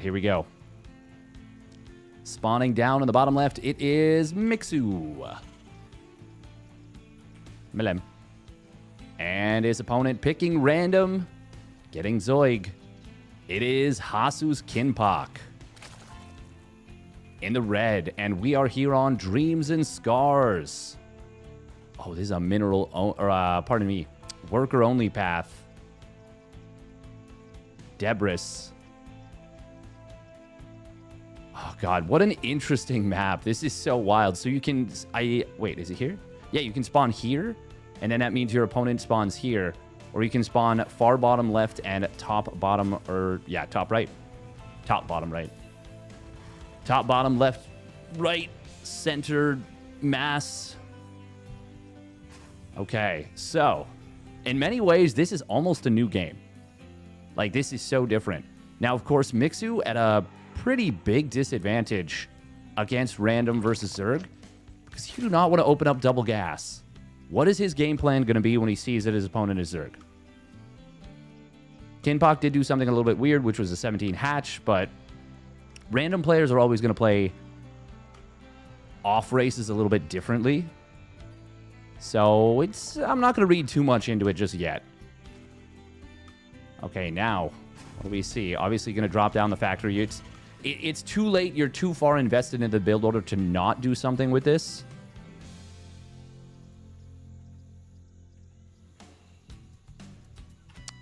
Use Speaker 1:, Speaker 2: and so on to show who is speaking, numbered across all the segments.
Speaker 1: here we go. Spawning down in the bottom left, it is Mixu. Melem. And his opponent picking random, getting Zoig. It is Hasu's Kinpak. In the red, and we are here on Dreams and Scars. Oh, this is a mineral, pardon me, worker-only path. Debris. Oh, God, what an interesting map. This is so wild. So you can... Wait, is it here? Yeah, you can spawn here, and then that means your opponent spawns here. Or you can spawn far bottom left and top bottom, or... Yeah, top right. Top bottom right. Top bottom left, right, center, mass. Okay, so... In many ways, this is almost a new game. Like, this is so different. Now, of course, Mixu at a pretty big disadvantage against random versus Zerg, because you do not want to open up double gas. What is his game plan going to be when he sees that his opponent is Zerg? Kinpak did do something a little bit weird, which was a 17 hatch, but random players are always going to play off races a little bit differently. So I'm not going to read too much into it just yet. Okay, now, what do we see? Obviously going to drop down the factory. It's too late. You're too far invested in the build order to not do something with this.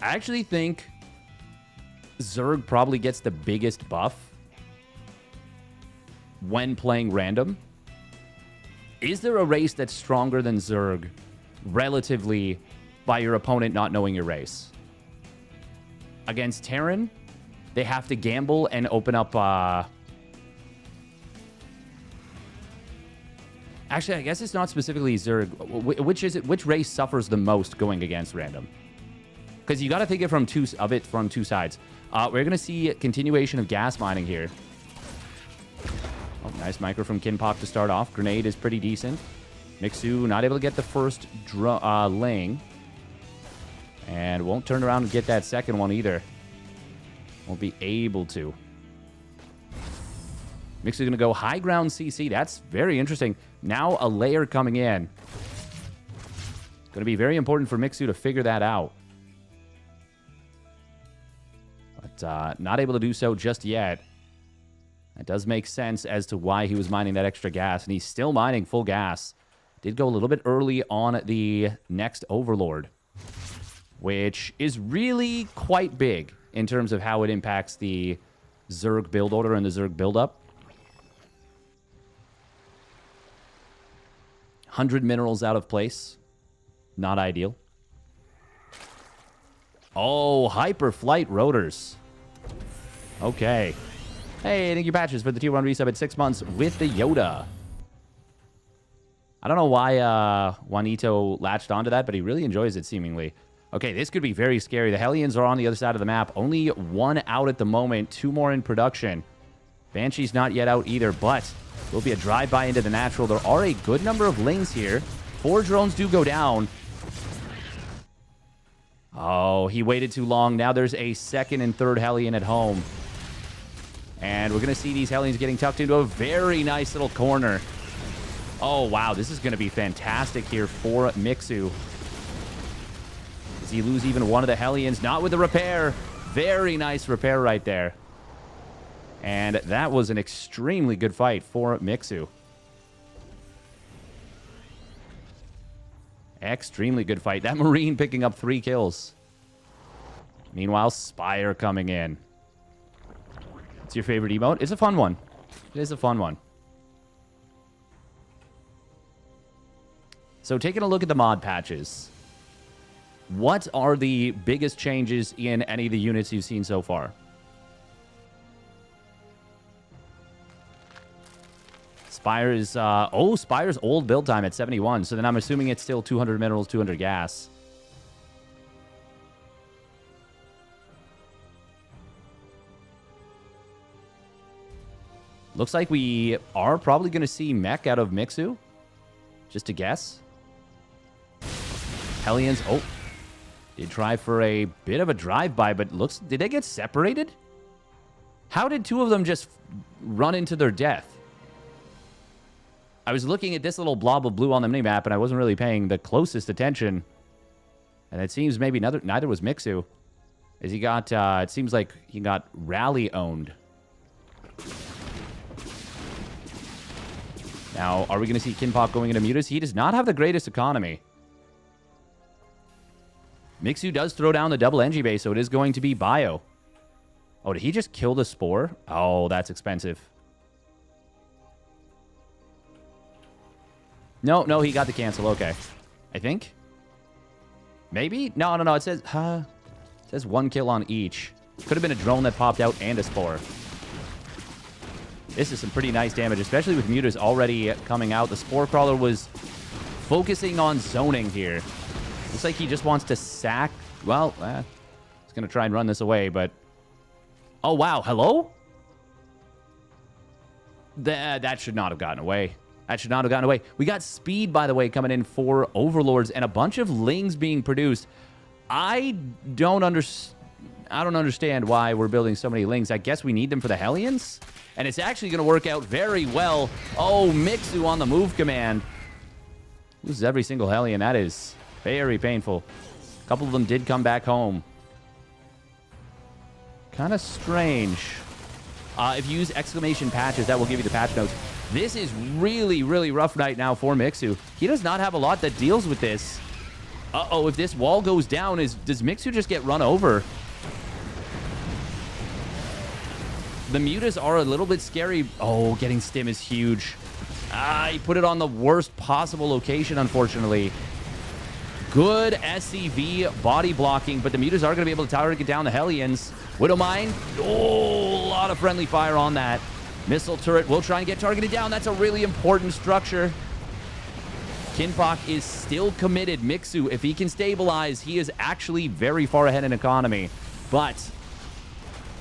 Speaker 1: I actually think Zerg probably gets the biggest buff when playing random. Is there a race that's stronger than Zerg relatively by your opponent not knowing your race? Against Terran, they have to gamble and open up... Actually, I guess it's not specifically Zerg. Which is it? Which race suffers the most going against random? Because you got to think from two sides. We're going to see a continuation of gas mining here. Oh, nice micro from Kinpak to start off. Grenade is pretty decent. Mixu not able to get the first laying. And won't turn around and get that second one either. Won't be able to. Mixu's going to go high ground CC. That's very interesting. Now a layer coming in. Going to be very important for Mixu to figure that out. But not able to do so just yet. That does make sense as to why he was mining that extra gas. And he's still mining full gas. Did go a little bit early on the next Overlord, which is really quite big in terms of how it impacts the Zerg build order and the Zerg build-up. 100 minerals out of place. Not ideal. Oh, Hyper Flight Rotors. Okay. Hey, thank you, Patches, for the tier 1 resub at 6 months with the Yoda. I don't know why Juanito latched onto that, but he really enjoys it, seemingly. Okay, this could be very scary. The Hellions are on the other side of the map. Only one out at the moment. 2 more in production. Banshee's not yet out either, but will be a drive-by into the natural. There are a good number of lings here. 4 drones do go down. Oh, he waited too long. Now there's a second and third Hellion at home. And we're going to see these Hellions getting tucked into a very nice little corner. Oh, wow. This is going to be fantastic here for Mixu. Does he lose even one of the Hellions? Not with the repair. Very nice repair right there. And that was an extremely good fight for Mixu. Extremely good fight. That Marine picking up 3 kills. Meanwhile, Spire coming in. What's your favorite emote? It's a fun one. It is a fun one. So taking a look at the mod patches. What are the biggest changes in any of the units you've seen so far? Spire is, Spire's old build time at 71. So then I'm assuming it's still 200 minerals, 200 gas. Looks like we are probably going to see mech out of Mixu. Just to guess. Hellions, oh. Did try for a bit of a drive-by, but looks, did they get separated? How did two of them just run into their death? I was looking at this little blob of blue on the minimap, and I wasn't really paying the closest attention. And it seems maybe neither was Mixu. As he got, it seems like he got rally owned. Now, are we going to see Kinpok going into Mutas? He does not have the greatest economy. Mixu does throw down the double Engie base, so it is going to be Bio. Oh, did he just kill the Spore? Oh, that's expensive. No, he got the cancel. Okay. I think. Maybe? No. It says 1 kill on each. Could have been a drone that popped out and a Spore. This is some pretty nice damage, especially with Mutas already coming out. The Spore Crawler was focusing on zoning here. Looks like he just wants to sack. Well, he's going to try and run this away, but... Oh, wow. Hello? That should not have gotten away. That should not have gotten away. We got speed, by the way, coming in for Overlords and a bunch of Lings being produced. I don't understand why we're building so many Lings. I guess we need them for the Hellions? And it's actually going to work out very well. Oh, Mixu on the move command. Loses every single Hellion. That is very painful. A couple of them did come back home. Kind of strange. If you use exclamation patches, that will give you the patch notes. This is really rough right now for Mixu. He does not have a lot that deals with this. Uh-oh, if this wall goes down, does Mixu just get run over? The Mutas are a little bit scary. Oh, getting Stim is huge. He put it on the worst possible location, unfortunately. Good SCV body blocking, but the Mutas are going to be able to target down the Hellions. Widowmine. Oh, a lot of friendly fire on that. Missile turret will try and get targeted down. That's a really important structure. Kinpok is still committed. Mixu, if he can stabilize, he is actually very far ahead in economy. But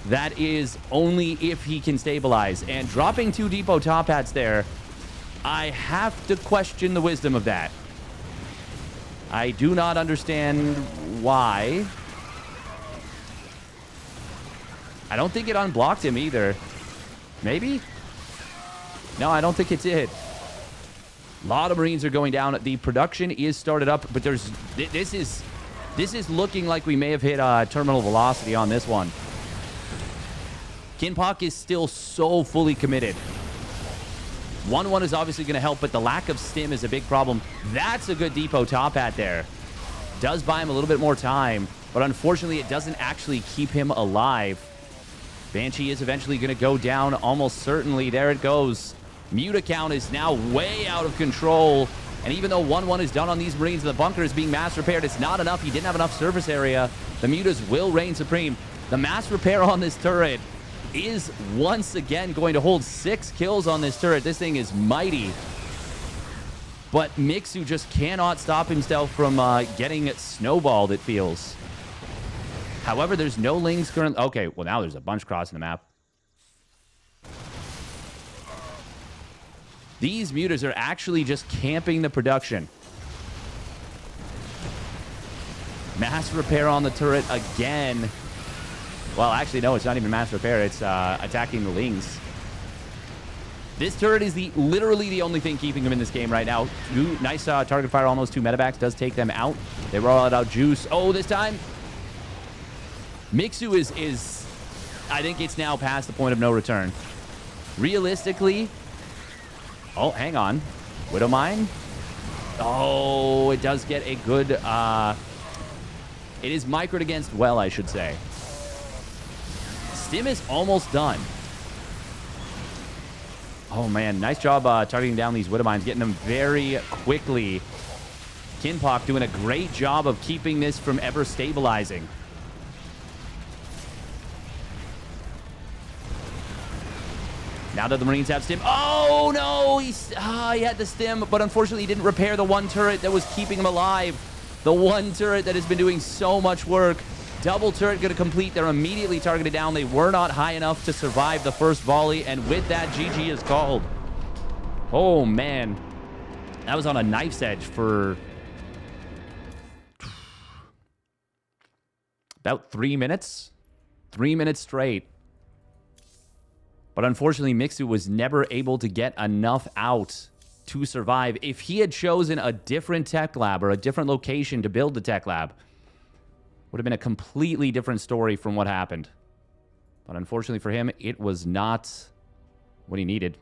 Speaker 1: that is only if he can stabilize. And dropping 2 depot top hats there, I have to question the wisdom of that. I do not understand why. I don't think it unblocked him either. Maybe? No, I don't think it did. A lot of Marines are going down. The production is started up, but this is looking like we may have hit terminal velocity on this one. Kinpok is still so fully committed. 1-1 is obviously going to help, but the lack of stim is a big problem. That's a good depot top hat there. Does buy him a little bit more time, but unfortunately it doesn't actually keep him alive. Banshee is eventually going to go down almost certainly. There it goes. Muta count is now way out of control. And even though 1-1 is done on these Marines, the bunker is being mass repaired. It's not enough. He didn't have enough surface area. The Mutas will reign supreme. The mass repair on this turret is once again going to hold 6 kills on this turret. This thing is mighty. But Mixu just cannot stop himself from getting snowballed, it feels. However, there's no Lings currently. Okay, well, now there's a bunch crossing the map. These Mutas are actually just camping the production. Mass repair on the turret again. Well, actually, no, it's not even mass repair. It's attacking the Lings. This turret is literally the only thing keeping him in this game right now. Nice target fire on those 2 medevacs. Does take them out. They roll out juice. Oh, this time. Mixu is... I think it's now past the point of no return. Realistically... Oh, hang on. Widowmine. Oh, it does get a good... It is microed against well, I should say. Stim is almost done. Oh, man. Nice job targeting down these Widowmines, getting them very quickly. Kinpok doing a great job of keeping this from ever stabilizing. Now that the Marines have stim. Oh, no! He had the stim, but unfortunately he didn't repair the one turret that was keeping him alive. The one turret that has been doing so much work. Double turret going to complete. They're immediately targeted down. They were not high enough to survive the first volley, and with that, GG is called. Oh, man. That was on a knife's edge for about 3 minutes. 3 minutes straight. But unfortunately, Mixu was never able to get enough out to survive. If he had chosen a different tech lab or a different location to build the tech lab, would have been a completely different story from what happened. But unfortunately for him, it was not what he needed.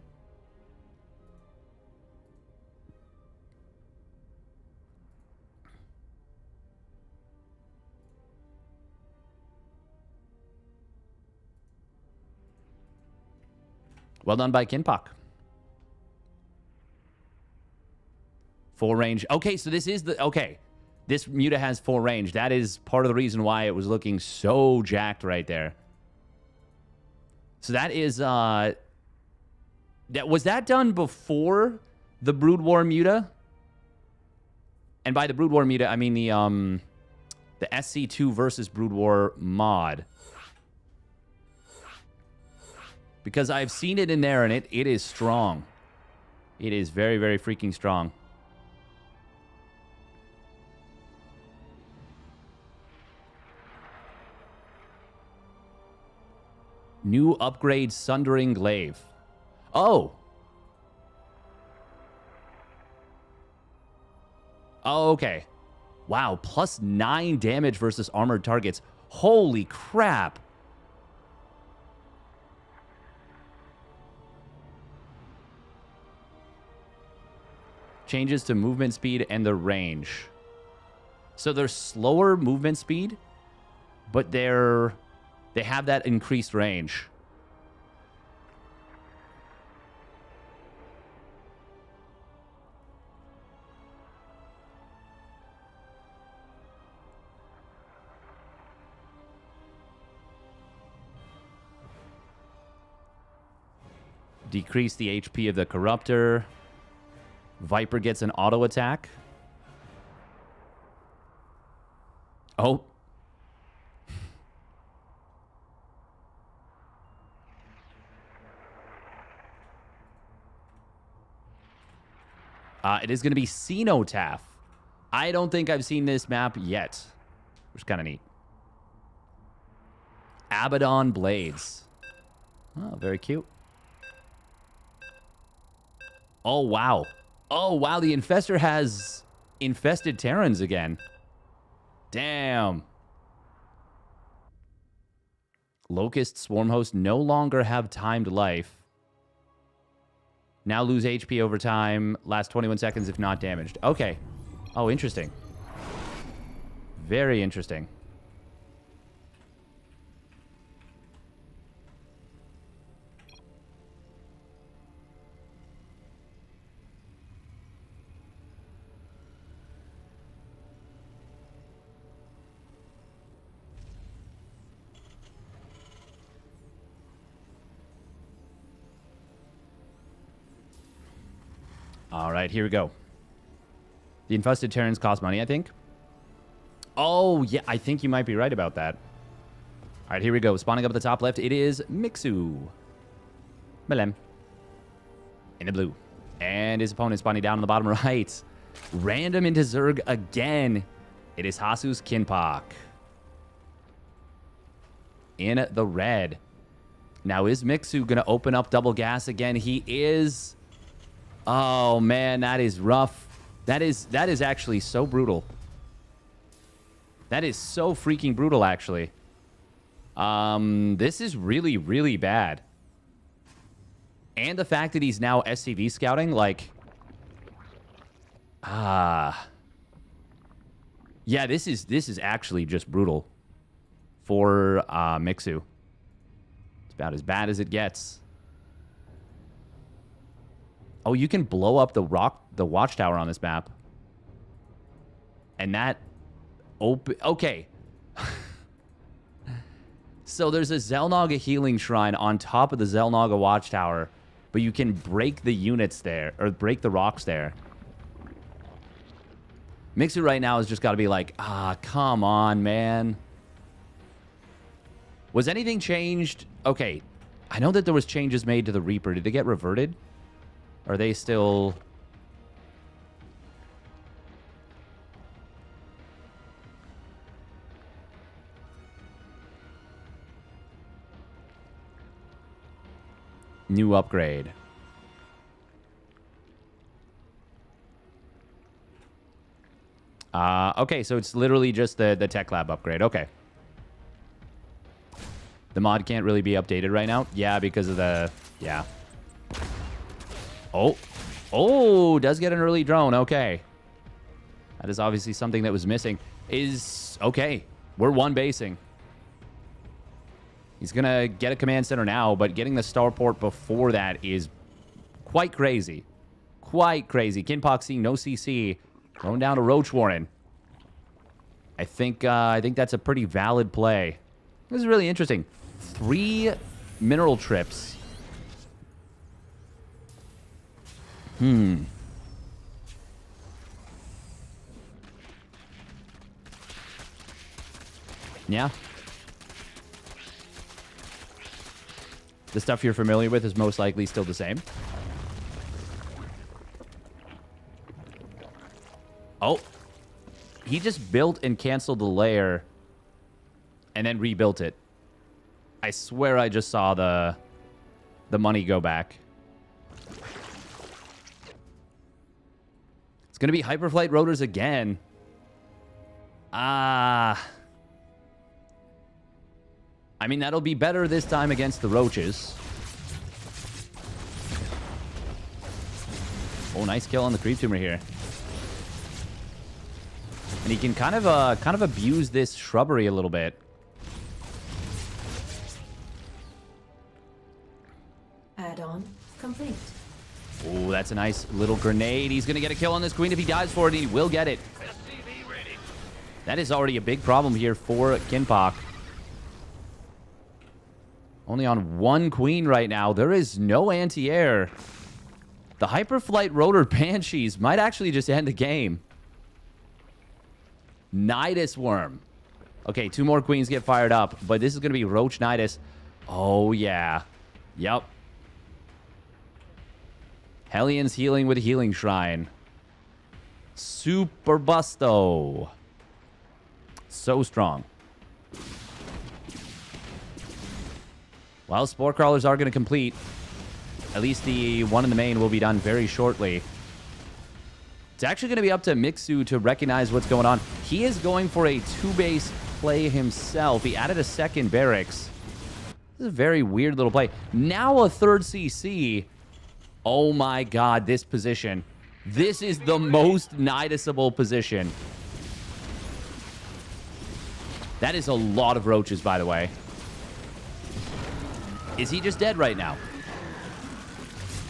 Speaker 1: Well done by Kinpak. Full range. Okay, so this is the... Okay. This Muta has full range. That is part of the reason why it was looking so jacked right there. So that is... was that done before the Brood War Muta? And by the Brood War Muta, I mean the SC2 versus Brood War mod. Because I've seen it in there, and it is strong. It is very, very freaking strong. New upgrade, Sundering Glaive. Oh! Oh, okay. Wow, plus 9 damage versus armored targets. Holy crap! Changes to movement speed and the range. So they're slower movement speed, but they have that increased range. Decrease the HP of the Corruptor. Viper gets an auto attack. Oh. It is going to be Cenotaph. I don't think I've seen this map yet, which is kind of neat. Abaddon Blades. Oh, very cute. Oh, wow. Oh, wow, the Infestor has infested Terrans again. Damn. Locust Swarmhost no longer have timed life. Now lose HP over time. Last 21 seconds if not damaged. Okay. Oh, interesting. Very interesting. All right, here we go. The infested Terrans cost money, I think. Oh, yeah, I think you might be right about that. All right, here we go. Spawning up at the top left, it is Mixu. Melem. In the blue. And his opponent spawning down on the bottom right. Random into Zerg again. It is Jesus Kinpak. In the red. Now, is Mixu going to open up double gas again? He is... Oh, man, that is rough. That is actually so brutal. That is so freaking brutal, actually. This is really, really bad. And the fact that he's now SCV scouting, like... Yeah, this is actually just brutal for Mixu. It's about as bad as it gets. Oh, you can blow up the watchtower on this map. And that... Okay. So there's a Xel'Naga healing shrine on top of the Xel'Naga watchtower, but you can break the units there, or break the rocks there. Mixu right now has just got to be like, come on, man. Was anything changed? Okay, I know that there was changes made to the Reaper. Did it get reverted? Are they still... New upgrade. Okay, so it's literally just the Tech Lab upgrade. Okay. The mod can't really be updated right now. Yeah, because of the... Yeah. Oh. Oh, does get an early drone. Okay. That is obviously something that was missing. Okay, we're one basing. He's going to get a command center now, but getting the starport before that is quite crazy. Quite crazy. Kinpox seeing no CC. Going down to Roach Warren. I think that's a pretty valid play. This is really interesting. 3 mineral trips. Yeah. The stuff you're familiar with is most likely still the same. Oh. He just built and canceled the layer and then rebuilt it. I swear I just saw the money go back. It's going to be Hyperflight Rotors again. I mean, that'll be better this time against the Roaches. Oh, nice kill on the Creep Tumor here. And he can kind of abuse this shrubbery a little bit.
Speaker 2: Add-on complete.
Speaker 1: Oh, that's a nice little grenade. He's going to get a kill on this Queen if he dies for it. He will get it. That is already a big problem here for Kinpox. Only on 1 Queen right now. There is no anti-air. The Hyperflight Rotor Banshees might actually just end the game. Nidus Worm. Okay, 2 more Queens get fired up, but this is going to be Roach Nidus. Oh, yeah. Yep. Hellions healing with Healing Shrine. Super Busto. So strong. Well, Spore Crawlers are going to complete. At least the one in the main will be done very shortly. It's actually going to be up to Mixu to recognize what's going on. He is going for a 2-base play himself. He added a second barracks. This is a very weird little play. Now a 3rd CC. Oh my god, this position. This is the most Nidusable position. That is a lot of Roaches, by the way. Is he just dead right now?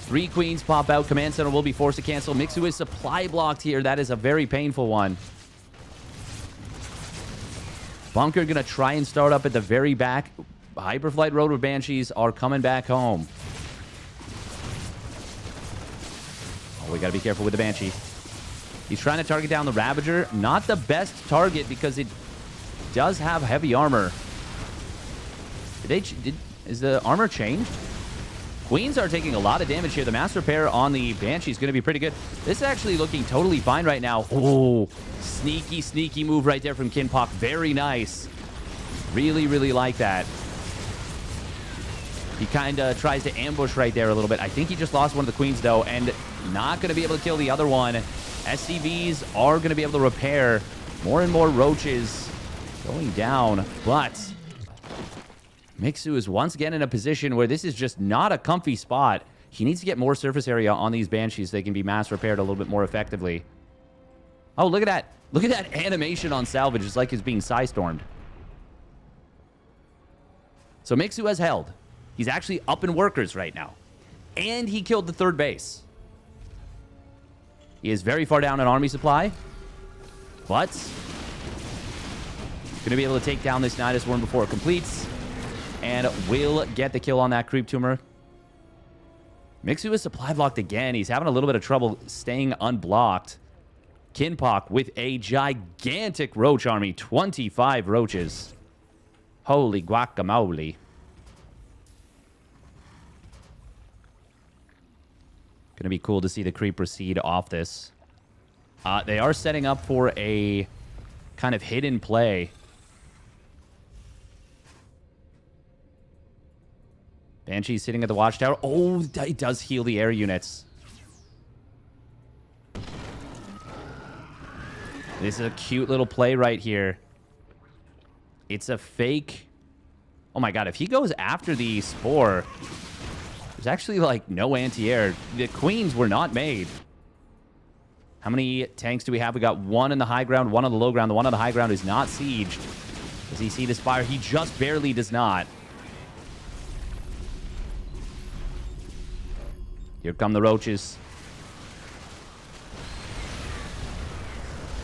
Speaker 1: 3 Queens pop out. Command Center will be forced to cancel. Mixu is supply blocked here. That is a very painful one. Bunker going to try and start up at the very back. Hyperflight Rotor Banshees are coming back home. Oh, we got to be careful with the Banshee. He's trying to target down the Ravager. Not the best target because it does have heavy armor. Is the armor changed? Queens are taking a lot of damage here. The Mass Repair on the Banshee is going to be pretty good. This is actually looking totally fine right now. Oh, sneaky, sneaky move right there from Kinpox. Very nice. Really, really like that. He kind of tries to ambush right there a little bit. I think he just lost one of the Queens, though, and not going to be able to kill the other one. SCVs are going to be able to repair. More and more Roaches going down, but Mixu is once again in a position where this is just not a comfy spot. He needs to get more surface area on these Banshees so they can be mass repaired a little bit more effectively. Oh, look at that. Look at that animation on salvage. It's like it's being Psystormed. So Mixu has held. He's actually up in workers right now. And he killed the 3rd base. He is very far down in army supply. But going to be able to take down this Nidus Worm before it completes. And will get the kill on that Creep Tumor. Mixu is supply blocked again. He's having a little bit of trouble staying unblocked. Kinpox with a gigantic Roach army. 25 Roaches. Holy guacamole. Gonna be cool to see the creep proceed off this. They are setting up for a kind of hidden play. Banshee's sitting at the watchtower. Oh, it does heal the air units. This is a cute little play right here. It's a fake. Oh my god, if he goes after the Spore, there's actually, like, no anti-air. The Queens were not made. How many tanks do we have? We got one in the high ground, one on the low ground. The one on the high ground is not sieged. Does he see this fire? He just barely does not. Here come the roaches.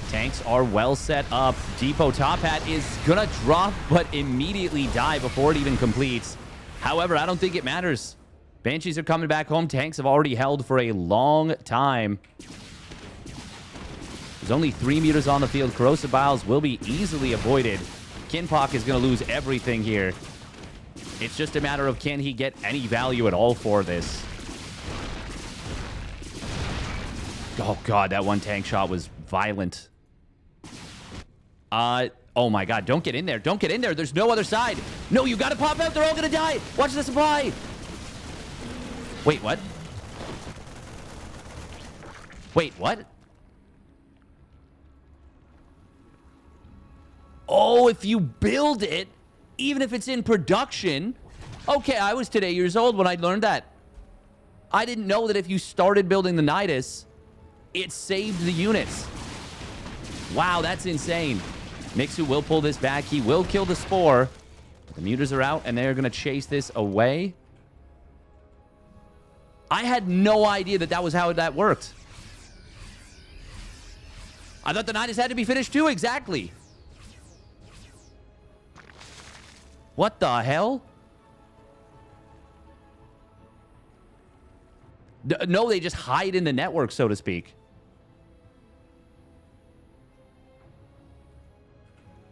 Speaker 1: Tanks are well set up. Depot Top Hat is gonna drop, but immediately die before it even completes. However, I don't think it matters. Banshees are coming back home. Tanks have already held for a long time. There's only 3 meters on the field. Corrosive Biles will be easily avoided. Kinpock is going to lose everything here. It's just a matter of can he get any value at all for this. Oh, God, that one tank shot was violent. Oh, my God. Don't get in there. Don't get in there. There's no other side. No, you got to pop out. They're all going to die. Watch the supply. Wait, what? Wait, what? Oh, if you build it, even if it's in production. Okay, I was today years old when I learned that. I didn't know that if you started building the Nidus, it saved the units. Wow, that's insane. Mixu will pull this back. He will kill the Spore. The muters are out, and they're going to chase this away. I had no idea that that was how that worked. I thought the Nidus had to be finished too, exactly. What the hell? No, they just hide in the network, so to speak.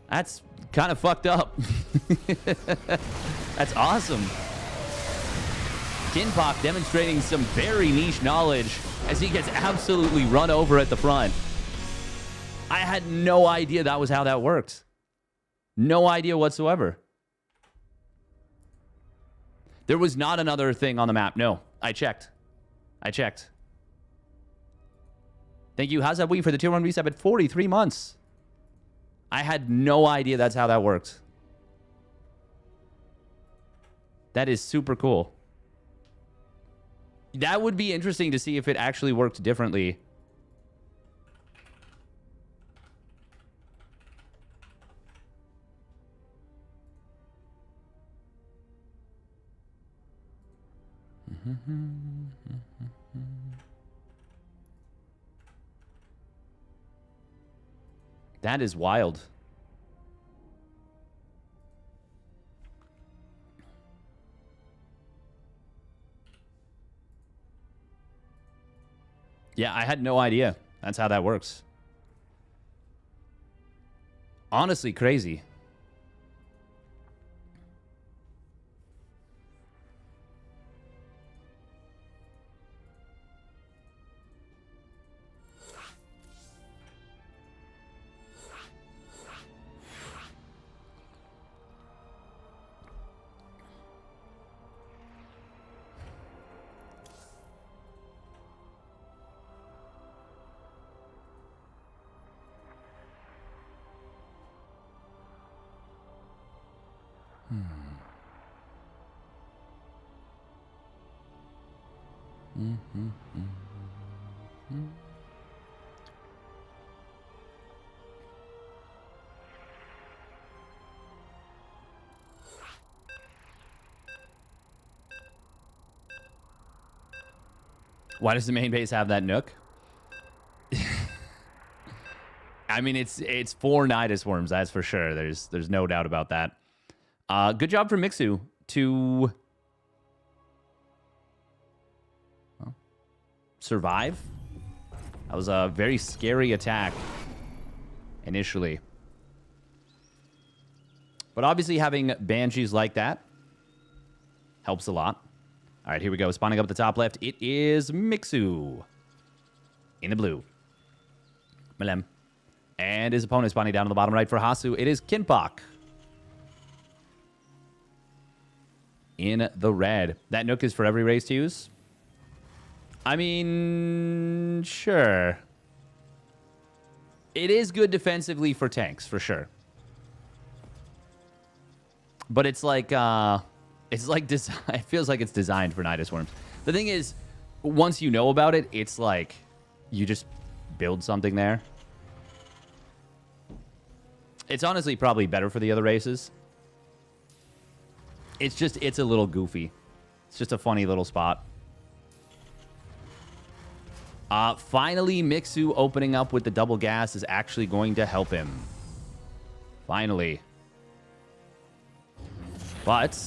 Speaker 1: That's kind of fucked up. That's awesome. Kinpock demonstrating some very niche knowledge as he gets absolutely run over at the front. I had no idea that was how that worked. No idea whatsoever. There was not another thing on the map. No, I checked. I checked. Thank you, How's for the tier 1 resub at 43 months. I had no idea that's how that worked. That is super cool. That would be interesting to see if it actually worked differently. That is wild. Yeah, I had no idea. That's how that works. Honestly, crazy. Why does the main base have that nook? I mean, it's 4 Nidus worms, that's for sure. There's no doubt about that. Good job for Mixu to survive. That was a very scary attack initially. But obviously having Banshees like that helps a lot. All right, here we go. Spawning up at the top left, it is Mixu in the blue. Malem. And his opponent spawning down on the bottom right for Hasu. It is Kinpock. in the red. That Nook is for every race to use? I mean, sure. It is good defensively for tanks, for sure. But it's like, it feels like it's designed for Nidus Worms. The thing is, once you know about it, it's like, you just build something there. It's honestly probably better for the other races. It's a little goofy. It's just a funny little spot. Finally, Mixu opening up with the double gas is actually going to help him. Finally. But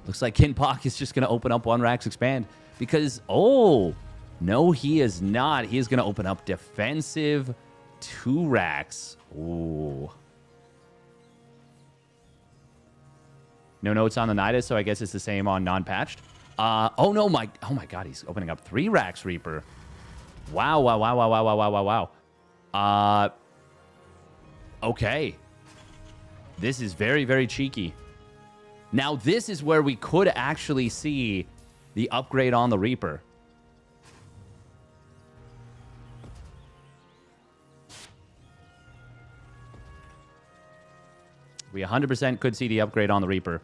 Speaker 1: looks like Kinpak is just going to open up one Rax Expand because, oh, no, he is not. He is going to open up defensive 2 Rax. Ooh. No notes on the Nidus, so I guess it's the same on non-patched. Oh my God, he's opening up 3 Rax Reaper. Wow. Okay. This is very, very cheeky. Now, this is where we could actually see the upgrade on the Reaper. We 100% could see the upgrade on the Reaper.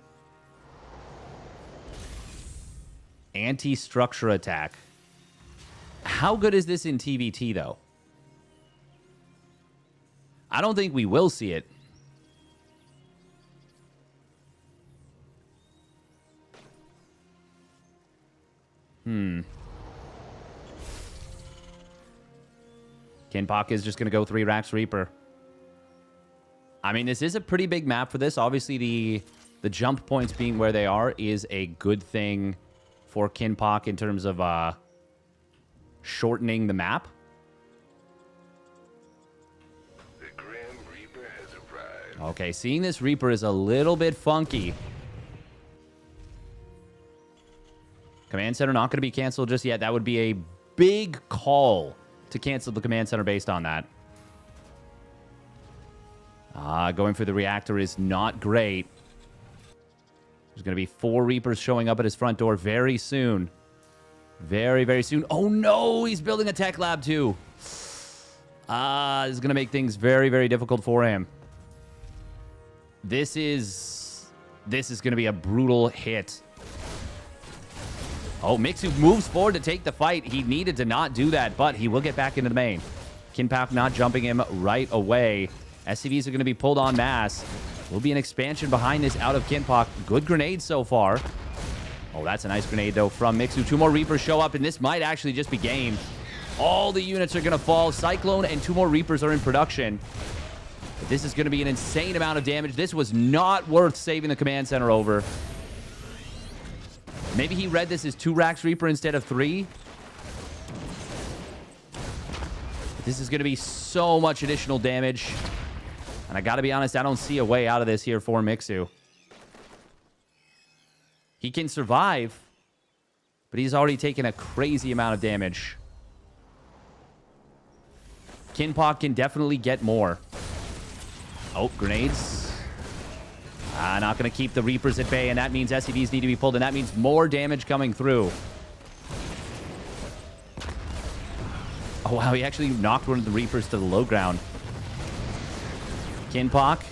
Speaker 1: Anti-structure attack. How good is this in TVT, though? I don't think we will see it. Kinpak is just going to go 3 Rax Reaper. I mean, this is a pretty big map for this. Obviously, the jump points being where they are is a good thing for Kinpak in terms of shortening the map.
Speaker 3: The Grim Reaper has arrived.
Speaker 1: Okay, seeing this Reaper is a little bit funky. Command Center not going to be canceled just yet. That would be a big call to cancel the Command Center based on that. Going for the reactor is not great. There's going to be 4 Reapers showing up at his front door very soon. Very, very soon. Oh, no! He's building a tech lab, too. This is going to make things very, very difficult for him. This is going to be a brutal hit. Oh, Mixu moves forward to take the fight. He needed to not do that, but he will get back into the main. Kinpak not jumping him right away. SCVs are going to be pulled en masse. Will be an expansion behind this out of Kinpak. Good grenade so far. Oh, that's a nice grenade, though, from Mixu. 2 more Reapers show up, and this might actually just be game. All the units are going to fall. Cyclone and 2 more Reapers are in production. But this is going to be an insane amount of damage. This was not worth saving the Command Center over. Maybe he read this as 2 Rax Reaper instead of 3. But this is going to be so much additional damage. And I got to be honest, I don't see a way out of this here for Mixu. He can survive, but he's already taken a crazy amount of damage. Kinpak can definitely get more. Oh, grenades. Not going to keep the Reapers at bay, and that means SCVs need to be pulled, and that means more damage coming through. Oh, wow, he actually knocked one of the Reapers to the low ground. Kinpak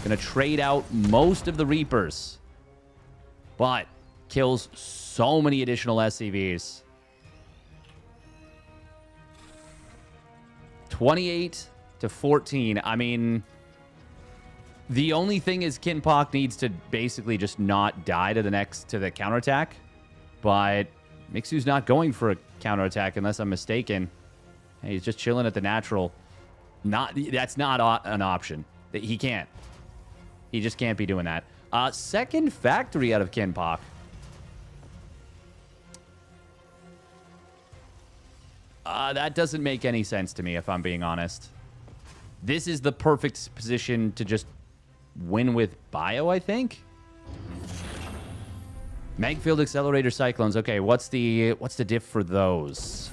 Speaker 1: going to trade out most of the Reapers, but kills so many additional SCVs. 28-14. I mean, the only thing is Kinpak needs to basically just not die to the counterattack. But Mixu's not going for a counterattack unless I'm mistaken. Hey, he's just chilling at the natural. That's not an option. He can't. He just can't be doing that. Second factory out of Kinpak. That doesn't make any sense to me, if I'm being honest. This is the perfect position to just win with bio, I think. Magfield Accelerator Cyclones. Okay, what's the diff for those?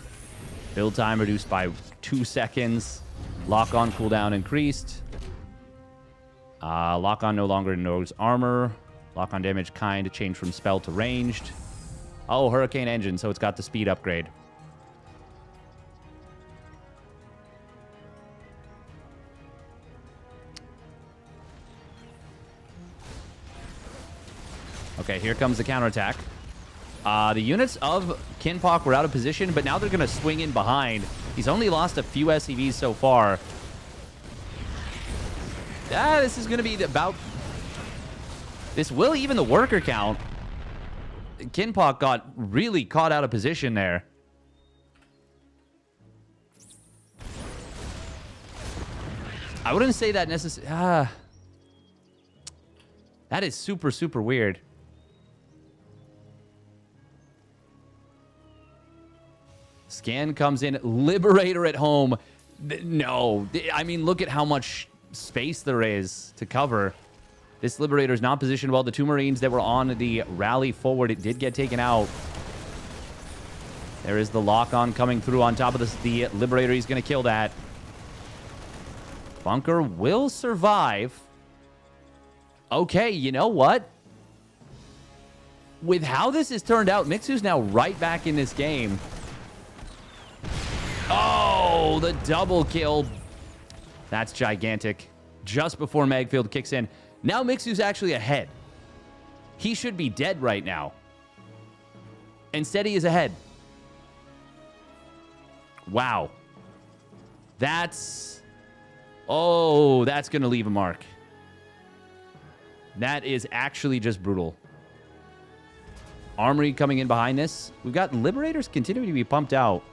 Speaker 1: Build time reduced by 2 seconds. Lock on cooldown increased. Lock on no longer knows armor. Lock-on damage kind of changed from spell to ranged. Oh, Hurricane Engine, so it's got the speed upgrade. Okay, here comes the counterattack. The units of Kinpock were out of position, but now they're going to swing in behind. He's only lost a few SCVs so far. This is going to be about... This will even the worker count. Kinpock got really caught out of position there. I wouldn't say that necessarily... that is super, super weird. Scan comes in. Liberator at home. No. I mean, look at how much space there is to cover. This Liberator is not positioned well. The 2 Marines that were on the rally forward, it did get taken out. There is the lock-on coming through on top of this. The Liberator, he's going to kill that. Bunker will survive. Okay, you know what? With how this has turned out, Mixu's now right back in this game. Oh, the double kill. That's gigantic. Just before Magfield kicks in. Now Mixu's actually ahead. He should be dead right now. Instead, he is ahead. Wow. That's... Oh, that's going to leave a mark. That is actually just brutal. Armory coming in behind this. We've got Liberators continuing to be pumped out.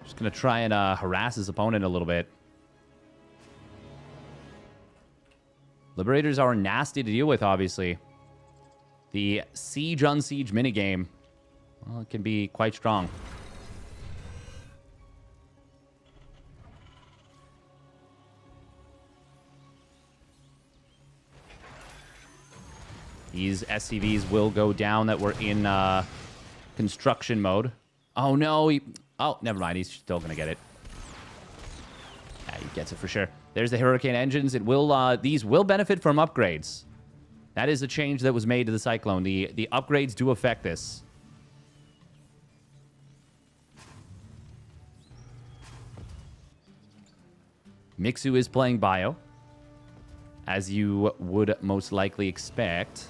Speaker 1: Just going to try and harass his opponent a little bit. Liberators are nasty to deal with, obviously. The Siege on Siege minigame, well, it can be quite strong. These SCVs will go down that were in construction mode. Oh, no. Oh, never mind. He's still going to get it. Yeah, he gets it for sure. There's the Hurricane engines. It will. These will benefit from upgrades. That is a change that was made to the Cyclone. The upgrades do affect this. Mixu is playing Bio, as you would most likely expect.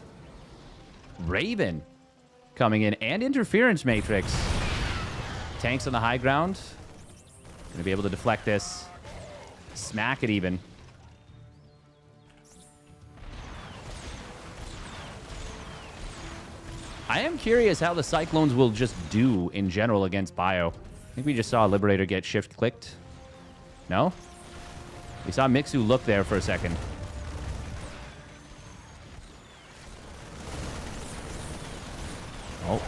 Speaker 1: Raven coming in, and Interference Matrix. Tanks on the high ground. Going to be able to deflect this. Smack it even. I am curious how the Cyclones will just do in general against Bio. I think we just saw Liberator get shift clicked. No? We saw Mixu look there for a second. Oh.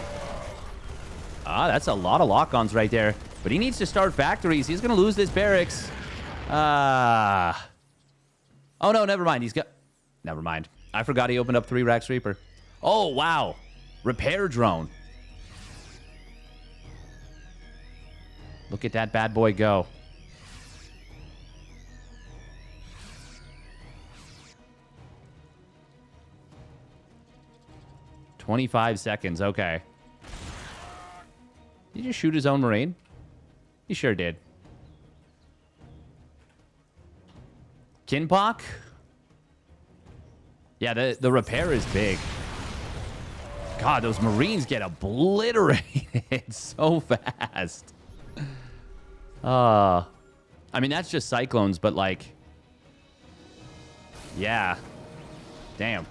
Speaker 1: Ah, that's a lot of lock-ons right there. But he needs to start factories. He's going to lose this barracks. Oh, no, never mind. He's got... Never mind. I forgot he opened up 3 Rax Reaper. Oh, wow. Repair drone. Look at that bad boy go. "25 seconds. Okay. Did he just shoot his own Marine? He sure did. Kinpock? Yeah, the repair is big. God, those Marines get obliterated so fast. I mean, that's just Cyclones, but like... Yeah. Damn.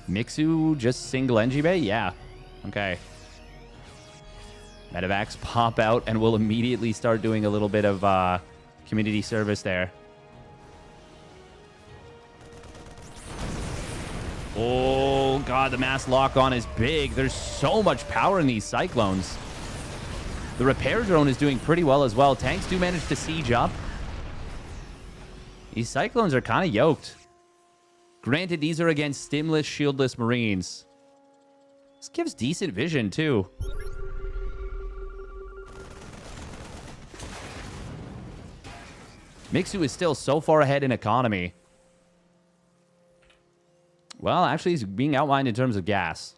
Speaker 1: Mixu just single NG Bay? Yeah. Okay. Medevacs pop out and we'll immediately start doing a little bit of community service there. Oh, God, the mass lock-on is big. There's so much power in these Cyclones. The repair drone is doing pretty well as well. Tanks do manage to siege up. These Cyclones are kind of yoked. Granted, these are against stimless, shieldless Marines. This gives decent vision, too. Mixu is still so far ahead in economy. Well, actually, he's being outlined in terms of gas.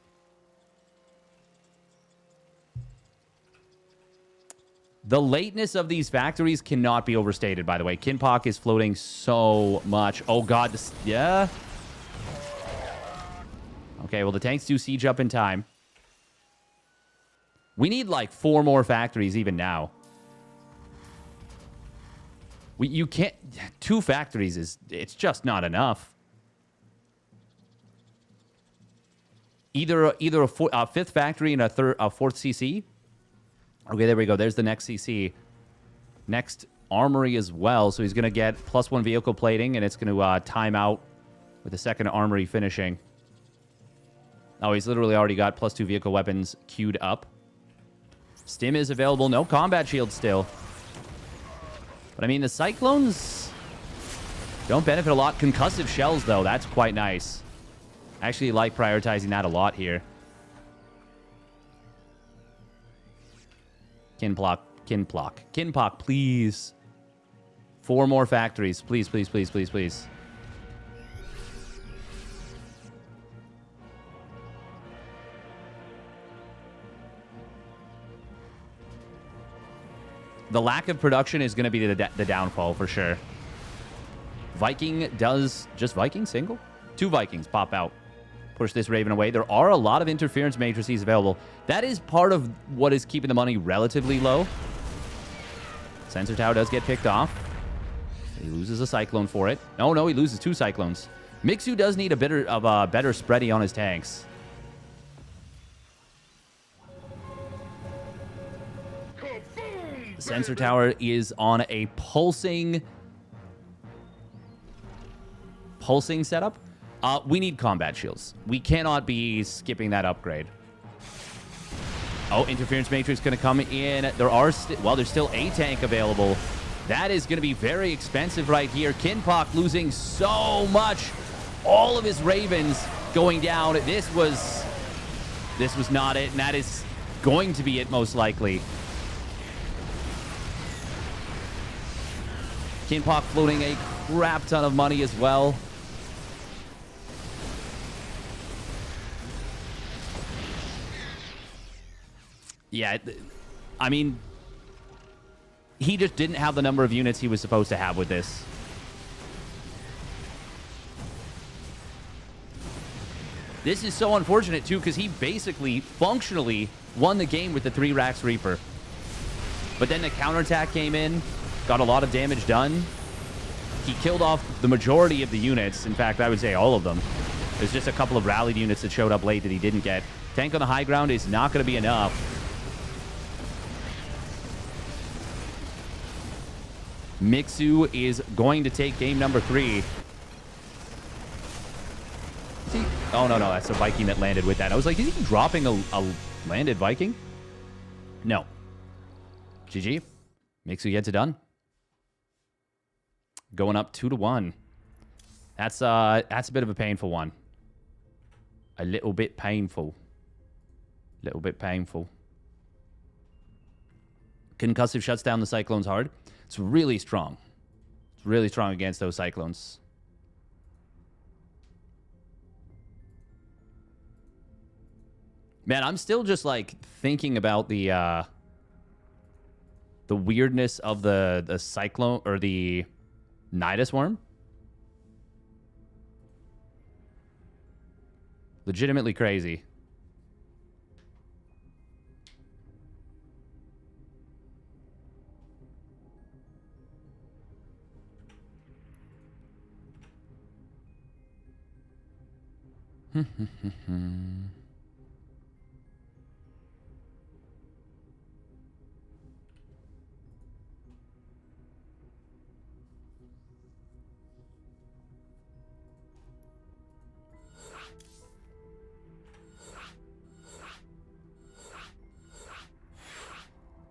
Speaker 1: The lateness of these factories cannot be overstated, by the way. Kinpock is floating so much. Oh, God. This, yeah. Okay, well, the tanks do siege up in time. We need, like, 4 more factories even now. You can't... 2 factories is... It's just not enough. Either a 5th factory and a 4th CC. Okay, there we go. There's the next CC. Next armory as well. So he's going to get +1 vehicle plating, and it's going to time out with the 2nd armory finishing. Oh, he's literally already got +2 vehicle weapons queued up. Stim is available. No combat shield still. But, I mean, the Cyclones don't benefit a lot. Concussive shells, though. That's quite nice. I actually like prioritizing that a lot here. Kinpock, please. 4 more factories. Please, please, please, please, please. The lack of production is going to be the downfall for sure. Viking does... Just Viking single? 2 Vikings pop out. Push this Raven away. There are a lot of interference matrices available. That is part of what is keeping the money relatively low. Sensor Tower does get picked off. He loses a Cyclone for it. No, no, he loses 2 Cyclones. Mixu does need a bit of a better spready on his tanks. The Sensor Tower is on a pulsing setup. We need combat shields. We cannot be skipping that upgrade. Oh, interference matrix going to come in. There are there's still a tank available. That is going to be very expensive right here. Kinpock losing so much. All of his Ravens going down. This was not it, and that is going to be it most likely. Kinpock floating a crap ton of money as well. Yeah, I mean, he just didn't have the number of units he was supposed to have with this. This is so unfortunate, too, because he basically, functionally, won the game with the 3 Rax Reaper. But then the counterattack came in, got a lot of damage done. He killed off the majority of the units. In fact, I would say all of them. There's just a couple of rallied units that showed up late that he didn't get. Tank on the high ground is not going to be enough. Mixu is going to take game number 3. See? Oh, no, no. That's a Viking that landed with that. I was like, is he dropping a landed Viking? No. GG. Mixu gets it done. Going up 2-1. That's a bit of a painful one. A little bit painful. Little bit painful. Concussive shuts down the Cyclones hard. It's really strong. It's really strong against those Cyclones. Man, I'm still just like thinking about the weirdness of the Cyclone or the Nidus Worm. Legitimately crazy.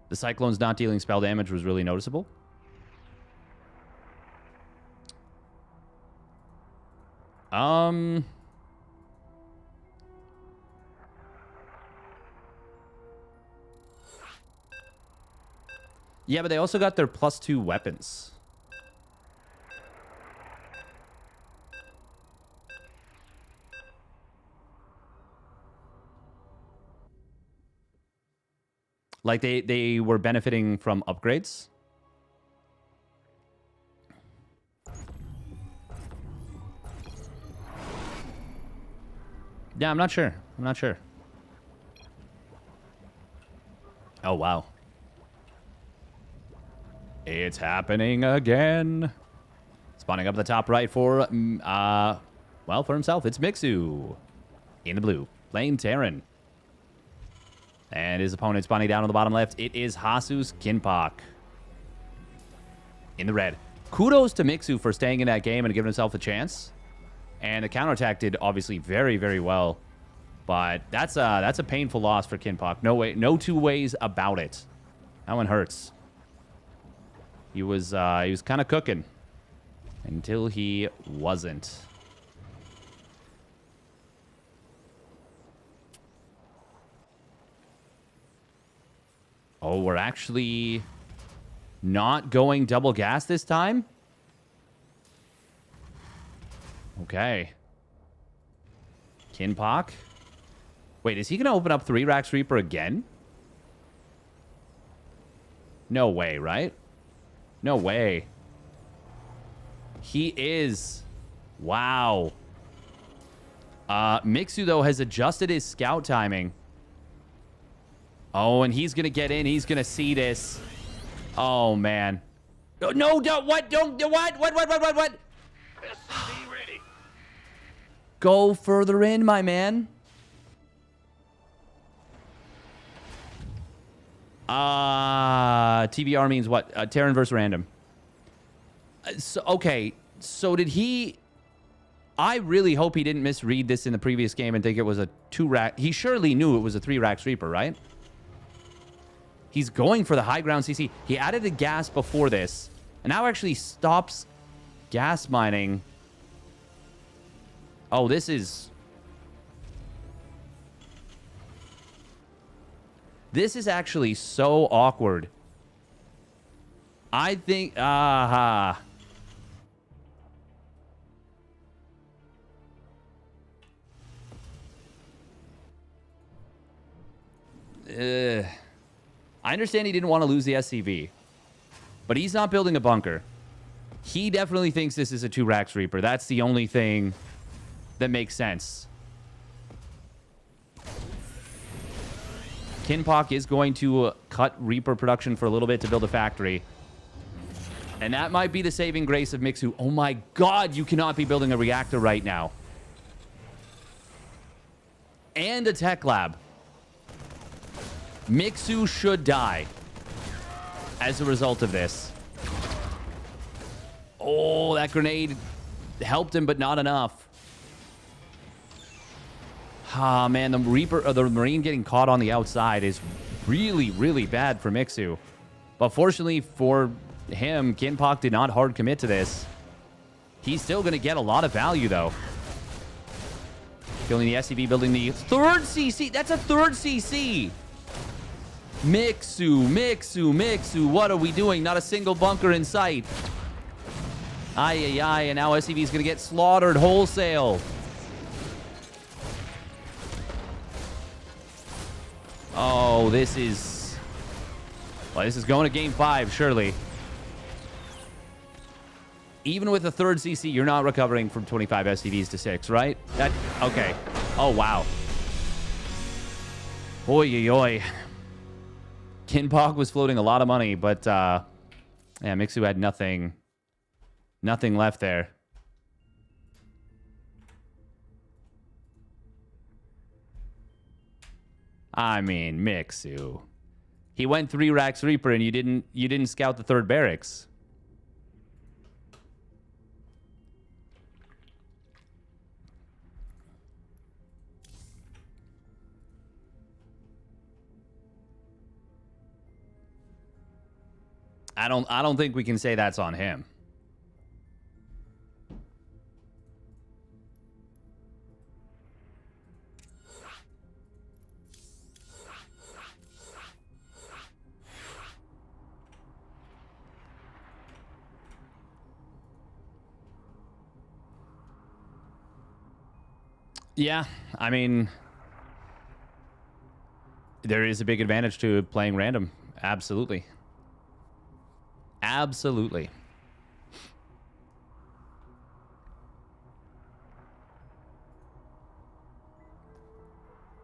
Speaker 1: The Cyclones not dealing spell damage was really noticeable. Yeah, but they also got their +2 weapons. Like they were benefiting from upgrades. Yeah, I'm not sure. I'm not sure. Oh, wow. It's happening again. Spawning up at the top right for, well, for himself. It's Mixu in the blue, playing Terran. And his opponent spawning down on the bottom left. It is Jesus Kinpak in the red. Kudos to Mixu for staying in that game and giving himself a chance. And the counterattack did obviously very, very well. But that's a painful loss for Kinpak. No way, no two ways about it. That one hurts. He was kind of cooking until he wasn't. Oh, we're actually not going double gas this time? Okay. Kinpak. Wait, is he going to open up 3 Rax Reaper again? No way, right? No way. He is. Wow. Mixu, though, has adjusted his scout timing. Oh, and he's going to get in. He's going to see this. Oh, man. No, don't. What? Don't. What? What?
Speaker 3: SCV ready.
Speaker 1: Go further in, my man. TVR means what? Terran versus random. So, okay. So did he... I really hope he didn't misread this in the previous game and think it was a 2-rack... He surely knew it was a 3-rack Reaper, right? He's going for the high ground CC. He added a gas before this. And now actually stops gas mining. Oh, this is... This is actually so awkward. I think... Aha. I understand he didn't want to lose the SCV. But he's not building a bunker. He definitely thinks this is a 2-Rax Reaper. That's the only thing that makes sense. Kinpak is going to cut Reaper production for a little bit to build a factory. And that might be the saving grace of Mixu. Oh my god, you cannot be building a reactor right now. And a tech lab. Mixu should die as a result of this. Oh, that grenade helped him, but not enough. Ah, man, the Reaper, or the Marine getting caught on the outside is really, really bad for Mixu. But fortunately for him, Kinpak did not hard commit to this. He's still going to get a lot of value, though. Killing the SCV, building the 3rd CC. That's a 3rd CC. Mixu. What are we doing? Not a single bunker in sight. Ay. And now SCV is going to get slaughtered wholesale. Oh, this is... Well, this is going to game 5, surely. Even with a 3rd CC, you're not recovering from 25 SCVs to 6, right? That... Okay. Oh, wow. Oy. Kinpak was floating a lot of money, but, yeah, Mixu had nothing left there. I mean, Mixu. He went 3-Rax Reaper and you didn't scout the 3rd barracks. I don't think we can say that's on him. Yeah, I mean, There is a big advantage to playing random. Absolutely. Absolutely.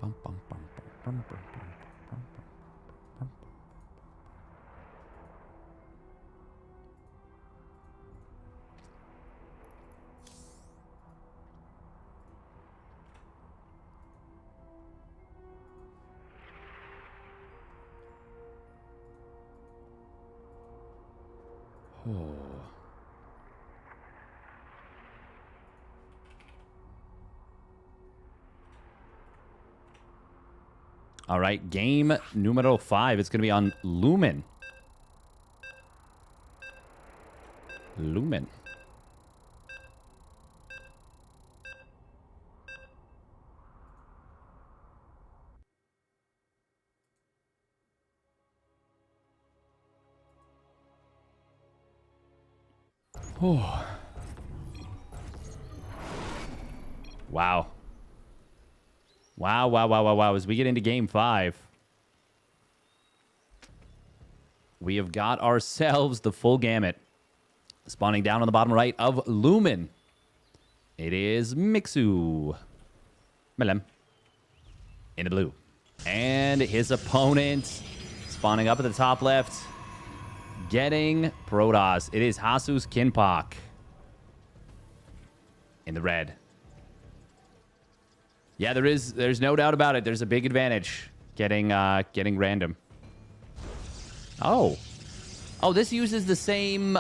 Speaker 1: Bum, bum, bum, bum, bum, bum, bum, bum, bum. Oh. All right, game numero 5. It's going to be on Lumen. Lumen. Oh. Wow. Wow, wow, wow, wow, wow. As we get into game 5, we have got ourselves the full gamut. Spawning down on the bottom right of Lumen. It is Mixu. Melem. In the blue. And his opponent spawning up at the top left. Getting Protoss. It is Jesus Kinpak. In the red. Yeah, there's no doubt about it. There's a big advantage getting random. Oh, this uses the same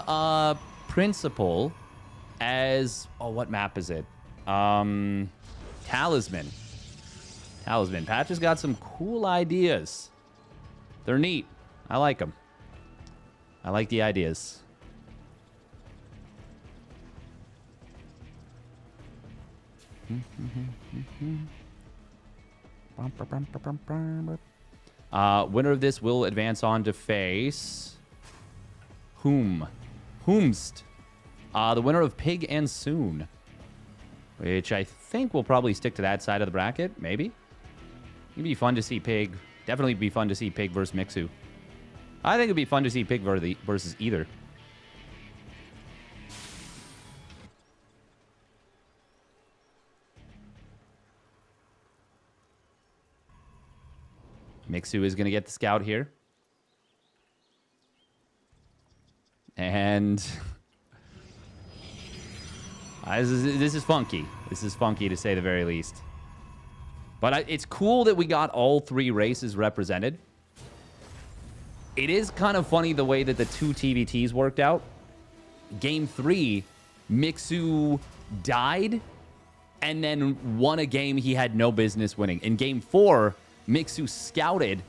Speaker 1: principle as what map is it? Talisman. Patch has got some cool ideas. They're neat. I like them. I like the ideas. Winner of this will advance on to face Whomst. The winner of Pig and Soon, which I think will probably stick to that side of the bracket. Maybe. It'd be fun to see Pig. Definitely be fun to see Pig versus Mixu. I think it'd be fun to see Pig versus either. Mixu is going to get the scout here. And this is funky. This is funky to say the very least. But it's cool that we got all 3 races represented. It is kind of funny the way that the 2 TBTs worked out. Game 3, Mixu died and then won a game he had no business winning. In Game 4, Mixu scouted,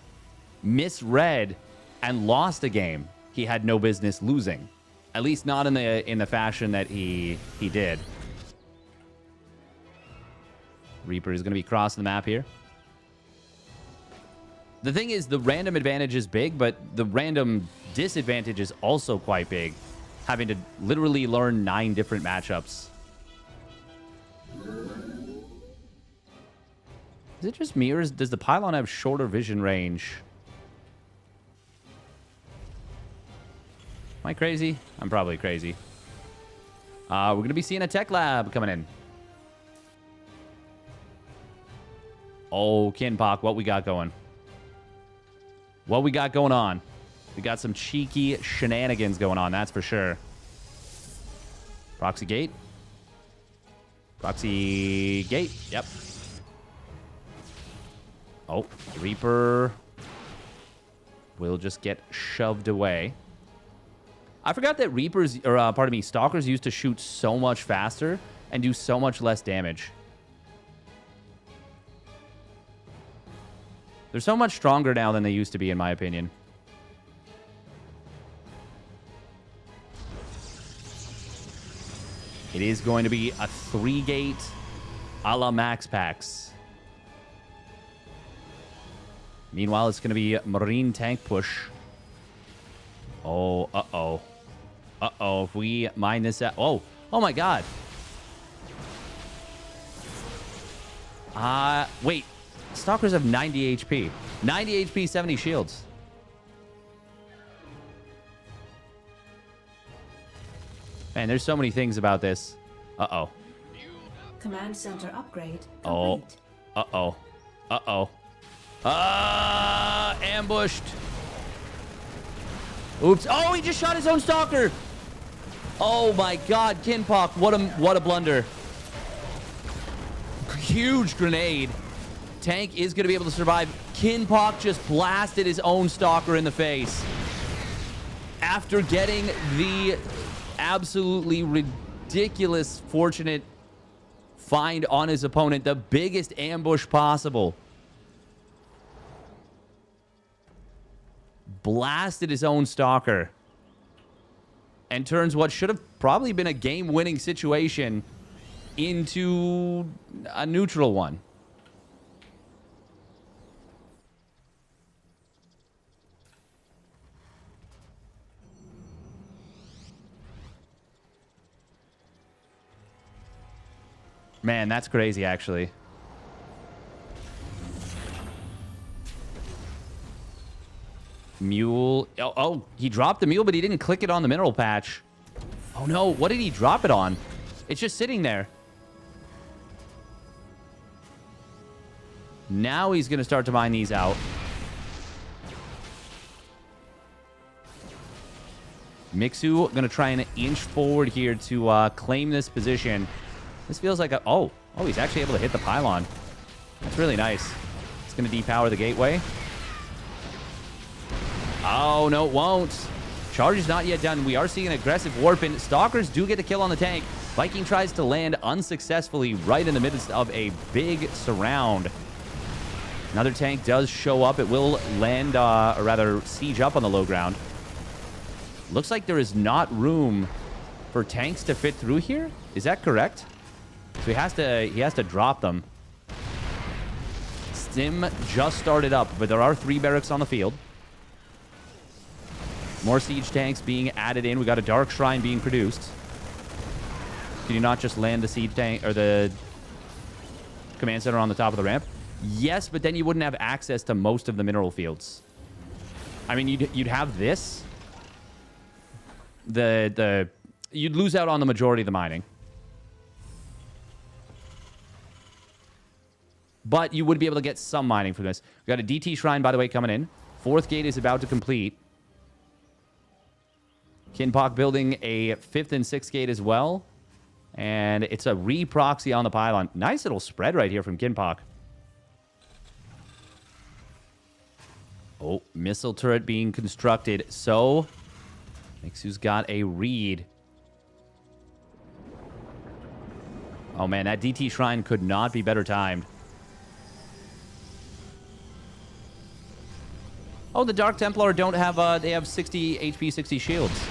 Speaker 1: misread, and lost a game he had no business losing. At least not in the fashion that he did. Reaper is going to be crossing the map here. The thing is, the random advantage is big, but the random disadvantage is also quite big. Having to literally learn 9 different matchups. Is it just me, or does the pylon have shorter vision range? Am I crazy? I'm probably crazy. We're going to be seeing a tech lab coming in. Oh, Kinpak, what we got going? What we got going on? We got some cheeky shenanigans going on, that's for sure. Proxy gate. Proxy gate, yep. Oh, Reaper will just get shoved away. I forgot that Reapers, or pardon me, Stalkers used to shoot so much faster and do so much less damage. They're so much stronger now than they used to be, in my opinion. It is going to be a 3-gate a la Max Packs. Meanwhile, it's going to be Marine Tank Push. Oh, uh-oh. Uh-oh, if we mine this out... Oh my God. Wait. Stalkers have 90 HP. 90 HP, 70 shields. Man, there's so many things about this. Uh-oh.
Speaker 2: Command center upgrade
Speaker 1: Oh.
Speaker 2: complete.
Speaker 1: Uh-oh. Uh-oh. Ambushed. Oops. Oh, he just shot his own stalker. Oh my god, Kinpock, what a blunder. Huge grenade. Tank is going to be able to survive. Kinpock just blasted his own stalker in the face. After getting the absolutely ridiculous fortunate find on his opponent, the biggest ambush possible. Blasted his own stalker. And turns what should have probably been a game-winning situation into a neutral one. Man, that's crazy, actually. Mule. Oh, he dropped the mule, but he didn't click it on the mineral patch. Oh, no. What did he drop it on? It's just sitting there. Now he's going to start to mine these out. Mixu going to try and inch forward here to claim this position. This feels like a... Oh, he's actually able to hit the pylon. That's really nice. It's going to depower the gateway. Oh, no, it won't. Charge is not yet done. We are seeing an aggressive warp in. Stalkers do get a kill on the tank. Viking tries to land unsuccessfully right in the midst of a big surround. Another tank does show up. It will land, or rather, siege up on the low ground. Looks like there is not room for tanks to fit through here. Is that correct? So he has to drop them. Stim just started up, but there are 3 barracks on the field. More siege tanks being added in. We got a Dark Shrine being produced. Can you not just land the siege tank or the command center on the top of the ramp? Yes, but then you wouldn't have access to most of the mineral fields. I mean, you'd have this. You'd lose out on the majority of the mining. But you would be able to get some mining from this. We got a DT Shrine, by the way, coming in. 4th gate is about to complete. Kinpock building a 5th and 6th gate as well. And it's a re-proxy on the pylon. Nice little spread right here from Kinpock. Oh, missile turret being constructed. So, Mixu's got a read. Oh, man, that DT Shrine could not be better timed. Oh, the Dark Templar don't have, they have 60 HP, 60 shields.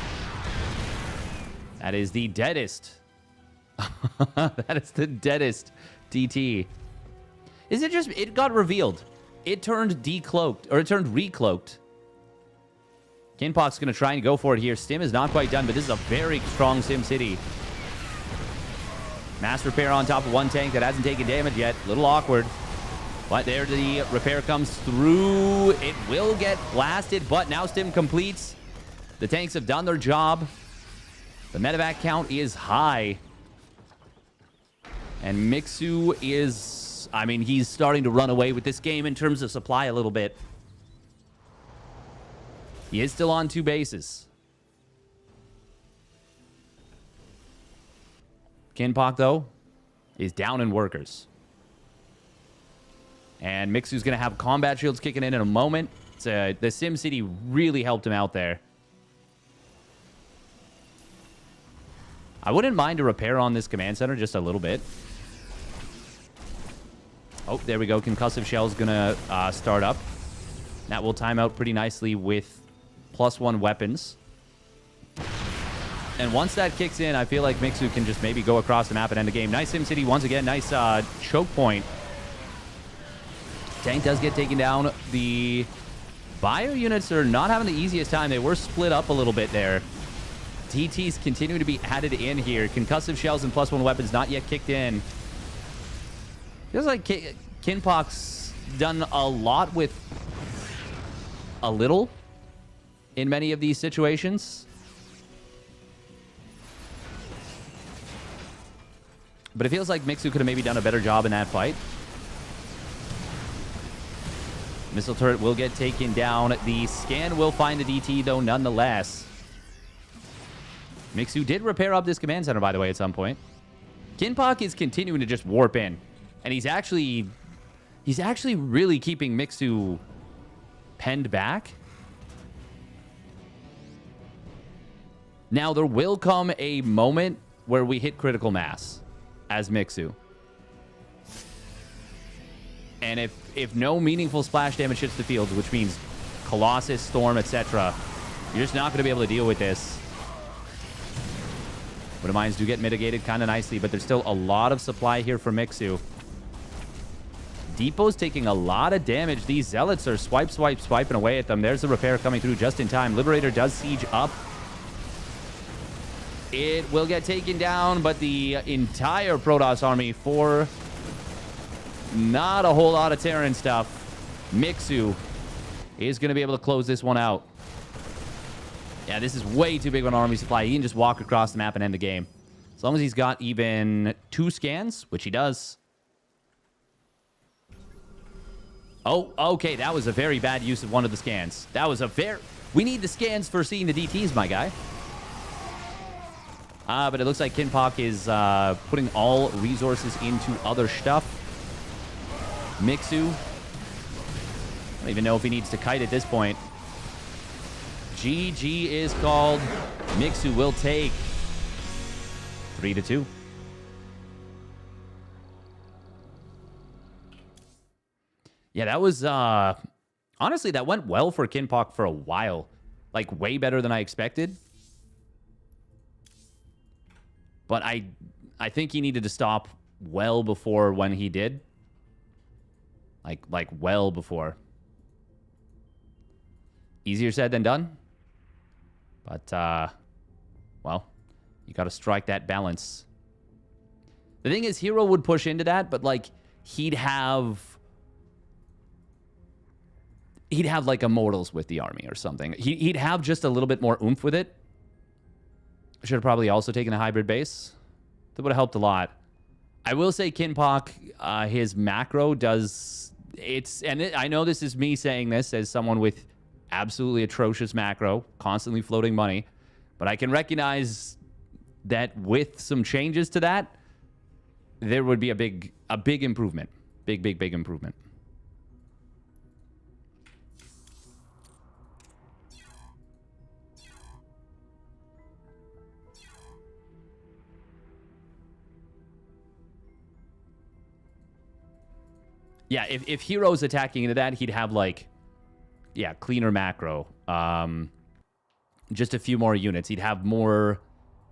Speaker 1: That is the deadest. That is the deadest DT. Is it just, it got revealed. It turned decloaked, or it turned recloaked. Kinpock's going to try and go for it here. Stim is not quite done, but this is a very strong Sim City. Mass repair on top of one tank that hasn't taken damage yet. A little awkward. But there the repair comes through. It will get blasted, but now Stim completes. The tanks have done their job. The medevac count is high. And Mixu is... I mean, he's starting to run away with this game in terms of supply a little bit. He is still on 2 bases. Kinpock, though, is down in workers. And Mixu's going to have combat shields kicking in a moment. The SimCity really helped him out there. I wouldn't mind a repair on this command center just a little bit. Oh, there we go. Concussive Shell's going to start up. That will time out pretty nicely with +1 weapons. And once that kicks in, I feel like Mixu can just maybe go across the map and end the game. Nice SimCity once again. Nice choke point. Tank does get taken down. The bio units are not having the easiest time. They were split up a little bit there. TTs continue to be added in here. Concussive Shells and +1 weapons not yet kicked in. Feels like Kinpock's done a lot with a little in many of these situations. But it feels like Mixu could have maybe done a better job in that fight. Missile turret will get taken down. The scan will find the DT, though, nonetheless. Mixu did repair up this command center, by the way, at some point. Kinpak is continuing to just warp in. And he's actually really keeping Mixu penned back. Now, there will come a moment where we hit critical mass as Mixu. And if no meaningful splash damage hits the field, which means Colossus, Storm, etc., you're just not going to be able to deal with this. But the mines do get mitigated kind of nicely, but there's still a lot of supply here for Mixu. Depot's taking a lot of damage. These Zealots are swiping away at them. There's the repair coming through just in time. Liberator does siege up. It will get taken down, but the entire Protoss army for not a whole lot of Terran stuff. Mixu is going to be able to close this one out. Yeah, this is way too big of an army supply. He can just walk across the map and end the game. As long as he's got even 2 scans, which he does. Oh, okay. That was a very bad use of one of the scans. That was a very... We need the scans for seeing the DTs, my guy. But it looks like Kinpak is putting all resources into other stuff. Mixu. I don't even know if he needs to kite at this point. GG is called. Mixu will take 3-2. Yeah, that was... honestly, that went well for Kinpak for a while. Like, way better than I expected. But I think he needed to stop well before when he did. Like well before. Easier said than done. But, well, you got to strike that balance. The thing is, Hero would push into that, but, like, he'd have like Immortals with the army or something. He'd have just a little bit more oomph with it. Should have probably also taken a hybrid base. That would have helped a lot. I will say Kinpak, his macro does... I know this is me saying this as someone with absolutely atrocious macro, constantly floating money, but I can recognize that with some changes to that, there would be a big improvement. Big improvement. Yeah, if Hero's attacking into that, he'd have, like, yeah, cleaner macro. Just a few more units. He'd have more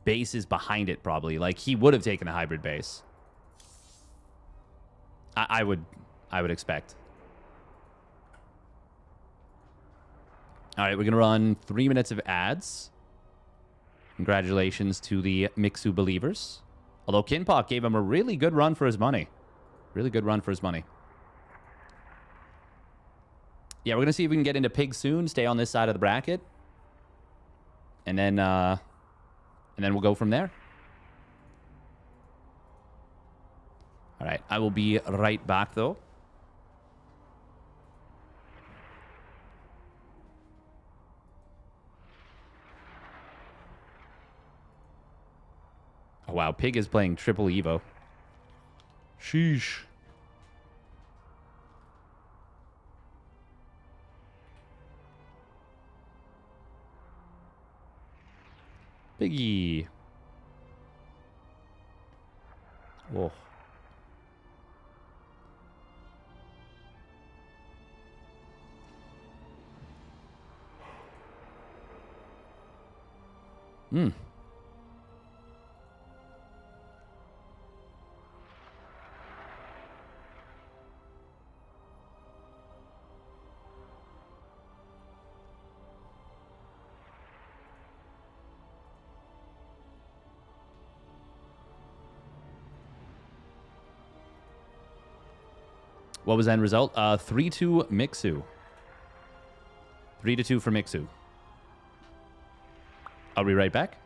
Speaker 1: bases behind it, probably. Like, he would have taken a hybrid base. I would expect. All right, we're going to run 3 minutes of ads. Congratulations to the Mixu believers. Although Kinpak gave him a really good run for his money. Really good run for his money. Yeah, we're going to see if we can get into Pig soon. Stay on this side of the bracket. And then we'll go from there. All right, I will be right back, though. Oh, wow, Pig is playing triple Evo. Sheesh. Biggie. Whoa. What was the end result? 3-2 Mixu. 3-2 for Mixu. I'll be right back.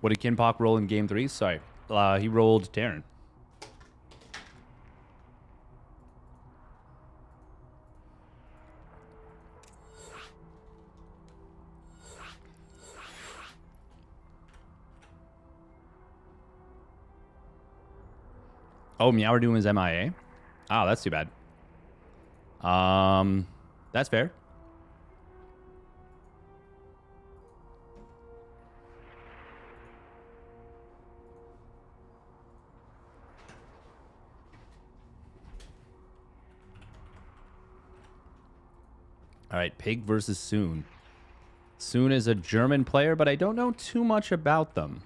Speaker 1: What did Kinpock roll in game 3? Sorry. He rolled Terran. Oh, Meowridoom is MIA? Oh, that's too bad. That's fair. All right, Pig versus Soon. Soon is a German player, but I don't know too much about them.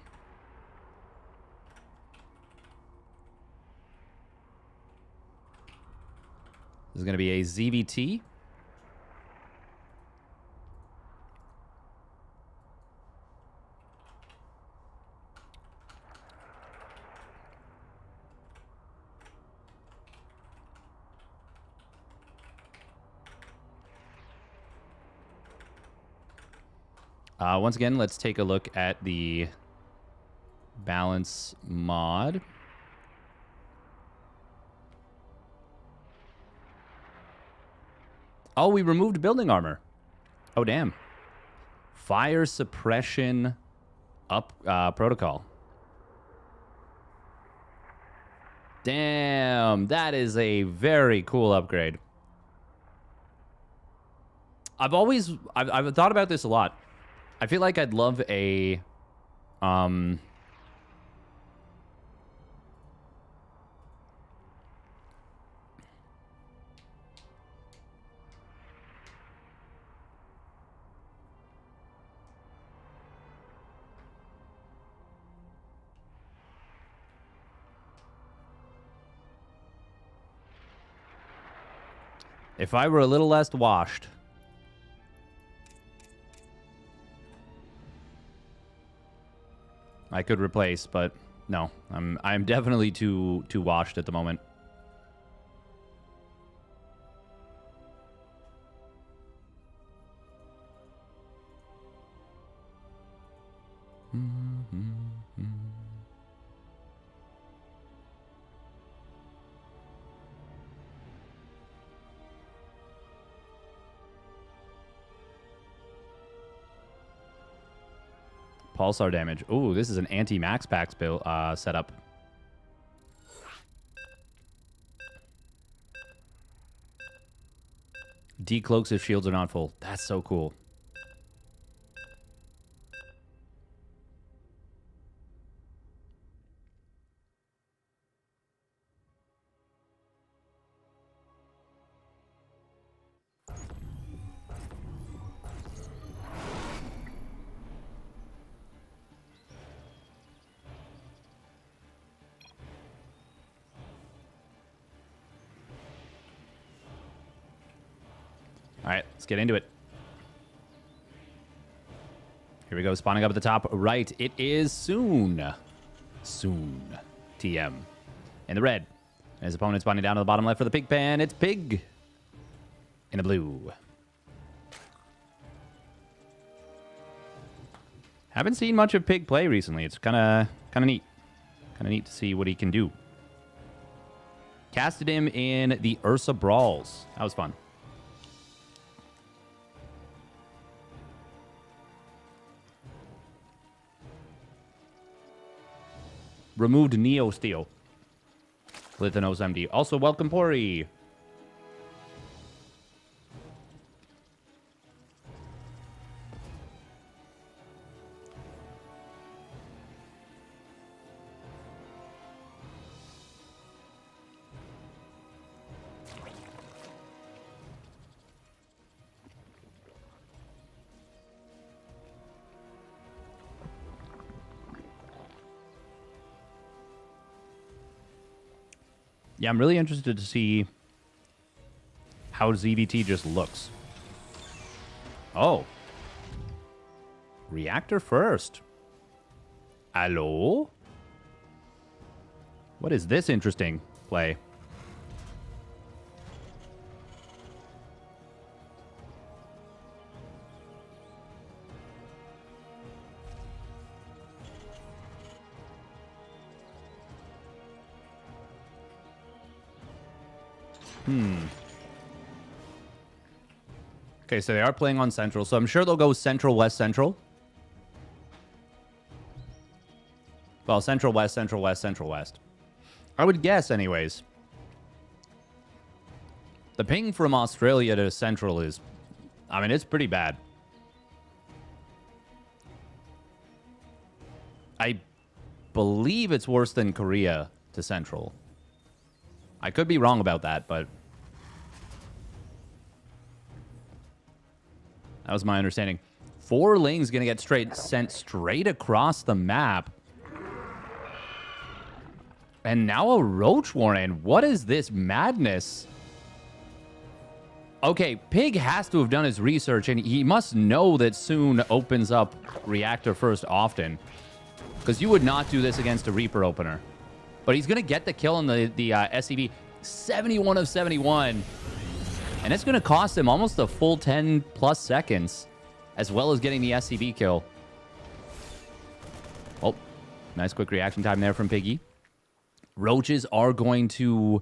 Speaker 1: This is going to be a ZVT. Once again, let's take a look at the Balance mod. Oh, we removed building armor. Oh, damn. Fire suppression up protocol. Damn, that is a very cool upgrade. I've thought about this a lot. I feel like I'd love a if I were a little less washed. I could replace, but no, I'm definitely too washed at the moment. Pulsar damage. Ooh, this is an anti-max packs build setup. Decloaks if shields are not full. That's so cool. All right, let's get into it. Here we go, spawning up at the top right. It is Soon. Soon. TM. In the red. And his opponent spawning down to the bottom left for the pig pan. It's Pig. In the blue. Haven't seen much of Pig play recently. It's kind of neat. Kind of neat to see what he can do. Casted him in the Ursa Brawls. That was fun. Removed Neo Steel. Lithanos MD. Also, welcome, Pori. Yeah, I'm really interested to see how ZVT just looks. Oh. Reactor first. Hello? What is this interesting play? Okay, so they are playing on Central, so I'm sure they'll go Central, West, Central. Well, Central, West, Central, West, Central, West. I would guess, anyways. The ping from Australia to Central is... I mean, it's pretty bad. I believe it's worse than Korea to Central. I could be wrong about that, but... that was my understanding. 4 Ling's going to get sent straight across the map. And now a Roach Warren. What is this madness? Okay, Pig has to have done his research, and he must know that Soon opens up Reactor first often. Because you would not do this against a Reaper opener. But he's going to get the kill on the SCV. 71 of 71. And it's going to cost him almost a full 10 plus seconds, as well as getting the SCV kill. Oh, Nice quick reaction time there from Piggy. Roaches are going to...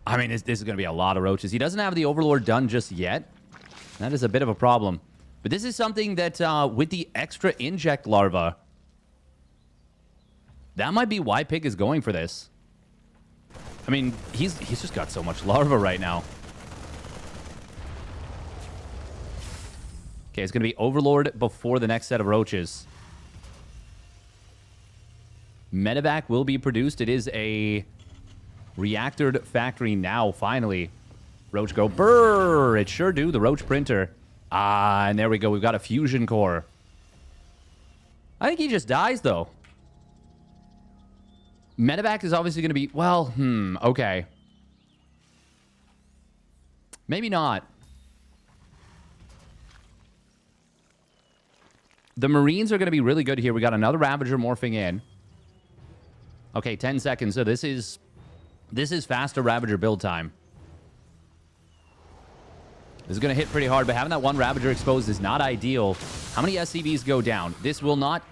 Speaker 1: I mean, this is going to be a lot of roaches. He doesn't have the Overlord done just yet. That is a bit of a problem. But this is something that, with the extra inject larva, that might be why Pig is going for this. I mean, he's just got so much larva right now. Okay, it's going to be Overlord before the next set of roaches. Medevac will be produced. It is a reactored factory now, finally. Roach go, brrr! It sure do, the Roach printer. Ah, and there we go. We've got a fusion core. I think he just dies, though. Medevac is obviously going to be... Well, okay. Maybe not. The Marines are going to be really good here. We got another Ravager morphing in. Okay, 10 seconds. So this is faster Ravager build time. This is going to hit pretty hard, but having that one Ravager exposed is not ideal. How many SCVs go down? This will not...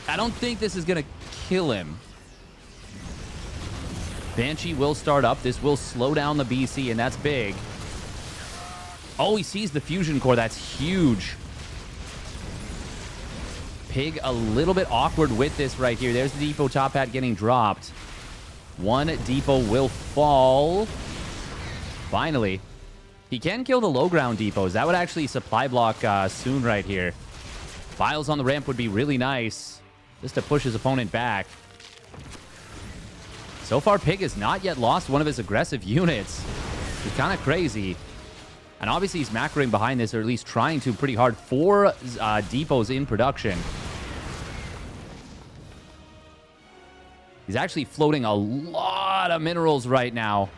Speaker 1: I don't think this is going to kill him. Banshee will start up. This will slow down the BC, and that's big. Oh, he sees the fusion core. That's huge. Pig a little bit awkward with this right here. There's the depot top hat getting dropped. One depot will fall. Finally. He can kill the low ground depots. That would actually supply block soon right here. Files on the ramp would be really nice. Just to push his opponent back. So far, Pig has not yet lost one of his aggressive units. It's kind of crazy. And obviously, he's macroing behind this, or at least trying to pretty hard. 4 depots in production. He's actually floating a lot of minerals right now.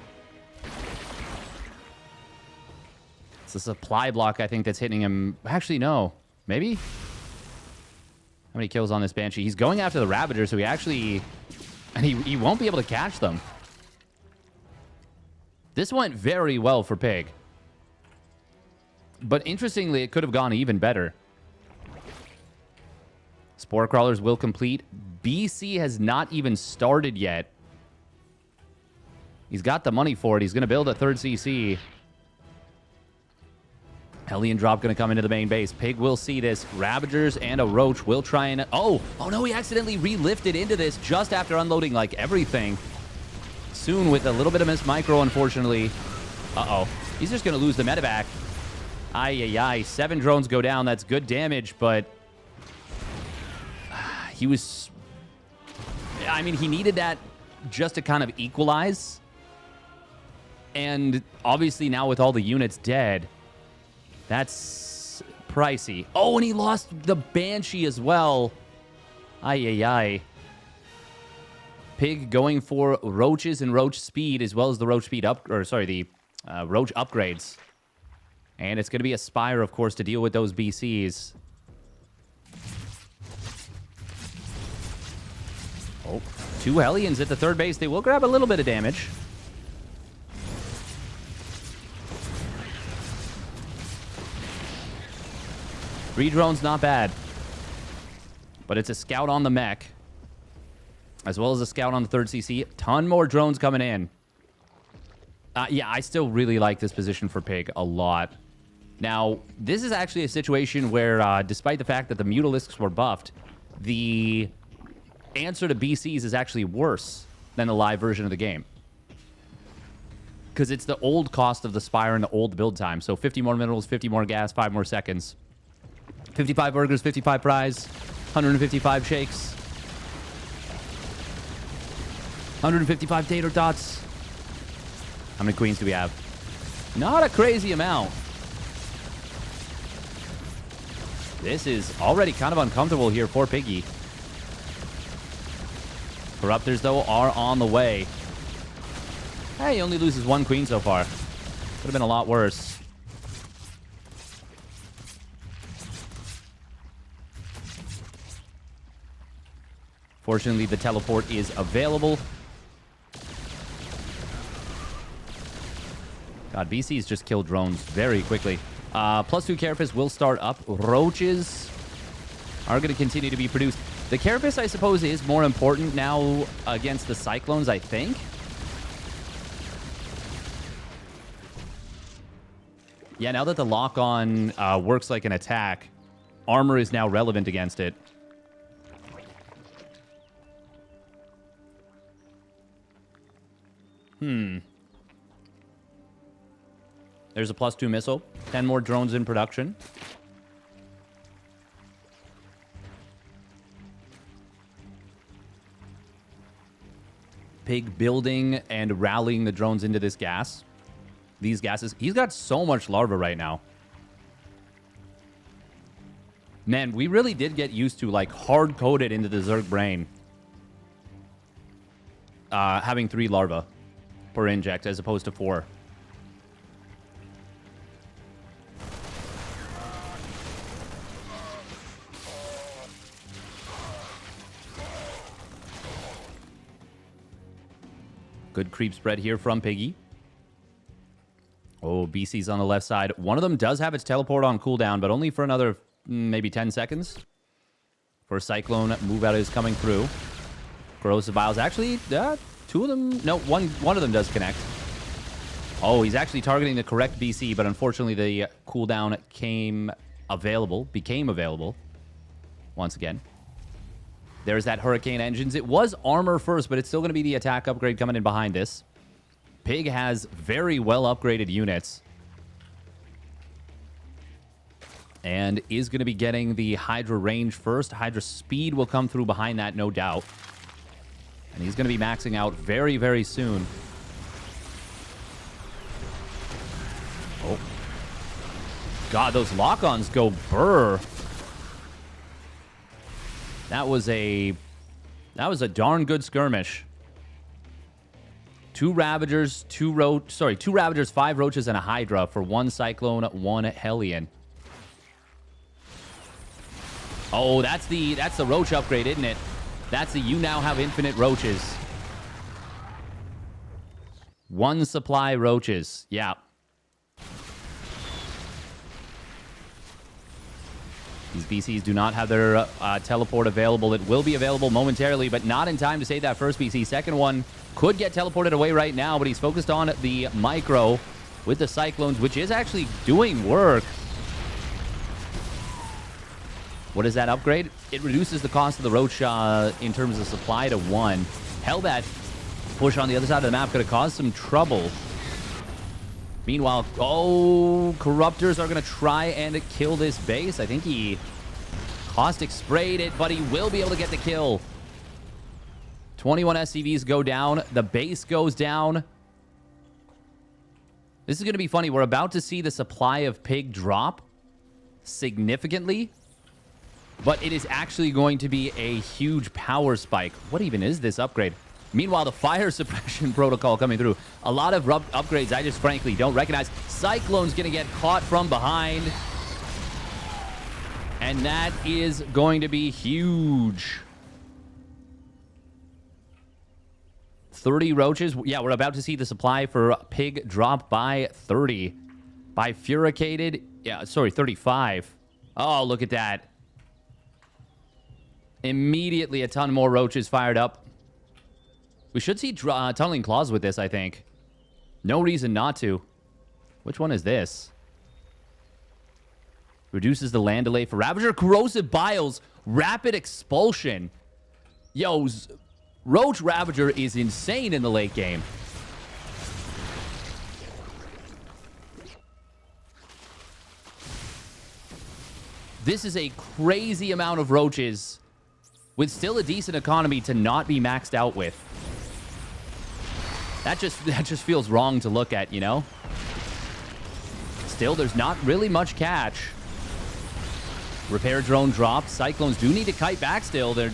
Speaker 1: It's a supply block, I think, that's hitting him. Actually, no. Maybe? How many kills on this Banshee? He's going after the Ravager, so he actually... And he won't be able to catch them. This went very well for Pig. But interestingly, it could have gone even better. Spore Crawlers will complete. BC has not even started yet. He's got the money for it. He's going to build a 3rd CC. Hellion drop going to come into the main base. Pig will see this. Ravagers and a Roach will try and... Oh no, he accidentally relifted into this just after unloading, like, everything. Soon with a little bit of miss micro, unfortunately. Uh-oh. He's just going to lose the medevac. Ay. 7 drones go down. That's good damage, but... He was... I mean, he needed that just to kind of equalize. And obviously now with all the units dead, that's pricey. Oh, and he lost the Banshee as well. Ay. Pig going for Roaches and Roach speed, as well as the Roach speed up... Or, sorry, the Roach upgrades. And it's going to be a Spire, of course, to deal with those BCs. Oh, 2 Hellions at the 3rd base. They will grab a little bit of damage. Three drones, not bad. But it's a scout on the mech. As well as a scout on the 3rd CC. Ton more drones coming in. Yeah, I still really like this position for Pig a lot. Now, this is actually a situation where, despite the fact that the Mutalisks were buffed, the answer to BCs is actually worse than the live version of the game. Because it's the old cost of the Spire and the old build time. So 50 more minerals, 50 more gas, 5 more seconds. 55 burgers, 55 fries, 155 shakes. 155 tater tots. How many queens do we have? Not a crazy amount. This is already kind of uncomfortable here for Piggy. Corruptors, though, are on the way. Hey, he only loses 1 queen so far. Could have been a lot worse. Fortunately, the teleport is available. God, BC's just killed drones very quickly. +2 Carapace will start up. Roaches are going to continue to be produced. The Carapace, I suppose, is more important now against the Cyclones, I think. Yeah, now that the lock-on works like an attack, armor is now relevant against it. There's a +2 missile. 10 more drones in production. Pig building and rallying the drones into this gas. These gases. He's got so much larva right now. Man, we really did get used to, like, hard-coded into the Zerg brain. Having 3 larva per inject as opposed to 4. Good creep spread here from Piggy. Oh, BC's on the left side. One of them does have its teleport on cooldown, but only for another maybe 10 seconds. For Cyclone, move out is coming through. Corrosive Biles. Actually, 2 of them... No, one of them does connect. Oh, he's actually targeting the correct BC, but unfortunately the cooldown became available once again. There's that Hurricane Engines. It was armor first, but it's still going to be the attack upgrade coming in behind this. Pig has very well upgraded units. And is going to be getting the Hydra range first. Hydra speed will come through behind that, no doubt. And he's going to be maxing out very, very soon. Oh. God, those lock-ons go burr. That was a darn good skirmish. 2 Ravagers, 2 Ravagers, 5 Roaches, and a Hydra for 1 Cyclone, 1 Hellion. Oh, that's the Roach upgrade, isn't it? That's the you now have infinite Roaches. 1 supply Roaches. Yeah. These BCs do not have their teleport available. It will be available momentarily, but not in time to save that first BC. Second one could get teleported away right now, but he's focused on the micro with the Cyclones, which is actually doing work. What is that upgrade? It reduces the cost of the Roach in terms of supply to 1. Hell, that push on the other side of the map could have caused some trouble. Meanwhile, oh, Corruptors are going to try and kill this base. I think he caustic sprayed it, but he will be able to get the kill. 21 SCVs go down. The base goes down. This is going to be funny. We're about to see the supply of Pig drop significantly, but it is actually going to be a huge power spike. What even is this upgrade? Meanwhile, the fire suppression protocol coming through. A lot of upgrades I just frankly don't recognize. Cyclone's going to get caught from behind. And that is going to be huge. 30 Roaches. Yeah, we're about to see the supply for Pig drop by 30. Bifurcated. Yeah, sorry, 35. Oh, look at that. Immediately a ton more Roaches fired up. We should see Tunneling Claws with this, I think. No reason not to. Which one is this? Reduces the land delay for Ravager. Corrosive Biles. Rapid Expulsion. Yo, Roach Ravager is insane in the late game. This is a crazy amount of Roaches with still a decent economy to not be maxed out with. That just feels wrong to look at, you know? Still, there's not really much catch. Repair drone dropped. Cyclones do need to kite back still. They're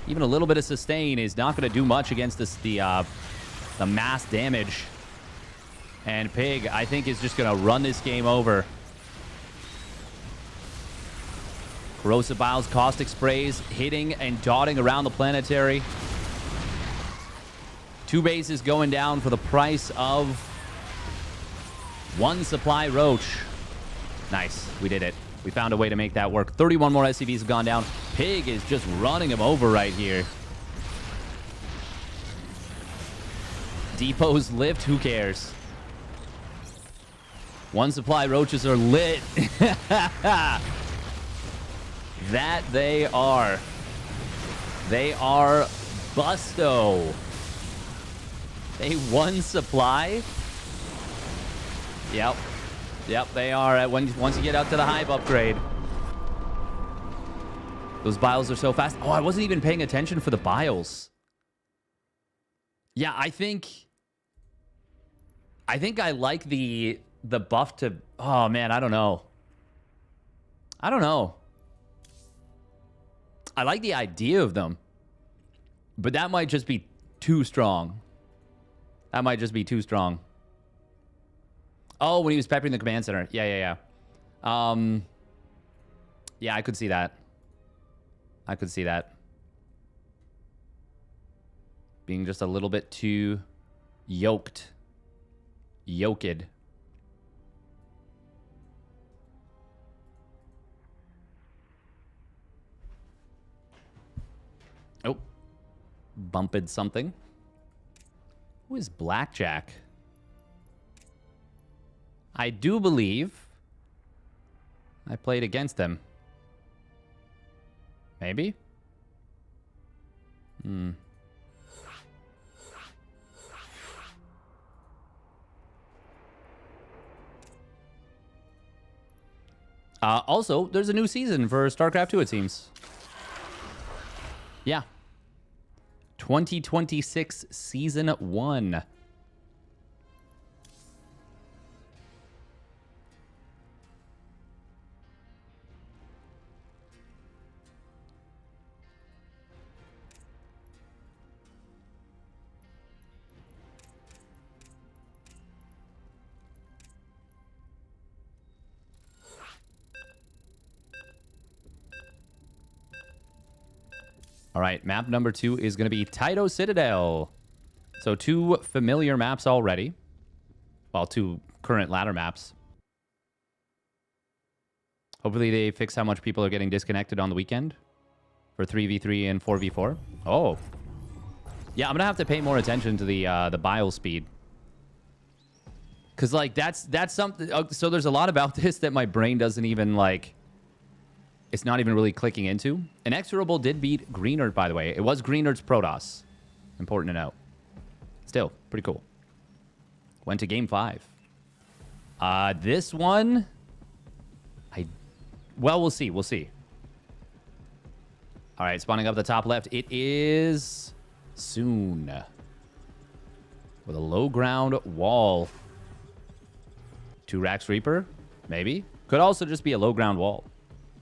Speaker 1: even a little bit of sustain is not going to do much against this, the mass damage. And Pig, I think, is just going to run this game over. Corrosive Biles, caustic sprays, hitting and dotting around the planetary. 2 bases going down for the price of 1 supply Roach. Nice. We did it. We found a way to make that work. 31 more SCVs have gone down. Pig is just running him over right here. Depot's lift, who cares? One supply roaches are lit. That they are. They are busto. They one supply. Yep. Yep, they are. Once you get out to the hive upgrade. Those biles are so fast. Oh, I wasn't even paying attention for the biles. Yeah, I think I like the buff to... Oh, man, I don't know. I don't know. I like the idea of them. But that might just be too strong. That might just be too strong. Oh, when he was peppering the command center. Yeah. Yeah, I could see that. I could see that. Being just a little bit too yoked. Yoked. Oh. Bumped something. Who is Blackjack? I do believe I played against him. Maybe? Also, there's a new season for StarCraft 2, it seems. Yeah. 2026 Season 1. All right, map number 2 is going to be Taito Citadel. So 2 familiar maps already. Well, 2 current ladder maps. Hopefully they fix how much people are getting disconnected on the weekend for 3v3 and 4v4. Oh. Yeah, I'm going to have to pay more attention to the bile speed. Because, like, that's something... So there's a lot about this that my brain doesn't even, like... It's not even really clicking into. Inexorable did beat Greenert, by the way. It was Greenert's Protoss. Important to note. Still, pretty cool. Went to game 5. This one... Well, we'll see. We'll see. All right, spawning up the top left. It is... Soon. With a low ground wall. 2 Rax Reaper? Maybe. Could also just be a low ground wall.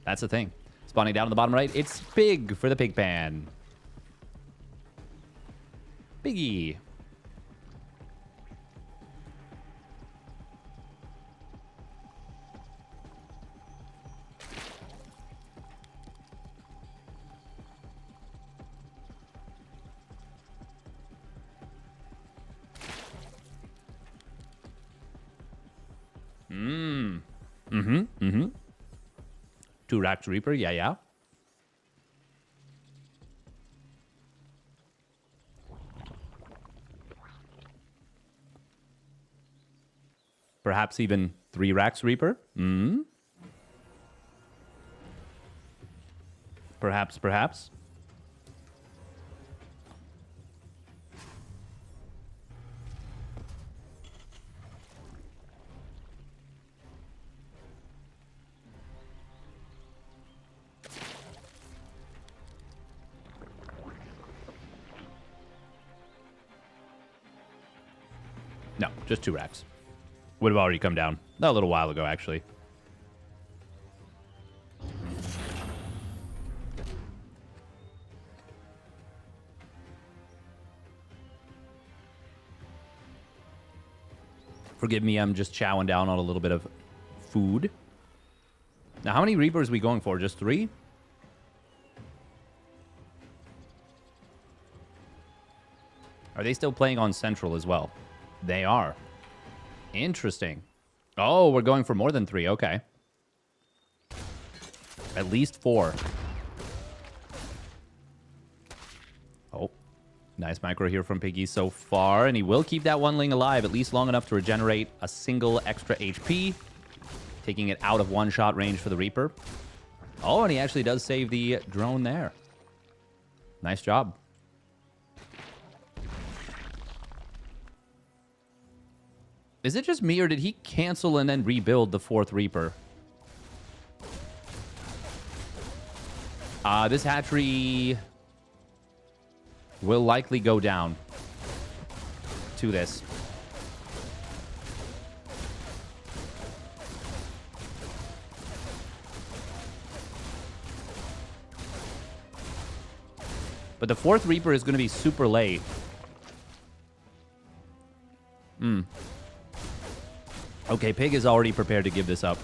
Speaker 1: That's the thing. Spawning down on the bottom right, it's Big for the pig pan. Biggie. Mm-hmm. 2 Rax Reaper, yeah. Perhaps even 3 Rax Reaper? Perhaps. No, just 2 racks. Would have already come down. A little while ago, actually. Forgive me, I'm just chowing down on a little bit of food. Now, how many Reapers are we going for? Just 3? Are they still playing on Central as well? They are. Interesting. Oh, we're going for more than 3. Okay. At least 4. Nice micro here from Piggy so far, and he will keep that one Ling alive, at least long enough to regenerate a single extra HP, taking it out of one-shot range for the Reaper. Oh, and he actually does save the drone there. Nice job. Is it just me, or did he cancel and then rebuild the 4th Reaper? This hatchery will likely go down to this. But the 4th Reaper is going to be super late. Okay, Pig is already prepared to give this up.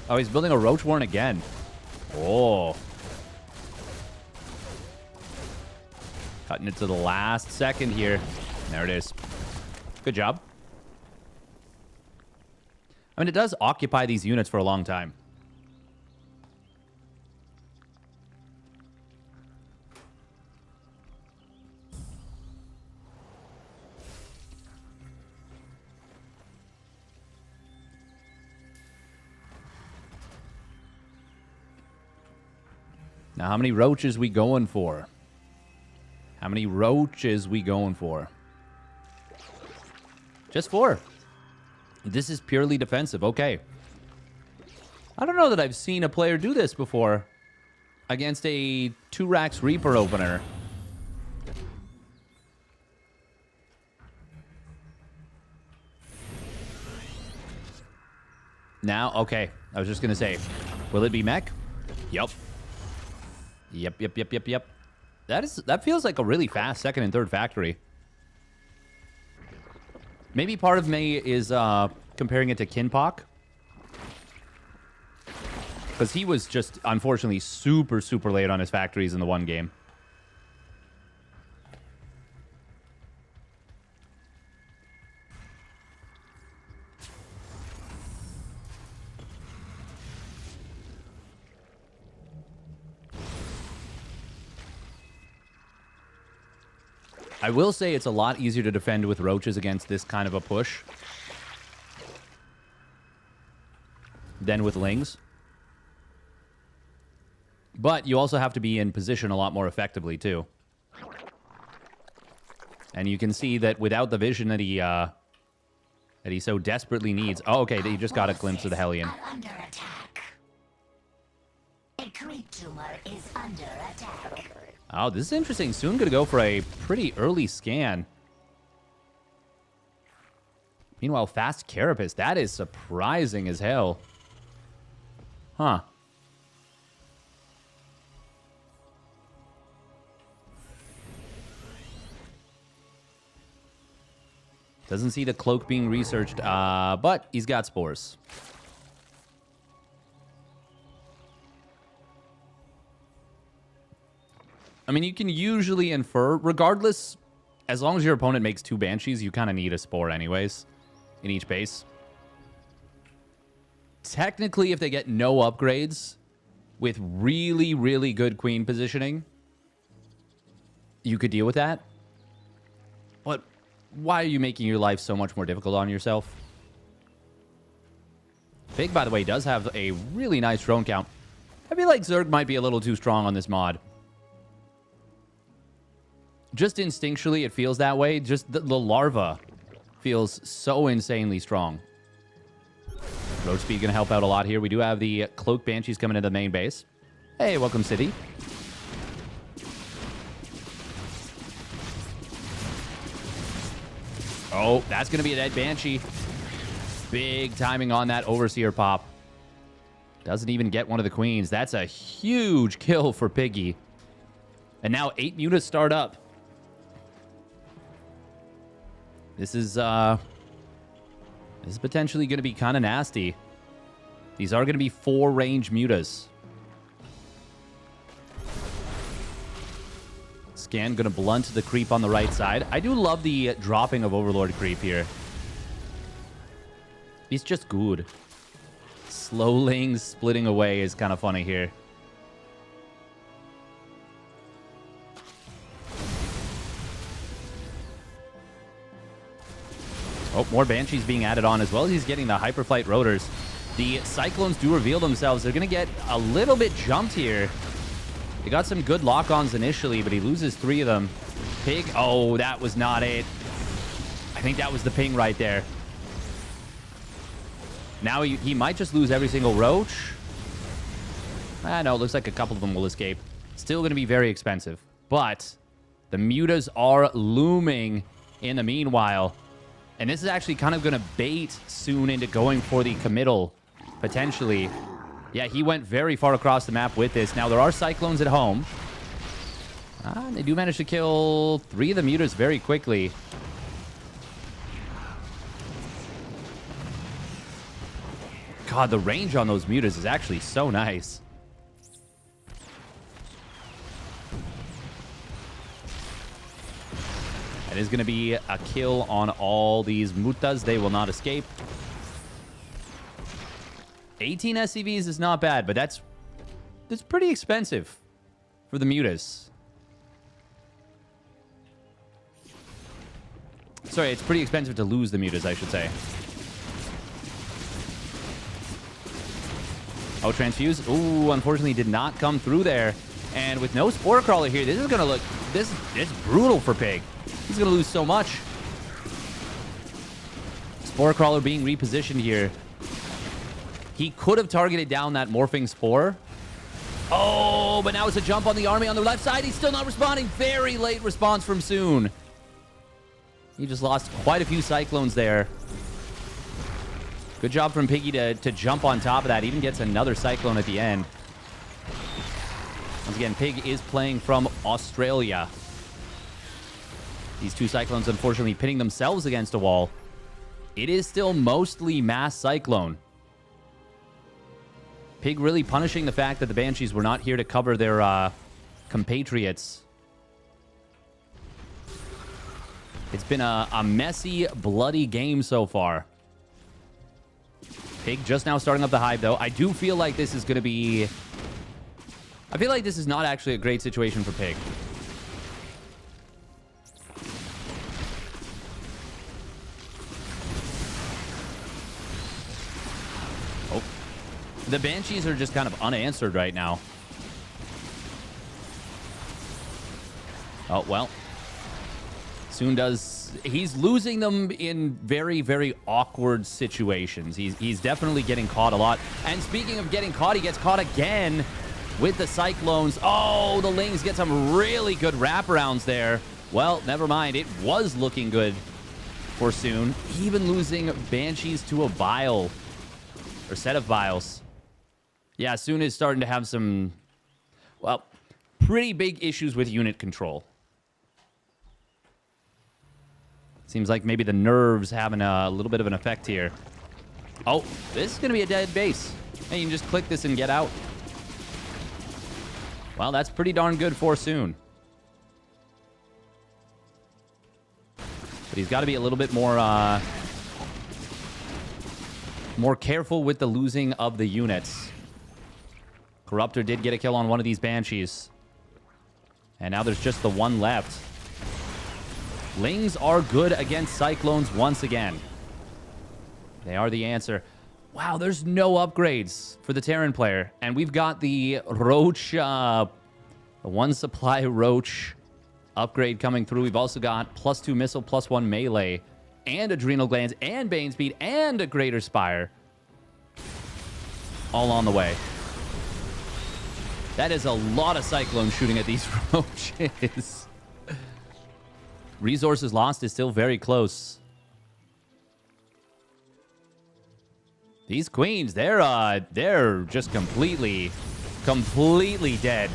Speaker 1: Oh, he's building a Roach Warren again. Oh. Cutting it to the last second here. There it is. Good job. I mean, it does occupy these units for a long time. Now, how many roaches we going for? How many roaches we going for? Just 4. This is purely defensive. Okay. I don't know that I've seen a player do this before against a 2-Rax Reaper opener. Now, okay. I was just going to say, will it be mech? Yep. Yep. That feels like a really fast 2nd and 3rd factory. Maybe part of me is comparing it to Kinpock. Because he was just, unfortunately, super, super late on his factories in the one game. I will say it's a lot easier to defend with roaches against this kind of a push than with lings. But you also have to be in position a lot more effectively, too. And you can see that without the vision that he so desperately needs... Oh, okay, he just got a glimpse of the Hellion.
Speaker 4: Under attack. A creep tumor is under attack.
Speaker 1: Oh, this is interesting. Soon going to go for a pretty early scan. Meanwhile, fast Carapace. That is surprising as hell. Huh. Doesn't see the cloak being researched, but he's got spores. I mean, you can usually infer, regardless, as long as your opponent makes 2 Banshees, you kind of need a Spore anyways in each base. Technically, if they get no upgrades with really, really good Queen positioning, you could deal with that. But why are you making your life so much more difficult on yourself? Pig, by the way, does have a really nice drone count. I feel like Zerg might be a little too strong on this mod. Just instinctually, it feels that way. Just the larva feels so insanely strong. Road speed going to help out a lot here. We do have the Cloak Banshees coming into the main base. Hey, welcome, City. Oh, that's going to be a dead Banshee. Big timing on that Overseer pop. Doesn't even get one of the queens. That's a huge kill for Piggy. And now 8 mutas start up. This is potentially going to be kind of nasty. These are going to be 4 range mutas. Scan going to blunt the creep on the right side. I do love the dropping of Overlord creep here. He's just good. Slowling splitting away is kind of funny here. Oh, more Banshees being added on as well as he's getting the Hyperflight Rotors. The Cyclones do reveal themselves. They're going to get a little bit jumped here. They got some good lock-ons initially, but he loses 3 of them. Pig, oh, that was not it. I think that was the ping right there. Now he might just lose every single roach. No, it looks like a couple of them will escape. Still going to be very expensive. But the mutas are looming in the meanwhile. And this is actually kind of going to bait soon into going for the committal, potentially. Yeah, he went very far across the map with this. Now, there are Cyclones at home. They do manage to kill 3 of the mutas very quickly. God, the range on those mutas is actually so nice. It is going to be a kill on all these mutas. They will not escape. 18 SCVs is not bad, but that's pretty expensive for the mutas. Sorry, it's pretty expensive to lose the mutas, I should say. Oh, transfuse. Ooh, unfortunately did not come through there. And with no Spore Crawler here, this is going to look... It's brutal for Pig. He's going to lose so much. Spore Crawler being repositioned here. He could have targeted down that Morphing Spore. Oh, but now it's a jump on the army on the left side. He's still not responding. Very late response from Soon. He just lost quite a few Cyclones there. Good job from Piggy to jump on top of that. Even gets another Cyclone at the end. Once again, Pig is playing from Australia. These 2 Cyclones, unfortunately, pitting themselves against a wall. It is still mostly mass Cyclone. Pig really punishing the fact that the Banshees were not here to cover their compatriots. It's been a messy, bloody game so far. Pig just now starting up the Hive, though. I do feel like this is going to be... I feel like this is not actually a great situation for Pig. Oh. The Banshees are just kind of unanswered right now. Oh, well. Soon does... He's losing them in very, very awkward situations. He's definitely getting caught a lot. And speaking of getting caught, he gets caught again with the Cyclones. Oh, the Lings get some really good wraparounds there. Well, never mind. It was looking good for Soon. Even losing Banshees to a Bile. Or set of Vials. Yeah, Soon is starting to have some, well, pretty big issues with unit control. Seems like maybe the nerves having a little bit of an effect here. Oh, this is going to be a dead base. Hey, you can just click this and get out. Well, that's pretty darn good for Soon. But he's got to be a little bit more careful with the losing of the units. Corruptor did get a kill on one of these Banshees. And now there's just the one left. Lings are good against Cyclones once again. They are the answer. Wow, there's no upgrades for the Terran player. And we've got the Roach, the 1 supply Roach upgrade coming through. We've also got +2 missile, +1 melee, and Adrenal Glands, and Bane Speed, and a Greater Spire. All on the way. That is a lot of Cyclones shooting at these Roaches. Resources lost is still very close. These Queens, they're just completely dead.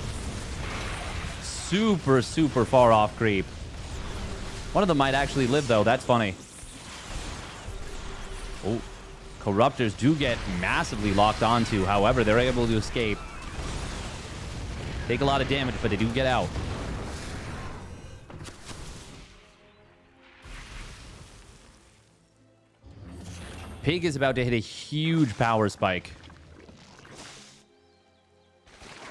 Speaker 1: Super, super far off creep. One of them might actually live, though. That's funny. Oh, Corruptors do get massively locked onto. However, they're able to escape. Take a lot of damage, but they do get out. Pig is about to hit a huge power spike.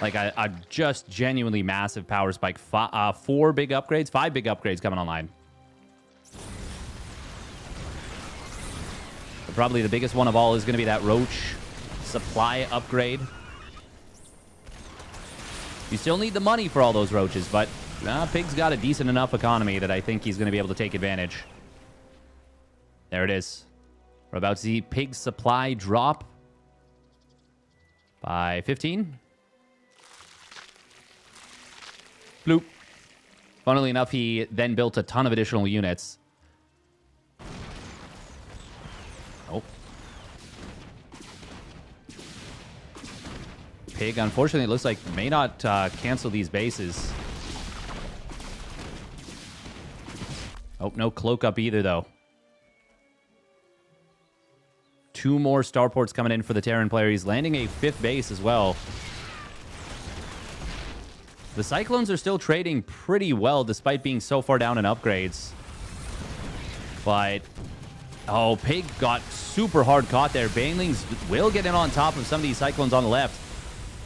Speaker 1: Like a just genuinely massive power spike. 4 big upgrades, 5 big upgrades coming online. probably the biggest one of all is going to be that Roach supply upgrade. You still need the money for all those Roaches, but Pig's got a decent enough economy that I think he's going to be able to take advantage. There it is. We're about to see Pig's supply drop by 15. Bloop. Funnily enough, he then built a ton of additional units. Oh. Pig, unfortunately, it looks like may not cancel these bases. Oh, no cloak up either, though. 2 more starports coming in for the Terran player. He's landing a 5th base as well. The Cyclones are still trading pretty well despite being so far down in upgrades. But, oh, Pig got super hard caught there. Banelings will get in on top of some of these Cyclones on the left.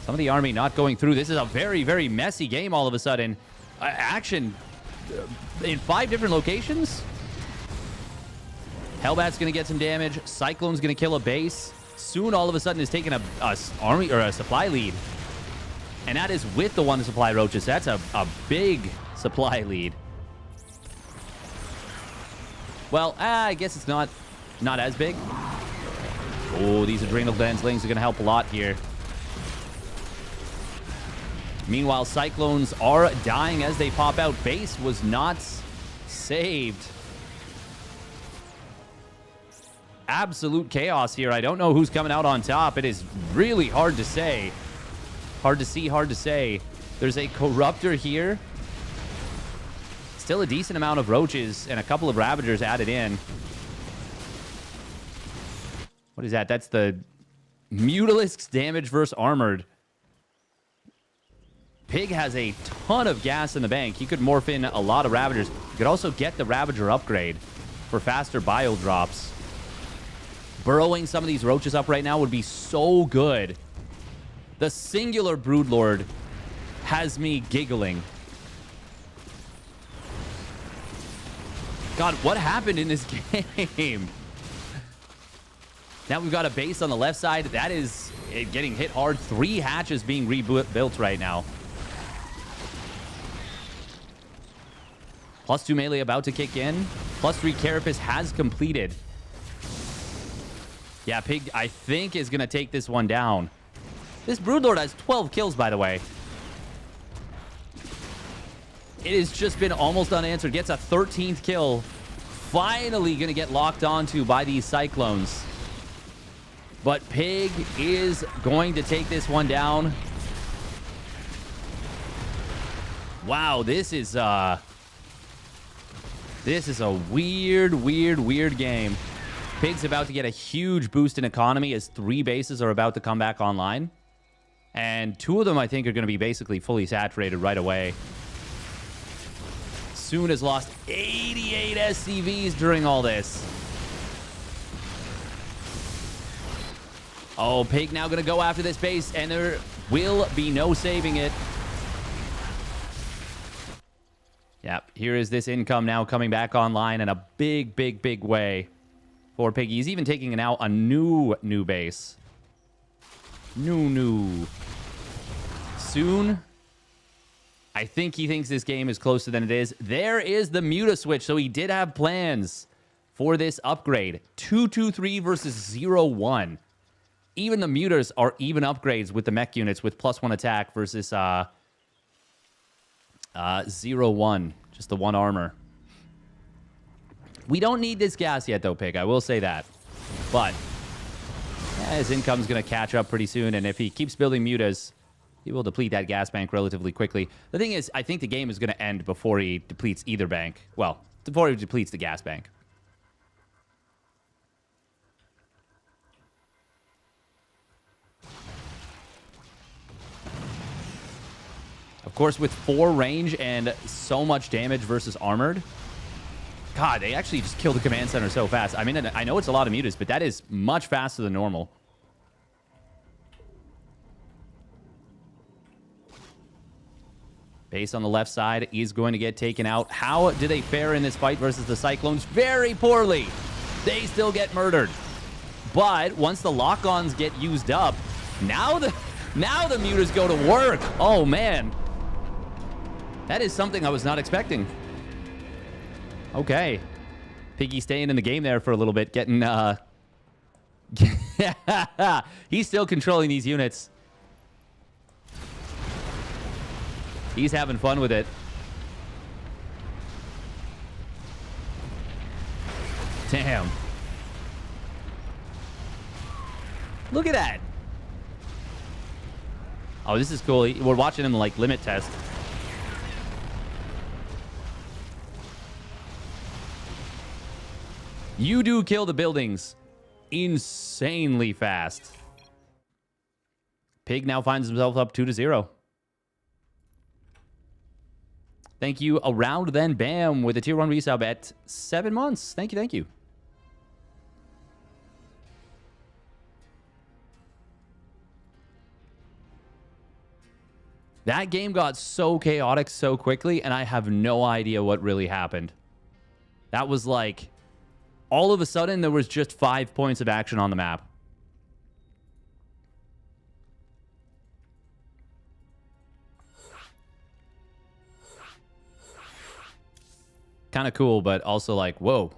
Speaker 1: Some of the army not going through. This is a very, very messy game all of a sudden. Action in 5 different locations. Hellbat's going to get some damage. Cyclone's going to kill a base. Soon, all of a sudden, is taking a army or a supply lead. And that is with the 1 supply Roaches. That's a big supply lead. Well, I guess it's not as big. Oh, these Adrenal Danslings are going to help a lot here. Meanwhile, Cyclones are dying as they pop out. Base was not saved. Absolute chaos here. I don't know who's coming out on top. It is really hard to say. Hard to see, hard to say. There's a Corruptor here. Still a decent amount of Roaches and a couple of Ravagers added in. What is that? That's the Mutalisk's damage versus Armored. Pig has a ton of gas in the bank. He could morph in a lot of Ravagers. He could also get the Ravager upgrade for faster bio drops. Burrowing some of these Roaches up right now would be so good. The singular Broodlord has me giggling. God, what happened in this game? Now we've got a base on the left side. That is getting hit hard. 3 hatches being rebuilt right now. +2 melee about to kick in. +3 Carapace has completed. Yeah, Pig, I think, is going to take this one down. This Broodlord has 12 kills, by the way. It has just been almost unanswered. Gets a 13th kill. Finally going to get locked onto by these Cyclones. But Pig is going to take this one down. Wow, this is a weird game. Pig's about to get a huge boost in economy as 3 bases are about to come back online. And 2 of them, I think, are going to be basically fully saturated right away. Soon has lost 88 SCVs during all this. Oh, Pig now going to go after this base, and there will be no saving it. Yep, here is this income now coming back online in a big way for Pig. He's even taking out a new base. New. Soon, I think he thinks this game is closer than it is. There is the Muta switch, so he did have plans for this upgrade. 2-2-3 versus 0-1. Even the Mutas are even upgrades with the mech units with +1 attack versus 0-1. Just the 1 armor. We don't need this gas yet, though, Pig. I will say that. But his income's going to catch up pretty soon, and if he keeps building Mutas, he will deplete that gas bank relatively quickly. The thing is, I think the game is going to end before he depletes either bank. Well, before he depletes the gas bank. Of course, with 4 range and so much damage versus armored. God, they actually just killed the command center so fast. I mean, I know it's a lot of mutas, but that is much faster than normal. Base on the left side is going to get taken out. How do they fare in this fight versus the Cyclones? Very poorly. They still get murdered. But once the lock-ons get used up, now the muters go to work. Oh, man. That is something I was not expecting. Okay. Piggy staying in the game there for a little bit, getting... He's still controlling these units. He's having fun with it. Damn. Look at that. Oh, this is cool. We're watching him, like, limit test. You do kill the buildings insanely fast. Pig now finds himself up 2-0. Thank you, Around Then Bam, with a tier 1 resub at 7 months. Thank you, thank you. That game got so chaotic so quickly, and I have no idea what really happened. That was like, all of a sudden, there was just 5 points of action on the map. Kind of cool, but also like, whoa.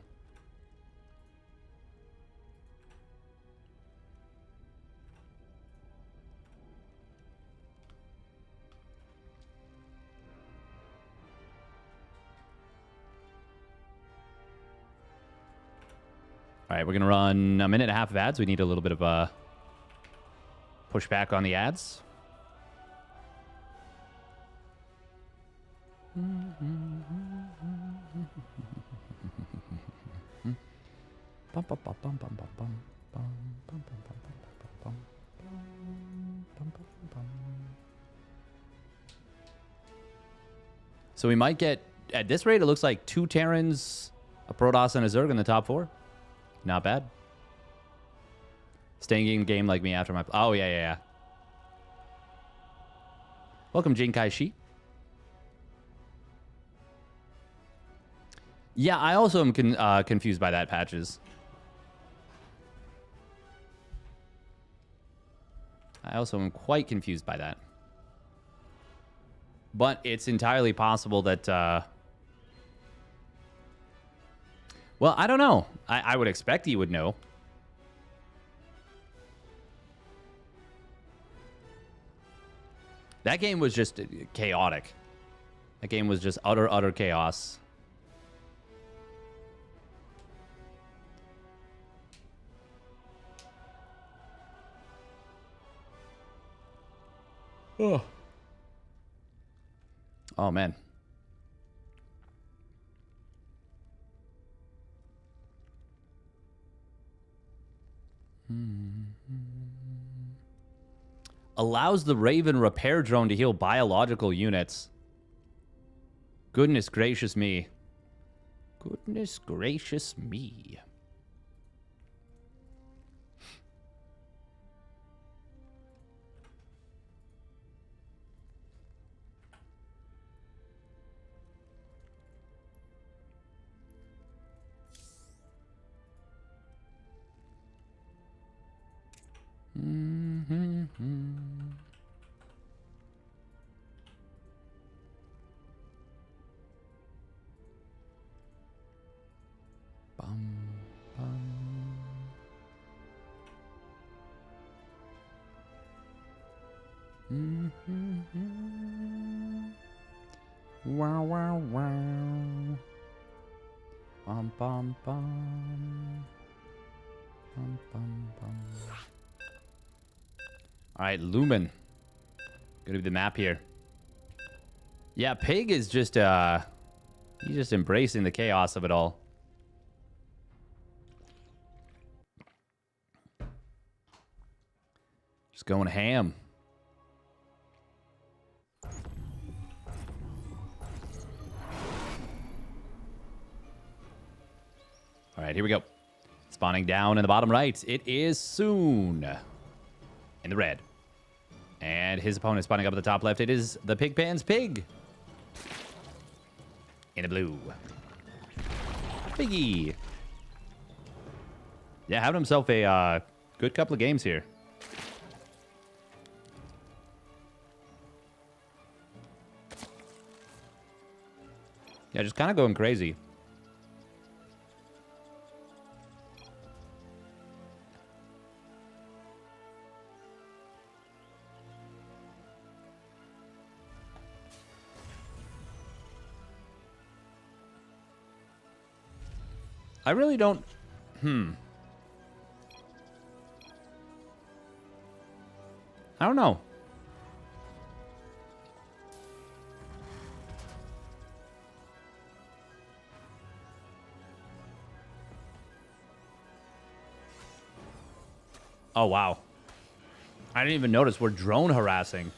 Speaker 1: All right, we're going to run a minute and a half of ads. We need a little bit of a pushback on the ads. So we might get, at this rate, it looks like 2 Terrans, a Protoss, and a Zerg in the top 4. Not bad. Staying in game like me after my... Oh, yeah. Welcome, Jinkai Shi. Yeah, I also am confused by that, Patches. I also am quite confused by that. But it's entirely possible that... Well, I don't know. I would expect he would know. That game was just chaotic. That game was just utter chaos. Oh. Oh, man. Allows the Raven repair drone to heal biological units. Goodness gracious me. Goodness gracious me. Wow, wow, wow. Bum, bum, bum. Bum, bum, bum. All right, Lumen. Gonna be the map here. Yeah, Pig is just, he's just embracing the chaos of it all. Just going ham. All right, here we go. Spawning down in the bottom right. It is Soon in the red. And his opponent spawning up at the top left. It is the Pigpan's Pig in the blue. Piggy. Yeah, having himself a good couple of games here. Yeah, just kind of going crazy. I really don't... I don't know. Oh, wow. I didn't even notice we're drone harassing.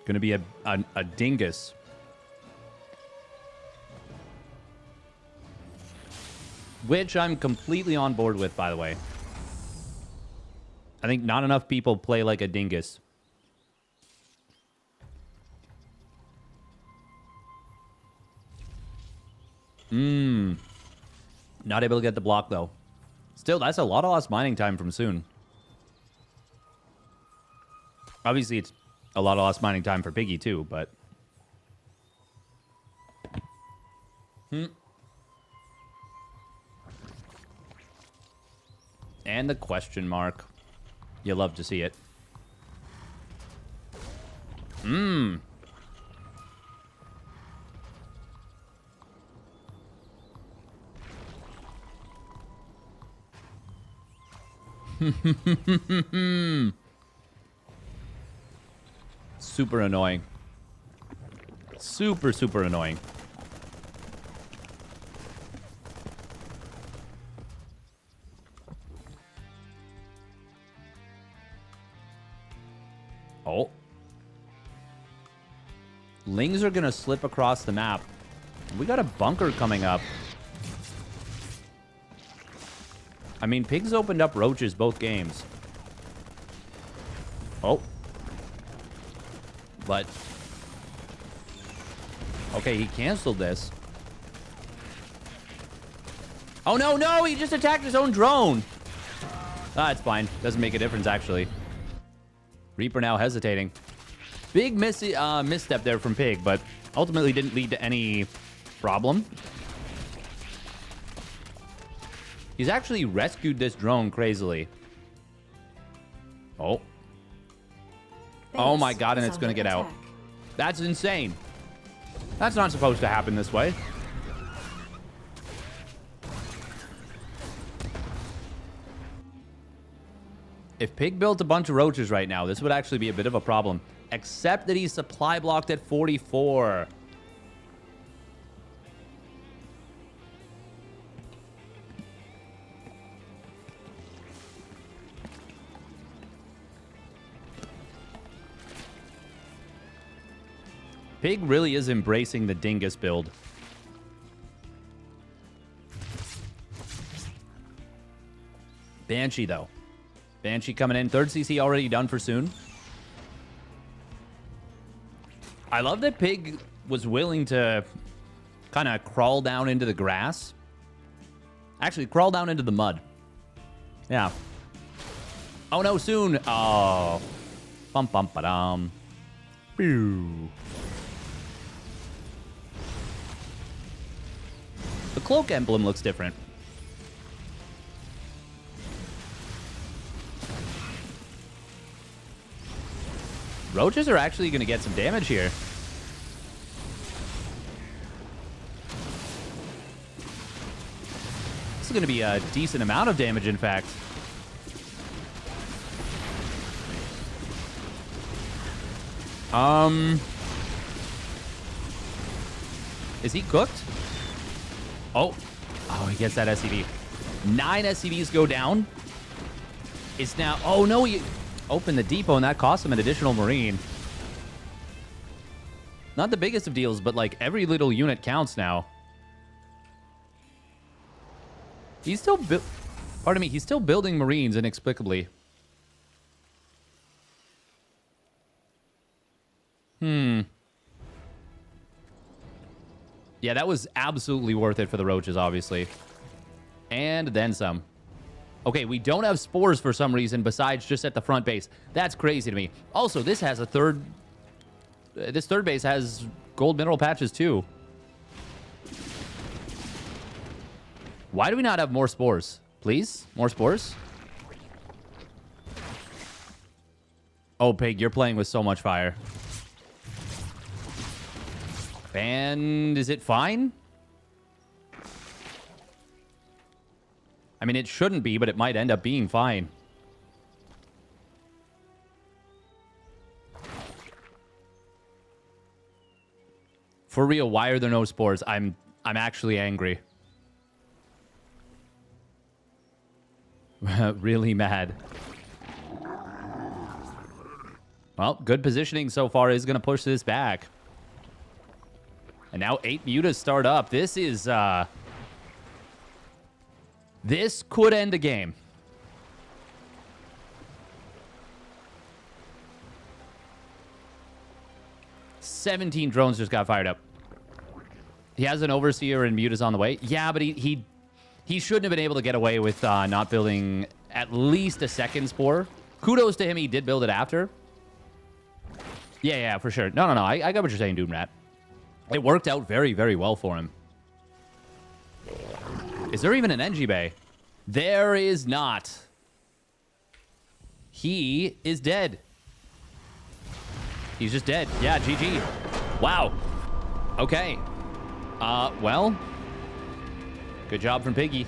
Speaker 1: Gonna be a dingus. Which I'm completely on board with, by the way. I think not enough people play like a dingus. Not able to get the block, though. Still, that's a lot of lost mining time from Soon. Obviously, it's a lot of lost mining time for Piggy, too, but... And the question mark. You love to see it. Super annoying. Super, super annoying. Oh. Lings are going to slip across the map. We got a bunker coming up. I mean, Pigs opened up roaches both games. Oh. But... okay, he canceled this. Oh, no, no! He just attacked his own drone! Ah, it's fine. Doesn't make a difference, actually. Reaper now hesitating. Big misstep there from Pig, but ultimately didn't lead to any problem. He's actually rescued this drone crazily. Oh. Oh my god, and it's going to get out. That's insane. That's not supposed to happen this way. If Pig built a bunch of roaches right now, this would actually be a bit of a problem. Except that he's supply blocked at 44. Pig really is embracing the dingus build. Banshee, though. Banshee coming in. Third CC already done for Soon. I love that Pig was willing to kind of crawl down into the grass. Actually, crawl down into the mud. Yeah. Oh, no, Soon. Oh. Bum, bum, ba-dum. Pew. The cloak emblem looks different. Roaches are actually going to get some damage here. This is going to be a decent amount of damage, in fact. Is he cooked? Oh. Oh, he gets that SCV. 9 SCVs go down. It's now... oh, no, he opened the depot, and that cost him an additional Marine. Not the biggest of deals, but, like, every little unit counts now. He's still... pardon me, he's still building Marines inexplicably. Yeah, that was absolutely worth it for the roaches, obviously. And then some. Okay, we don't have spores for some reason besides just at the front base. That's crazy to me. Also, this has a third... This third base has gold mineral patches, too. Why do we not have more spores? Please? More spores? Oh, Pig, you're playing with so much fire. And is it fine? I mean, it shouldn't be, but it might end up being fine. For real, why are there no spores? I'm actually angry. Really mad. Well, good positioning so far is going to push this back. And now 8 mutas start up. This is, this could end the game. "17 drones just got fired up. He has an overseer and mutas on the way. Yeah, but he shouldn't have been able to get away with not building at least a second spore. Kudos to him, he did build it after. Yeah, for sure. No. I got what you're saying, Doomrat. It worked out very, very well for him. Is there even an NG bay? There is not. He is dead. He's just dead. Yeah, GG. Wow. Okay. Well. Good job from Piggy.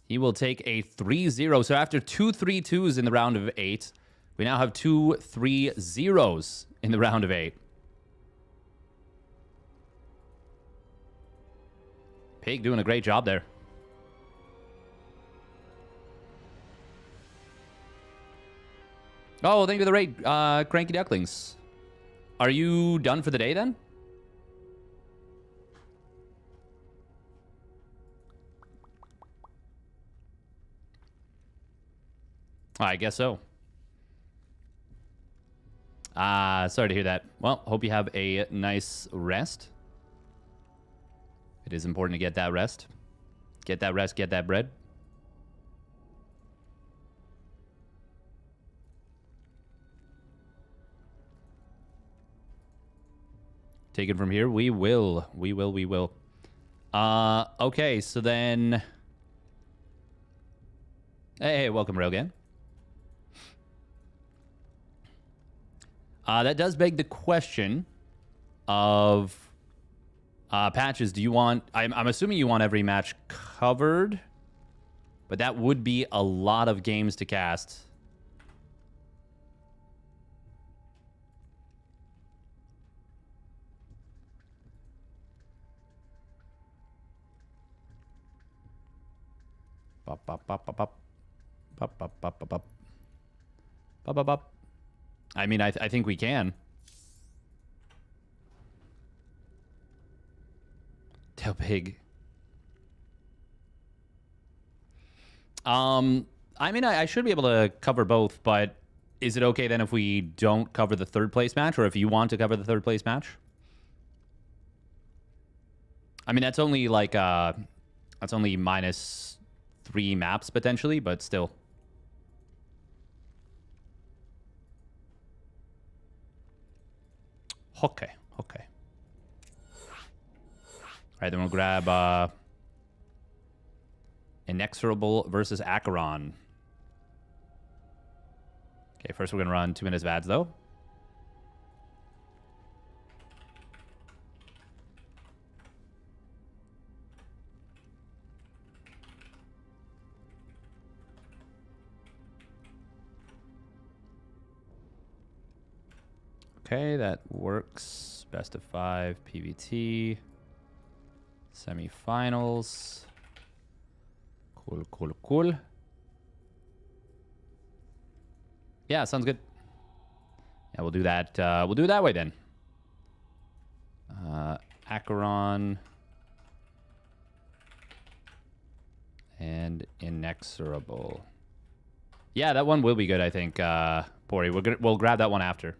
Speaker 1: He will take a 3-0. So after 2 3-2s in the round of 8, we now have 2 3-0s in the round of 8. Pig doing a great job there. Oh, thank you for the raid, Cranky Ducklings. Are you done for the day then? I guess so. Sorry to hear that. Well, hope you have a nice rest. It is important to get that rest. Get that rest, get that bread. Take it from here. We will. Okay, so then... Hey, welcome, Railgun. That does beg the question of... patches, do you want... I'm assuming you want every match covered. But that would be a lot of games to cast. I mean, I think we can. Tell Pig. I mean, I should be able to cover both, but is it okay then if we don't cover the third place match, or if you want to cover the third place match? I mean, that's only like that's only -3 maps potentially, but still. Okay. All right, then we'll grab Inexorable versus Acheron. Okay, first we're going to run 2 minutes of ads, though. Okay, that works. Best of 5 PVT. Semifinals. Cool. Yeah, sounds good. Yeah, we'll do that. We'll do it that way then. Acheron and Inexorable. Yeah, that one will be good, I think. Pori, we'll grab that one after.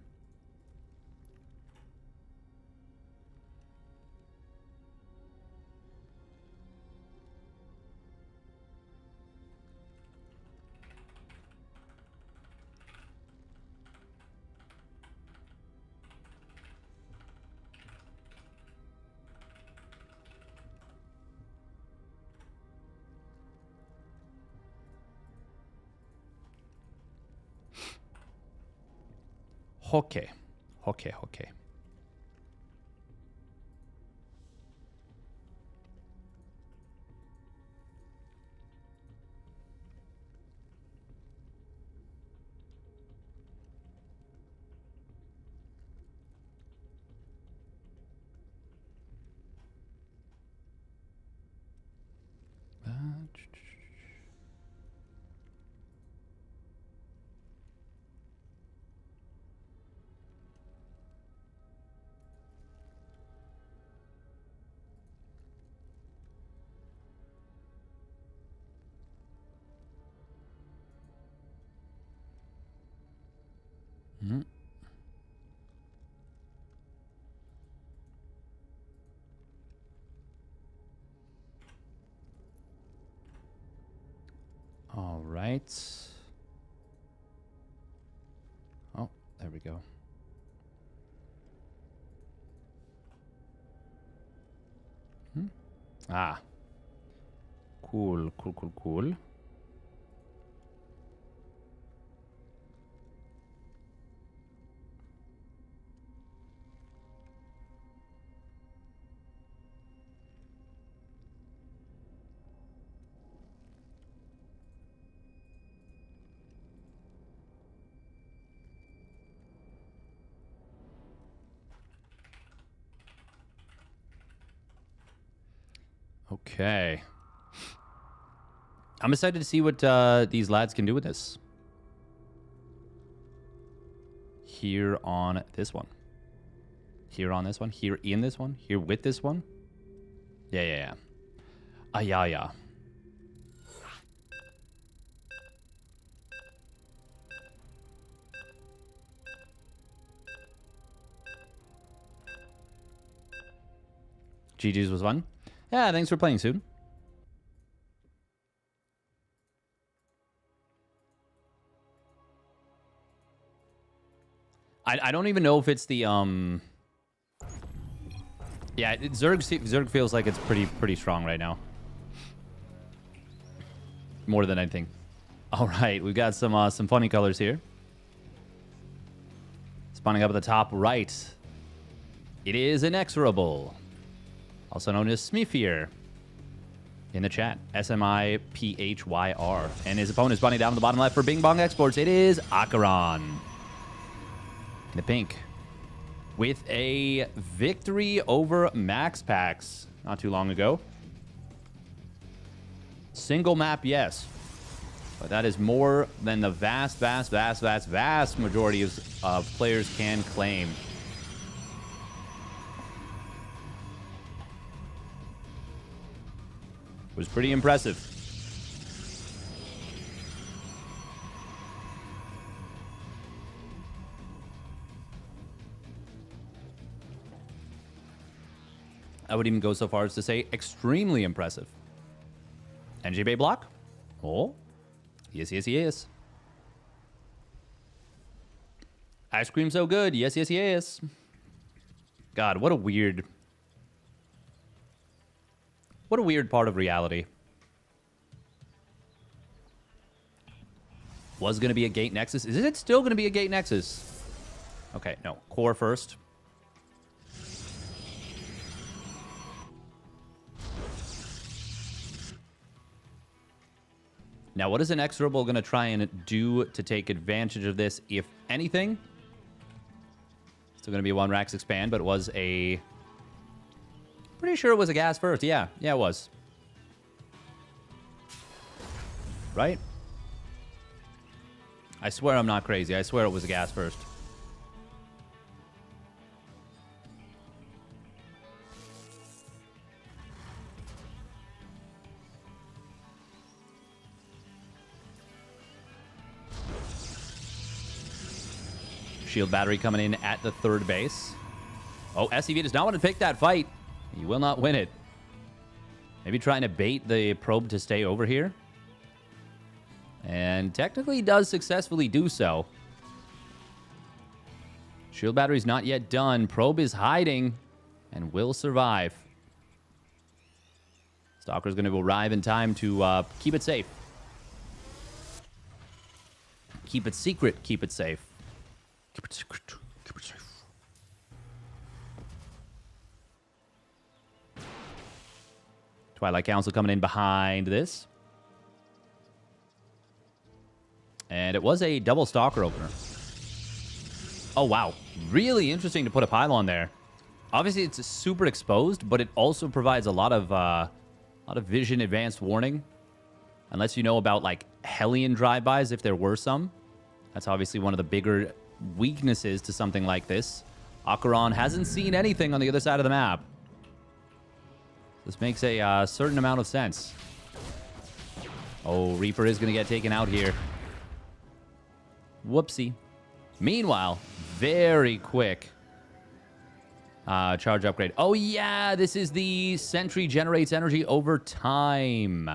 Speaker 1: Okay. Okay, okay. All right. Oh, there we go. Ah. Cool, cool, cool, cool. Okay. I'm excited to see what these lads can do with this. Here on this one. Here on this one. Here in this one. Here with this one. Yeah, yeah, yeah. Ah, yeah, yeah. GG's was fun. Yeah, thanks for playing, soon. I don't even know if it's the yeah, Zerg feels like it's pretty strong right now. More than I think. All right, we've got some funny colors here. Spawning up at the top right. It is Inexorable, also known as Smithier in the chat. SMIPHYR. And his opponent is spawning down on the bottom left for Bing Bong Exports. It is Acheron in the pink, with a victory over Max Pax not too long ago. Single map, yes. But that is more than the vast majority of players can claim. It was pretty impressive. I would even go so far as to say extremely impressive. NGB block? Oh. Yes, yes, yes. Ice cream so good. Yes, yes, yes. God, what a weird part of reality. Was going to be a gate nexus. Is it still going to be a gate nexus? Okay, no. Core first. Now, what is Inexorable going to try and do to take advantage of this, if anything? Still going to be one Rax expand, but it was a... Pretty sure it was a gas first. Yeah, it was. Right? I swear I'm not crazy. I swear it was a gas first. Shield battery coming in at the third base. Oh, SCV does not want to pick that fight. He will not win it. Maybe trying to bait the probe to stay over here. And technically does successfully do so. Shield battery's not yet done. Probe is hiding and will survive. Stalker's going to arrive in time to keep it safe. Keep it secret. Keep it safe. Keep it secret. Twilight Council coming in behind this. And it was a double Stalker opener. Oh, wow. Really interesting to put a pylon there. Obviously, it's super exposed, but it also provides a lot of vision advanced warning. Unless you know about, like, Hellion drive-bys, if there were some. That's obviously one of the bigger weaknesses to something like this. Acheron hasn't seen anything on the other side of the map. This makes a certain amount of sense. Oh, Reaper is going to get taken out here. Whoopsie. Meanwhile, very quick charge upgrade. Oh, yeah, this is the Sentry generates energy over time.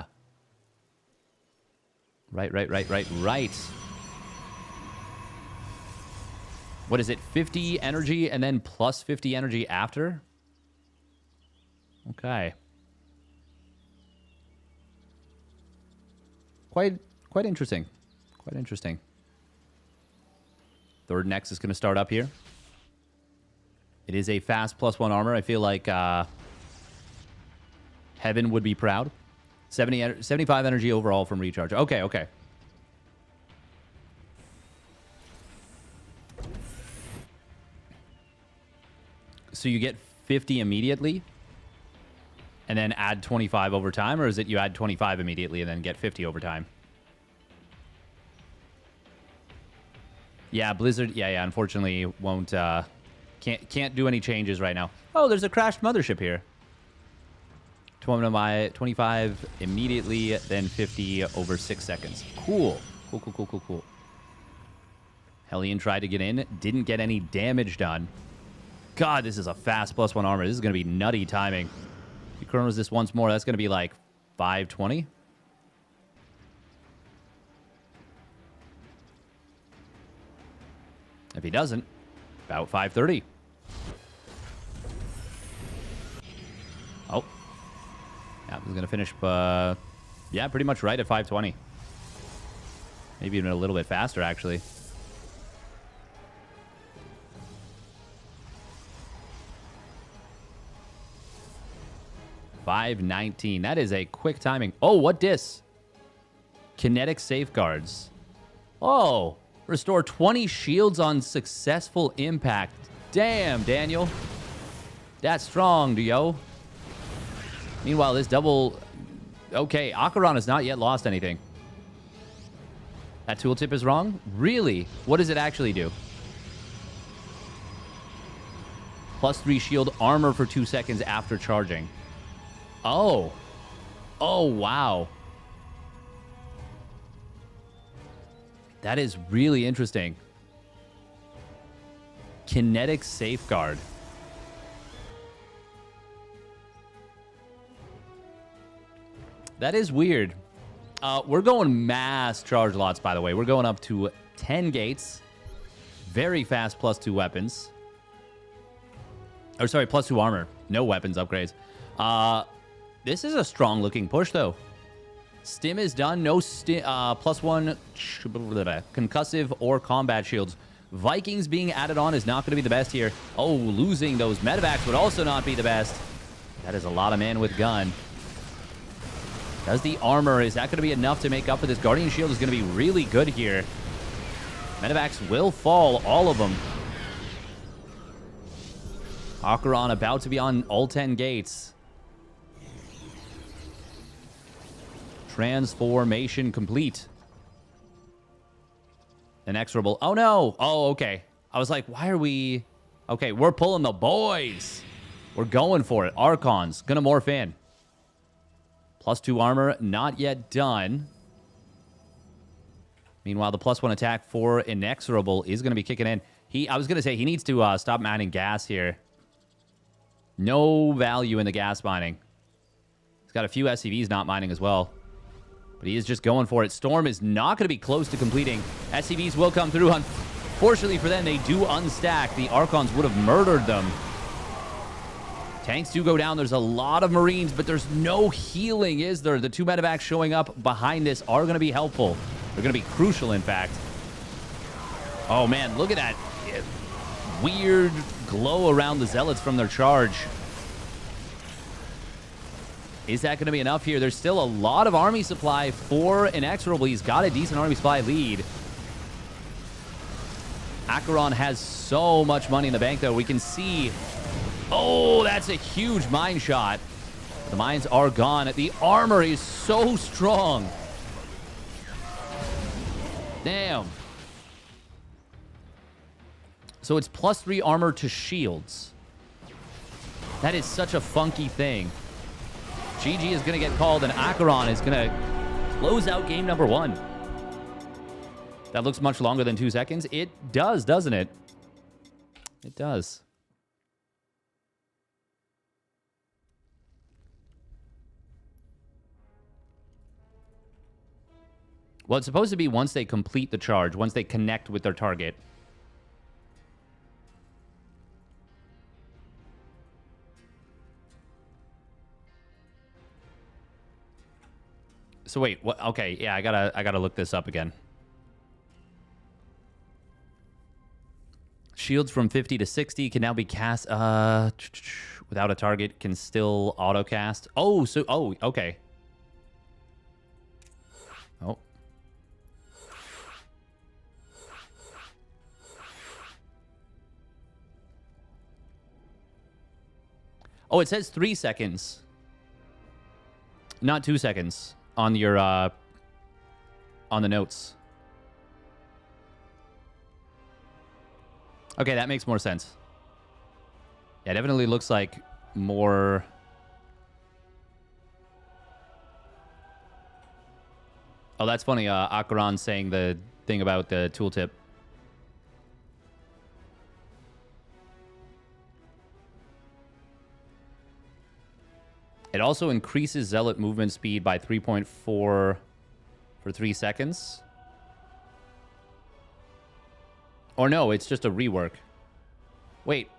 Speaker 1: Right. What is it? 50 energy and then plus 50 energy after? Okay. Quite interesting. Quite interesting. Third Nex is going to start up here. It is a fast +1 armor. I feel like Heaven would be proud. 75 energy overall from recharge. Okay. So you get 50 immediately and then add 25 over time, or is it you add 25 immediately and then get 50 over time? Yeah, Blizzard, yeah, unfortunately won't, can't do any changes right now. Oh, there's a crashed mothership here. 25 immediately, then 50 over 6 seconds. Cool. Hellion tried to get in, didn't get any damage done. God, this is a fast +1 armor. This is going to be nutty timing. If he chronos this once more, that's going to be like 520. If he doesn't, about 530. Oh. Yeah, he's going to finish, yeah, pretty much right at 520. Maybe even a little bit faster, actually. $519. That is a quick timing. Oh, what dis? Kinetic safeguards. Oh, restore 20 shields on successful impact. Damn, Daniel. That's strong, yo. Meanwhile, this double... Okay, Acheron has not yet lost anything. That tooltip is wrong? Really? What does it actually do? +3 shield armor for 2 seconds after charging. Oh. Oh, wow. That is really interesting. Kinetic safeguard. That is weird. We're going mass charge lots, by the way. We're going up to 10 gates. Very fast +2 weapons. Or sorry, +2 armor. No weapons upgrades. This is a strong looking push, though. Stim is done. No +1 concussive or combat shields. Vikings being added on is not going to be the best here. Oh, losing those medevacs would also not be the best. That is a lot of man with gun. Does the armor, is that going to be enough to make up for this? Guardian Shield is going to be really good here. Medevacs will fall, all of them. Acheron about to be on all 10 gates. Transformation complete. Inexorable. Oh, no. Oh, okay. I was like, why are we... Okay, we're pulling the boys. We're going for it. Archon's going to morph in. +2 armor, not yet done. Meanwhile, the +1 attack for Inexorable is going to be kicking in. I was going to say, he needs to stop mining gas here. No value in the gas mining. He's got a few SCVs not mining as well. But he is just going for it. Storm is not going to be close to completing. SCVs will come through. Unfortunately for them, they do unstack. The Archons would have murdered them. Tanks do go down. There's a lot of Marines, but there's no healing, is there? The 2 medevacs showing up behind this are going to be helpful. They're going to be crucial, in fact. Oh, man, look at that weird glow around the Zealots from their charge. Is that going to be enough here? There's still a lot of army supply for Inexorable. He's got a decent army supply lead. Acheron has so much money in the bank, though. We can see... Oh, that's a huge mine shot. The mines are gone. The armor is so strong. Damn. So it's +3 armor to shields. That is such a funky thing. GG is going to get called, and Acheron is going to close out game number 1. That looks much longer than 2 seconds. It does, doesn't it? It does. Well, it's supposed to be once they complete the charge, once they connect with their target. So wait, what? Okay, yeah, I gotta look this up again. Shields from 50 to 60 can now be cast without a target, can still auto cast. Oh, so okay. Oh. Oh, it says 3 seconds. Not 2 seconds on your on the notes. Okay, that makes more sense. Yeah, it definitely looks like more... Oh, that's funny. Acheron saying the thing about the tooltip. It also increases Zealot movement speed by 3.4 for 3 seconds. Or no, it's just a rework. Wait.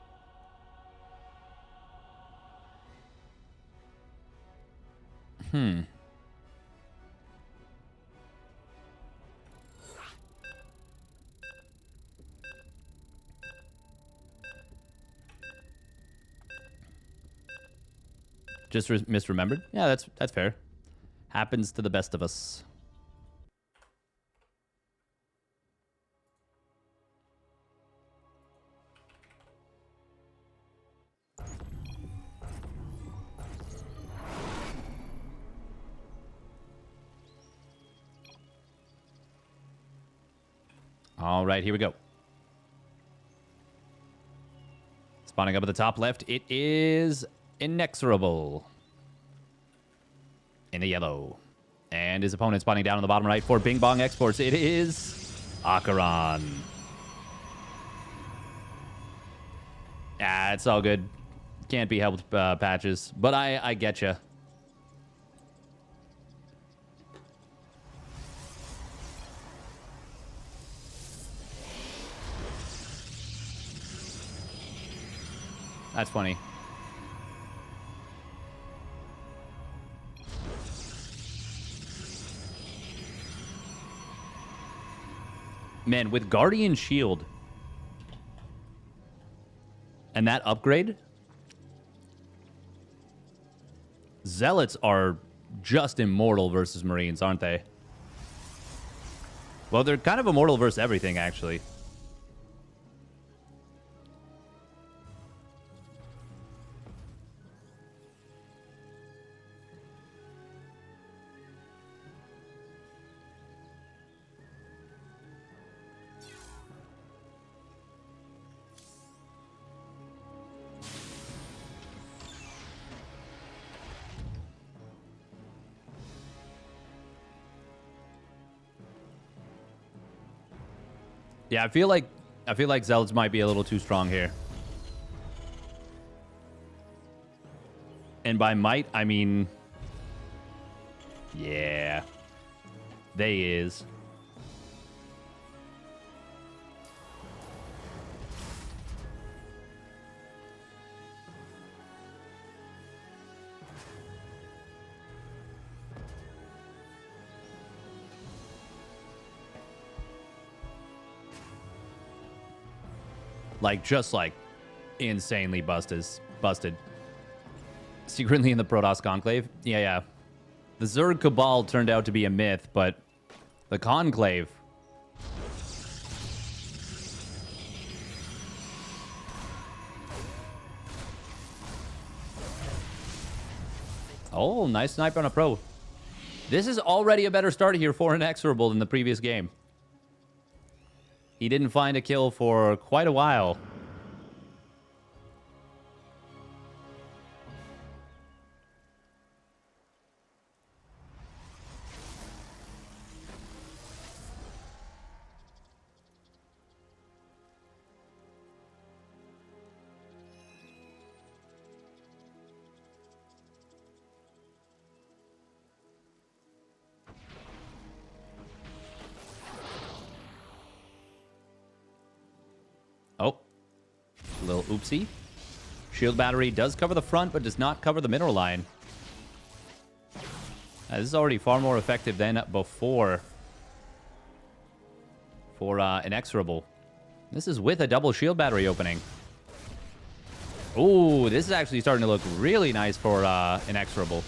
Speaker 1: Just misremembered? Yeah, that's fair. Happens to the best of us. All right, here we go. Spawning up at the top left, it is Inexorable in the yellow. And his opponent spawning down on the bottom right for Bing Bong Exports, it is Acheron. Ah, it's all good. Can't be helped, Patches. But I get you. That's funny. Man, with Guardian Shield and that upgrade, Zealots are just immortal versus Marines, aren't they? Well, they're kind of immortal versus everything, actually. Yeah, I feel like Zealots might be a little too strong here. And by might, I mean... Yeah. They is. Like, just like insanely busted. Secretly in the Protoss Conclave? Yeah. The Zerg Cabal turned out to be a myth, but the Conclave... Oh, nice sniper on a pro. This is already a better start here for Inexorable than the previous game. He didn't find a kill for quite a while. Oh, a little oopsie. Shield battery does cover the front, but does not cover the mineral line. This is already far more effective than before for Inexorable. This is with a double shield battery opening. Ooh, this is actually starting to look really nice for Inexorable.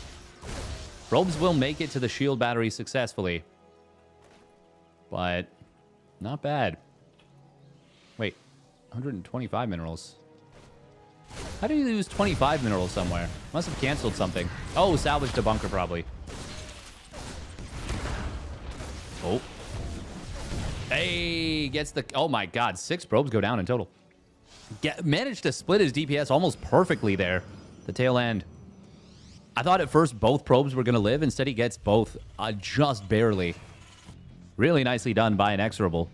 Speaker 1: Probes will make it to the shield battery successfully. But not bad. Wait. 125 minerals. How do you lose 25 minerals somewhere? Must have canceled something. Oh, salvaged a bunker probably. Oh. Hey, gets the... Oh my god, 6 probes go down in total. Managed to split his DPS almost perfectly there. The tail end. I thought at first both probes were going to live. Instead, he gets both just barely. Really nicely done by Inexorable.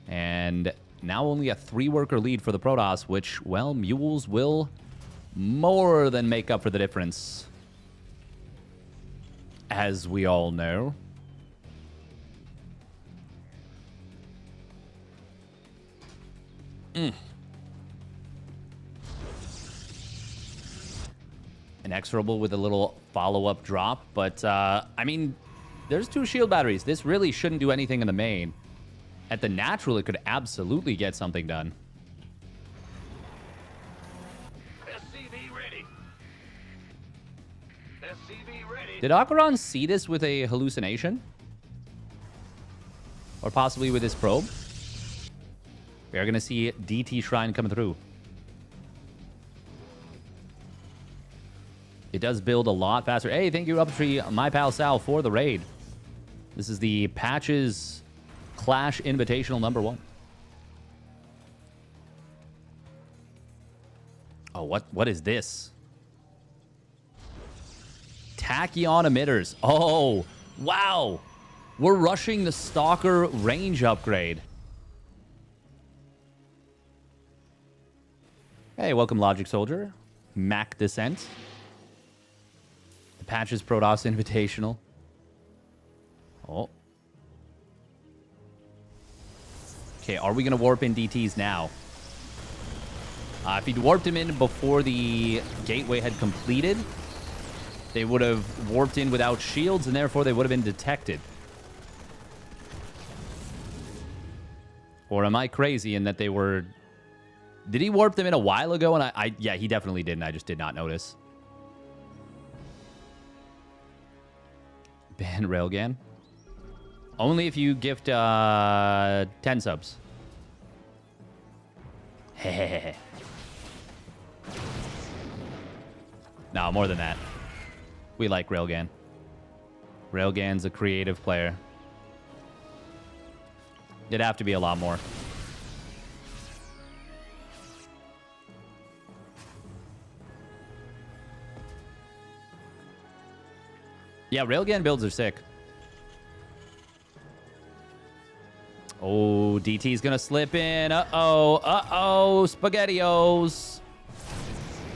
Speaker 1: And... now only a 3-worker lead for the Protoss, which, well, Mules will more than make up for the difference. As we all know. Inexorable with a little follow-up drop, but, I mean, there's 2 shield batteries. This really shouldn't do anything in the main. At the natural, it could absolutely get something done.
Speaker 3: SCV ready. SCV ready.
Speaker 1: Did Acheron see this with a hallucination? Or possibly with his probe? We are going to see DT Shrine coming through. It does build a lot faster. Hey, thank you, Uptree, my pal Sal, for the raid. This is the Patches... Clash Invitational number 1. Oh, what is this? Tachyon emitters. Oh, wow. We're rushing the Stalker range upgrade. Hey, welcome Logic Soldier. Mac Descent. The Patches Protoss Invitational. Oh. Okay, are we going to warp in DTs now? If he'd warped him in before the gateway had completed, they would have warped in without shields, and therefore they would have been detected. Or am I crazy in that they were... Did he warp them in a while ago? And yeah, he definitely didn't. I just did not notice. Ban Railgun. Only if you gift 10 subs. Hehehe. No, more than that. We like Railgun. Railgun's a creative player. It'd have to be a lot more. Yeah, Railgun builds are sick. Oh, DT's gonna slip in. Uh-oh. Uh-oh. SpaghettiOs.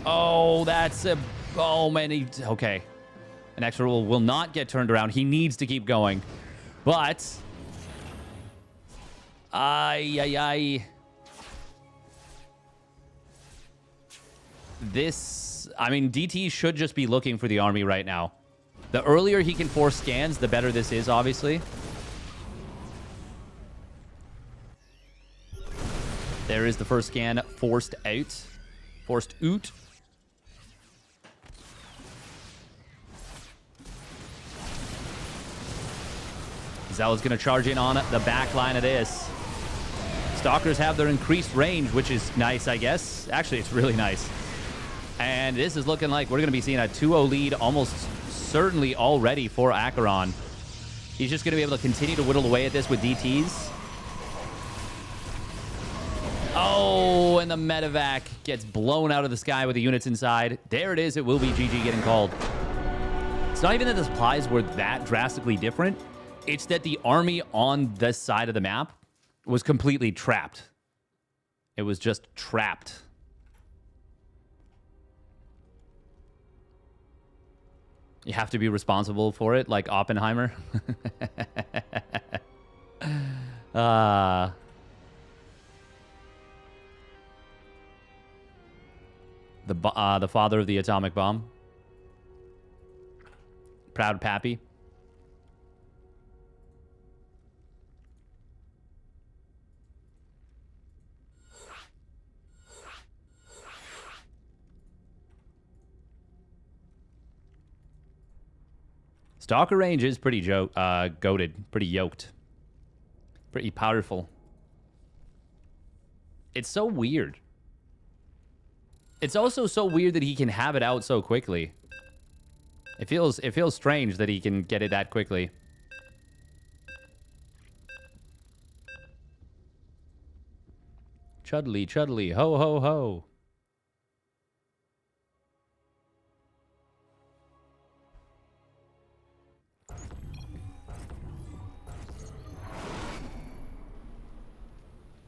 Speaker 1: Oh, that's a... Oh, man. Okay. Inexorable will not get turned around. He needs to keep going. But... Ay. This... I mean, DT should just be looking for the army right now. The earlier he can force scans, the better this is, obviously. There is the first scan forced out. Forced out. Zealot's going to charge in on the back line of this. Stalkers have their increased range, which is nice, I guess. Actually, it's really nice. And this is looking like we're going to be seeing a 2-0 lead almost certainly already for Acheron. He's just going to be able to continue to whittle away at this with DTs. Oh, and the medevac gets blown out of the sky with the units inside. There it is. It will be GG getting called. It's not even that the supplies were that drastically different. It's that the army on this side of the map was completely trapped. It was just trapped. You have to be responsible for it, like Oppenheimer. The father of the atomic bomb. Proud Pappy. Stalker range is pretty goated, pretty yoked, pretty powerful. It's so weird. It's also so weird that he can have it out so quickly. It feels strange that he can get it that quickly. Chudley, chudley, ho, ho, ho.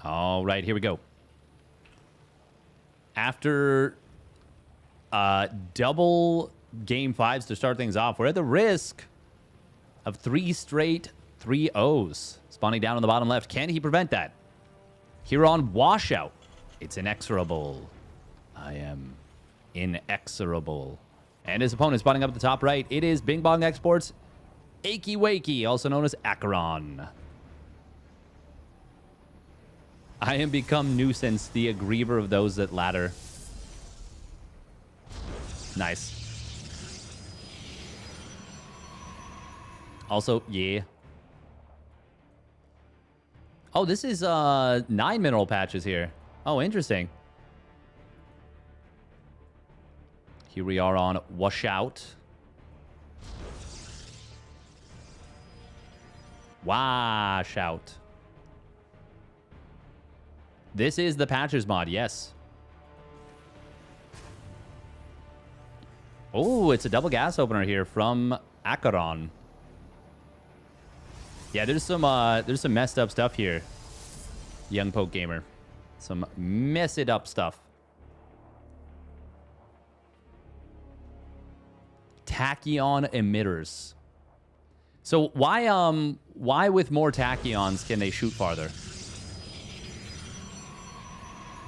Speaker 1: All right, here we go. After double game 5s to start things off, we're at the risk of 3 straight 3-0s. Spawning down on the bottom left. Can he prevent that? Here on Washout, it's inexorable. I am inexorable. And his opponent spawning up at the top right. It is Bing Bong Exports, Achy Wakey, also known as Acheron. I am become nuisance, the aggriever of those that ladder. Nice. Also, yeah. Oh, this is 9 mineral patches here. Oh, interesting. Here we are on Washout. Washout. This is the Patches mod, yes. Oh, it's a double gas opener here from Acheron. Yeah, there's some messed up stuff here. Young Poke Gamer. Some messed up stuff. Tachyon emitters. So why with more tachyons can they shoot farther?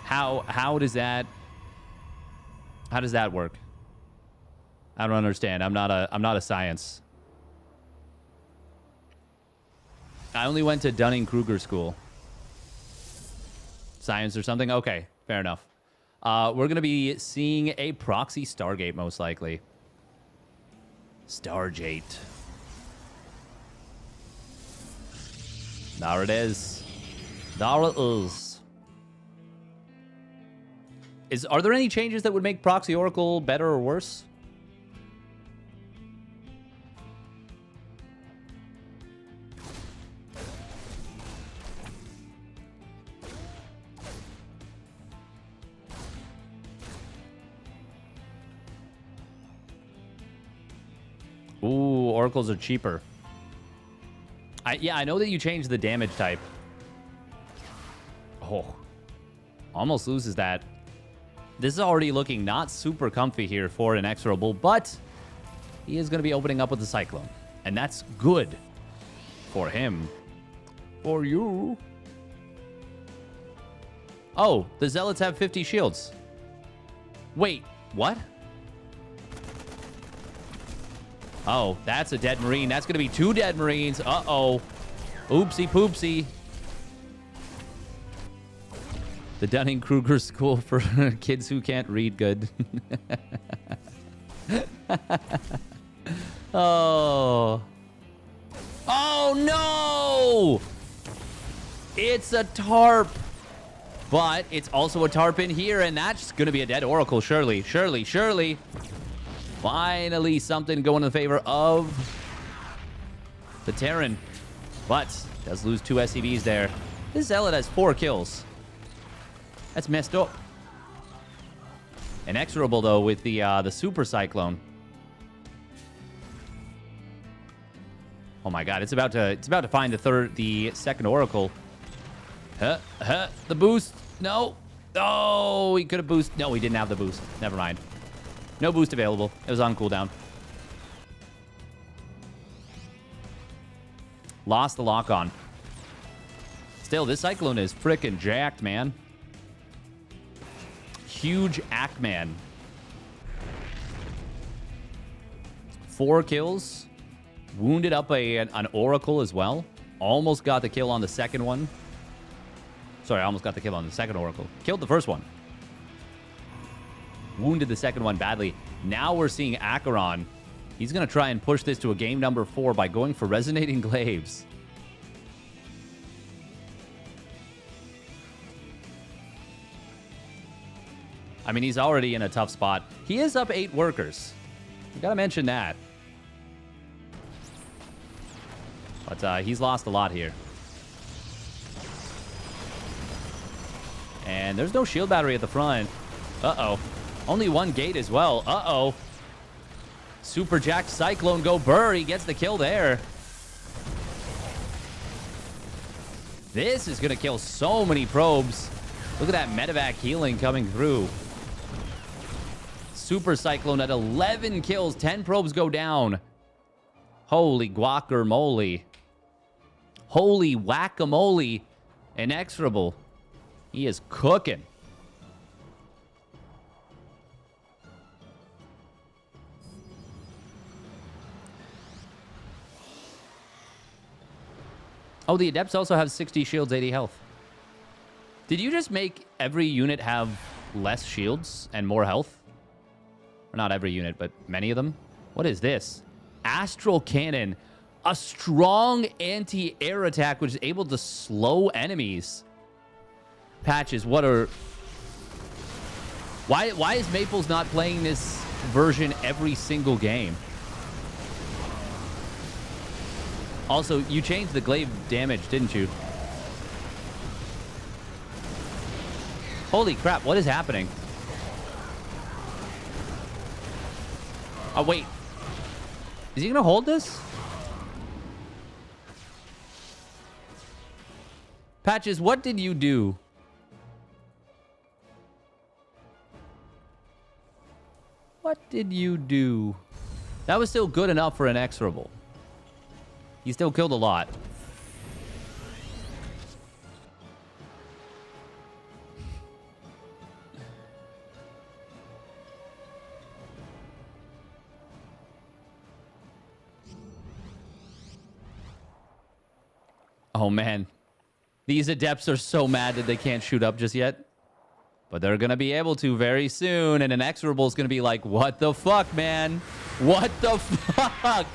Speaker 1: How does that work? I don't understand. I'm not a science. I only went to Dunning-Kruger school. Science or something? Okay, fair enough. We're gonna be seeing a proxy Stargate most likely. Stargate. There it is. There it is. Are there any changes that would make Proxy Oracle better or worse? Ooh, Oracles are cheaper. Yeah, I know that you changed the damage type. Oh, almost loses that. This is already looking not super comfy here for Inexorable, but he is going to be opening up with the Cyclone. And that's good for him. For you. Oh, the Zealots have 50 shields. Wait, what? Oh, that's a dead Marine. That's going to be 2 dead Marines. Uh-oh. Oopsie poopsie. The Dunning-Kruger School for kids who can't read good. Oh. Oh! Oh, no! It's a tarp. But it's also a tarp in here, and that's going to be a dead Oracle, surely. Surely, surely. Finally, something going in favor of the Terran. But does lose 2 SCVs there. This Zealot has 4 kills. That's messed up. Inexorable, though, with the Super Cyclone. Oh my god, it's about to find the second Oracle. The boost. No. Oh, he could have boosted. No, he didn't have the boost. Never mind. No boost available. It was on cooldown. Lost the lock on. Still, this Cyclone is freaking jacked, man. Huge Ackman. 4 kills. Wounded up an Oracle as well. Almost got the kill on the second one. Sorry, I almost got the kill on the second Oracle. Killed the first one. Wounded the second one badly. Now we're seeing Acheron. He's going to try and push this to a game number 4 by going for Resonating Glaives. I mean, he's already in a tough spot. He is up 8 workers. You got to mention that. But he's lost a lot here. And there's no shield battery at the front. Uh-oh. Only 1 gate as well. Uh-oh. Super Jack Cyclone go burr. He gets the kill there. This is going to kill so many probes. Look at that medevac healing coming through. Super Cyclone at 11 kills. 10 probes go down. Holy guacamole. Holy whack-a-mole. Inexorable. He is cooking. Oh, the Adepts also have 60 shields, 80 health. Did you just make every unit have less shields and more health? Or not every unit, but many of them? What is this? Astral Cannon. A strong anti-air attack which is able to slow enemies. Patches, what are... Why is Maples not playing this version every single game? Also, you changed the glaive damage, didn't you? Holy crap, what is happening? Oh, wait. Is he gonna hold this? Patches, what did you do? What did you do? That was still good enough for Inexorable. He still killed a lot. Oh, man. These Adepts are so mad that they can't shoot up just yet. But they're going to be able to very soon. And Inexorable is going to be like, what the fuck, man? What the fuck?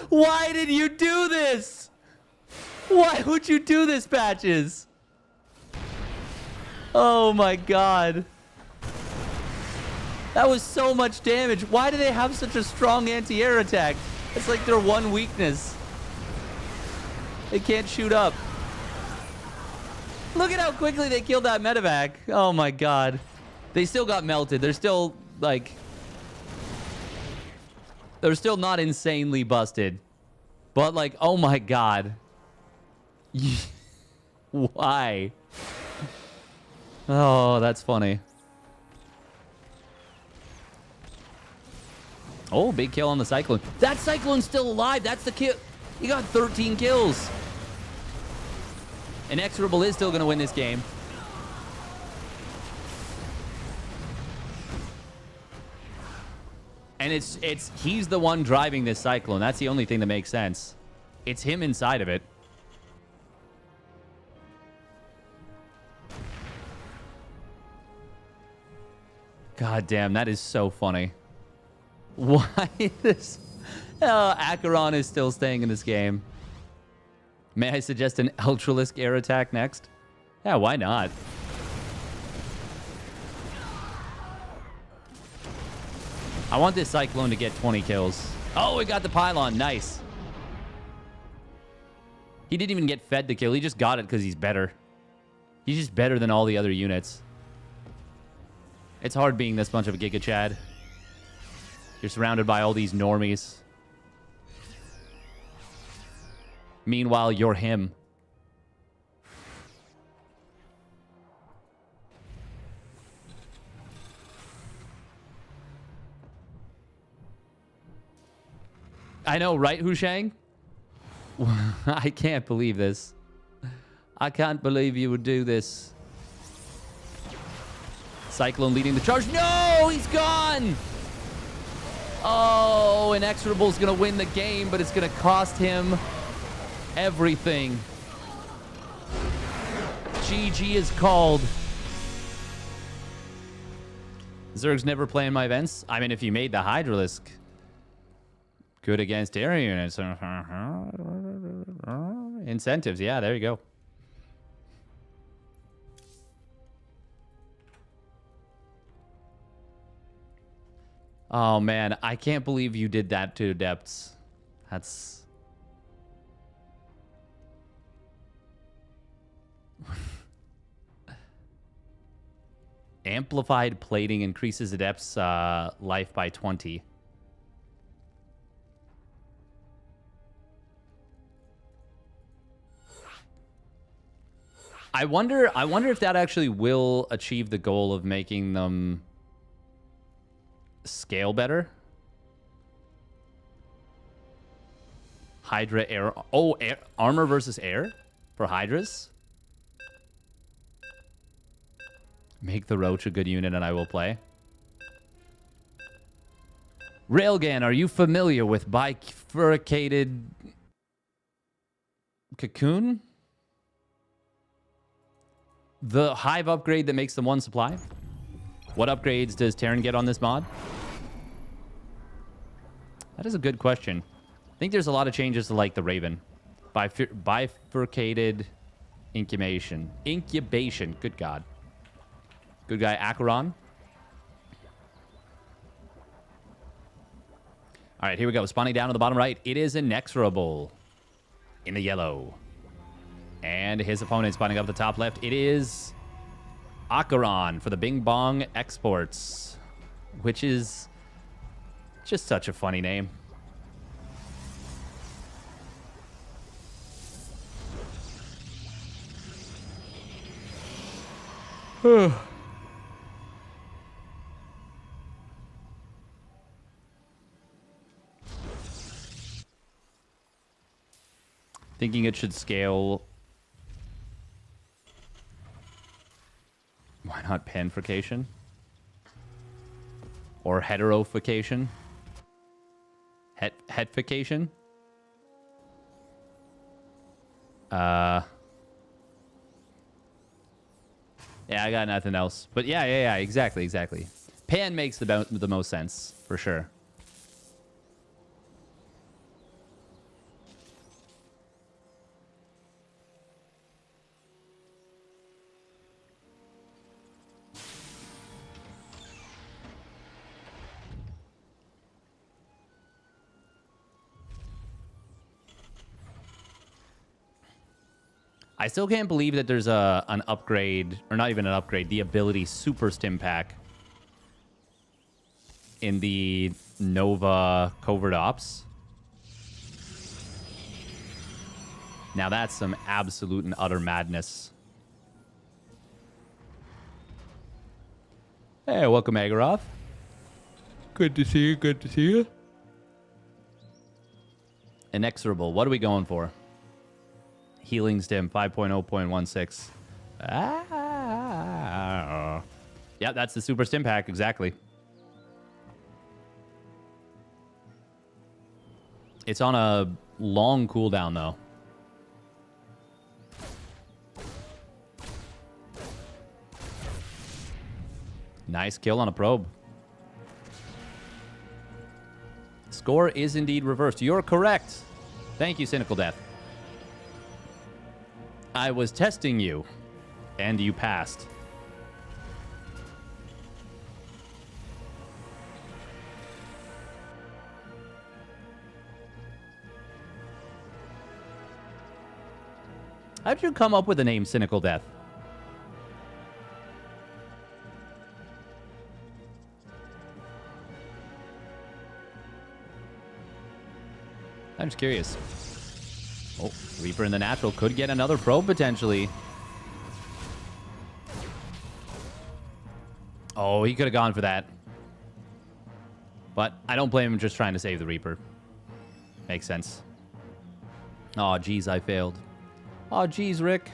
Speaker 1: Why did you do this? Why would you do this, Patches? Oh, my God. That was so much damage. Why do they have such a strong anti-air attack? It's like their one weakness. They can't shoot up. Look at how quickly they killed that medevac. Oh my god. They still got melted. They're still, like... They're still not insanely busted. But, like, oh my god. Why? Oh, that's funny. Oh, big kill on the Cyclone. That Cyclone's still alive. That's the kill. He got 13 kills. Inexorable is still going to win this game. And he's the one driving this Cyclone. That's the only thing that makes sense. It's him inside of it. God damn, that is so funny. Why this? Oh, Acheron is still staying in this game. May I suggest an Ultralisk air attack next? Yeah, why not? I want this Cyclone to get 20 kills. Oh, we got the pylon. Nice. He didn't even get fed the kill. He just got it because he's better. He's just better than all the other units. It's hard being this bunch of a Giga Chad. You're surrounded by all these normies. Meanwhile, you're him. I know, right, Hushang? I can't believe this. I can't believe you would do this. Cyclone leading the charge. No, he's gone. Oh, Inexorable's going to win the game, but it's going to cost him everything. GG is called. Zerg's never playing my events. I mean, if you made the Hydralisk good against area units. Incentives. Yeah, there you go. Oh, man. I can't believe you did that to Adepts. That's... Amplified plating increases Adepts' life by 20. I wonder if that actually will achieve the goal of making them scale better. Hydra air. Oh, air, armor versus air for Hydras. Make the Roach a good unit and I will play. Railgun, are you familiar with bifurcated cocoon? The Hive upgrade that makes them one supply? What upgrades does Terran get on this mod? That is a good question. I think there's a lot of changes to like the Raven. Bifurcated incubation. Incubation. Good God. Good guy, Acheron. All right, here we go. Spawning down to the bottom right. It is Inexorable in the yellow. And his opponent spawning up the top left. It is Acheron for the Bing Bong Exports, which is just such a funny name. Thinking it should scale. Why not panfication? Or heterofication? Hetfication? Yeah, I got nothing else. But yeah, exactly. Pan makes the most sense, for sure. I still can't believe that there's an upgrade, or not even an upgrade, the ability Super Stim Pack in the Nova Covert Ops. Now that's some absolute and utter madness. Hey, welcome, Agaroth. Good to see you. Inexorable, what are we going for? Healing Stim 5.0.16. Yeah, that's the Super Stim Pack, exactly. It's on a long cooldown, though. Nice kill on a probe. Score is indeed reversed. You're correct. Thank you, Cynical Death. I was testing you, and you passed. How'd you come up with the name Cynical Death? I'm just curious. Oh, Reaper in the natural could get another probe potentially. Oh, he could have gone for that. But I don't blame him just trying to save the Reaper. Makes sense. Oh, geez, I failed. Oh, geez, Rick.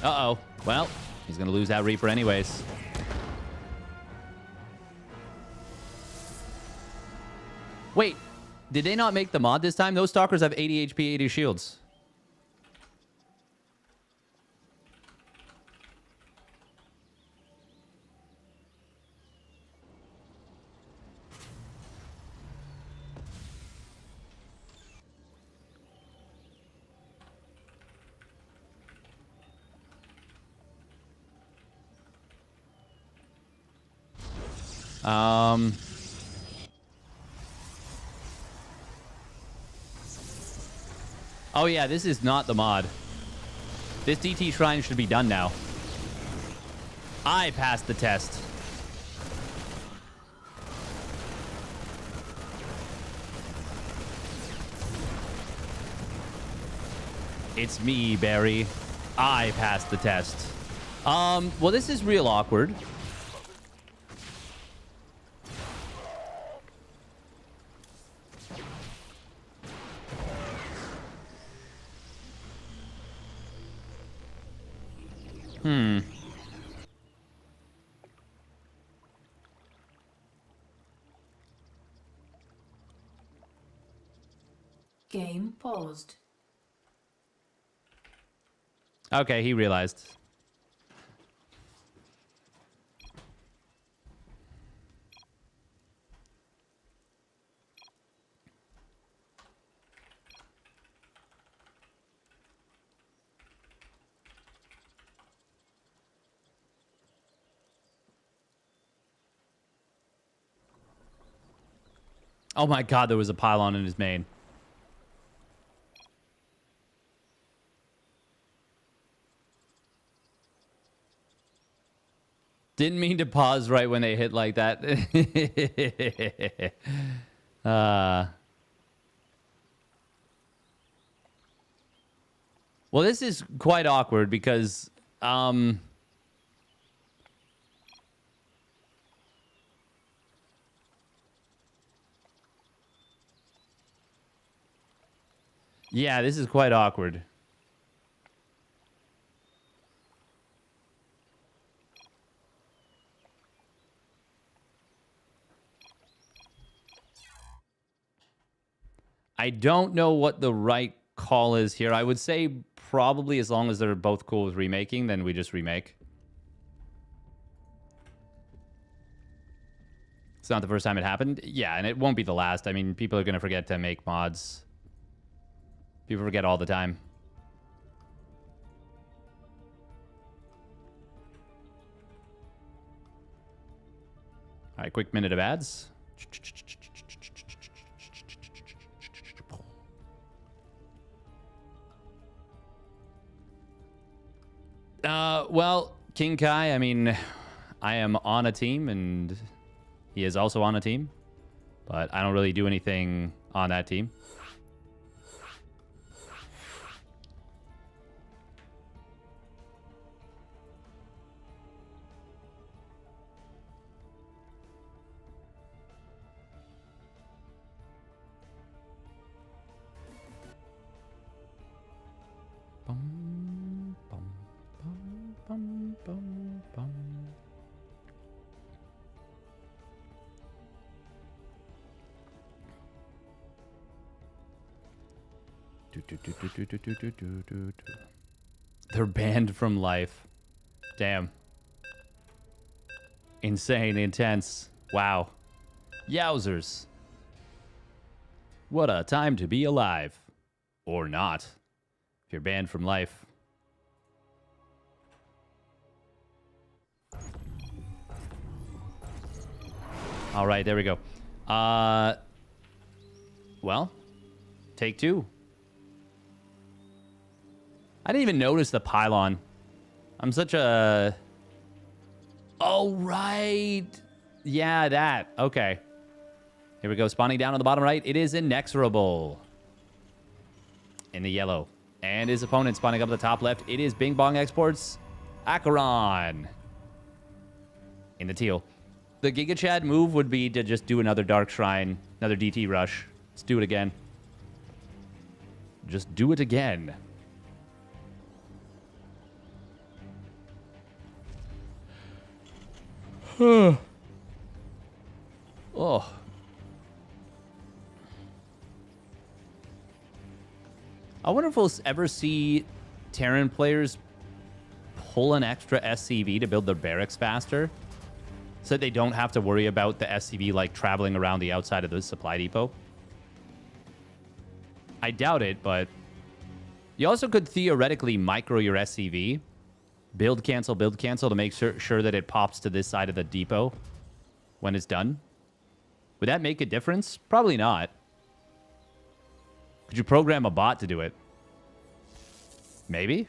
Speaker 1: Uh-oh. Well, he's going to lose that Reaper anyways. Wait, did they not make the mod this time? Those Stalkers have 80 HP, 80 shields. Oh yeah, this is not the mod. This DT Shrine should be done now. I passed the test. It's me, Barry. I passed the test. Well, this is real awkward.
Speaker 2: Game paused.
Speaker 1: Okay, he realized. Oh my god, there was a pylon in his main. Didn't mean to pause right when they hit like that. Well, this is quite awkward because yeah, this is quite awkward. I don't know what the right call is here. I would say probably as long as they're both cool with remaking, then we just remake. It's not the first time it happened. Yeah, and it won't be the last. I mean, people are going to forget to make mods. People forget all the time. All right, quick minute of ads. Well, King Kai, I mean, I am on a team, and he is also on a team, but I don't really do anything on that team. Bum, bum, bum, bum, bum, bum. They're banned from life. Damn. Insane, intense. Wow. Yowzers. What a time to be alive. Or not. If you're banned from life. All right, there we go. Well, take two. I didn't even notice the pylon. I'm such a... Oh, right. Yeah, that. Okay. Here we go. Spawning down on the bottom right. It is inexorable. In the yellow. And his opponent spawning up the top left. It is Bing Bong Exports. Acheron. In the teal. The Giga Chad move would be to just do another Dark Shrine. Another DT rush. Let's do it again. Just do it again. Oh. I wonder if we'll ever see Terran players pull an extra SCV to build their barracks faster, so that they don't have to worry about the SCV like traveling around the outside of the supply depot. I doubt it, but you also could theoretically micro your SCV. Build cancel to make sure that it pops to this side of the depot when it's done. Would that make a difference? Probably not. Could you program a bot to do it? Maybe.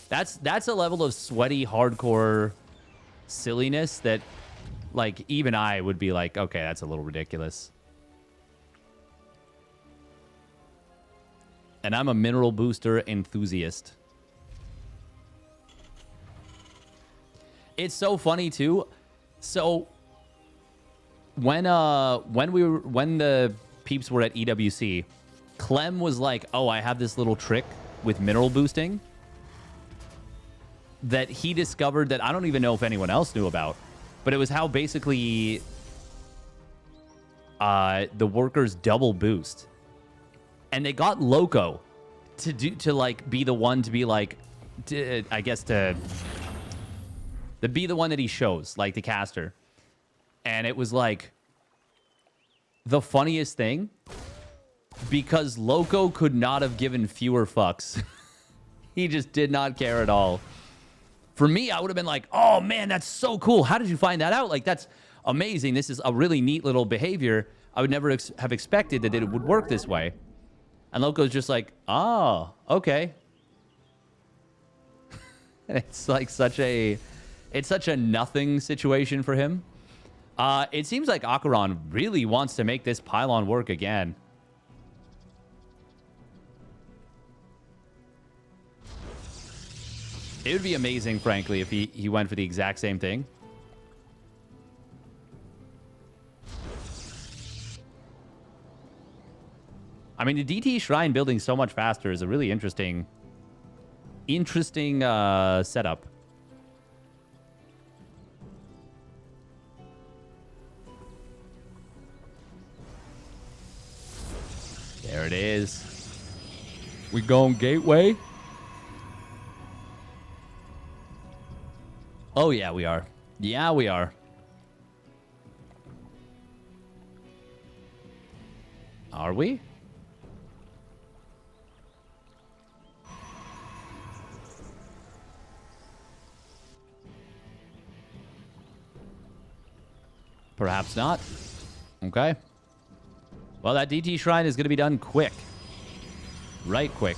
Speaker 1: That's a level of sweaty, hardcore silliness that, like, even I would be like, okay, that's a little ridiculous. And I'm a mineral booster enthusiast. It's so funny too. So when the peeps were at EWC, Clem was like, "Oh, I have this little trick with mineral boosting that he discovered that I don't even know if anyone else knew about, but it was how basically the workers double boost." And they got Loco to like be the one to be like, I guess to be the one that he shows, like the caster. And it was like the funniest thing because Loco could not have given fewer fucks. He just did not care at all. For me, I would have been like, oh man, that's so cool. How did you find that out? Like, that's amazing. This is a really neat little behavior. I would never have expected that it would work this way. And Loco's just like, oh, okay. And it's like such a nothing situation for him. It seems like Acheron really wants to make this pylon work again. It would be amazing, frankly, if he went for the exact same thing. I mean, the DT Shrine building so much faster is a really interesting setup. There it is. We going gateway? Oh, yeah, we are. Yeah, we are. Are we? Perhaps not. Okay. Well, that DT Shrine is going to be done quick. Right quick.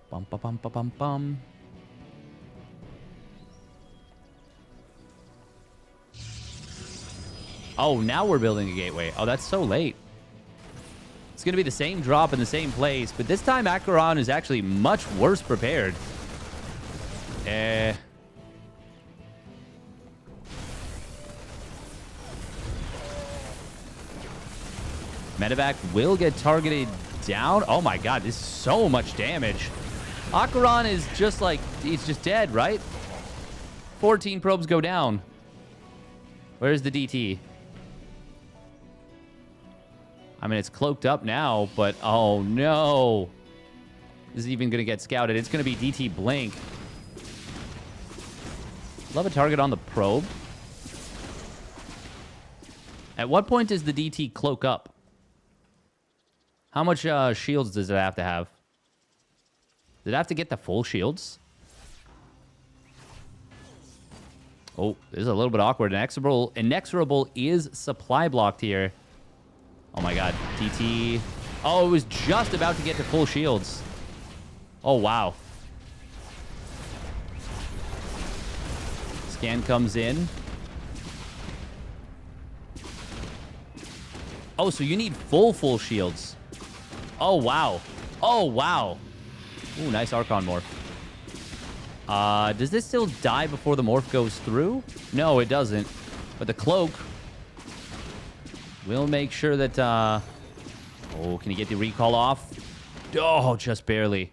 Speaker 1: Bum, ba, bum, ba, bum, bum. Oh, now we're building a gateway. Oh, that's so late. It's going to be the same drop in the same place, but this time Acheron is actually much worse prepared. Medevac will get targeted down. Oh my god, this is so much damage. Acheron is just like, he's just dead, right? 14 probes go down. Where's the DT? I mean, it's cloaked up now, but oh no. is even going to get scouted. It's going to be DT Blink. Love a target on the probe. At what point does the DT cloak up? How much shields does it have to have? Does it have to get the full shields? Oh, this is a little bit awkward. Inexorable is supply blocked here. Oh my god. DT. Oh, it was just about to get to full shields. Oh, wow. Scan comes in. Oh, so you need full shields. Oh, wow. Oh, wow. Ooh, nice Archon morph. Does this still die before the morph goes through? No, it doesn't. But the cloak will make sure that... Oh, can he get the recall off? Oh, just barely.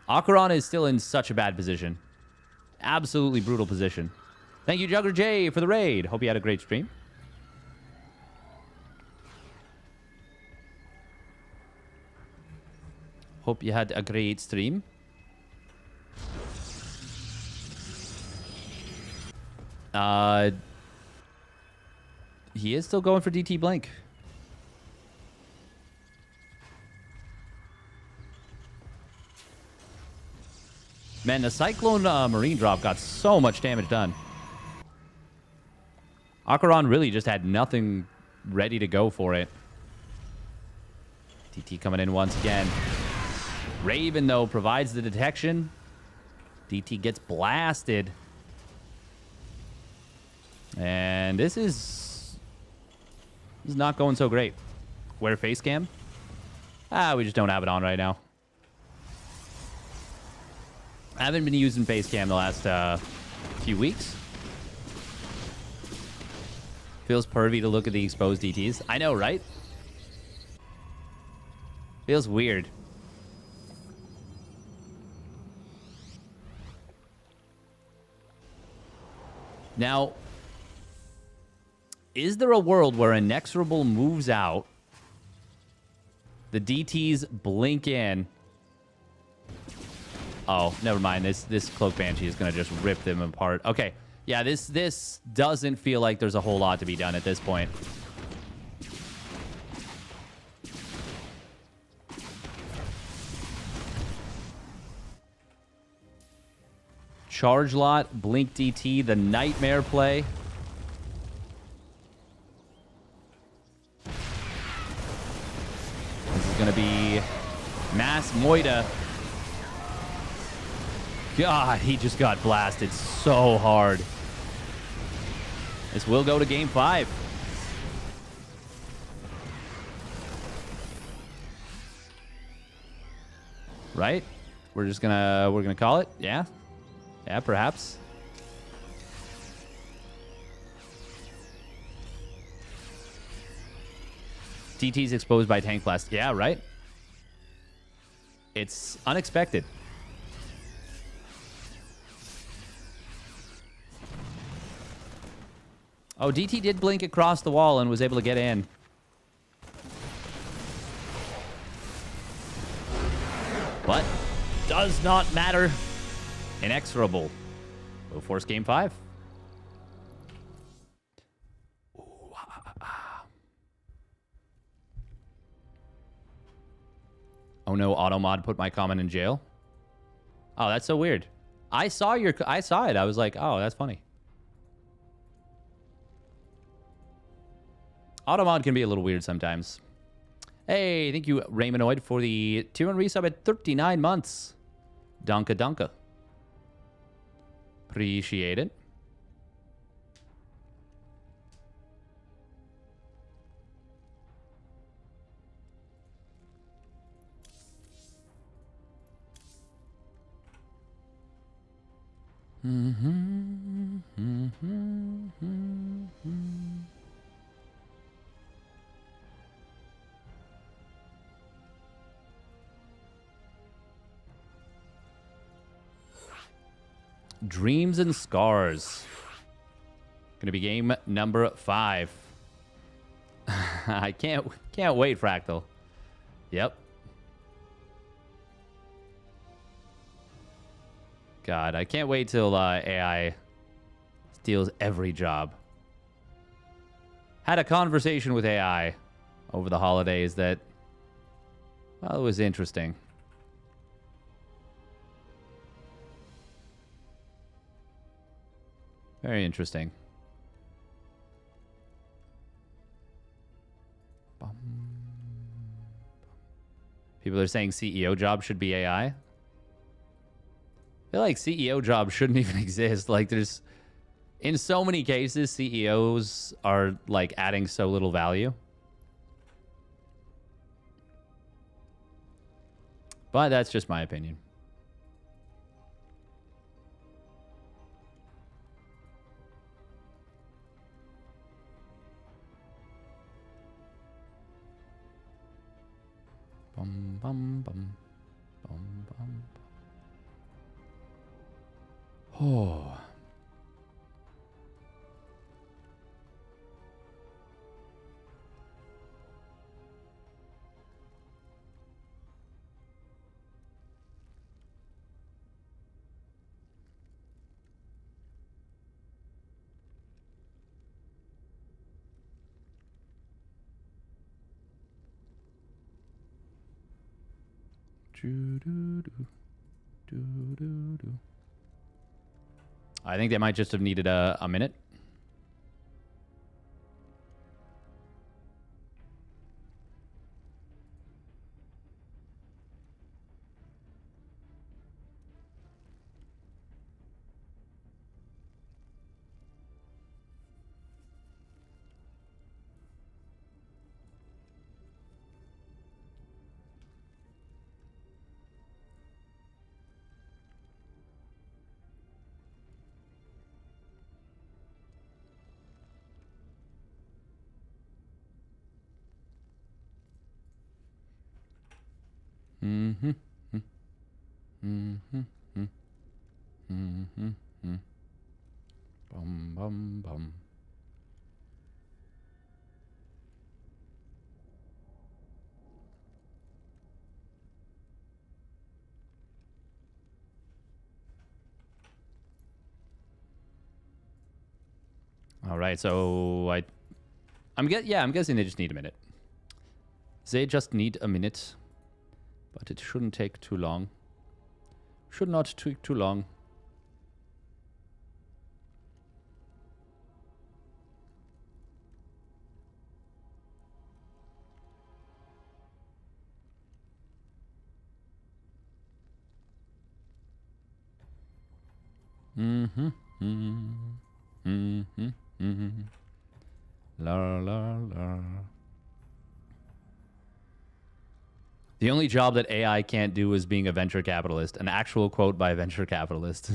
Speaker 1: Acheron is still in such a bad position. Absolutely brutal position. Thank you, Jugger J, for the raid. Hope you had a great stream. Hope you had a great stream. He is still going for DT Blink. Man, the Cyclone Marine drop got so much damage done. Acheron really just had nothing ready to go for it. DT coming in once again. Raven, though, provides the detection. DT gets blasted. And this is not going so great. Wear face cam? We just don't have it on right now. I haven't been using face cam the last few weeks. Feels pervy to look at the exposed DTs. I know, right? Feels weird. Now, is there a world where Inexorable moves out, the DTs blink in? Oh, never mind. This Cloak Banshee is going to just rip them apart. Okay. Yeah, this doesn't feel like there's a whole lot to be done at this point. Charge lot, Blink DT, the Nightmare play. This is going to be Mass Moida. God, he just got blasted so hard. This will go to game 5. Right? We're gonna call it? Yeah? Yeah, perhaps. DT's exposed by tank blast. Yeah, right? It's unexpected. Oh, DT did blink across the wall and was able to get in. But does not matter. Inexorable. We'll force game 5. Oh no, Automod put my comment in jail. Oh, that's so weird. I saw it. I was like, oh, that's funny. Automod can be a little weird sometimes. Hey, thank you, Raymanoid, for the 2 and resub at 39 months. Donka donka. Appreciate it. Dreams and Scars. Gonna be game number 5. I can't wait, Fractal. Yep. God, I can't wait till AI steals every job. Had a conversation with AI over the holidays that, well, it was interesting. Very interesting. People are saying CEO jobs should be AI. I feel like CEO jobs shouldn't even exist. Like, there's, in so many cases, CEOs are like adding so little value. But that's just my opinion. Bum, bum, bum. Bum, bum, bum. Oh. I think they might just have needed a minute. Mm-hmm. Mm-hmm. Mm-hmm. Bum, bum, bum. All right, so I'm guessing they just need a minute. They just need a minute, but it shouldn't take too long. Should not take too long. Mm-hmm. Mm-hmm. Mm-hmm. Mm-hmm. La la la. The only job that AI can't do is being a venture capitalist. An actual quote by a venture capitalist.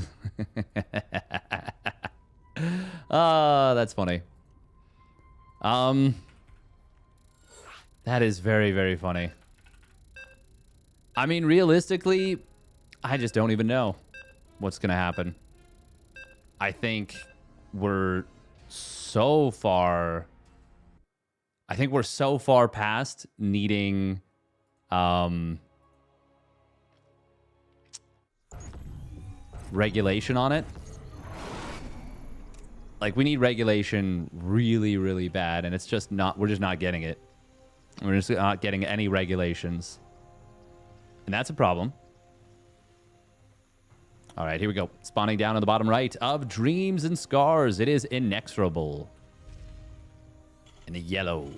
Speaker 1: Oh, that's funny. That is very, very funny. I mean, realistically, I just don't even know what's going to happen. I think we're so far... I think we're so far past needing... regulation on it. Like, we need regulation really, really bad, and it's just not... We're just not getting it. We're just not getting any regulations. And that's a problem. All right, here we go. Spawning down on the bottom right of Dreams and Scars. It is Inexorable. In the yellow.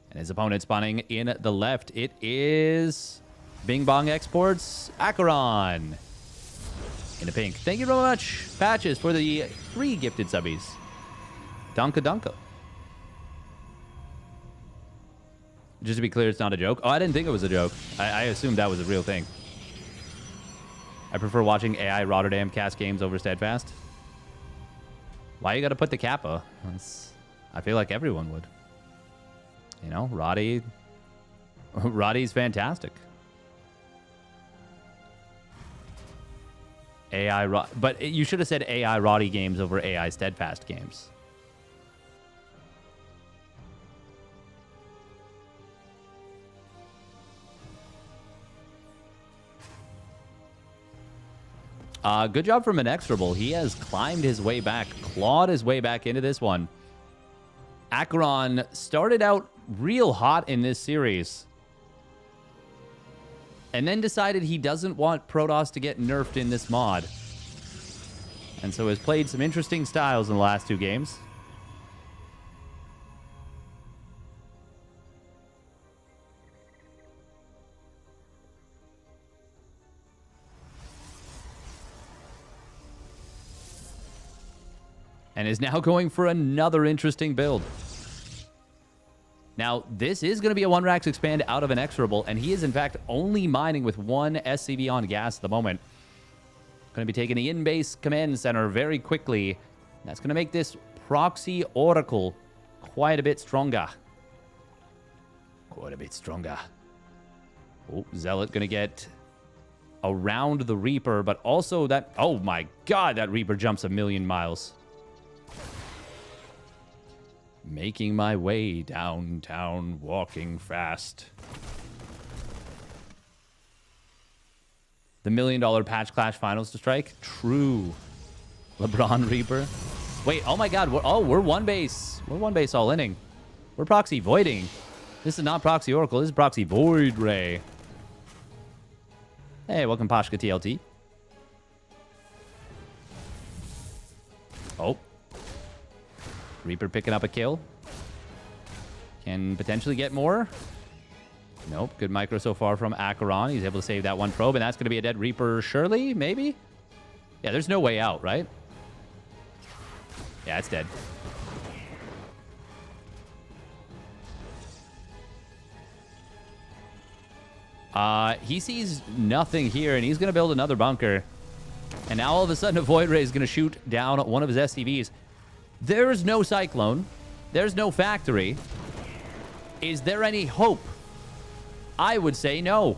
Speaker 1: And his opponent spawning in the left. It is Bing Bong Exports Acheron. In the pink. Thank you very much, Patches, for the 3 gifted subbies. Donka Donka. Just to be clear, it's not a joke. Oh, I didn't think it was a joke. I assumed that was a real thing. I prefer watching AI Rotterdam cast games over Steadfast. Why you gotta put the kappa? I feel like everyone would. You know, Roddy's fantastic. But you should have said AI Roddy games over AI Steadfast games. Good job from Inexorable. He has climbed his way back, clawed his way back into this one. Acheron started out real hot in this series. And then decided he doesn't want Protoss to get nerfed in this mod. And so has played some interesting styles in the last 2 games. And is now going for another interesting build. Now, this is going to be a 1-Rax expand out of Inexorable, and he is, in fact, only mining with 1 SCV on gas at the moment. Going to be taking the in-base command center very quickly. That's going to make this proxy Oracle quite a bit stronger. Quite a bit stronger. Oh, Zealot going to get around the Reaper, but also that... Oh, my God, that Reaper jumps 1,000,000 miles. Making my way downtown, walking fast. The $1 million patch clash finals to strike? True. LeBron Reaper. Wait, oh my God. We're 1 base. We're 1 base all inning. We're proxy voiding. This is not proxy Oracle. This is proxy Void Ray. Hey, welcome Pashka TLT. Oh. Reaper picking up a kill. Can potentially get more. Nope. Good micro so far from Acheron. He's able to save that 1 probe, and that's going to be a dead Reaper, surely? Maybe? Yeah, there's no way out, right? Yeah, it's dead. He sees nothing here, and he's going to build another bunker. And now all of a sudden, a Void Ray is going to shoot down one of his SCVs. There's no Cyclone. There's no factory. Is there any hope? I would say no.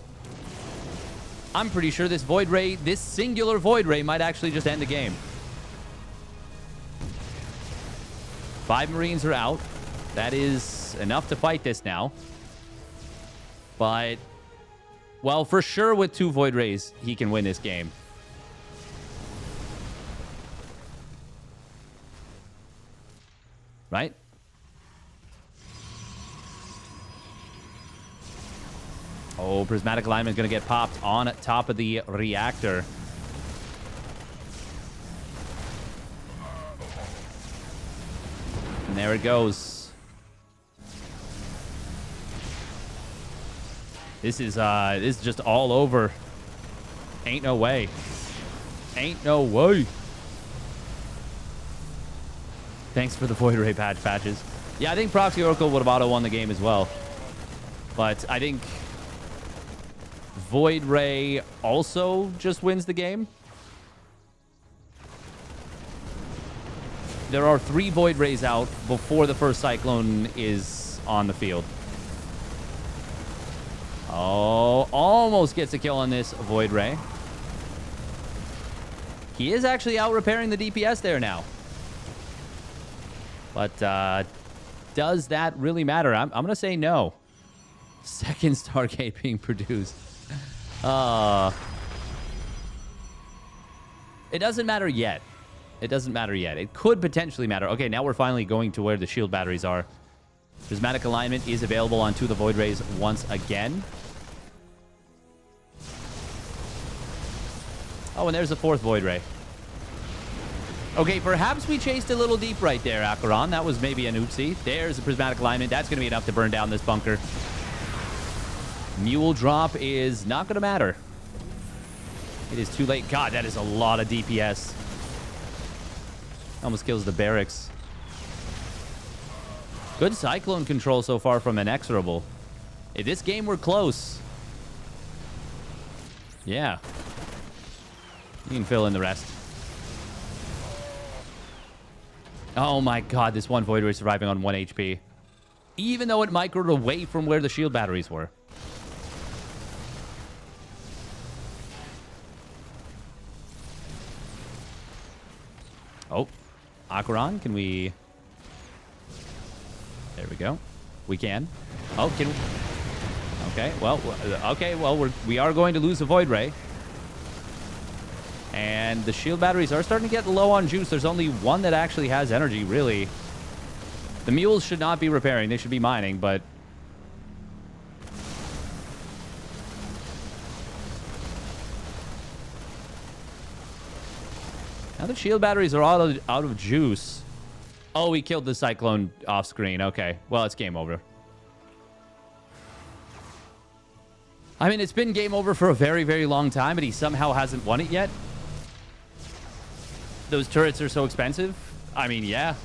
Speaker 1: I'm pretty sure this Void Ray, this singular Void Ray, might actually just end the game. 5 Marines are out. That is enough to fight this now. But, well, for sure with 2 Void Rays, he can win this game. Right? Oh, Prismatic Alignment is going to get popped on top of the reactor. And there it goes. This is just all over. Ain't no way. Ain't no way. Thanks for the Void Ray patches. Yeah, I think Proxy Oracle would have auto-won the game as well. But I think Void Ray also just wins the game. There are 3 Void Rays out before the first Cyclone is on the field. Oh, almost gets a kill on this Void Ray. He is actually out repairing the DPS there now. But does that really matter? I'm going to say no. Second Stargate being produced. It doesn't matter yet. It doesn't matter yet. It could potentially matter. Okay, now we're finally going to where the shield batteries are. Prismatic Alignment is available on 2 of the Void Rays once again. Oh, and there's a 4th Void Ray. Okay, perhaps we chased a little deep right there, Acheron. That was maybe an oopsie. There's the Prismatic Alignment. That's going to be enough to burn down this bunker. Mule drop is not going to matter. It is too late. God, that is a lot of DPS. Almost kills the barracks. Good Cyclone control so far from Inexorable. If this game were close... Yeah. You can fill in the rest. Oh my God, this one Void Ray surviving on 1 HP. Even though it microed away from where the shield batteries were. Oh, Acheron, can we... There we go. We can. Oh, can we... Okay, well, we are going to lose a Void Ray. And the shield batteries are starting to get low on juice. There's only one that actually has energy, really. The mules should not be repairing. They should be mining, but... now the shield batteries are out of juice. Oh, he killed the Cyclone off screen. Okay. Well, it's game over. I mean, it's been game over for a very, very long time, but he somehow hasn't won it yet. Those turrets are so expensive. I mean, yeah.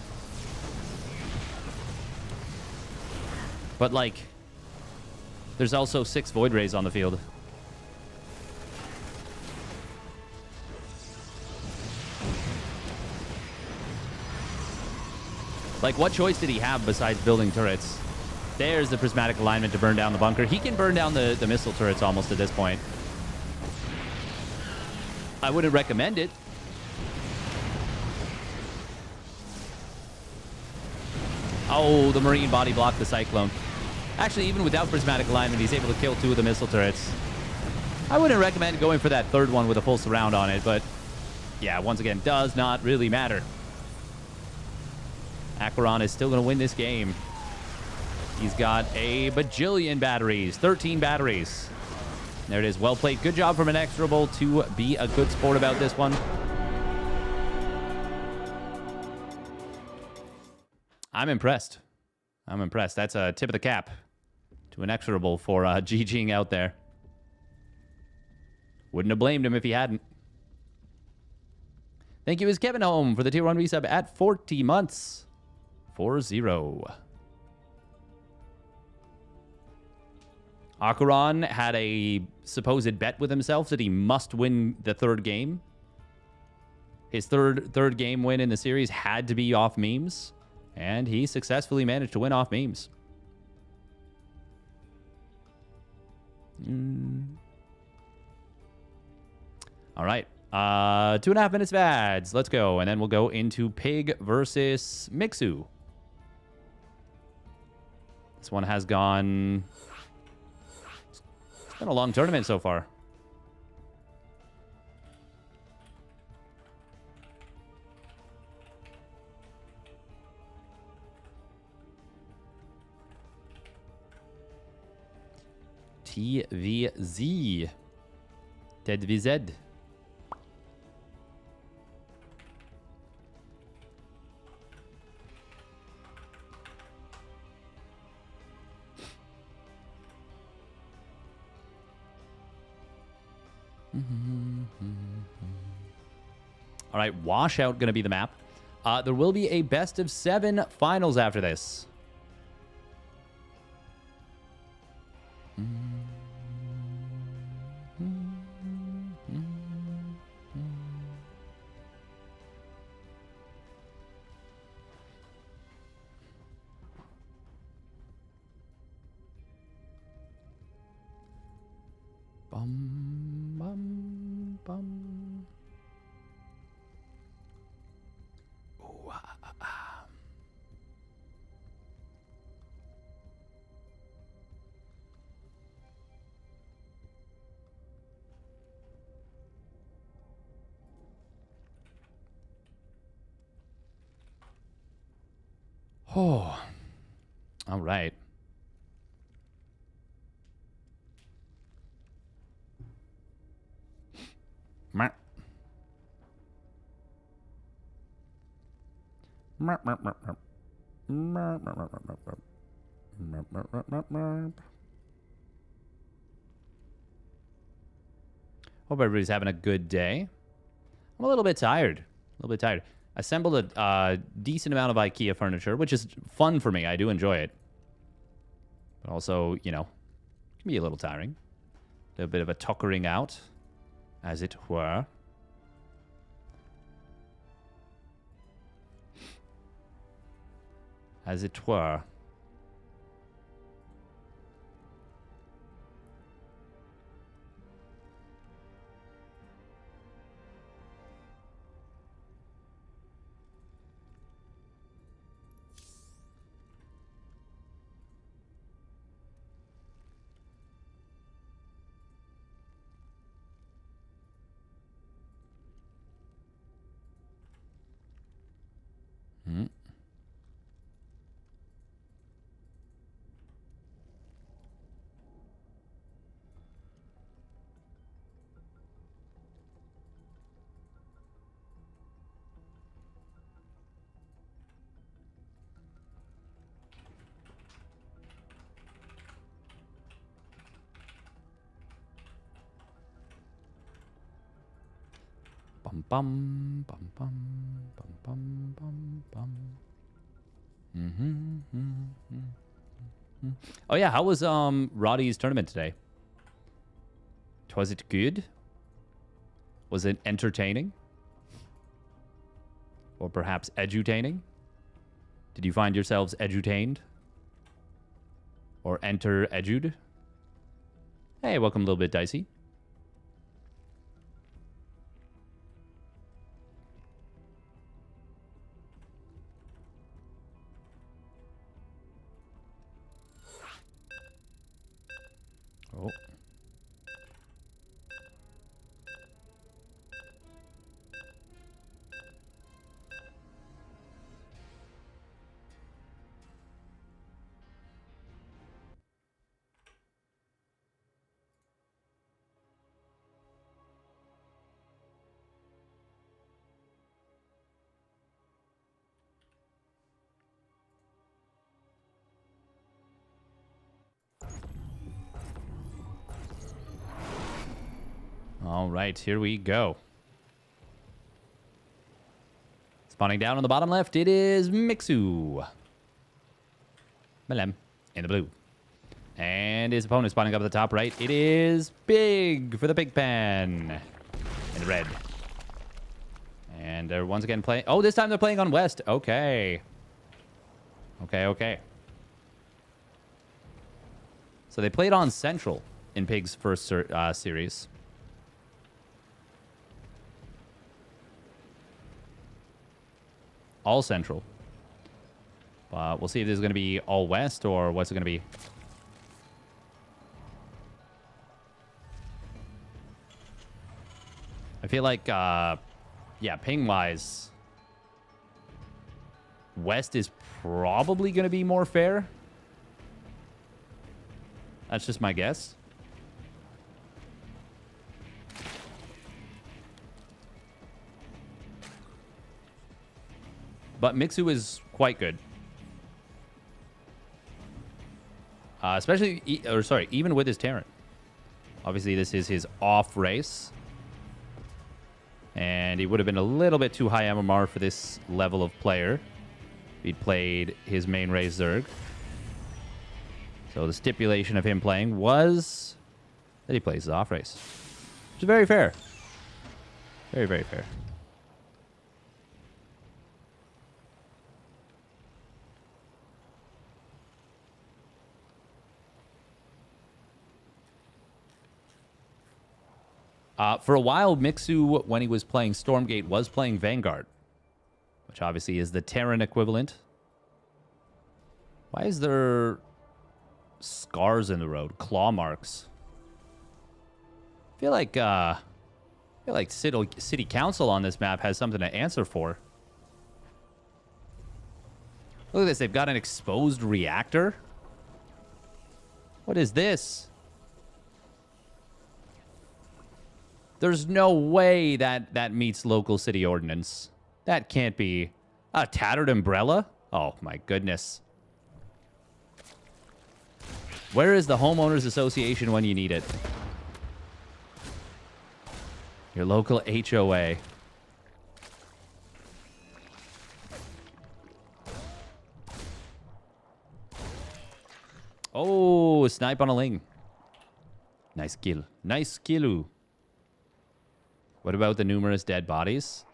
Speaker 1: But, like, there's also 6 Void Rays on the field. Like, what choice did he have besides building turrets? There's the prismatic alignment to burn down the bunker. He can burn down the missile turrets almost at this point. I wouldn't recommend it. Oh, the Marine body blocked the Cyclone. Actually, even without prismatic alignment, he's able to kill 2 of the missile turrets. I wouldn't recommend going for that 3rd one with a full surround on it, but yeah, once again, does not really matter. Acheron is still going to win this game. He's got a bajillion batteries, 13 batteries. There it is. Well played. Good job from Inexorable to be a good sport about this one. I'm impressed. I'm impressed. That's a tip of the cap to Inexorable for GGing out there. Wouldn't have blamed him if he hadn't. Thank you, is Kevin Home for the tier 1 resub at 40 months. 4-0. Acheron had a supposed bet with himself that he must win the 3rd game. His third game win in the series had to be off memes, and he successfully managed to win off memes. All right. 2.5 minutes of ads. Let's go. And then we'll go into Pig versus Mixu. This one has gone... it's been a long tournament so far. TVZ. TVZ. All right, Washout going to be the map. There will be a best of 7 finals after this. Bum, bum, bum. Ooh, Oh, all right. Hope everybody's having a good day. I'm a little bit tired. Assembled a decent amount of IKEA furniture, which is fun for me. I do enjoy it. But also, you know, it can be a little tiring. A bit of a tuckering out, as it were. As it were. Bum bum bum bum bum bum bum bum. Oh yeah, how was Roddy's tournament today? Was it good? Was it entertaining? Or perhaps edutaining? Did you find yourselves edutained? Or enter-edued? Hey, welcome a little bit, Dicey. Oh. All right, here we go. Spawning down on the bottom left, it is Mixu. Malem in the blue. And his opponent spawning up at the top right, it is Big for the Big Pen. In red. And they're once again playing... Oh, this time they're playing on West. Okay. Okay. So they played on Central in Pig's first series. All Central. We'll see if this is going to be all West or what's it going to be. I feel like, yeah, ping-wise, West is probably going to be more fair. That's just my guess. But Mixu is quite good. Especially, even with his Terran. Obviously, this is his off race. And he would have been a little bit too high MMR for this level of player if he'd played his main race Zerg. So the stipulation of him playing was that he plays his off race. Which is very fair. Very, very fair. For a while, Mixu, when he was playing Stormgate, was playing Vanguard, which obviously is the Terran equivalent. Why is there scars in the road? Claw marks. I feel like City Council on this map has something to answer for. Look at this. They've got an exposed reactor. What is this? There's no way that meets local city ordinance. That can't be a tattered umbrella. Oh, my goodness. Where is the homeowners association when you need it? Your local HOA. Oh, snipe on a ling. Nice kill. Nice killu. What about the numerous dead bodies?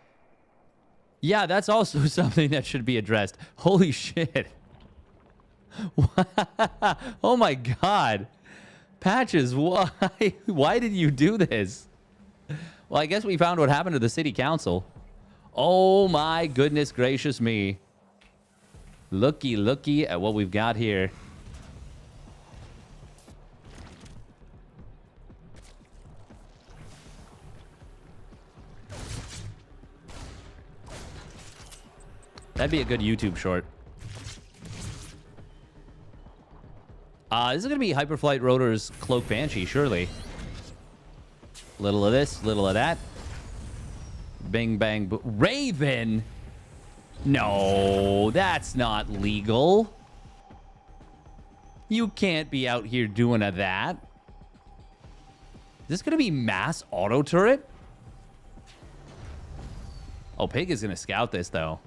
Speaker 1: Yeah, that's also something that should be addressed. Holy shit. Oh my god. Patches, why? Why did you do this? Well, I guess we found what happened to the city council. Oh my goodness gracious me. Looky at what we've got here. That'd be a good YouTube short. This is going to be Hyperflight Rotor's Cloak Banshee, surely. Little of this, little of that. Bing, bang, Raven? No, that's not legal. You can't be out here doing that. Is this going to be mass auto turret? Oh, Pig is going to scout this, though.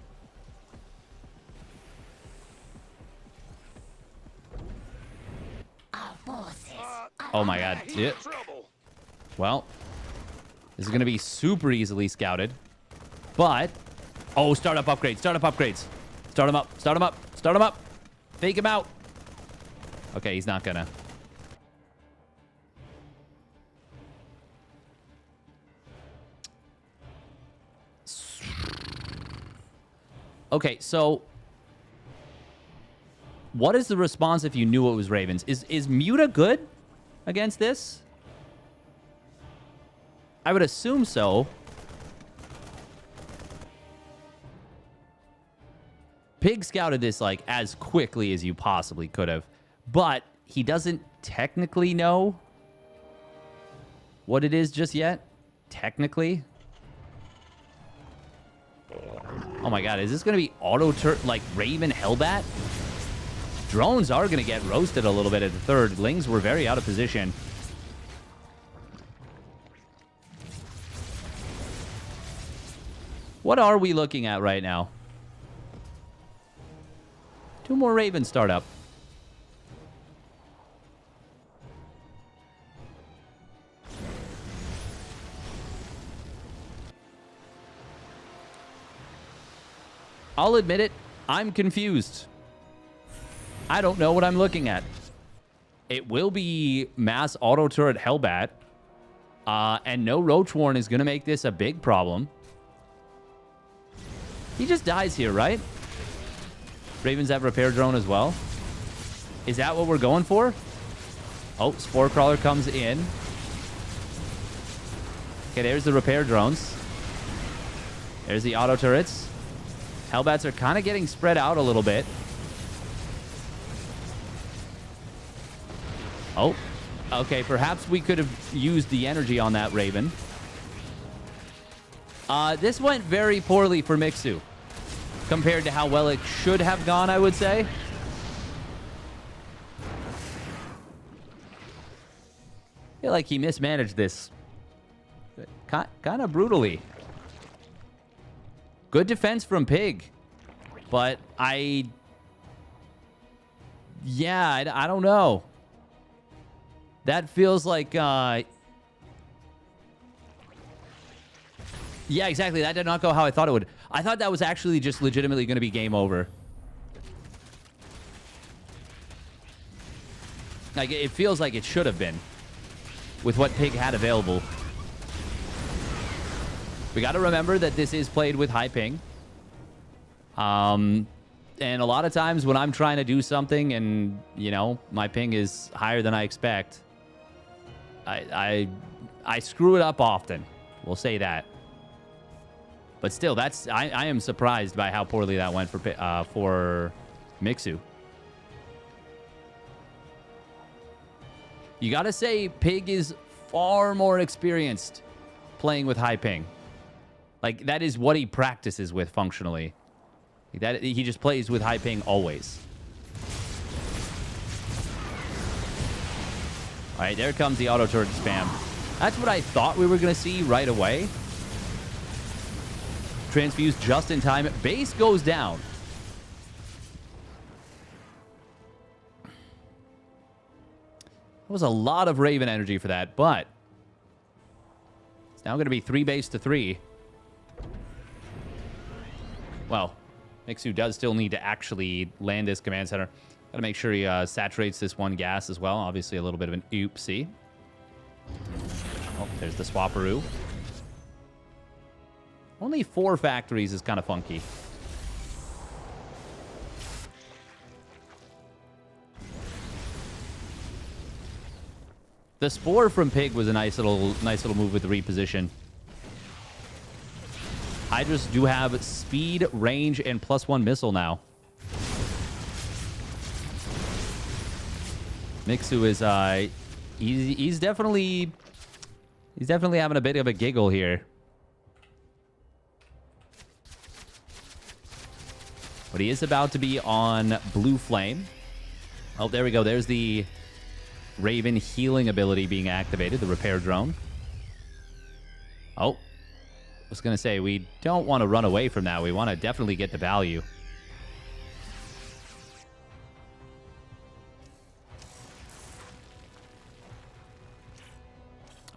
Speaker 1: Oh, my God. Yeah. Well, this is going to be super easily scouted. But, oh, startup upgrades, startup upgrades. Start him up, start him up, start him up. Fake him out. Okay, he's not gonna. Okay, so what is the response if you knew it was Ravens? Is Muta good against this? I would assume so. Pig scouted this like as quickly as you possibly could have, but he doesn't technically know what it is just yet. Technically. Oh my God, is this going to be like Raven Hellbat? Drones are going to get roasted a little bit at the third. Lings were very out of position. What are we looking at right now? 2 more Ravens start up. I'll admit it, I'm confused. I don't know what I'm looking at. It will be mass auto turret Hellbat. And no Roach Warren is going to make this a big problem. He just dies here, right? Ravens have repair drone as well. Is that what we're going for? Oh, Spore Crawler comes in. Okay, there's the repair drones. There's the auto turrets. Hellbats are kind of getting spread out a little bit. Oh, okay. Perhaps we could have used the energy on that Raven. This went very poorly for Mixu compared to how well it should have gone, I would say. I feel like he mismanaged this kind of brutally. Good defense from Pig, but I don't know. That feels like, yeah, exactly. That did not go how I thought it would. I thought that was actually just legitimately going to be game over. Like, it feels like it should have been with what Pig had available. We got to remember that this is played with high ping. And a lot of times when I'm trying to do something and, you know, my ping is higher than I expect, I screw it up often. We'll say that. But still, I am surprised by how poorly that went for Mixu. You got to say Pig is far more experienced playing with high ping. Like, that is what he practices with functionally. That he just plays with high ping always. All right, there comes the auto turret spam. That's what I thought we were going to see right away. Transfuse just in time. Base goes down. That was a lot of Raven energy for that, but it's now going to be 3 base to 3. Well, Mixu does still need to actually land this command center. Got to make sure he saturates this one gas as well. Obviously, a little bit of an oopsie. Oh, there's the Swapperoo. Only 4 factories is kind of funky. The Spore from Pig was a nice little move with the reposition. Hydras do have speed, range, and +1 missile now. Mixu is he's definitely having a bit of a giggle here. But he is about to be on Blue Flame. Oh, there we go. There's the Raven healing ability being activated, the repair drone. Oh. was going to say, we don't want to run away from that. We want to definitely get the value.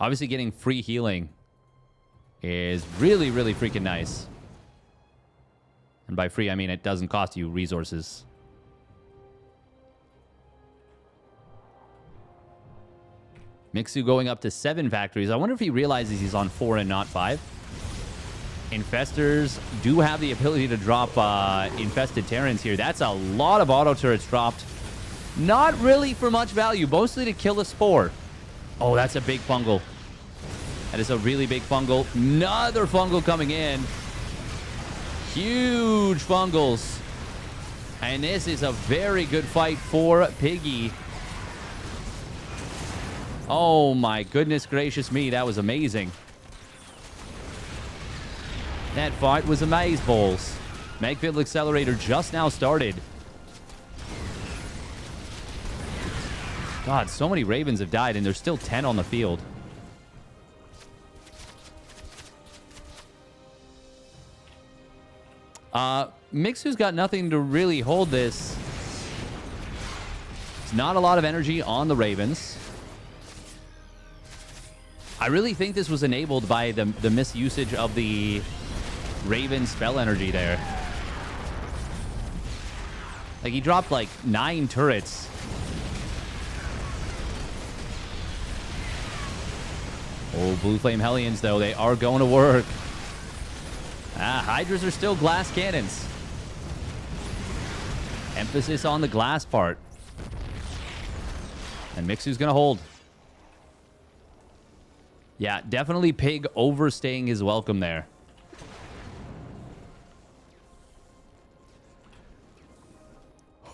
Speaker 1: Obviously, getting free healing is really, really freaking nice. And by free, I mean it doesn't cost you resources. Mixu going up to 7 factories. I wonder if he realizes he's on 4 and not 5. Infestors do have the ability to drop infested Terrans here. That's a lot of auto turrets dropped. Not really for much value, mostly to kill a spore. Oh, that's a big fungal. That is a really big fungal. Another fungal coming in. Huge fungals. And this is a very good fight for Piggy. Oh my goodness gracious me, that was amazing. That fight was amazeballs. Megfield Accelerator just now started. God, so many Ravens have died, and there's still 10 on the field. Mixu's got nothing to really hold this. It's not a lot of energy on the Ravens. I really think this was enabled by the misusage of the Raven spell energy there. Like, he dropped like 9 turrets. Oh, Blue Flame Hellions, though, they are going to work. Hydras are still glass cannons. Emphasis on the glass part. And Mixu's going to hold. Yeah, definitely Pig overstaying his welcome there.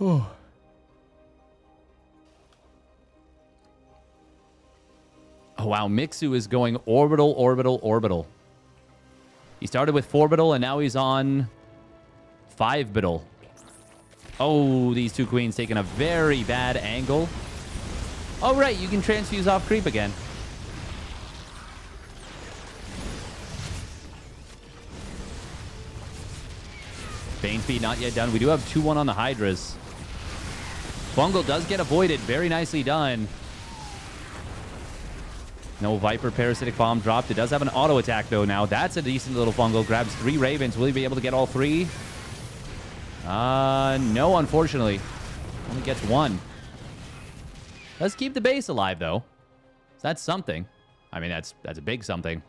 Speaker 1: Oh, wow. Mixu is going orbital, orbital, orbital. He started with 4-bital, and now he's on 5-bital. Oh, these 2 queens taking a very bad angle. Oh, right. You can transfuse off creep again. Bane speed not yet done. We do have 2-1 on the Hydras. Fungal does get avoided. Very nicely done. No Viper Parasitic Bomb dropped. It does have an auto attack, though, now. That's a decent little fungal. Grabs 3 Ravens. Will he be able to get all 3? No, unfortunately. Only gets 1. Let's keep the base alive, though. That's something. I mean, that's a big something.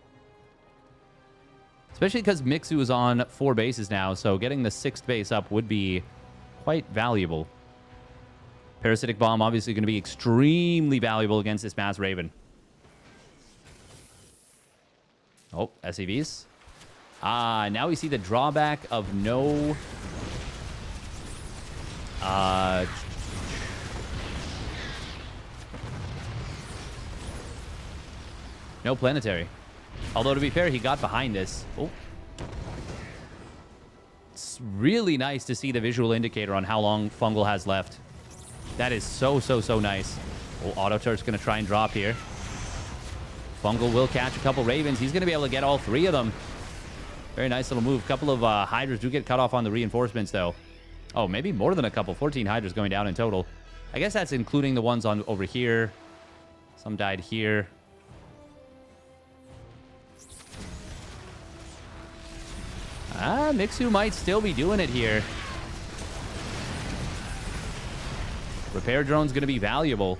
Speaker 1: Especially because Mixu is on 4 bases now, so getting the 6th base up would be quite valuable. Parasitic Bomb obviously going to be extremely valuable against this Mass Raven. Oh, SCVs. Now we see the drawback of no... no planetary. Although, to be fair, he got behind this. Oh. It's really nice to see the visual indicator on how long Fungal has left. That is so, so, so nice. Oh, Auto Turret's going to try and drop here. Fungal will catch a couple Ravens. He's going to be able to get all 3 of them. Very nice little move. A couple of Hydras do get cut off on the reinforcements, though. Oh, maybe more than a couple. 14 Hydras going down in total. I guess that's including the ones on over here. Some died here. Mixu might still be doing it here. Repair drone's going to be valuable.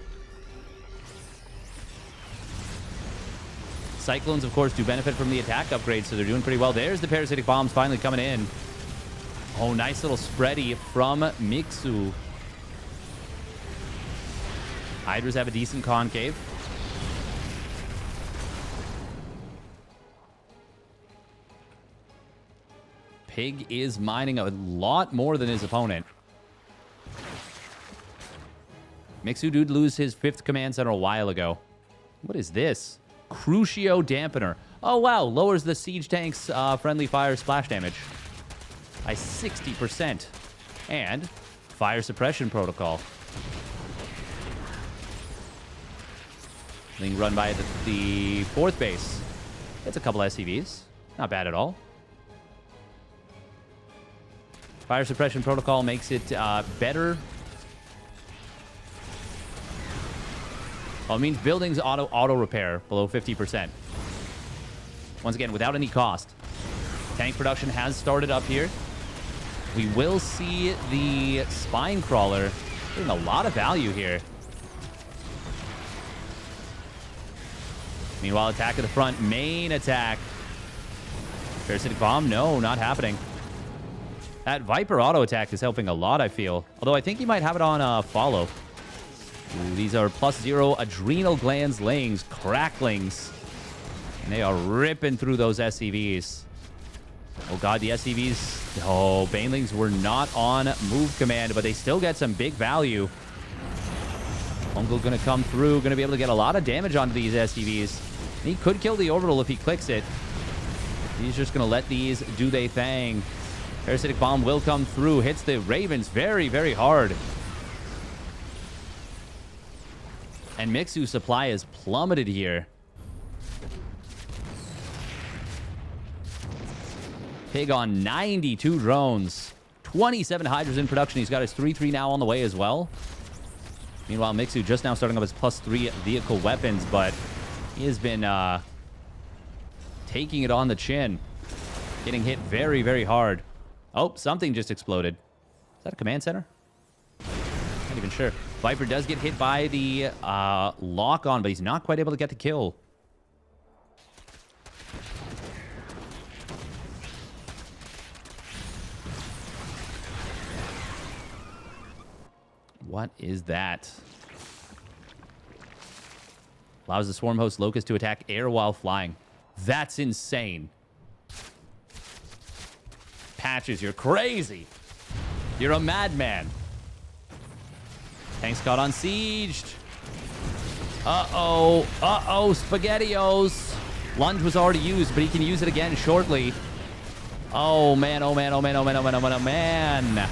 Speaker 1: Cyclones, of course, do benefit from the attack upgrade, so they're doing pretty well. There's the Parasitic Bombs finally coming in. Oh, nice little spready from Mixu. Hydras have a decent concave. Pig is mining a lot more than his opponent. Mixu did lose his 5th command center a while ago. What is this? Crucio Dampener. Oh, wow. Lowers the siege tank's friendly fire splash damage by 60%. And fire suppression protocol. Being run by the 4th base. Gets a couple SCVs. Not bad at all. Fire suppression protocol makes it better. Well, it means buildings auto repair below 50%. Once again, without any cost. Tank production has started up here. We will see the spine crawler getting a lot of value here. Meanwhile, attack at the front. Main attack. Parasitic Bomb? No, not happening. That Viper auto attack is helping a lot, I feel. Although I think he might have it on follow. Ooh, these are +0 adrenal glands layings, cracklings. And they are ripping through those SCVs. Oh god, the SCVs. Oh, Banelings were not on move command, but they still get some big value. Fungal gonna come through, gonna be able to get a lot of damage onto these SCVs. And he could kill the orbital if he clicks it. He's just gonna let these do their thing. Parasitic Bomb will come through, hits the Ravens very, very hard. And Mixu's supply is plummeted here. Pig on 92 drones. 27 Hydras in production. He's got his 3-3 now on the way as well. Meanwhile, Mixu just now starting up his +3 vehicle weapons, but he has been taking it on the chin. Getting hit very, very hard. Oh, something just exploded. Is that a command center? Not even sure. Viper does get hit by the lock-on, but he's not quite able to get the kill. What is that? Allows the Swarm Host Locust to attack air while flying. That's insane. Patches, you're crazy. You're a madman. Tanks caught unsieged. Uh-oh. Uh-oh, SpaghettiOs. Lunge was already used, but he can use it again shortly. Oh, man. Oh, man. Oh, man. Oh, man. Oh, man. Oh, man. Oh, man.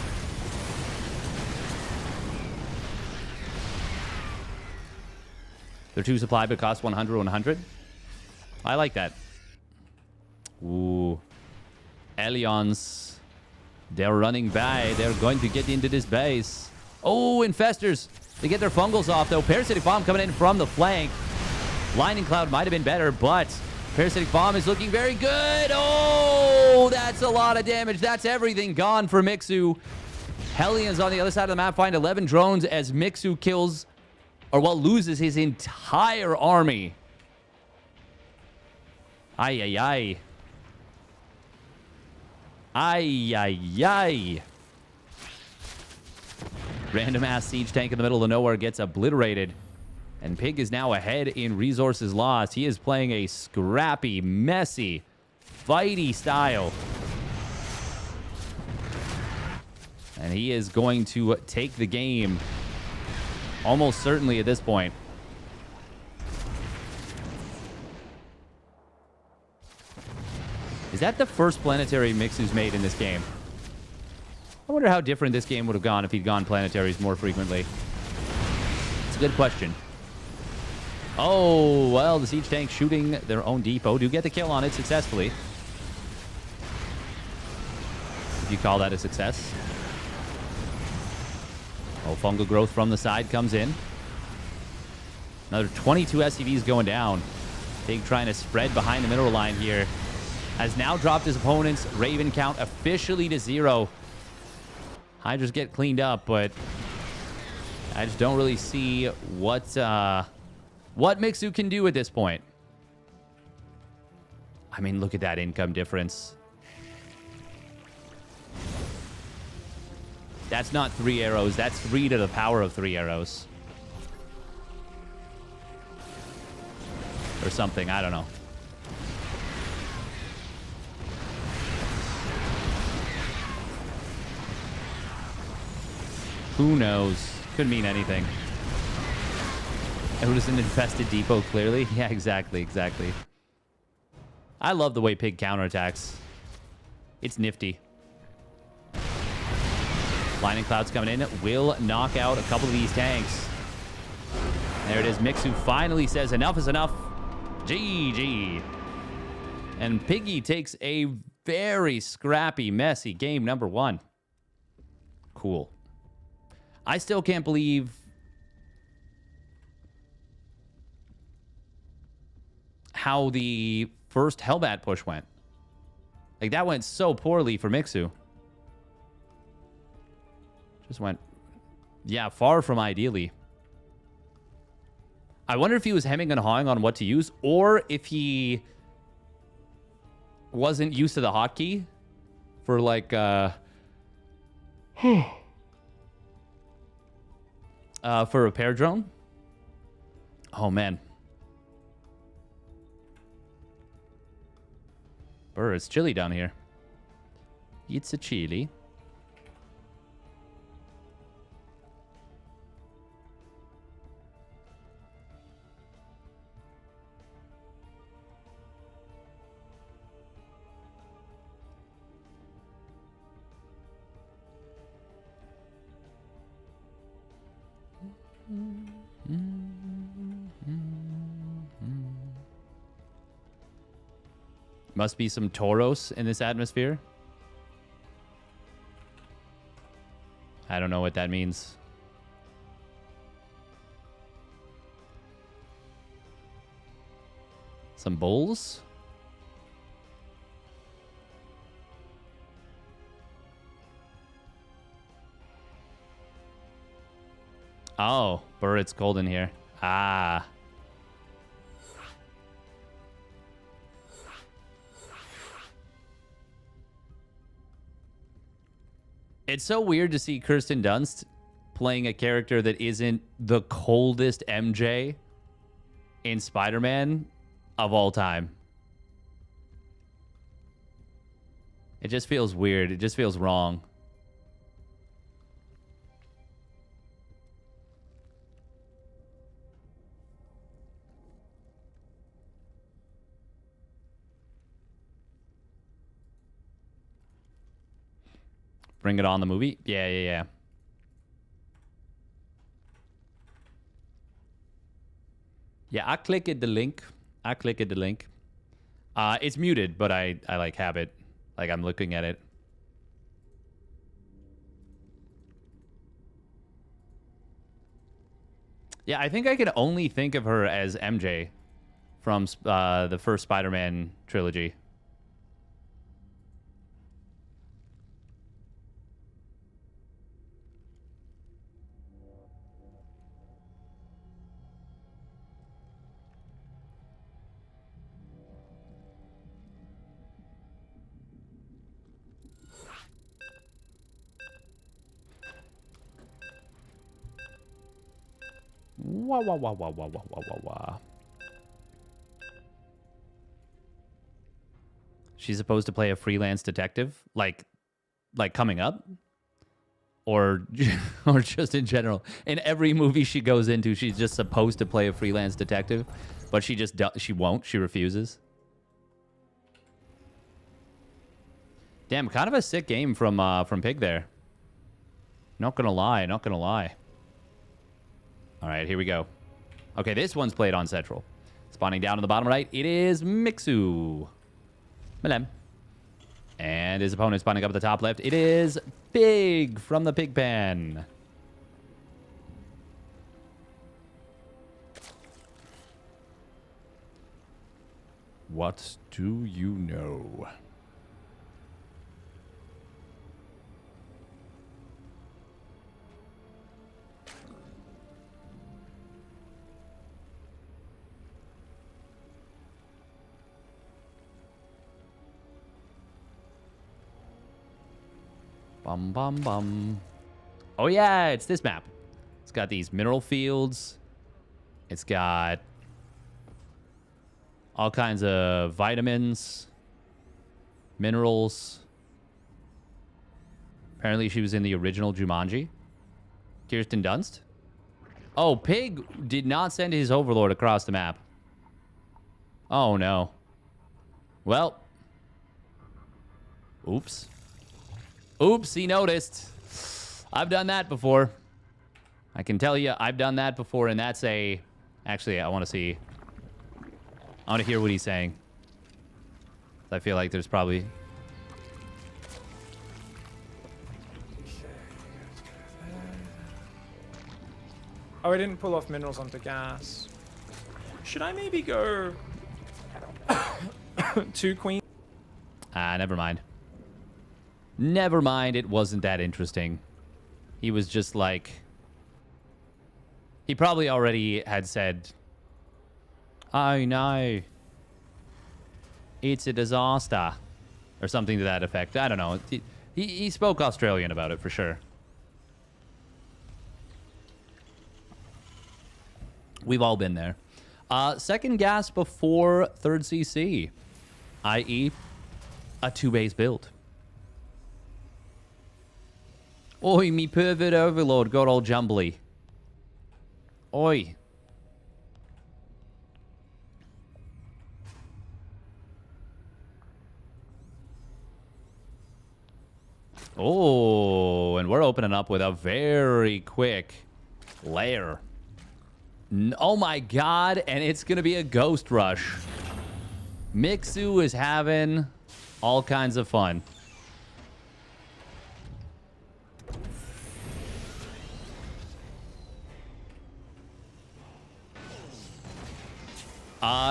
Speaker 1: They're 2 supply, but cost 100, 100. I like that. Ooh. Elions. They're running by. They're going to get into this base. Oh, Infestors. They get their fungals off, though. Parasitic Bomb coming in from the flank. Lightning Cloud might have been better, but Parasitic Bomb is looking very good. Oh, that's a lot of damage. That's everything gone for Mixu. Hellions on the other side of the map find 11 drones as Mixu kills, or well, loses his entire army. Ay, ay, ay. Ay, ay, ay. Random ass siege tank in the middle of nowhere gets obliterated. And Pig is now ahead in resources lost. He is playing a scrappy, messy, fighty style. And he is going to take the game. Almost certainly at this point. Is that the first planetary Mixu's made in this game? I wonder how different this game would have gone if he'd gone planetaries more frequently. It's a good question. Oh, well, the siege tank shooting their own depot. Do get the kill on it successfully. If you call that a success. Oh, fungal growth from the side comes in. Another 22 SCVs going down. Pig trying to spread behind the mineral line here. Has now dropped his opponent's Raven count officially to 0. Hydras get cleaned up, but I just don't really see what Mixu can do at this point. I mean, look at that income difference. That's not 3 arrows. That's 3 to the power of 3 arrows. Or something. I don't know. Who knows? Could mean anything. It was an infested depot, clearly. Yeah, exactly, exactly. I love the way Pig counterattacks. It's nifty. Lightning Cloud's coming in. Will knock out a couple of these tanks. There it is. Mixu finally says enough is enough. GG. And Piggy takes a very scrappy, messy game number 1. Cool. I still can't believe how the first Hellbat push went. Like, that went so poorly for Mixu. Just went, yeah, far from ideally. I wonder if he was hemming and hawing on what to use, or if he wasn't used to the hotkey for, like, for repair drone. Oh, man. Brr, it's chilly down here. It's a chilly. Must be some Tauros in this atmosphere. I don't know what that means. Some bulls? Oh, Burr, it's cold in here. Ah. It's so weird to see Kirsten Dunst playing a character that isn't the coldest MJ in Spider-Man of all time. It just feels weird. It just feels wrong. Bring It On the movie? Yeah. Yeah, I clicked the link. It's muted, but I like have it. Like, I'm looking at it. Yeah, I think I can only think of her as MJ from the first Spider-Man trilogy. Wah. She's supposed to play a freelance detective, like coming up, or just in general. In every movie she goes into, she's just supposed to play a freelance detective, but she won't. She refuses. Damn, kind of a sick game from Pig there. Not gonna lie. All right, here we go. Okay, this one's played on Central. Spawning down on the bottom right, it is Mixu. Malem. And his opponent spawning up at the top left, it is Pig from the Pig Pen. What do you know? Bum. Oh, yeah, it's this map. It's got these mineral fields. It's got all kinds of vitamins, minerals. Apparently, she was in the original Jumanji. Kirsten Dunst. Oh, Pig did not send his overlord across the map. Oh, no. Well. Oops, he noticed. I've done that before. I can tell you, I've done that before, and that's a... Actually, I want to see... I want to hear what he's saying. I feel like there's probably...
Speaker 5: Oh, I didn't pull off minerals onto gas. Should I maybe go 2 queen?
Speaker 1: Ah, never mind. Never mind, it wasn't that interesting. He was just like... He probably already had said, "Oh no, it's a disaster," or something to that effect. I don't know. He spoke Australian about it for sure. We've all been there. Second gas before third CC, i.e. a 2-base build. Oi, me pervert overlord got all jumbly. Oi. Oh, and we're opening up with a very quick lair. Oh my god, and it's going to be a ghost rush. Mixu is having all kinds of fun.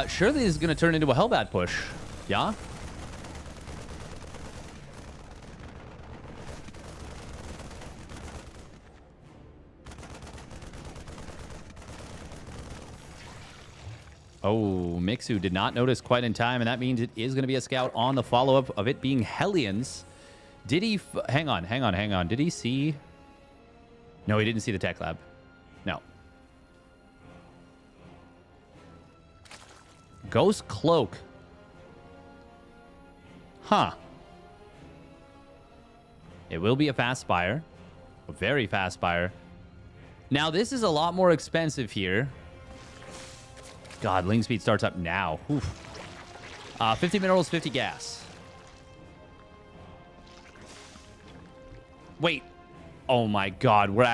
Speaker 1: Surely this is going to turn into a Hellbat push. Yeah? Oh, Mixu did not notice quite in time, and that means it is going to be a scout on the follow-up of it being Hellions. Did he... hang on. Did he see... No, he didn't see the tech lab. No. Ghost Cloak. Huh. It will be a fast spire. A very fast spire. Now, this is a lot more expensive here. God, Ling Speed starts up now. Oof. 50 minerals, 50 gas. Wait. Oh my god, we're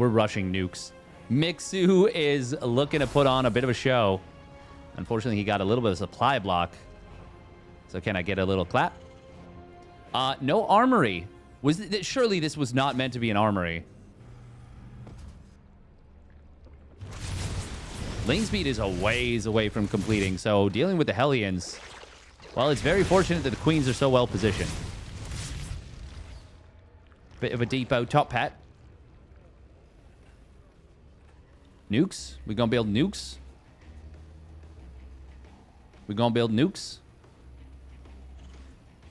Speaker 1: rushing nukes. Mixu is looking to put on a bit of a show. Unfortunately, he got a little bit of supply block. So can I get a little clap? No armory. Surely this was not meant to be an armory. Lane speed is a ways away from completing, so dealing with the Hellions, well, it's very fortunate that the Queens are so well positioned. Bit of a depot top hat. Nukes? We gonna build nukes? We gonna build nukes?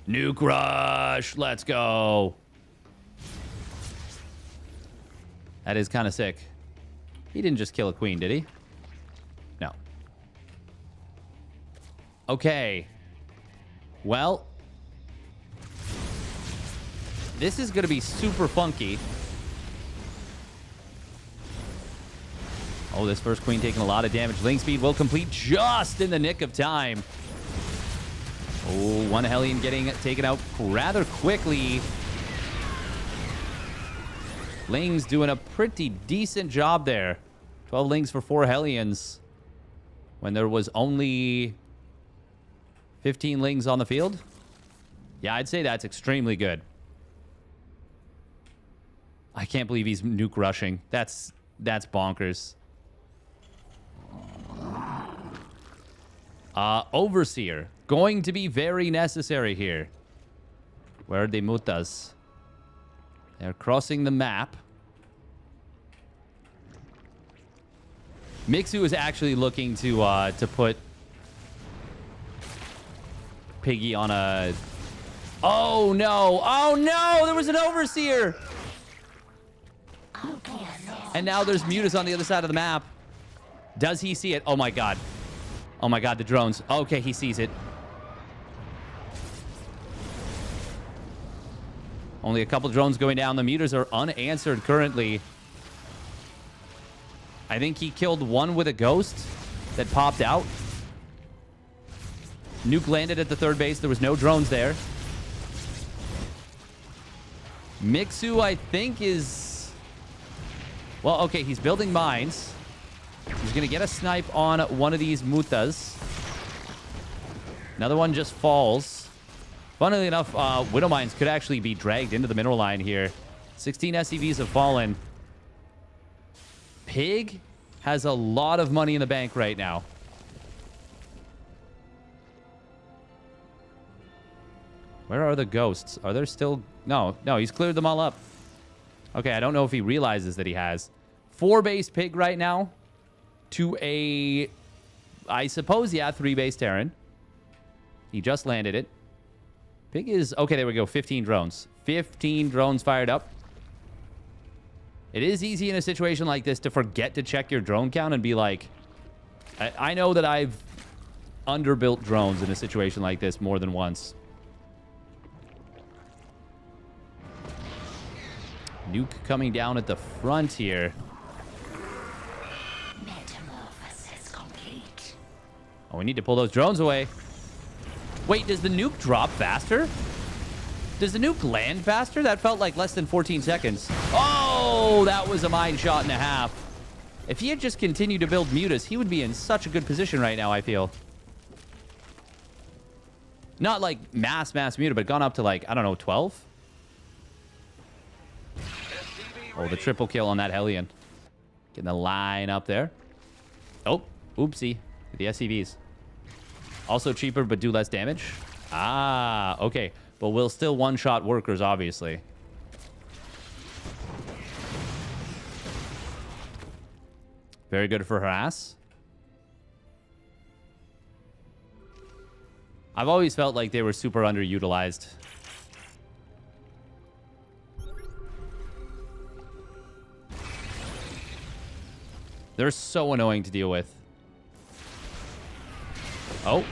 Speaker 1: Nuke rush! Let's go! That is kind of sick. He didn't just kill a queen, did he? No. Okay. Well, this is going to be super funky. Oh, this first queen taking a lot of damage. Link speed will complete just in the nick of time. Oh, one Hellion getting taken out rather quickly. Ling's doing a pretty decent job there. 12 Lings for 4 Hellions. When there was only 15 Lings on the field. Yeah, I'd say that's extremely good. I can't believe he's nuke rushing. That's bonkers. Overseer. Going to be very necessary here. Where are the mutas? They're crossing the map. Mixu is actually looking to put Piggy on a... Oh, no. Oh, no. There was an Overseer. And now there's Mutas on the other side of the map. Does he see it? Oh, my God. Oh, my God. The drones. Okay, he sees it. Only a couple drones going down. The Mutas are unanswered currently. I think he killed one with a ghost that popped out. Nuke landed at the third base. There was no drones there. Mixu, I think, is... Well, okay, he's building mines. He's going to get a snipe on one of these mutas. Another one just falls. Funnily enough, Widow Mines could actually be dragged into the mineral line here. 16 SCVs have fallen. Pig has a lot of money in the bank right now. Where are the ghosts? Are there still... No, he's cleared them all up. Okay, I don't know if he realizes that he has. 4-base Pig right now to a... I suppose, yeah, 3-base Terran. He just landed it. Pig is... Okay, there we go. 15 drones. 15 drones fired up. It is easy in a situation like this to forget to check your drone count and be like... I know that I've underbuilt drones in a situation like this more than once. Nuke coming down at the front here.
Speaker 4: Metamorphosis complete.
Speaker 1: Oh, we need to pull those drones away. Wait, does the nuke drop faster? Does the nuke land faster? That felt like less than 14 seconds. Oh, that was a mine shot and a half. If he had just continued to build mutas, he would be in such a good position right now, I feel. Not like mass muta, but gone up to like, I don't know, 12? Oh, the triple kill on that Hellion. Getting the line up there. Oh, oopsie. The SCVs. Also cheaper, but do less damage. Ah, okay. But we'll still one-shot workers, obviously. Very good for harass. I've always felt like they were super underutilized. They're so annoying to deal with. Oh.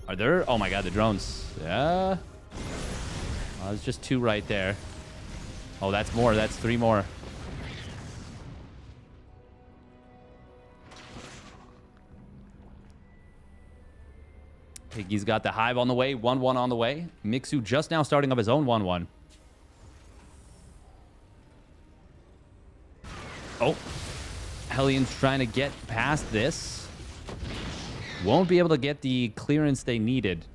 Speaker 1: Are there... Oh my god, the drones. Yeah. Oh, there's just 2 right there. Oh, that's more. That's 3 more. Piggy's got the hive on the way. 1-1 on the way. Mixu just now starting up his own 1-1. Oh. Hellion's trying to get past this. Won't be able to get the clearance they needed.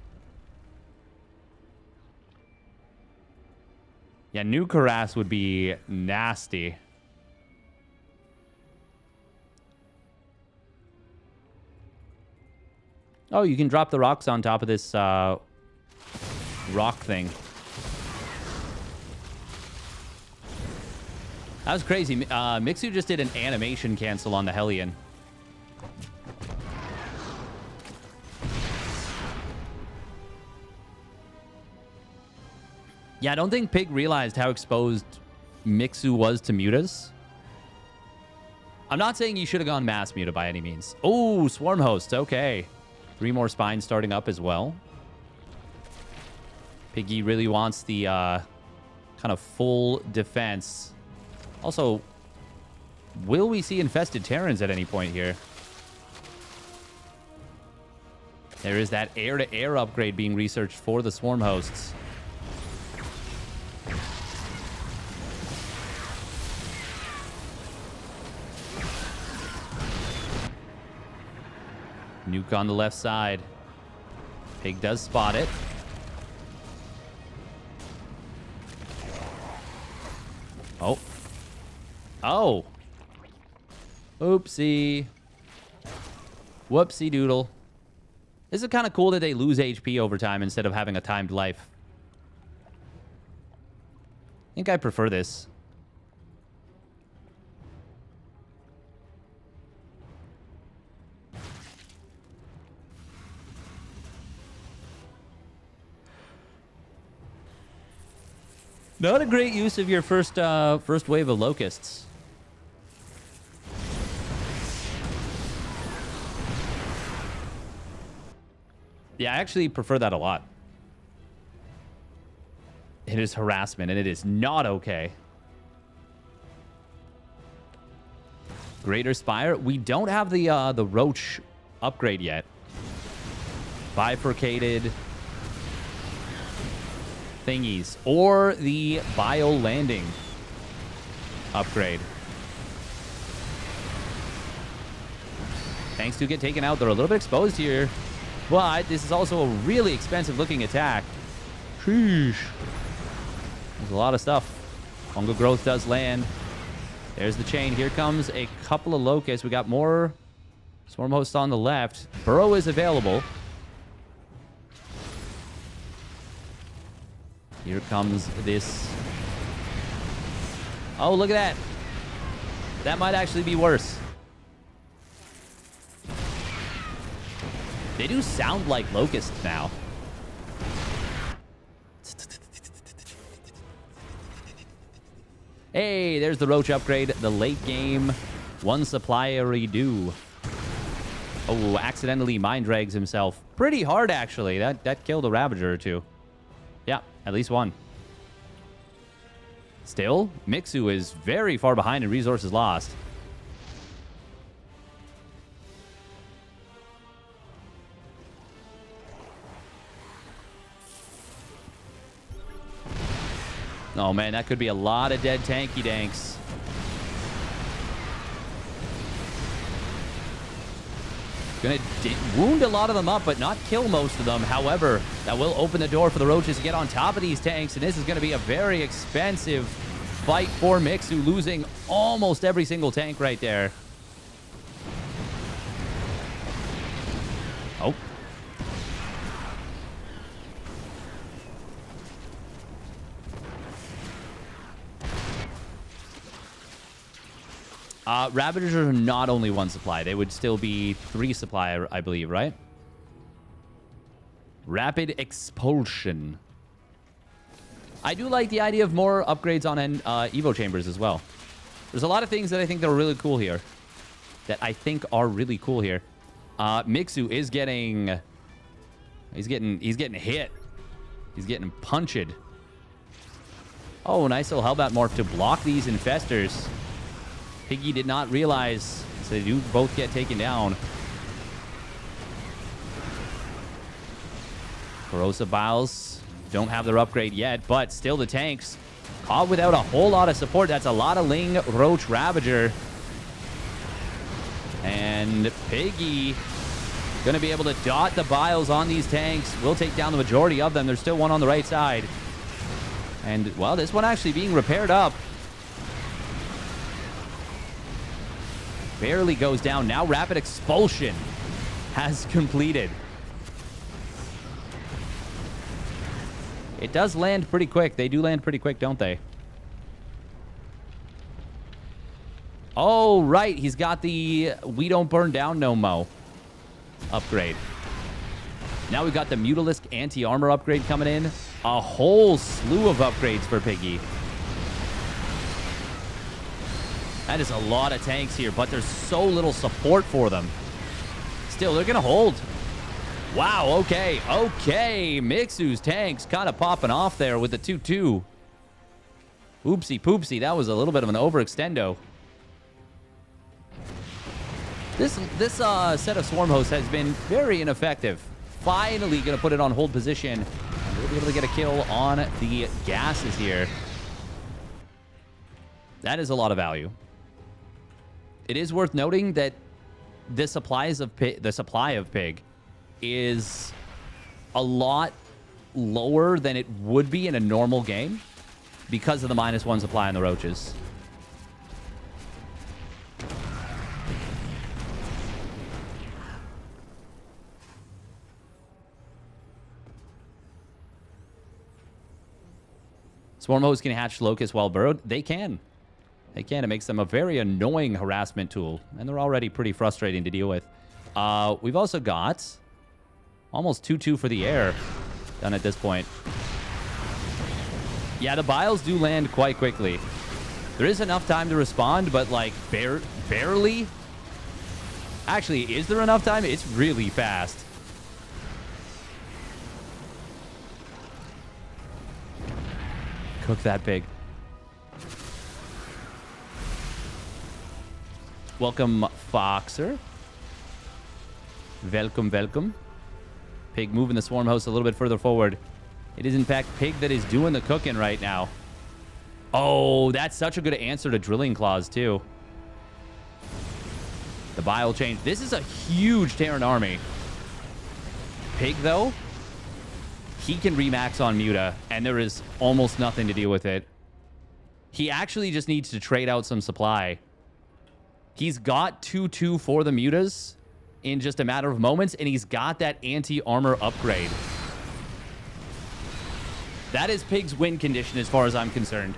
Speaker 1: Yeah, nuke harass would be nasty. Oh, you can drop the rocks on top of this rock thing. That was crazy. Mixu just did an animation cancel on the Hellion. Yeah, I don't think Pig realized how exposed Mixu was to mutas. I'm not saying you should have gone mass muta by any means. Oh, swarm hosts. Okay. 3 more spines starting up as well. Piggy really wants the kind of full defense. Also, will we see infested Terrans at any point here? There is that air-to-air upgrade being researched for the swarm hosts. Nuke on the left side. Pig does spot it. Oh. Oh. Oopsie. Whoopsie doodle. This is kind of cool that they lose HP over time instead of having a timed life. I think I prefer this. Not a great use of your first wave of locusts. Yeah, I actually prefer that a lot. It is harassment, and it is not okay. Greater Spire. We don't have the Roach upgrade yet. Bifurcated thingies, or the bio landing upgrade. Tanks do get taken out. They're a little bit exposed here. But this is also a really expensive looking attack. Sheesh. There's a lot of stuff. Fungal Growth does land. There's the chain. Here comes a couple of locusts. We got more Swarm Hosts on the left. Burrow is available. Here comes this. Oh, look at that. That might actually be worse. They do sound like locusts now. Hey, there's the Roach upgrade. The late game. One supplier redo. Oh, accidentally mind drags himself. Pretty hard, actually. That killed a Ravager or two. Yeah, at least one. Still, Mixu is very far behind in resources lost. Oh, man, that could be a lot of dead tanky danks. Gonna wound a lot of them up, but not kill most of them. However, that will open the door for the Roaches to get on top of these tanks, and this is going to be a very expensive fight for Mixu, losing almost every single tank right there. Oh. Ravagers are not only one supply. They would still be 3 supply, I believe, right? Rapid Expulsion. I do like the idea of more upgrades on Evo Chambers as well. There's a lot of things that I think that are really cool here. Mixu is getting... He's getting hit. He's getting punched. Oh, nice little Hellbat morph to block these infestors. Piggy did not realize, so they do both get taken down. Corrosive Biles don't have their upgrade yet, but still the tanks caught without a whole lot of support. That's a lot of Ling Roach Ravager. And Piggy going to be able to dot the Biles on these tanks. Will take down the majority of them. There's still one on the right side. And, well, this one actually being repaired up. Barely goes down. Now Rapid Expulsion has completed. It does land pretty quick. They do land pretty quick, don't they? Oh, right. He's got the We Don't Burn Down No Mo upgrade. Now we've got the Mutalisk anti-armor upgrade coming in. A whole slew of upgrades for Piggy. That is a lot of tanks here, but there's so little support for them. Still, they're going to hold. Wow, okay. Okay, Mixu's tanks kind of popping off there with the 2-2. Oopsie poopsie, that was a little bit of an overextendo. This set of Swarm Hosts has been very ineffective. Finally going to put it on hold position. We'll be able to get a kill on the gases here. That is a lot of value. It is worth noting that the supply of Pig is a lot lower than it would be in a normal game because of the -1 supply on the Roaches. Swarm Hosts can hatch Locust while burrowed. They can. They can. It makes them a very annoying harassment tool. And they're already pretty frustrating to deal with. We've also got almost 2-2 for the air done at this point. Yeah, the Biles do land quite quickly. There is enough time to respond, but like barely. Actually, is there enough time? It's really fast. Cook that pig. Welcome, Foxer. Welcome, welcome. Pig moving the Swarm Host a little bit further forward. It is, in fact, Pig that is doing the cooking right now. Oh, that's such a good answer to Drilling Claws, too. The bile change. This is a huge Terran army. Pig, though, he can remax on Muta, and there is almost nothing to deal with it. He actually just needs to trade out some supply. He's got 2-2 for the Mutas in just a matter of moments, and he's got that anti-armor upgrade. That is Pig's win condition as far as I'm concerned.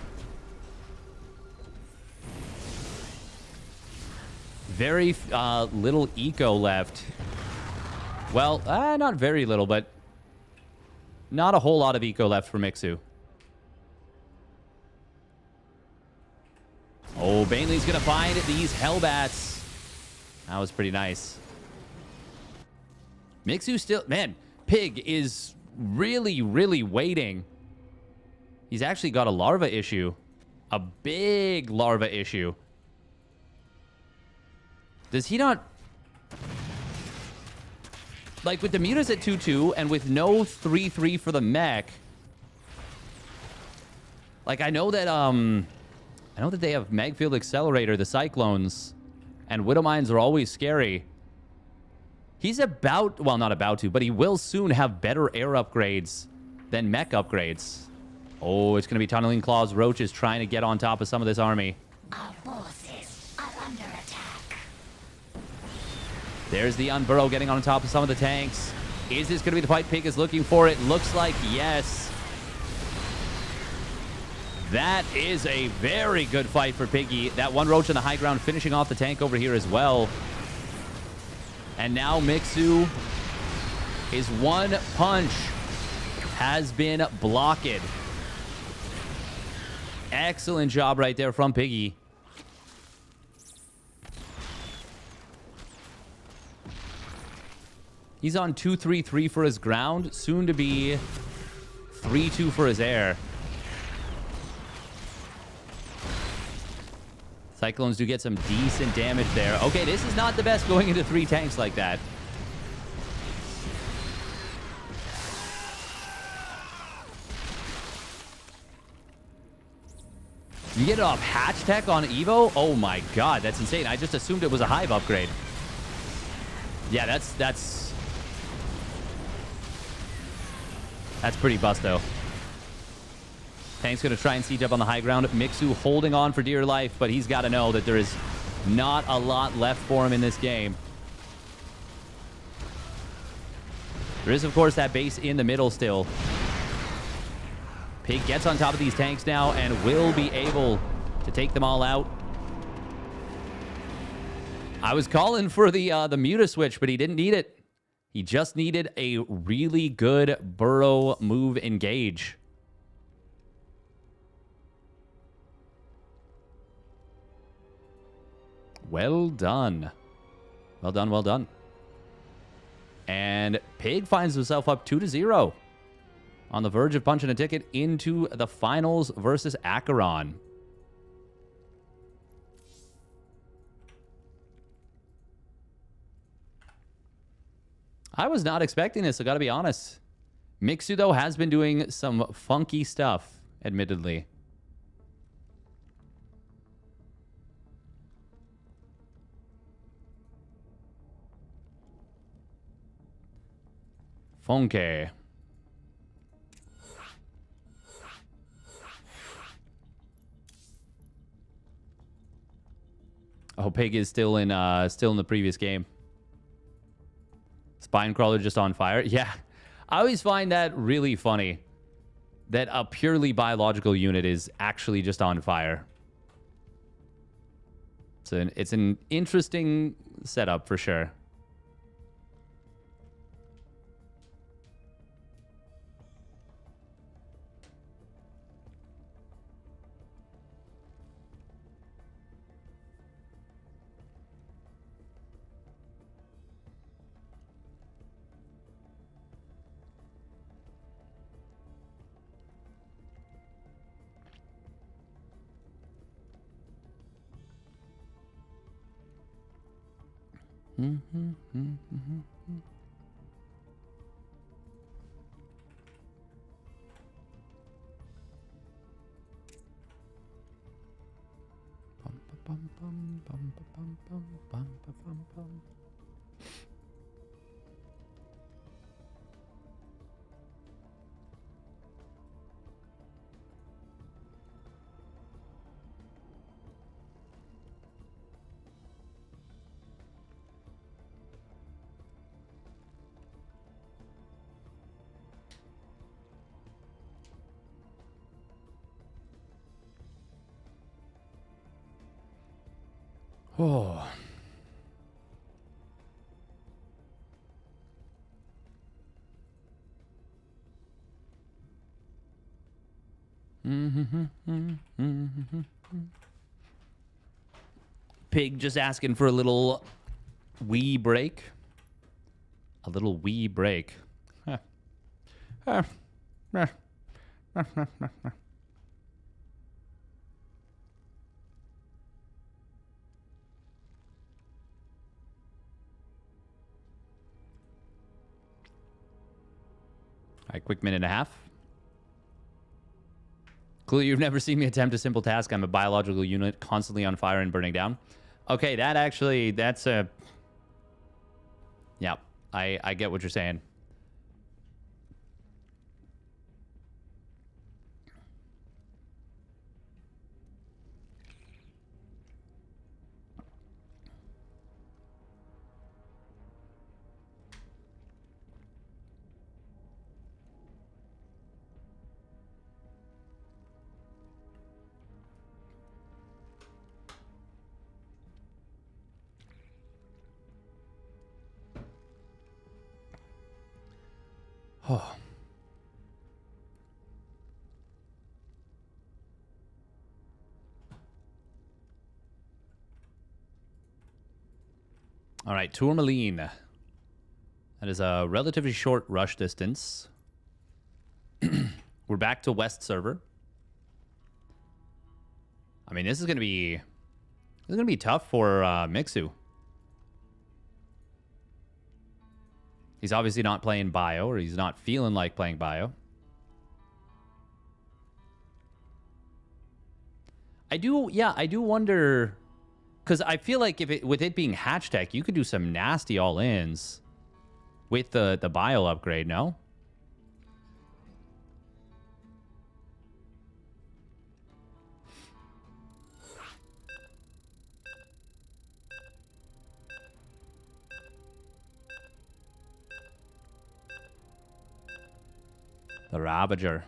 Speaker 1: Very little eco left. Well, not very little, but not a whole lot of eco left for Mixu. Oh, Bailey's going to find these Hellbats. That was pretty nice. Mixu still... Man, Pig is really, really waiting. He's actually got a larva issue. A big larva issue. Does he not... Like, with the Mutas at 2-2 and with no 3-3 for the mech... Like, I know that they have Magfield Accelerator, the Cyclones, and Widowmines are always scary. He's about... Well, not about to, but he will soon have better air upgrades than mech upgrades. Oh, it's going to be Tunneling Claws. Roach is trying to get on top of some of this army.
Speaker 4: Our forces are under attack.
Speaker 1: There's the Unburrow getting on top of some of the tanks. Is this going to be the fight Pig is looking for? It looks like yes. That is a very good fight for Piggy. That one Roach on the high ground finishing off the tank over here as well. And now Mixu, his one punch has been blocked. Excellent job right there from Piggy. He's on 2-3-3 for his ground. Soon to be 3-2 for his air. Cyclones do get some decent damage there. Okay, this is not the best going into 3 tanks like that. You get it off Hatch Tech on Evo? Oh my god, that's insane. I just assumed it was a Hive upgrade. Yeah, that's pretty busto. Tank's going to try and siege up on the high ground. Mixu holding on for dear life, but he's got to know that there is not a lot left for him in this game. There is, of course, that base in the middle still. Pig gets on top of these tanks now and will be able to take them all out. I was calling for the Muta switch, but he didn't need it. He just needed a really good burrow move engage. Well done. Well done, well done. And Pig finds himself up 2-0. On the verge of punching a ticket into the finals versus Acheron. I was not expecting this, I gotta be honest. Mixu, though, has been doing some funky stuff, admittedly. Funky. Oh, Pig is still in the previous game. Spinecrawler just on fire. Yeah, I always find that really funny. That a purely biological unit is actually just on fire. So it's an interesting setup for sure. Oh. Pig just asking for a little wee break. A little wee break. All right, quick minute and a half. Clearly, you've never seen me attempt a simple task. I'm a biological unit constantly on fire and burning down. Okay, that's a... Yeah, I get what you're saying. Oh. All right, Tourmaline. That is a relatively short rush distance. We're back to West server. I mean, this is gonna be tough for Mixu. He's obviously not playing bio, or he's not feeling like playing bio. I do wonder, because I feel like with it being hatch tech, you could do some nasty all-ins with the bio upgrade, no? The Ravager.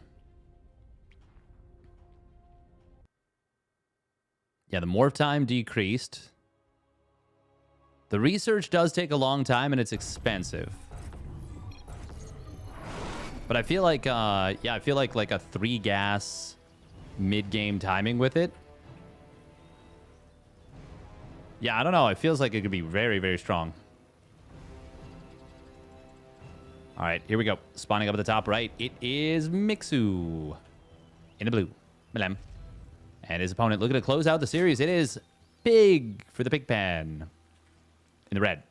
Speaker 1: Yeah, the morph time decreased. The research does take a long time and it's expensive. But I feel like, yeah, I feel like a 3-gas mid-game timing with it. Yeah, I don't know. It feels like it could be very, very strong. All right, here we go. Spawning up at the top right, it is Mixu in the blue. Milam. And his opponent looking to close out the series. It is Pig for the Pigpen in the red.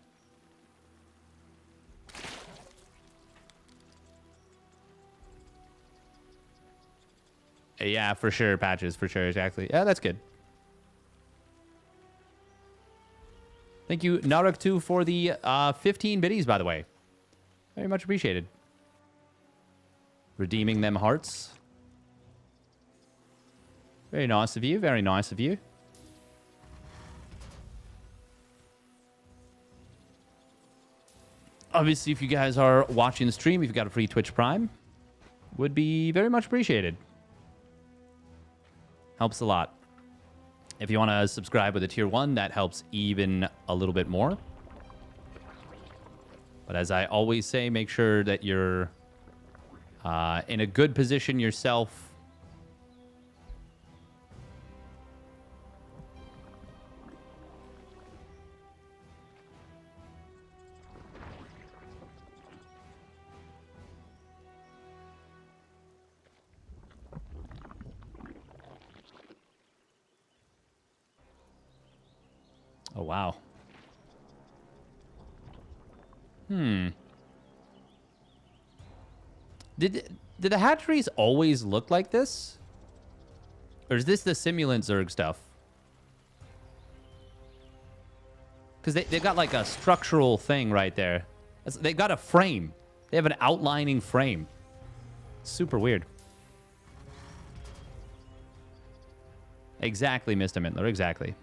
Speaker 1: Yeah, for sure, Patches, for sure, exactly. Yeah, that's good. Thank you, Naruk2, for the 15 biddies, by the way. Very much appreciated. Redeeming them hearts. Very nice of you. Very nice of you. Obviously, if you guys are watching the stream, if you've got a free Twitch Prime, would be very much appreciated. Helps a lot. If you want to subscribe with a tier 1, that helps even a little bit more. But as I always say, make sure that you're in a good position yourself. Oh, wow. Did the hatcheries always look like this? Or is this the simulant Zerg stuff? Because they've got like a structural thing right there. They've got a frame. They have an outlining frame. Super weird. Exactly, Mr. Mintler. Exactly.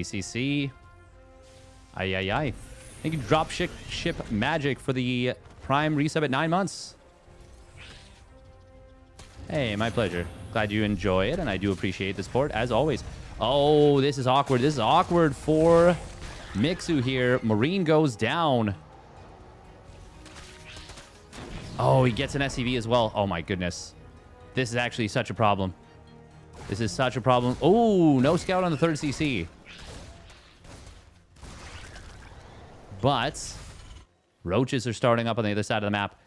Speaker 1: CC. Aye, aye, aye. Thank you, Dropship Magic, for the Prime resub at 9 months. Hey, my pleasure. Glad you enjoy it, and I do appreciate the support, as always. Oh, this is awkward. This is awkward for Mixu here. Marine goes down. Oh, he gets an SCV as well. Oh, my goodness. This is actually such a problem. This is such a problem. Oh, no scout on the 3rd CC. But roaches are starting up on the other side of the map.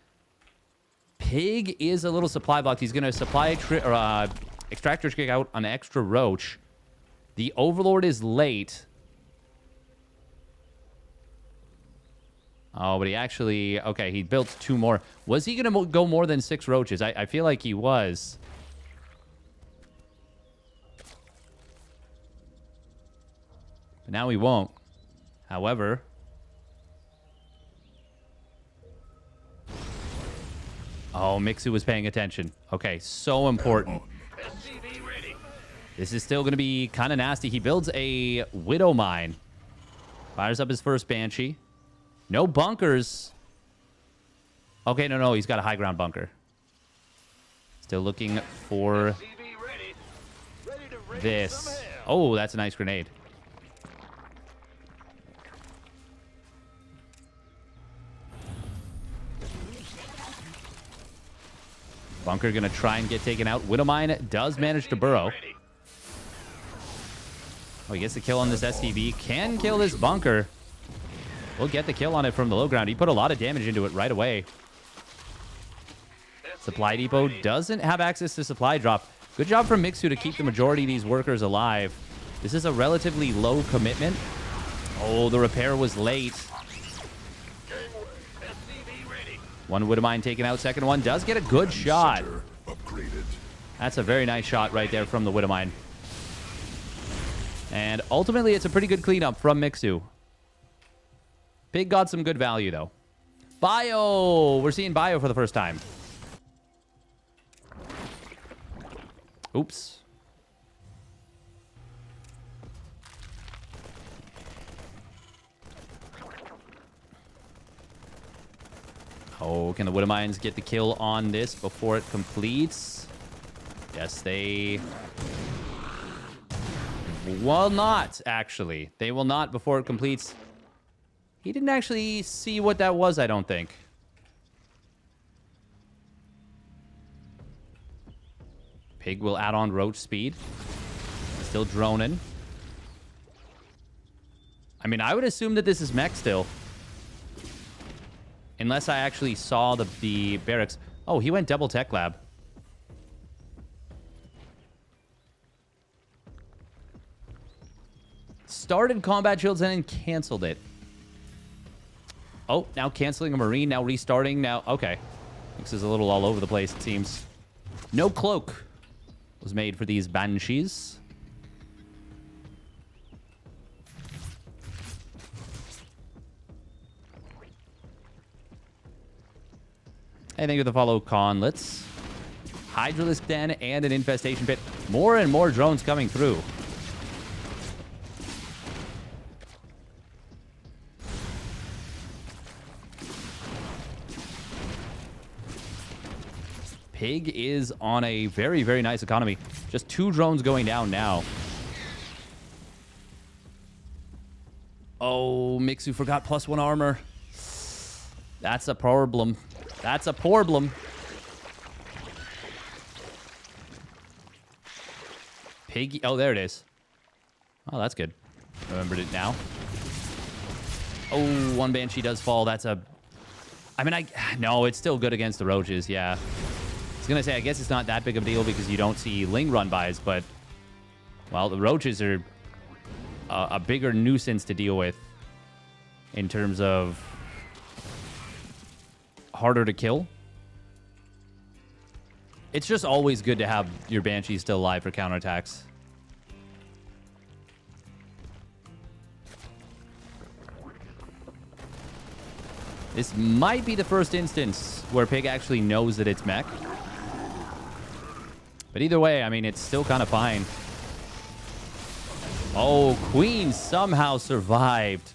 Speaker 1: Pig is a little supply blocked. He's going to supply extractor kick out an extra roach. The Overlord is late. Oh, but he actually... Okay, he built 2 more. Was he going to go more than 6 roaches? I feel like he was. But now he won't. However... Oh, Mixu was paying attention. Okay, so important. This is still going to be kind of nasty. He builds a Widow Mine. Fires up his first Banshee. No bunkers. Okay, no, he's got a high ground bunker. Still looking for this. Oh, that's a nice grenade. Bunker going to try and get taken out. Widowmine does manage to burrow. Oh, he gets the kill on this SCV. Can kill this bunker. We'll get the kill on it from the low ground. He put a lot of damage into it right away. Supply depot doesn't have access to supply drop. Good job from Mixu to keep the majority of these workers alive. This is a relatively low commitment. Oh, the repair was late. One Widowmine taken out. Second one does get a good shot. That's a very nice shot right there from the Widowmine. And ultimately, it's a pretty good cleanup from Mixu. Pig got some good value, though. Bio! We're seeing Bio for the first time. Oops. Oh, can the Widowmines get the kill on this before it completes? Yes, they will not, actually. They will not before it completes. He didn't actually see what that was, I don't think. Pig will add on roach speed. Still droning. I mean, I would assume that this is mech still. Unless I actually saw the barracks. Oh, he went double tech lab. Started combat shields and then canceled it. Oh, now canceling a marine, now restarting, now... Okay. This is a little all over the place, it seems. No cloak was made for these banshees. Hey, thank you for the follow, Conlets. Hydralisk Den and an infestation pit. More and more drones coming through. Pig is on a very, very nice economy. Just 2 drones going down now. Oh, Mixu forgot +1 armor. That's a problem. That's a problem. Piggy. Oh, there it is. Oh, that's good. Remembered it now. Oh, one Banshee does fall. That's a... I mean, no, it's still good against the roaches, yeah. I was going to say, I guess it's not that big of a deal because you don't see Ling run-bys, but... Well, the roaches are a bigger nuisance to deal with in terms of harder to kill. It's just always good to have your Banshee still alive for counterattacks. This might be the first instance where Pig actually knows that it's mech. But either way, I mean, it's still kind of fine. Oh, Queen somehow survived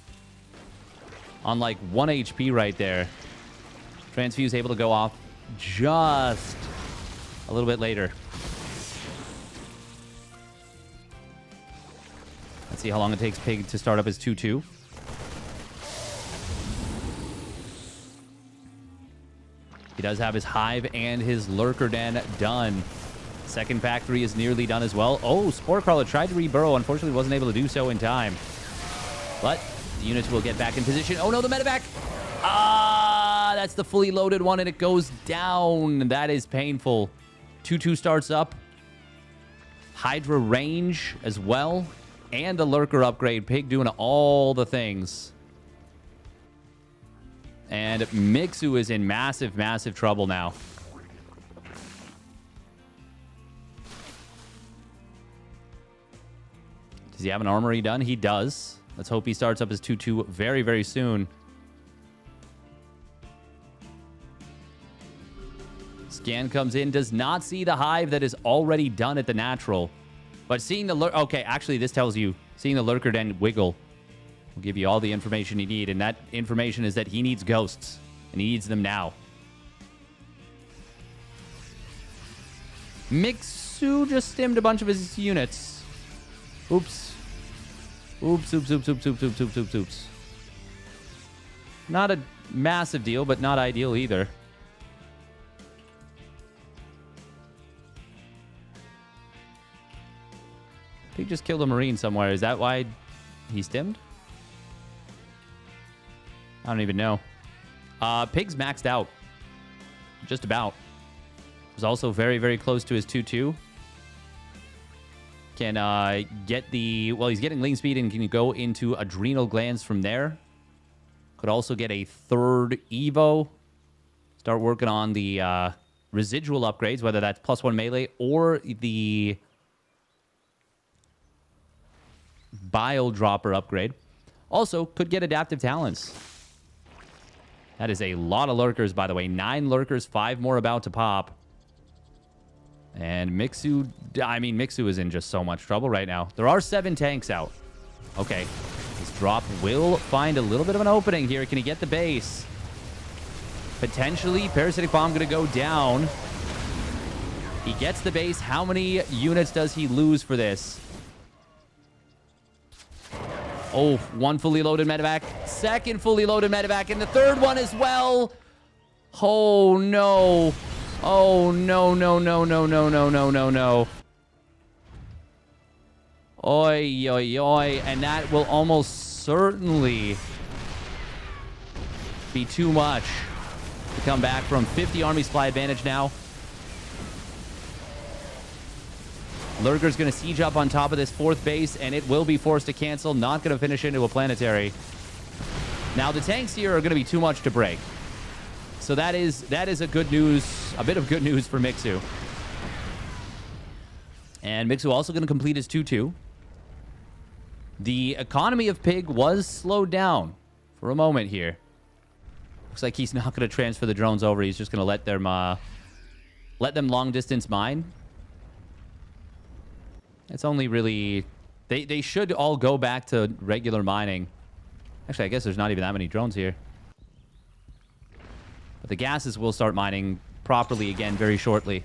Speaker 1: on like 1 HP right there. Transfuse able to go off just a little bit later. Let's see how long it takes Pig to start up his 2-2. He does have his Hive and his Lurker Den done. Second factory is nearly done as well. Oh, Spore Crawler tried to reburrow. Unfortunately, wasn't able to do so in time. But the units will get back in position. Oh, no, the medevac. Ah, that's the fully loaded one, and it goes down. That is painful. 2-2 starts up. Hydra range as well. And a Lurker upgrade. Pig doing all the things. And Mixu is in massive, massive trouble now. Does he have an armory done? He does. Let's hope he starts up his 2-2 very, very soon. Scan comes in. Does not see the Hive that is already done at the natural. But seeing the... Okay, actually, this tells you... Seeing the Lurker Den wiggle will give you all the information you need. And that information is that he needs ghosts. And he needs them now. Mixu just stimmed a bunch of his units. Oops. Oops, oops, oops, oops, oops, oops, oops, oops, oops. Not a massive deal, but not ideal either. He just killed a Marine somewhere. Is that why he stimmed? I don't even know. Pig's maxed out. Just about. Was also very, very close to his 2-2. Can get the... Well, he's getting Ling Speed and can go into Adrenal Glands from there. Could also get a third Evo. Start working on the residual upgrades, whether that's +1 melee or the Bile Dropper upgrade. Also, could get Adaptive Talents. That is a lot of Lurkers, by the way. 9 Lurkers, 5 more about to pop. And Mixu... I mean, Mixu is in just so much trouble right now. There are 7 tanks out. Okay. This drop will find a little bit of an opening here. Can he get the base? Potentially, Parasitic Bomb going to go down. He gets the base. How many units does he lose for this? Oh, 1 fully loaded medevac. 2nd fully loaded medevac. And the 3rd one as well. Oh, no. Oh, no, no, no, no, no, no, no, no, no. Oi, oi, oi. And that will almost certainly be too much to come back from. 50 army supply advantage now. Lurker's going to siege up on top of this 4th base, and it will be forced to cancel. Not going to finish into a planetary. Now, the tanks here are going to be too much to break. So that is a good news, a bit of good news for Mixu. And Mixu also going to complete his 2-2. The economy of Pig was slowed down for a moment here. Looks like he's not going to transfer the drones over. He's just going to let them long distance mine. It's only really... They should all go back to regular mining. Actually, I guess there's not even that many drones here. But the gases will start mining properly again very shortly.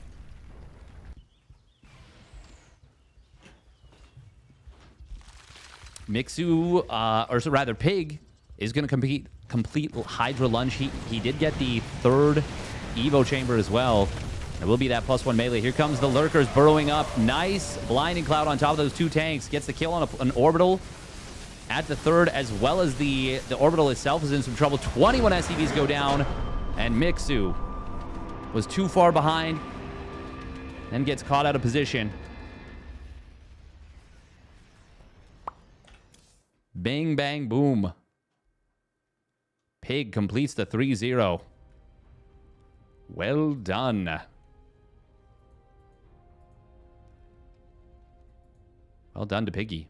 Speaker 1: Mixu, or so rather Pig, is going to compete complete Hydra lunge. He did get the third Evo chamber as well. It will be that +1 melee. Here comes the lurkers burrowing up. Nice blinding cloud on top of those two tanks. Gets the kill on an orbital at the third, as well as the orbital itself is in some trouble. 21 SCVs go down, and Mixu was too far behind and gets caught out of position. Bang, bang, boom. Pig completes the 3-0. Well done. Well done to Piggy.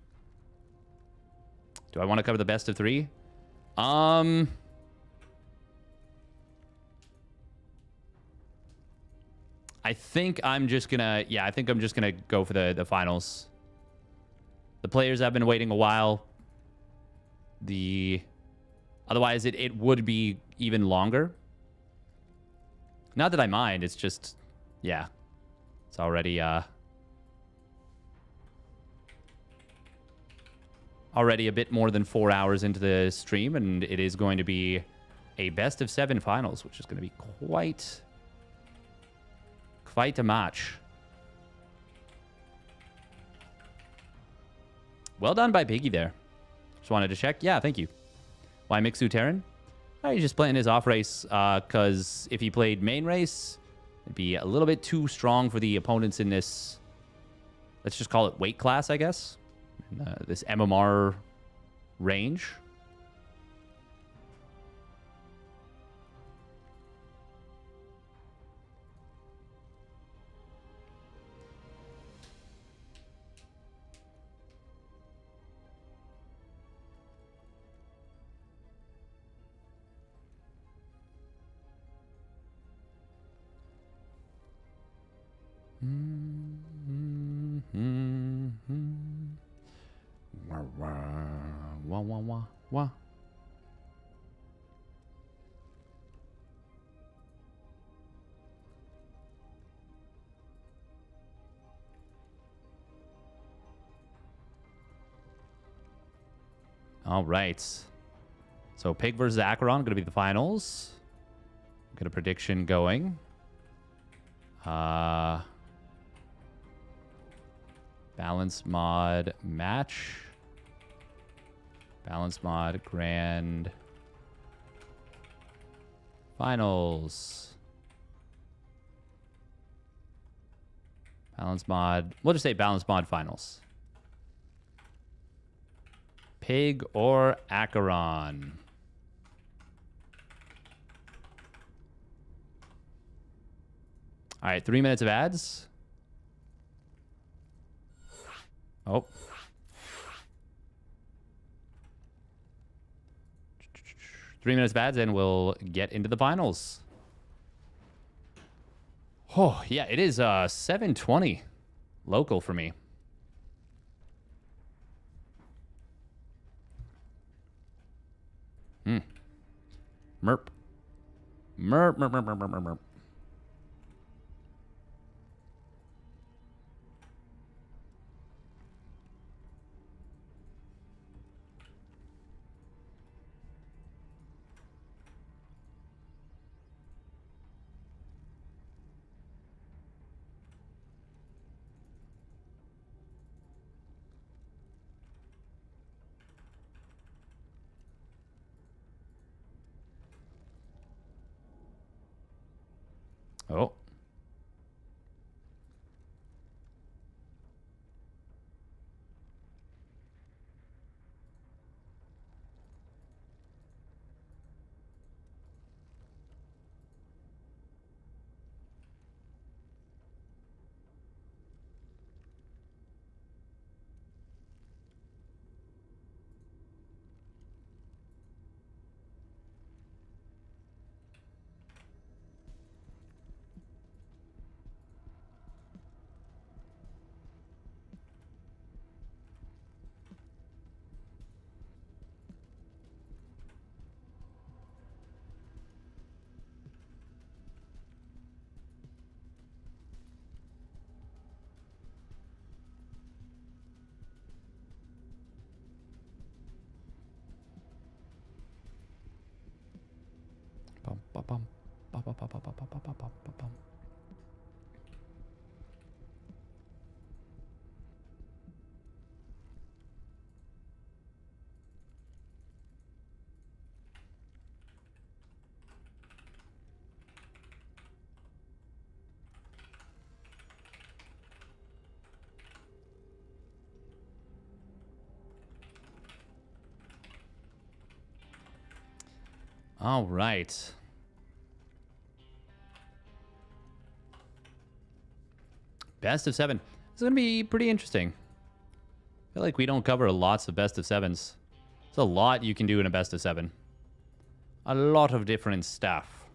Speaker 1: Do I want to cover the best of 3? I think I'm just gonna... Yeah, I think I'm just gonna go for the finals. The players have been waiting a while. Otherwise, it would be even longer. Not that I mind. It's just... Yeah. It's already... already a bit more than 4 hours into the stream, and it is going to be a best of 7 finals, which is going to be quite a match. Well done by Piggy there. Just wanted to check. Yeah, thank you. Why Mixu Terran? He's just playing his off race, because if he played main race, it'd be a little bit too strong for the opponents in this, let's just call it weight class, I guess. This MMR range. Wah, wah, wah, wah. All right. So Pig versus Acheron going to be the finals. Get a prediction going. Balance mod match. Balance mod grand finals. Balance mod. We'll just say balance mod finals. Pig or Acheron. All right, 3 minutes of ads. Oh. 3 minutes of ads, and we'll get into the finals. Oh, yeah, it is 7:20 local for me. Merp. Merp, merp, merp, merp, merp, merp. Oh. All right. Best of 7. This is going to be pretty interesting. I feel like we don't cover lots of best of 7s. There's a lot you can do in a best of 7. A lot of different stuff.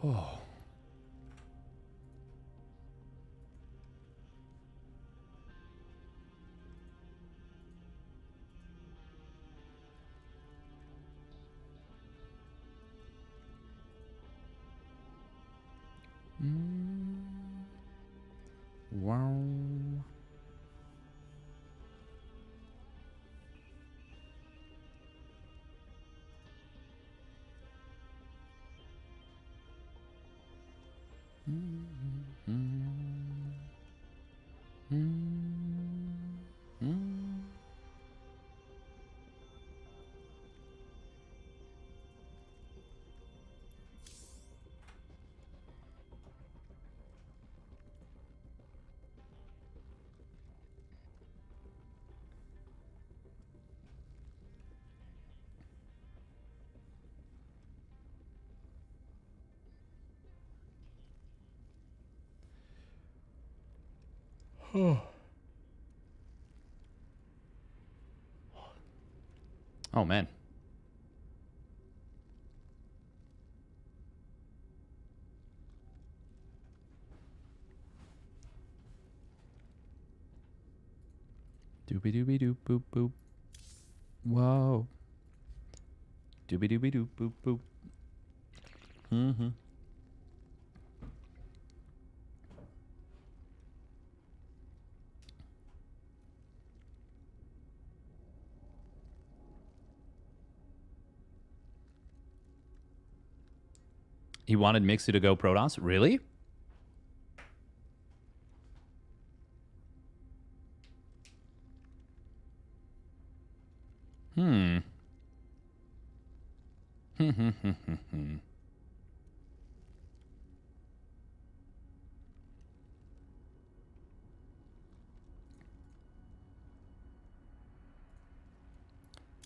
Speaker 1: Oh. Wow. Oh, man. Doobie doobie doop boop boop. Whoa. Doobie doobie doop boop boop. Mm-hmm. He wanted Mixu to go Protoss? Really? Hmm.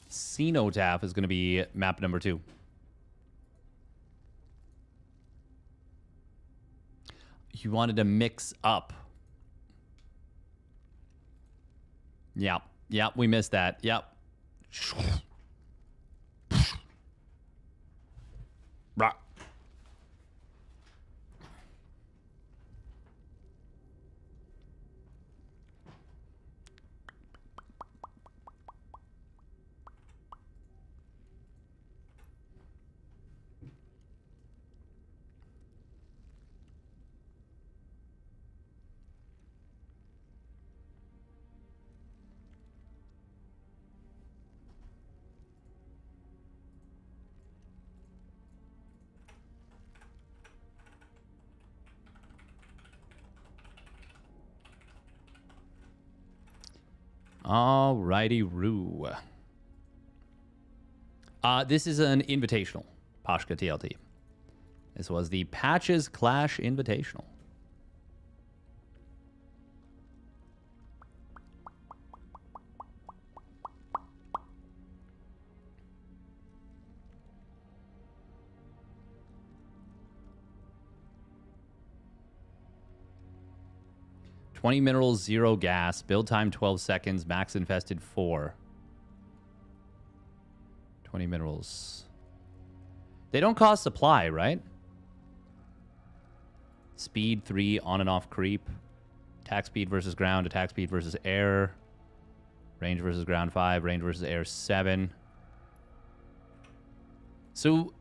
Speaker 1: Cenotaph is going to be map number 2. He wanted to mix up. Yep. Yep, we missed that. Yep. Rock. Alrighty, Roo. This is an invitational, Pashka TLT. This was the Patches Clash Invitational. 20 minerals, 0 gas. Build time 12 seconds. Max infested 4. 20 minerals. They don't cost supply, right? Speed 3, on and off creep. Attack speed versus ground. Attack speed versus air. Range versus ground 5. Range versus air 7. So,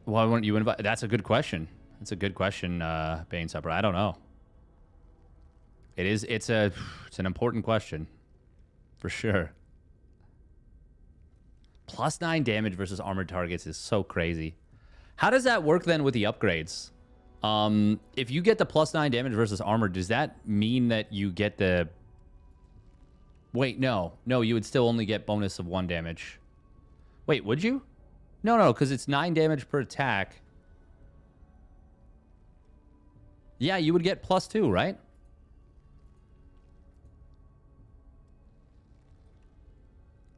Speaker 1: why wouldn't you invite? That's a good question. That's a good question, Bane Supper. I don't know. It's an important question. For sure. Plus 9 damage versus armored targets is so crazy. How does that work then with the upgrades? If you get the plus 9 damage versus armor, does that mean that you get the... Wait, no. No, you would still only get bonus of 1 damage. Wait, would you? No, because it's 9 damage per attack. Yeah, you would get plus 2, right?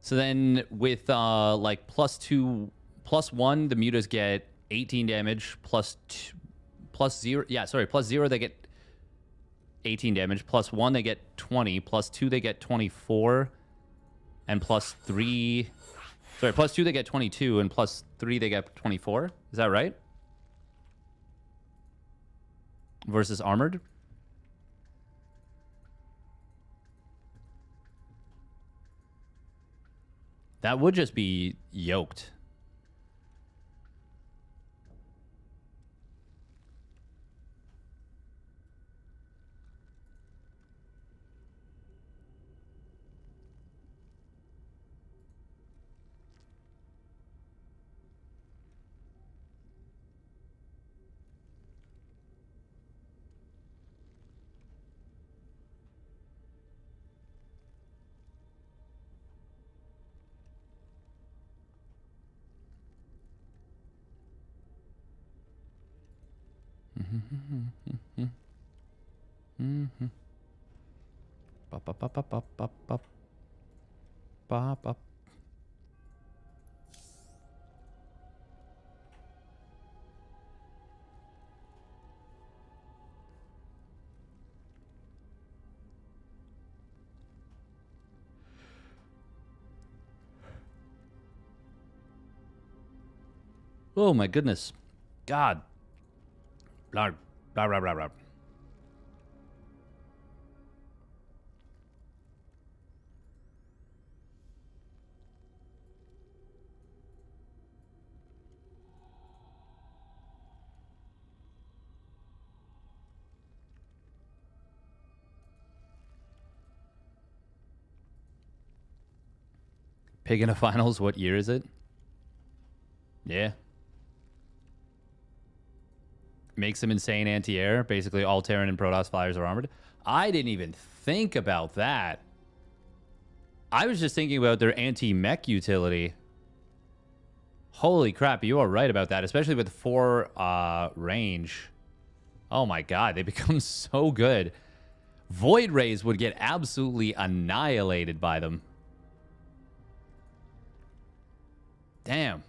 Speaker 1: So then with like plus 2, plus 1, the mutas get 18 damage. Plus 0, yeah, sorry, plus 0, they get 18 damage. Plus 1, they get 20. Plus 2, they get 24. And plus 3... Sorry, plus 2, they get 22, and plus 3, they get 24. Is that right? Versus armored? That would just be yoked. Oh my goodness. God. Blah, blah, blah, blah, blah. Pig in a finals, what year is it? Yeah. Makes them insane anti-air. Basically, all Terran and Protoss flyers are armored. I didn't even think about that. I was just thinking about their anti-mech utility. Holy crap, you are right about that, especially with 4 range. Oh my god, they become so good. Void Rays would get absolutely annihilated by them. Damn.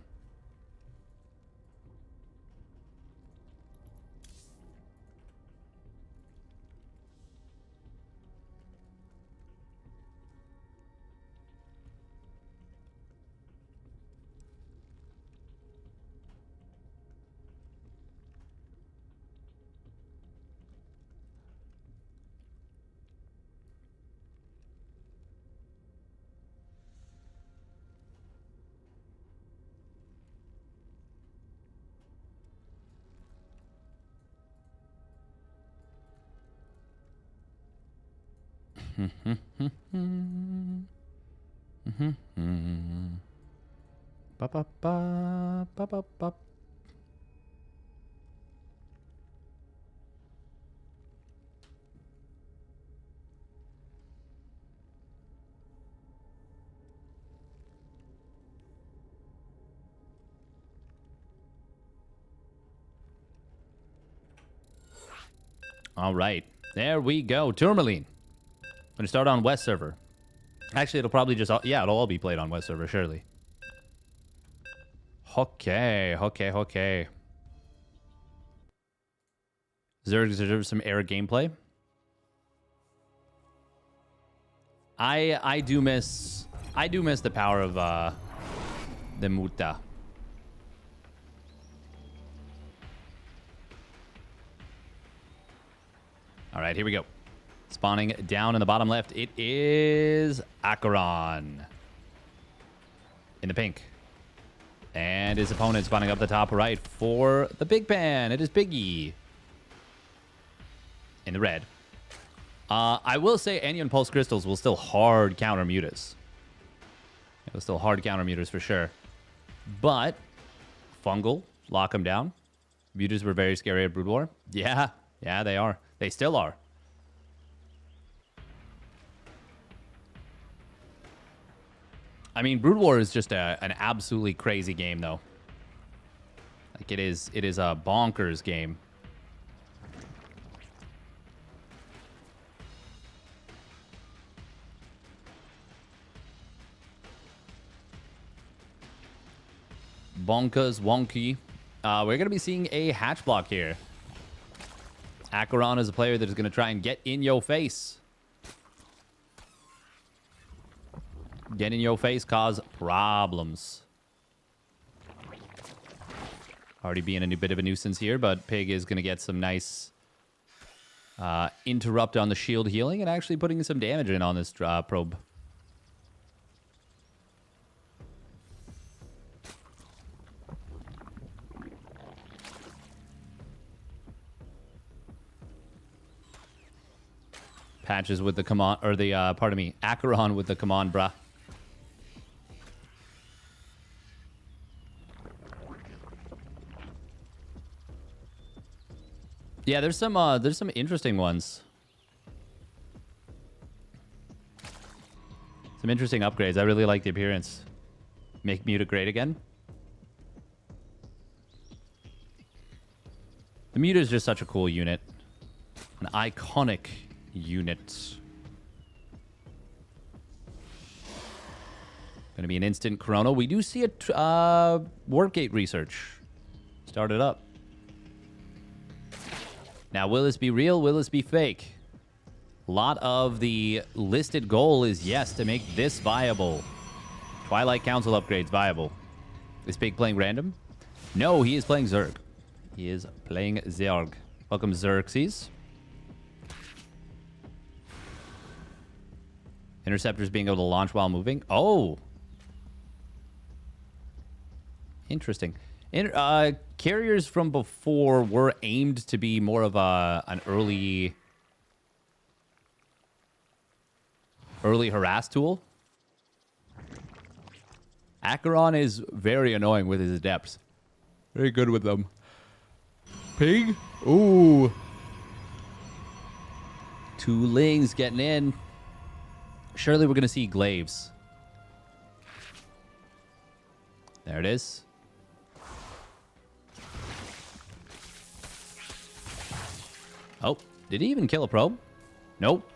Speaker 1: Ba ba ba ba ba ba. All right, there we go. Tourmaline. Going to start on West server. Actually, it'll probably just... Yeah, it'll all be played on West server, surely. Okay. Zerg deserves some air gameplay. I do miss the power of the Muta. All right, here we go. Spawning down in the bottom left, it is Acheron in the pink. And his opponent spawning up the top right for the Big Pan. It is Biggie in the red. I will say Anion Pulse Crystals will still hard counter Mutas. It will still hard counter Mutas for sure. But Fungal, lock them down. Mutas were very scary at Brood War. Yeah, they are. They still are. I mean, Brood War is just an absolutely crazy game, though. Like, it is a bonkers game. Bonkers wonky. We're going to be seeing a hatch block here. Acheron is a player that is going to try and get in your face. Get in your face, cause problems. Already being a bit of a nuisance here, but Pig is going to get some nice interrupt on the shield healing and actually putting some damage in on this probe. Patches with the command, or the, pardon me, Acheron with the command, bruh. Yeah, there's some interesting ones. Some interesting upgrades. I really like the appearance. Make Muta great again. The Muta is just such a cool unit. An iconic unit. Gonna be an instant Chrono. We do see a Warp Gate research. Start it up. Now, will this be real? Will this be fake? A lot of the listed goal is, yes, to make this viable. Twilight Council upgrades viable. Is Pig playing random? No, he is playing Zerg. He is playing Zerg. Welcome, Xerxes. Interceptors being able to launch while moving. Oh. Interesting. Carriers from before were aimed to be more of an early harass tool. Acheron is very annoying with his adepts. Very good with them. Pig? Ooh. Two Lings getting in. Surely we're going to see Glaives. There it is. Oh, did he even kill a probe? Nope.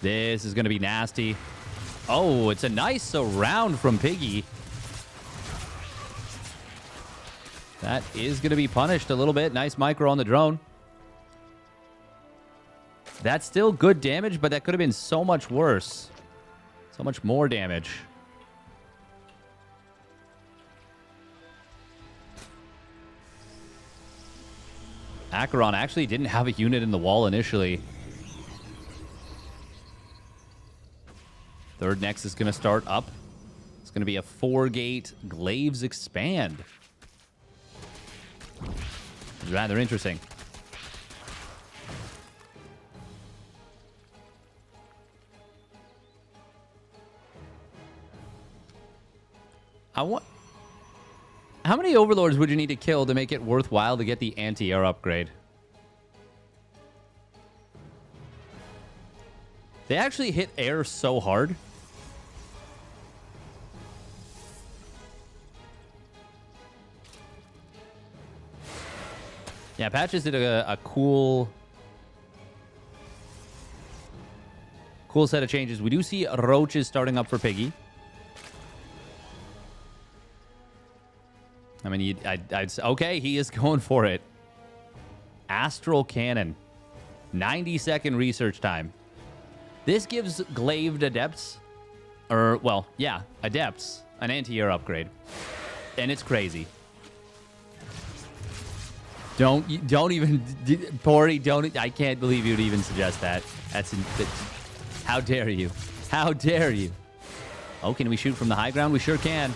Speaker 1: This is going to be nasty. Oh, it's a nice surround from Piggy. That is going to be punished a little bit. Nice micro on the drone. That's still good damage, but that could have been so much worse. So much more damage. Acheron actually didn't have a unit in the wall initially. Third Nex is going to start up. It's going to be a 4-gate Glaives expand. It's rather interesting. How many Overlords would you need to kill to make it worthwhile to get the anti-air upgrade? They actually hit air so hard. Yeah, Patches did a cool set of changes. We do see Roaches starting up for Piggy. I mean, I'd okay, he is going for it. Astral Cannon. 90-second research time. This gives glaive adepts, or, well, yeah, adepts, an anti-air upgrade. And it's crazy. Don't even, Pori, don't, I can't believe you'd even suggest that. How dare you? How dare you? Oh, can we shoot from the high ground? We sure can.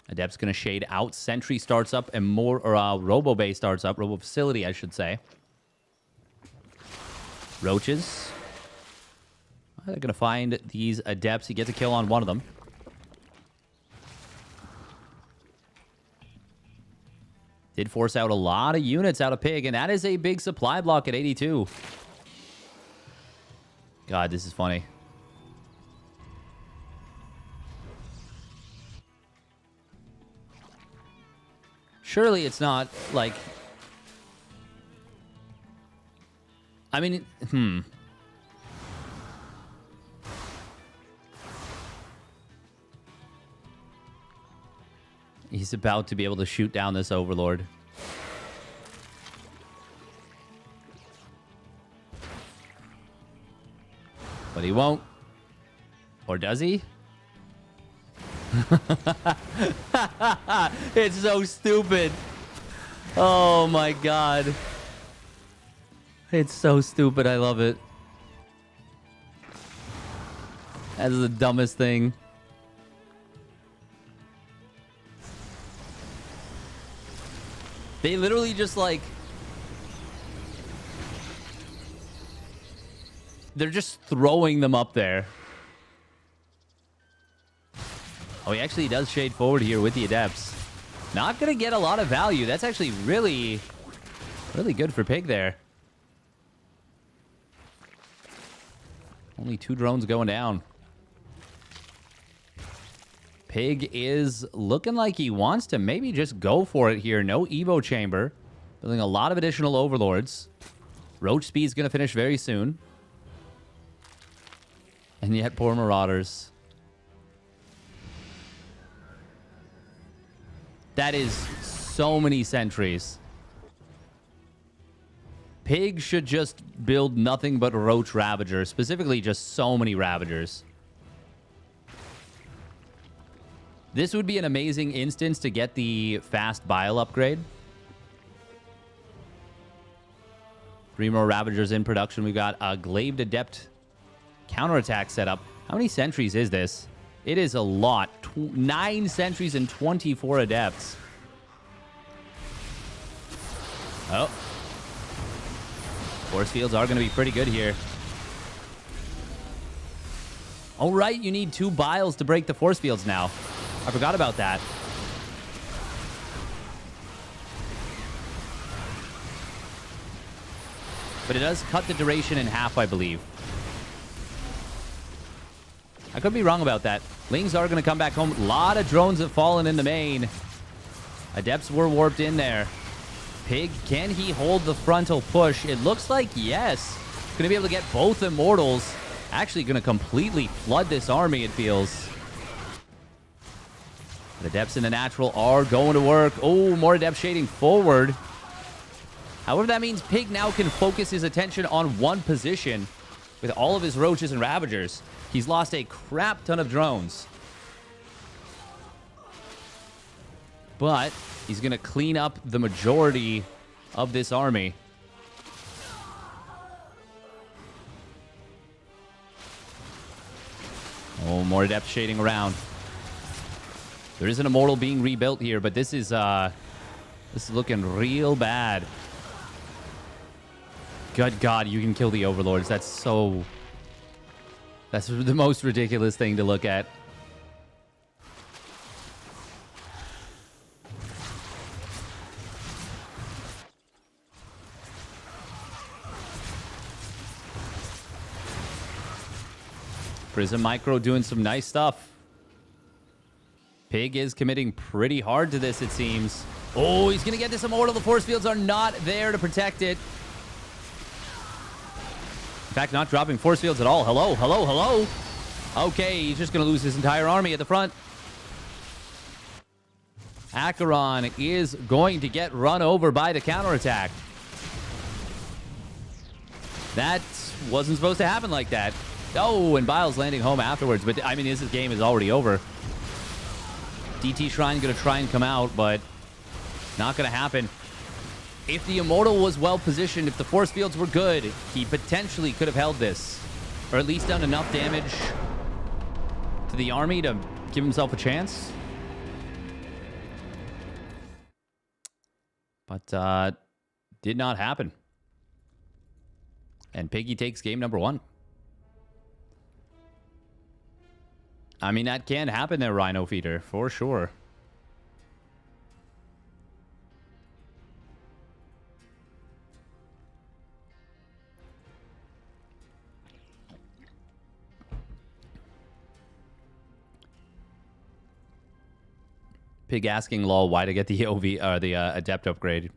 Speaker 1: Adept's going to shade out. Sentry starts up and more, or Robo Bay starts up. Robo Facility, I should say. Roaches. They're going to find these Adepts. He gets a kill on one of them. Did force out a lot of units out of Pig, and that is a big supply block at 82. God, this is funny. Surely it's not, like... I mean, He's about to be able to shoot down this Overlord. But he won't. Or does he? It's so stupid. Oh my god. It's so stupid. I love it. That is the dumbest thing. They literally just like... They're just throwing them up there. Oh, he actually does shade forward here with the Adepts. Not going to get a lot of value. That's actually really, really good for Pig there. Only 2 drones going down. Pig is looking like he wants to maybe just go for it here. No Evo Chamber. Building a lot of additional Overlords. Roach Speed's going to finish very soon. And yet, poor Marauders. That is so many sentries. Pig should just build nothing but Roach Ravagers. Specifically, just so many Ravagers. This would be an amazing instance to get the fast bile upgrade. 3 more Ravagers in production. We've got a Glaive Adept counterattack setup. How many sentries is this? It is a lot. 9 sentries and 24 Adepts. Oh. Force fields are going to be pretty good here. Oh, right. You need 2 biles to break the force fields now. I forgot about that. But it does cut the duration in half, I believe. I could be wrong about that. Lings are going to come back home. A lot of drones have fallen in the main. Adepts were warped in there. Pig, can he hold the frontal push? It looks like yes. Going to be able to get both Immortals. Actually going to completely flood this army, it feels. The Adepts in the natural are going to work. Oh, more Adept shading forward. However, that means Pig now can focus his attention on one position with all of his Roaches and Ravagers. He's lost a crap ton of drones. But he's going to clean up the majority of this army. Oh, more Adept shading around. There is an Immortal being rebuilt here, but this is looking real bad. Good God, you can kill the Overlords. That's the most ridiculous thing to look at. Prism Micro doing some nice stuff. Pig is committing pretty hard to this, it seems. Oh, he's going to get this Immortal. The force fields are not there to protect it. In fact, not dropping force fields at all. Hello, hello, hello. Okay, he's just going to lose his entire army at the front. Acheron is going to get run over by the counterattack. That wasn't supposed to happen like that. Oh, and Biles landing home afterwards. But, I mean, this game is already over. DT Shrine going to try and come out, but not going to happen. If the Immortal was well positioned, if the force fields were good, he potentially could have held this. Or at least done enough damage to the army to give himself a chance. But did not happen. And Piggy takes game number 1. I mean, that can happen there, Rhino Feeder, for sure. Pig asking lol why to get the OV or the Adept upgrade.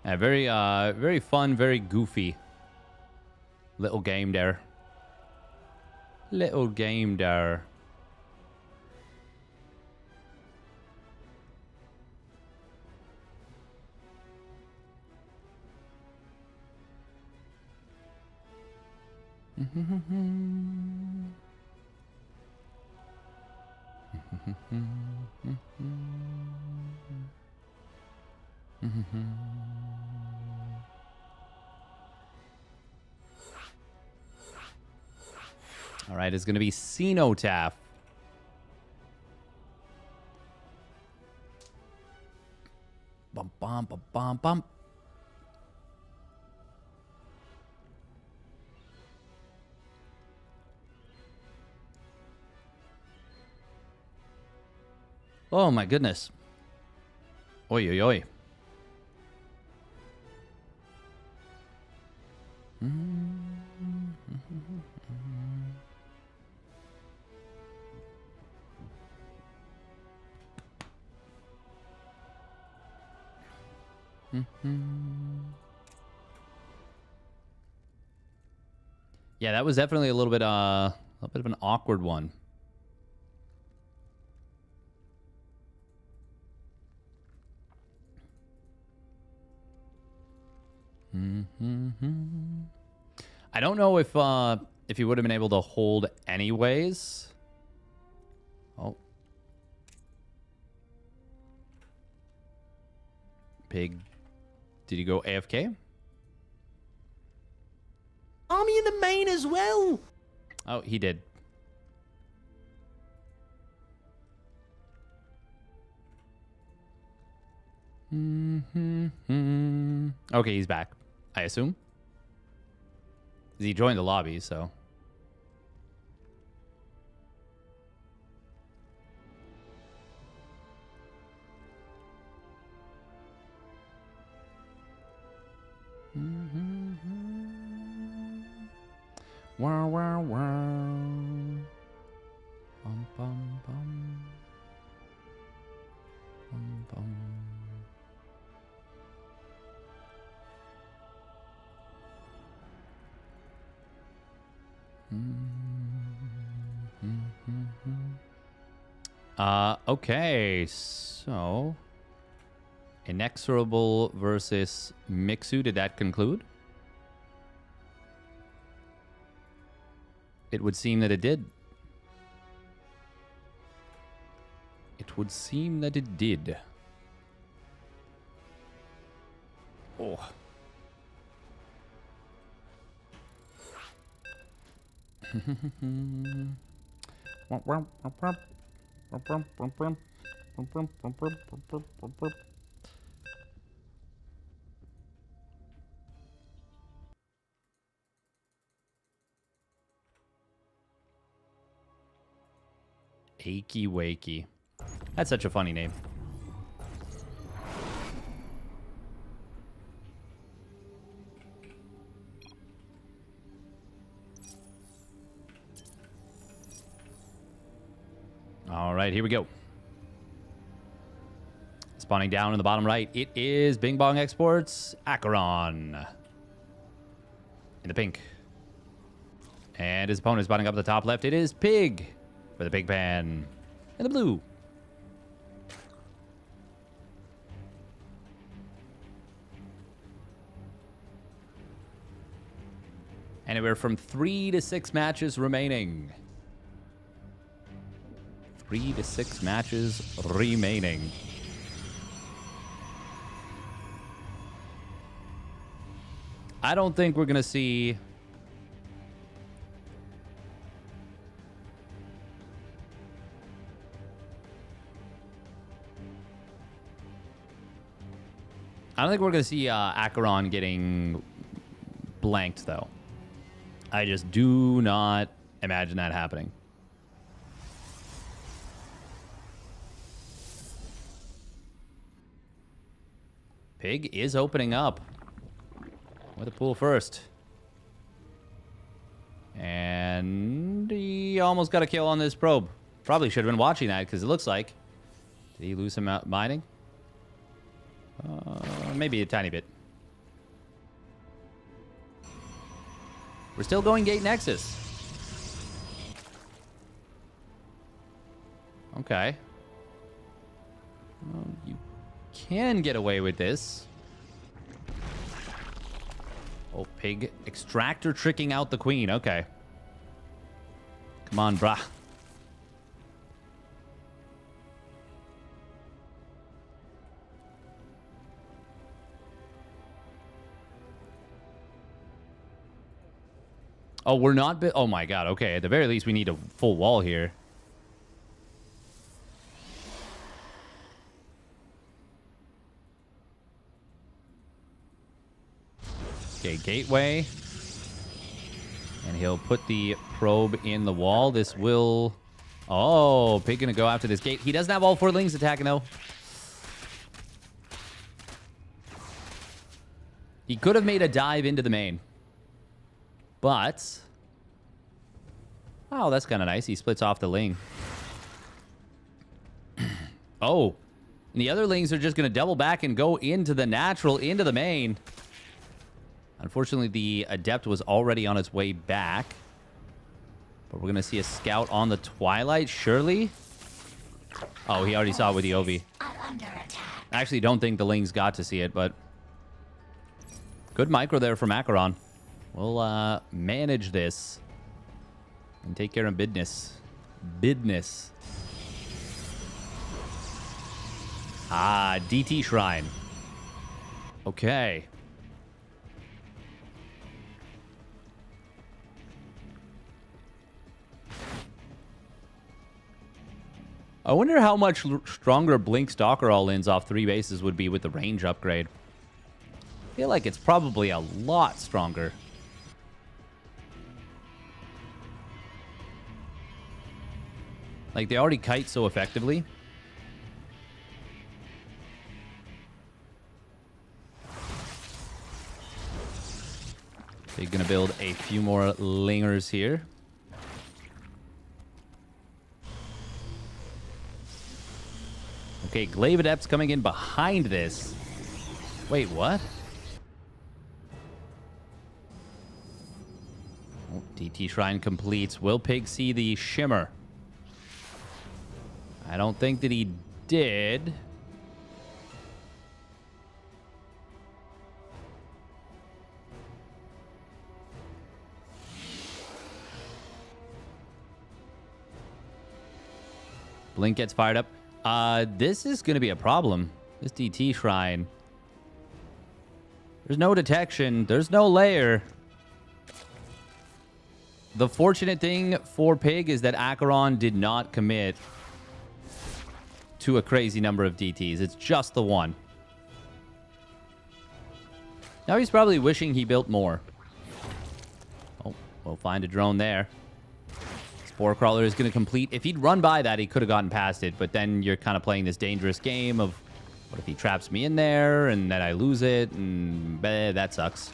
Speaker 1: Yeah, very fun, very goofy little game there. Little game there. All right, it's going to be Cenotaph. Bum, bum, bum, bum, bum. Oh, my goodness. Oi, oi, oi. Yeah, that was definitely a little bit of an awkward one. I don't know if he would have been able to hold anyways. Oh. Pig. Did he go AFK?
Speaker 6: Army in the main as well.
Speaker 1: Oh, he did. Okay, he's back, I assume. He joined the lobby, so. Wow, wow, wow. Bum, bum, bum. Bum, bum. Okay, so Inexorable versus Mixu, did that conclude? It would seem that it did. It would seem that it did. Oh. Achy Wakey. That's such a funny name. All right, here we go. Spawning down in the bottom right, it is Bing Bong Exports Acheron in the pink. And his opponent is spawning up the top left. It is Pig for the Pig Pan in the blue. Anywhere from 3 to 6 matches remaining. 3 to 6 matches remaining. I don't think we're going to see... I don't think we're going to see Acheron getting blanked, though. I just do not imagine that happening. Pig is opening up with a pool first. And he almost got a kill on this probe. Probably should have been watching that because it looks like... Did he lose some mining? Maybe a tiny bit. We're still going Gate Nexus. Okay. Well, you can get away with this. Oh, Pig. Extractor tricking out the queen. Okay. Come on, brah. Oh, we're not... Oh, my God. Okay, at the very least, we need a full wall here. Okay, gateway. And he'll put the probe in the wall. This will... Oh, Pig gonna go after this gate. He doesn't have all 4 lings attacking, though. He could have made a dive into the main. But... Oh, that's kind of nice. He splits off the ling. Oh. And the other lings are just going to double back and go into the natural, into the main. Unfortunately, the Adept was already on its way back. But we're going to see a scout on the Twilight, surely. Oh, he already saw it with the Ovi. I actually don't think the lings got to see it, but... Good micro there from Acheron. We'll manage this and take care of business. Business. Ah, DT Shrine. Okay. I wonder how much stronger Blink Stalker all-ins off 3 bases would be with the range upgrade. I feel like it's probably a lot stronger. Like, they already kite so effectively. They're going to build a few more lingers here. Okay, Glaive Adept's coming in behind this. Wait, what? Oh, DT Shrine completes. Will Pig see the Shimmer? I don't think that he did. Blink gets fired up. This is going to be a problem. This DT Shrine. There's no detection. There's no layer. The fortunate thing for Pig is that Acheron did not commit to a crazy number of DTs. It's just the one. Now he's probably wishing he built more. Oh, we'll find a drone there. Spore Crawler is going to complete. If he'd run by that, he could have gotten past it. But then you're kind of playing this dangerous game of, what if he traps me in there and then I lose it? And that sucks.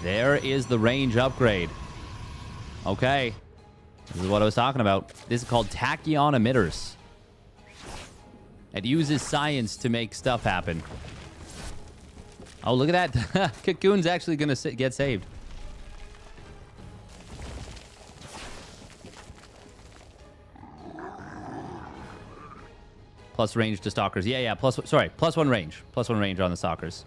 Speaker 1: There is the range upgrade. Okay. This is what I was talking about. This is called tachyon emitters. It uses science to make stuff happen. Oh, look at that. Cocoon's actually going to get saved. Plus range to stalkers. Yeah. Plus one range. Plus one range on the stalkers.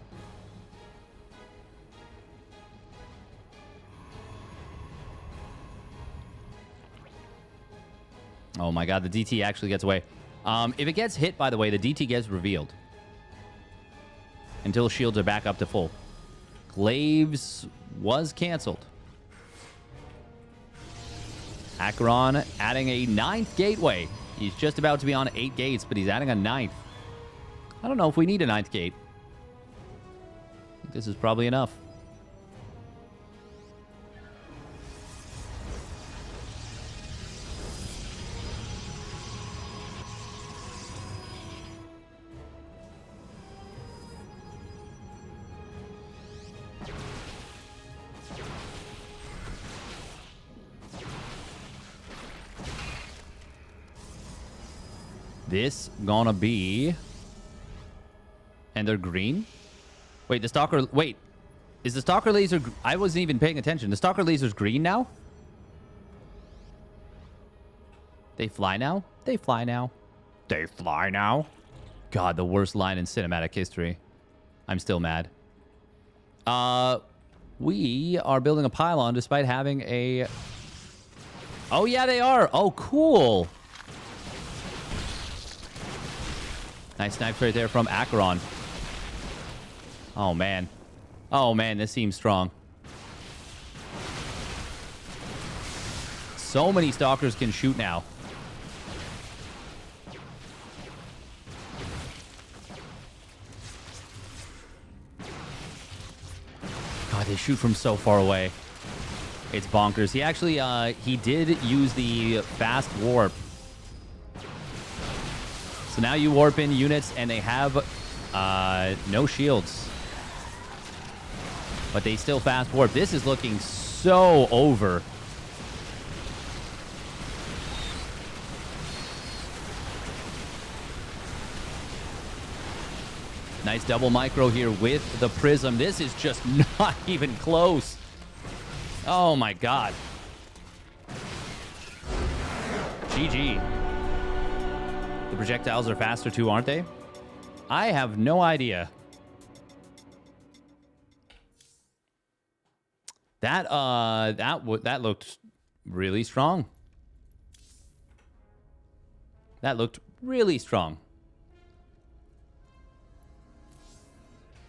Speaker 1: Oh my god, the DT actually gets away. If it gets hit, by the way, the DT gets revealed. Until shields are back up to full. Glaives was canceled. Acheron adding a 9th gateway. He's just about to be on 8 gates, but he's adding a 9th. I don't know if we need a 9th gate. I think this is probably enough. This gonna be... And they're green? Wait, the stalker... Wait. Is the stalker laser... I wasn't even paying attention. The stalker laser's green now? They fly now? They fly now. They fly now? God, the worst line in cinematic history. I'm still mad. We are building a pylon despite having a... Oh, yeah, they are. Oh, cool. Nice snipes right there from Acheron. Oh, man. Oh, man, this seems strong. So many stalkers can shoot now. God, they shoot from so far away. It's bonkers. He actually, he did use the fast warp. So now you warp in units and they have no shields. But they still fast warp. This is looking so over. Nice double micro here with the prism. This is just not even close. Oh my god. GG. The projectiles are faster too, aren't they? I have no idea. That looked really strong. That looked really strong.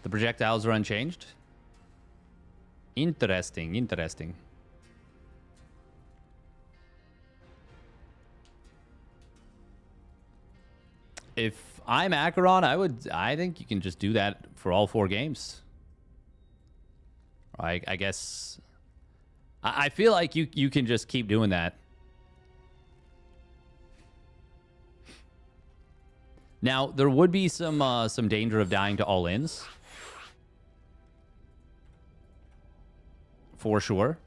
Speaker 1: The projectiles are unchanged. Interesting, interesting. If I'm Acheron, I think you can just do that for all 4 games. I guess I feel like you can just keep doing that. Now, there would be some danger of dying to all-ins. For sure.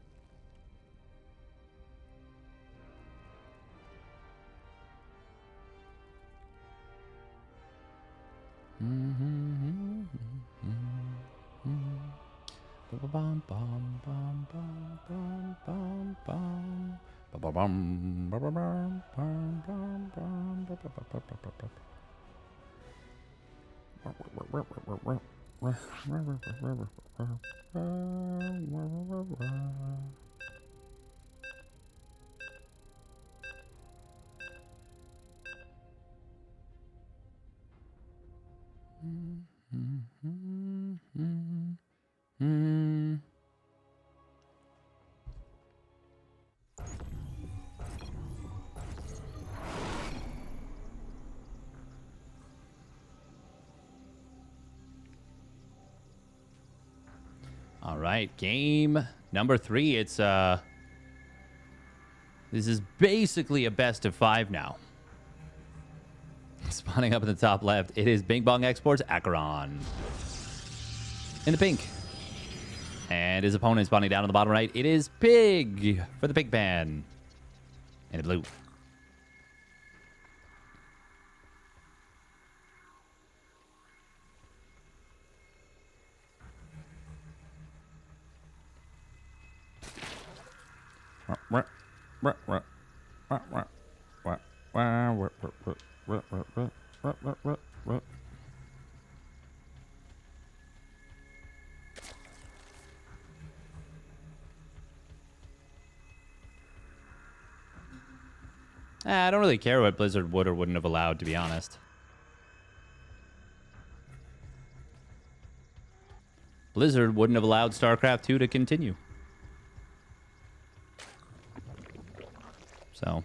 Speaker 1: All right, game number 3. It's this is basically a best of 5 now. Spawning up in the top left, it is Bing Bong Exports Acheron in the pink. And his opponent's spawning down on the bottom right. It is Pig for the Pig ban. And the blue. I don't really care what Blizzard would or wouldn't have allowed, to be honest. Blizzard wouldn't have allowed StarCraft 2 to continue. So.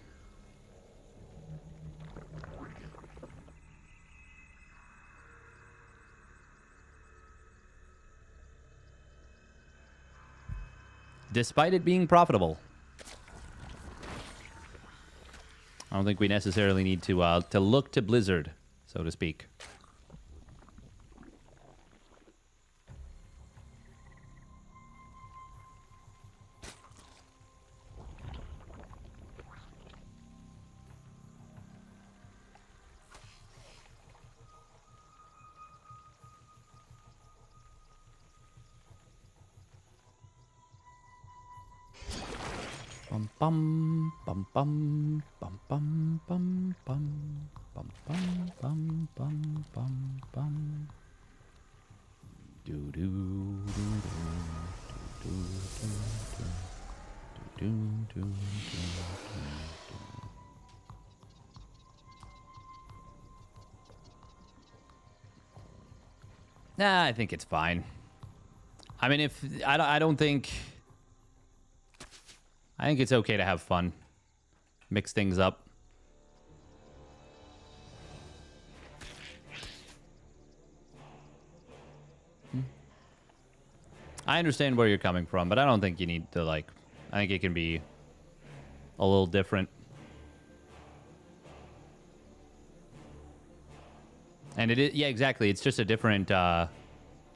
Speaker 1: Despite it being profitable. I don't think we necessarily need to look to Blizzard, so to speak. Bum bum bum bum bum bum bum bum bum bum bum bum bum. Do do do do do do do do. Nah, I think it's fine. I mean, if I don't think. I think it's okay to have fun. Mix things up. I understand where you're coming from, but I don't think you need to, like... I think it can be a little different. And it is... Yeah, exactly. It's just a different,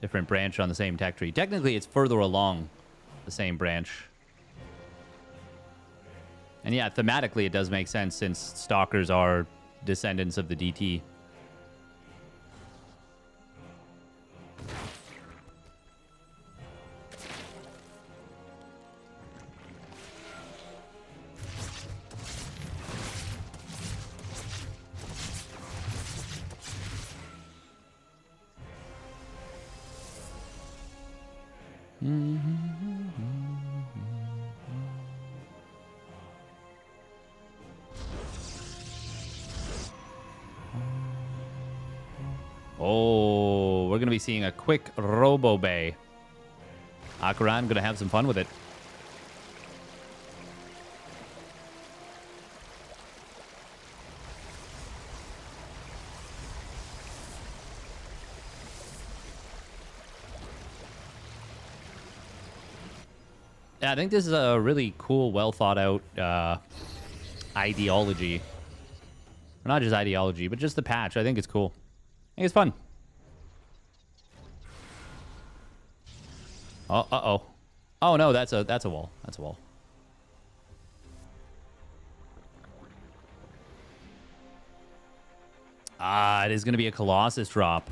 Speaker 1: different branch on the same tech tree. Technically, it's further along the same branch. And yeah, thematically, it does make sense since Stalkers are descendants of the DT. Oh, we're going to be seeing a quick Robo Bay. Akaran going to have some fun with it. Yeah, I think this is a really cool, well thought out ideology. Or not just ideology, but just the patch. I think it's cool. I think it's fun. Oh, uh-oh. Oh, no, that's a wall. That's a wall. Ah, it is going to be a Colossus drop.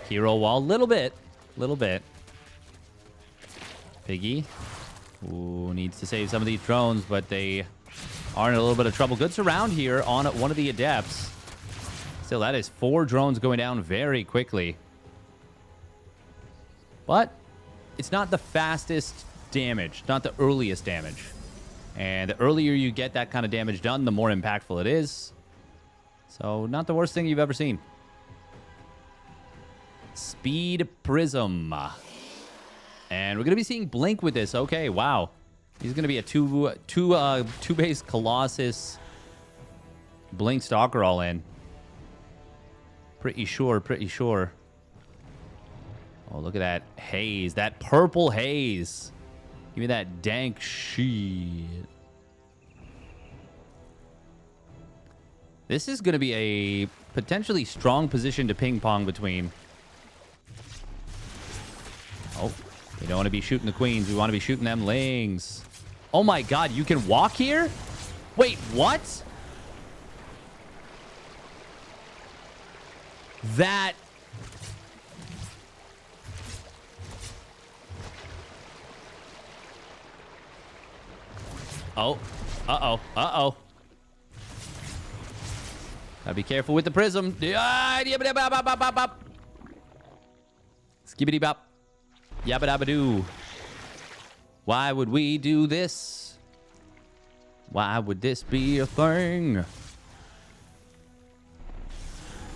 Speaker 1: Hero wall, little bit. Little bit. Piggy. Ooh, needs to save some of these drones, but they are in a little bit of trouble. Good surround here on one of the Adepts. Still, that is 4 drones going down very quickly. But it's not the fastest damage, not the earliest damage. And the earlier you get that kind of damage done, the more impactful it is. So, not the worst thing you've ever seen. Speed Prism. And we're going to be seeing Blink with this. Okay, wow. He's going to be a two-base Colossus Blink Stalker all in. Pretty sure, pretty sure. Oh, look at that haze. That purple haze. Give me that dank shit. This is going to be a potentially strong position to ping pong between. Oh, We don't want to be shooting the queens. We want to be shooting them lings. Oh my god, you can walk here? Wait, what? That... Oh. Uh-oh. Uh-oh. Gotta be careful with the prism. Skibbity bop. Yabba dabba doo. Why would we do this? Why would this be a thing?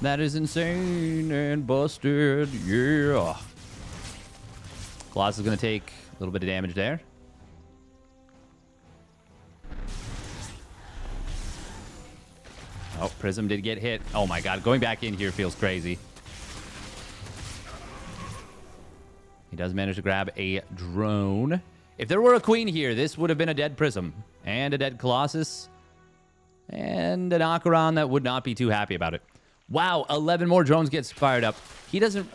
Speaker 1: That is insane and busted. Yeah. Colossus is gonna take a little bit of damage there. Oh, Prism did get hit. Oh my god, going back in here feels crazy. He does manage to grab a drone. If there were a queen here, this would have been a dead Prism. And a dead Colossus. And an Acheron that would not be too happy about it. Wow, 11 more drones gets fired up. He doesn't...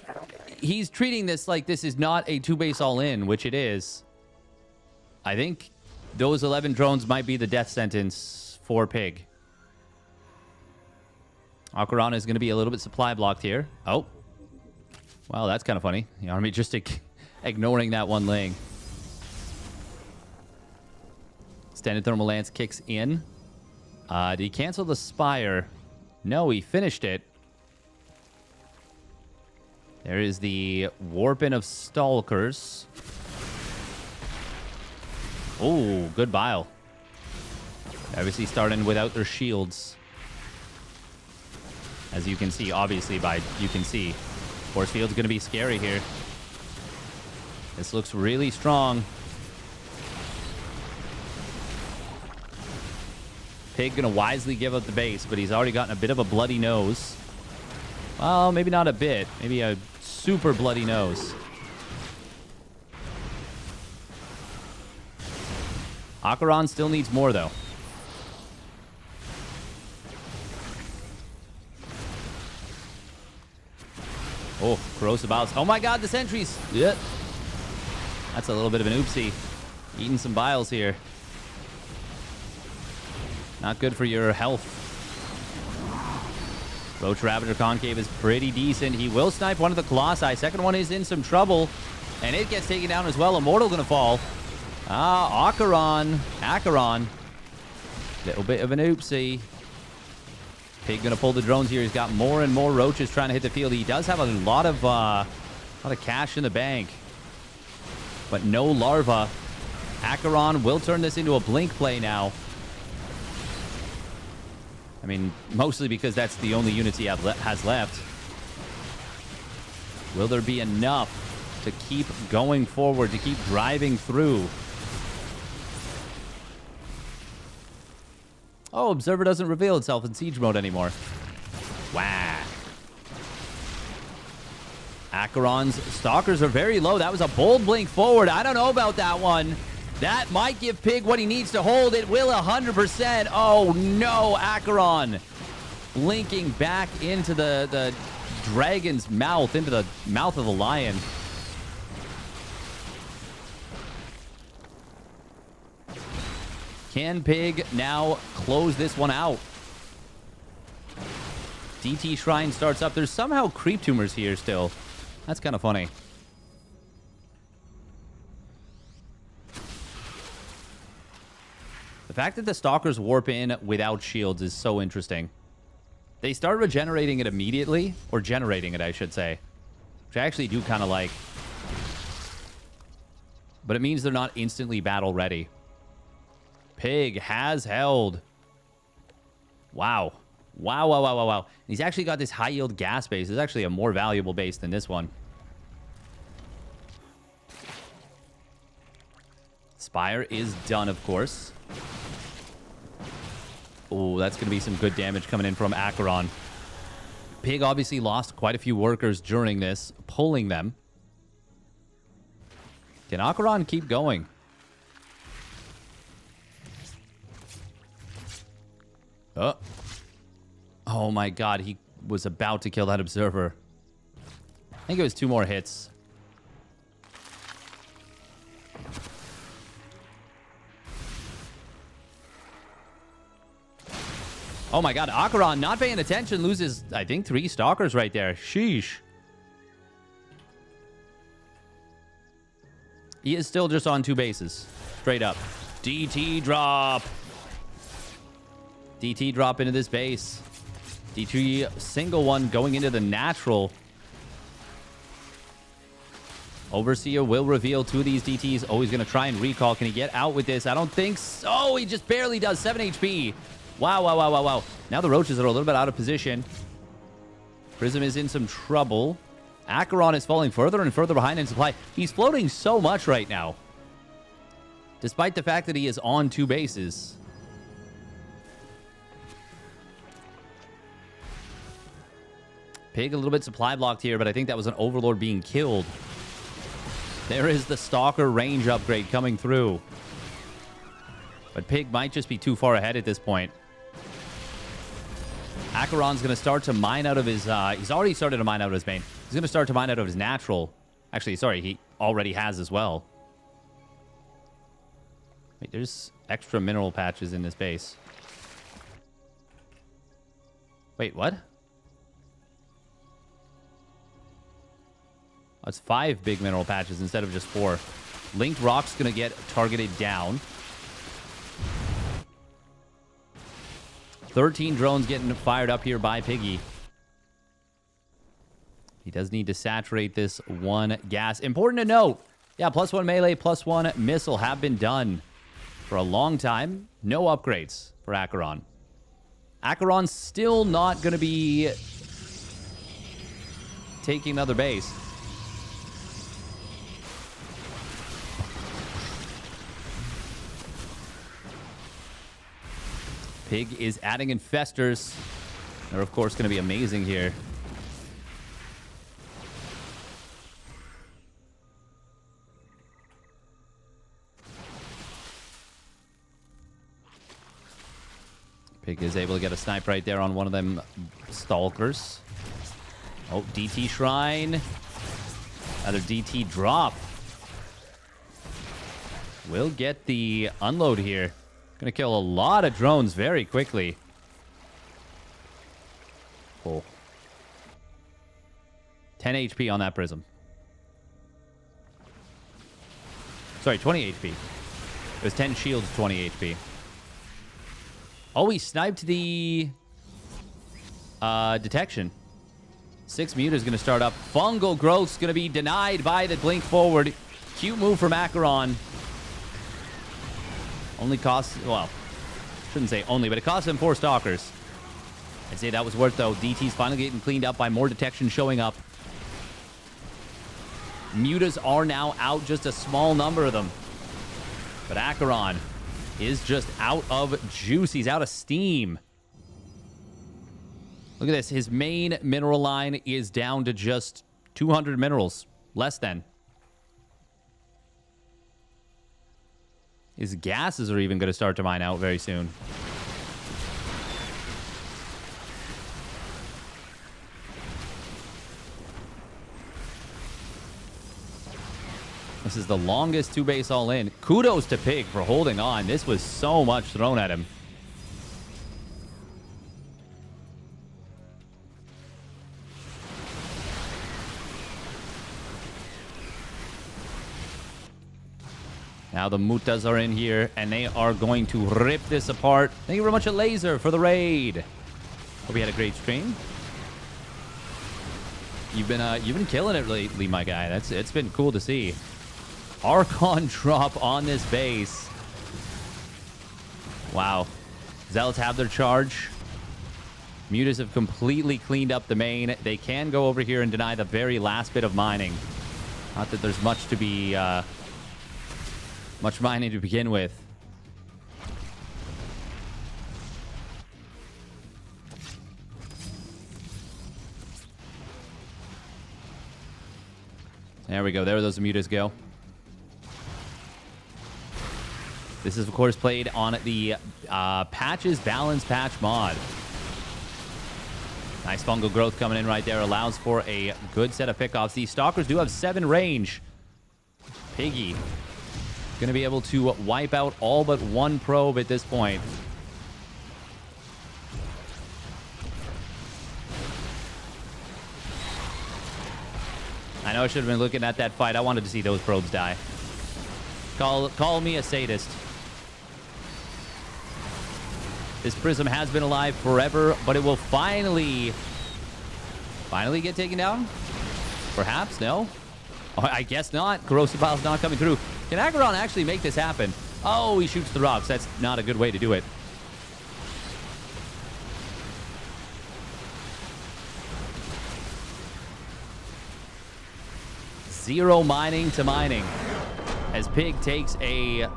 Speaker 1: He's treating this like this is not a 2-base all-in, which it is. I think those 11 drones might be the death sentence for Pig. Acheron is going to be a little bit supply blocked here. Oh. Well, that's kind of funny. The army just ignoring that one ling. Standard Thermal Lance kicks in. Did he cancel the Spire? No, he finished it. There is the Warpin of Stalkers. Oh, good bile. Obviously starting without their shields. As you can see, obviously, you can see. Force Field's going to be scary here. This looks really strong. Pig going to wisely give up the base, but he's already gotten a bit of a bloody nose. Well, maybe not a bit. Maybe a super bloody nose. Acheron still needs more, though. Oh, corrosive biles. Oh my god, the sentries. Yeah. That's a little bit of an oopsie. Eating some biles here. Not good for your health. Roach Ravager Concave is pretty decent. He will snipe one of the Colossi. Second one is in some trouble. And it gets taken down as well. Immortal gonna fall. Acheron. Little bit of an oopsie. Pig gonna pull the drones here. He's got more and more roaches trying to hit the field. He does have a lot of cash in the bank, but no larva. Acheron will turn this into a blink play now. I mean, mostly because that's the only units he has left. Will there be enough to keep going forward, to keep driving through? Oh, Observer doesn't reveal itself in siege mode anymore. Wow. Acheron's Stalkers are very low. That was a bold blink forward. I don't know about that one. That might give Pig what he needs to hold. It will 100%. Oh, no, Acheron. Blinking back into the dragon's mouth, into the mouth of the lion. Can Pig now close this one out? DT Shrine starts up. There's somehow creep tumors here still. That's kind of funny. The fact that the Stalkers warp in without shields is so interesting. They start regenerating it immediately, or generating it, I should say, which I actually do kind of like. But it means they're not instantly battle ready. Pig has held. Wow. Wow. He's actually got this high yield gas base. It's actually a more valuable base than this one. Spire is done, of course. Oh, that's going to be some good damage coming in from Acheron. Pig obviously lost quite a few workers during this, pulling them. Can Acheron keep going? Oh my god, he was about to kill that Observer. I think it was 2 more hits. Oh my god, Acheron not paying attention, loses, I think, 3 Stalkers right there. Sheesh. He is still just on 2 bases. Straight up. DT drop. DT drop into this base. DT single one going into the natural. Overseer will reveal 2 of these DTs. Oh, he's going to try and recall. Can he get out with this? I don't think so. Oh, he just barely does. 7 HP. Wow, wow, wow, wow, wow. Now the Roaches are a little bit out of position. Prism is in some trouble. Acheron is falling further and further behind in supply. He's floating so much right now. Despite the fact that he is on 2 bases. Pig a little bit supply blocked here, but I think that was an Overlord being killed. There is the Stalker range upgrade coming through. But Pig might just be too far ahead at this point. Acheron's going to start to mine out of his... he's already started to mine out of his main. He's going to start to mine out of his natural. Actually, sorry, he already has as well. Wait, there's extra mineral patches in this base. Wait, what? Oh, it's 5 big mineral patches instead of just 4. Linked Rock's going to get targeted down. 13 drones getting fired up here by Piggy. He does need to saturate this 1 gas. Important to note, yeah, +1 melee, +1 missile have been done for a long time. No upgrades for Acheron. Acheron's still not going to be taking another base. Pig is adding infestors. They're, of course, going to be amazing here. Pig is able to get a snipe right there on one of them Stalkers. Oh, DT Shrine. Another DT drop. We'll get the unload here. Gonna kill a lot of drones very quickly. Oh. 10 HP on that Prism. Sorry, 20 HP. It was 10 shields, 20 HP. Oh, he sniped the detection. 6 Mute is going to start up. Fungal Growth's going to be denied by the blink forward. Cute move from Acheron. Only costs, well, shouldn't say only, but it cost him 4 Stalkers. I'd say that was worth, though. DT's finally getting cleaned up by more detection showing up. Mutas are now out, just a small number of them. But Acheron is just out of juice. He's out of steam. Look at this. His main mineral line is down to just 200 minerals. Less than. His gases are even going to start to mine out very soon. This is the longest 2-base all-in. Kudos to Pig for holding on. This was so much thrown at him. Now the Mutas are in here, and they are going to rip this apart. Thank you very much, a Laser, for the raid. Hope you had a great stream. You've been killing it lately, my guy. It's been cool to see. Archon drop on this base. Wow. Zealots have their charge. Mutas have completely cleaned up the main. They can go over here and deny the very last bit of mining. Not that there's much to be... much mining to begin with. There we go. There those Mutas go. This is, of course, played on the Patches Balance patch mod. Nice fungal growth coming in right there. Allows for a good set of pickoffs. These Stalkers do have 7 range. Piggy going to be able to wipe out all but 1 probe at this point. know I should have been looking at that fight. I wanted to see those probes die. Call me a sadist. This Prism has been alive forever, but it will finally get taken down? Perhaps? No? Oh, I guess not. Corrosive Pile's not coming through. Can Acheron actually make this happen? Oh, he shoots the rocks. That's not a good way to do it. Zero mining to mining as Pig takes a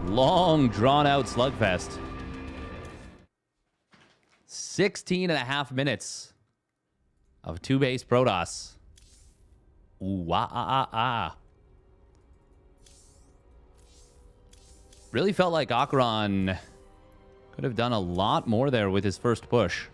Speaker 1: long, drawn-out slugfest. 16.5 minutes of 2-base Protoss. Ooh, Really felt like Acheron could have done a lot more there with his first push.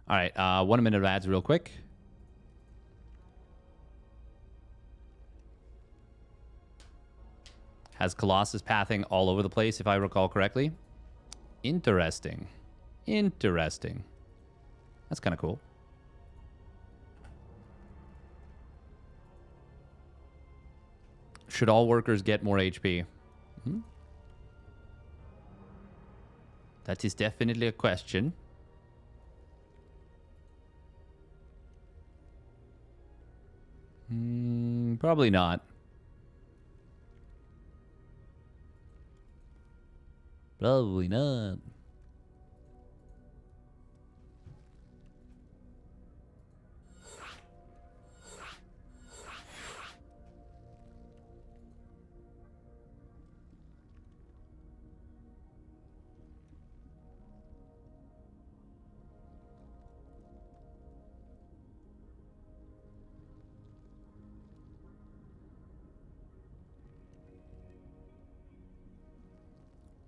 Speaker 1: All right, 1 minute of ads real quick. Has Colossus pathing all over the place, if I recall correctly. Interesting. Interesting. That's kind of cool. Should all workers get more HP? Mm-hmm. That is definitely a question. Probably not. Probably not.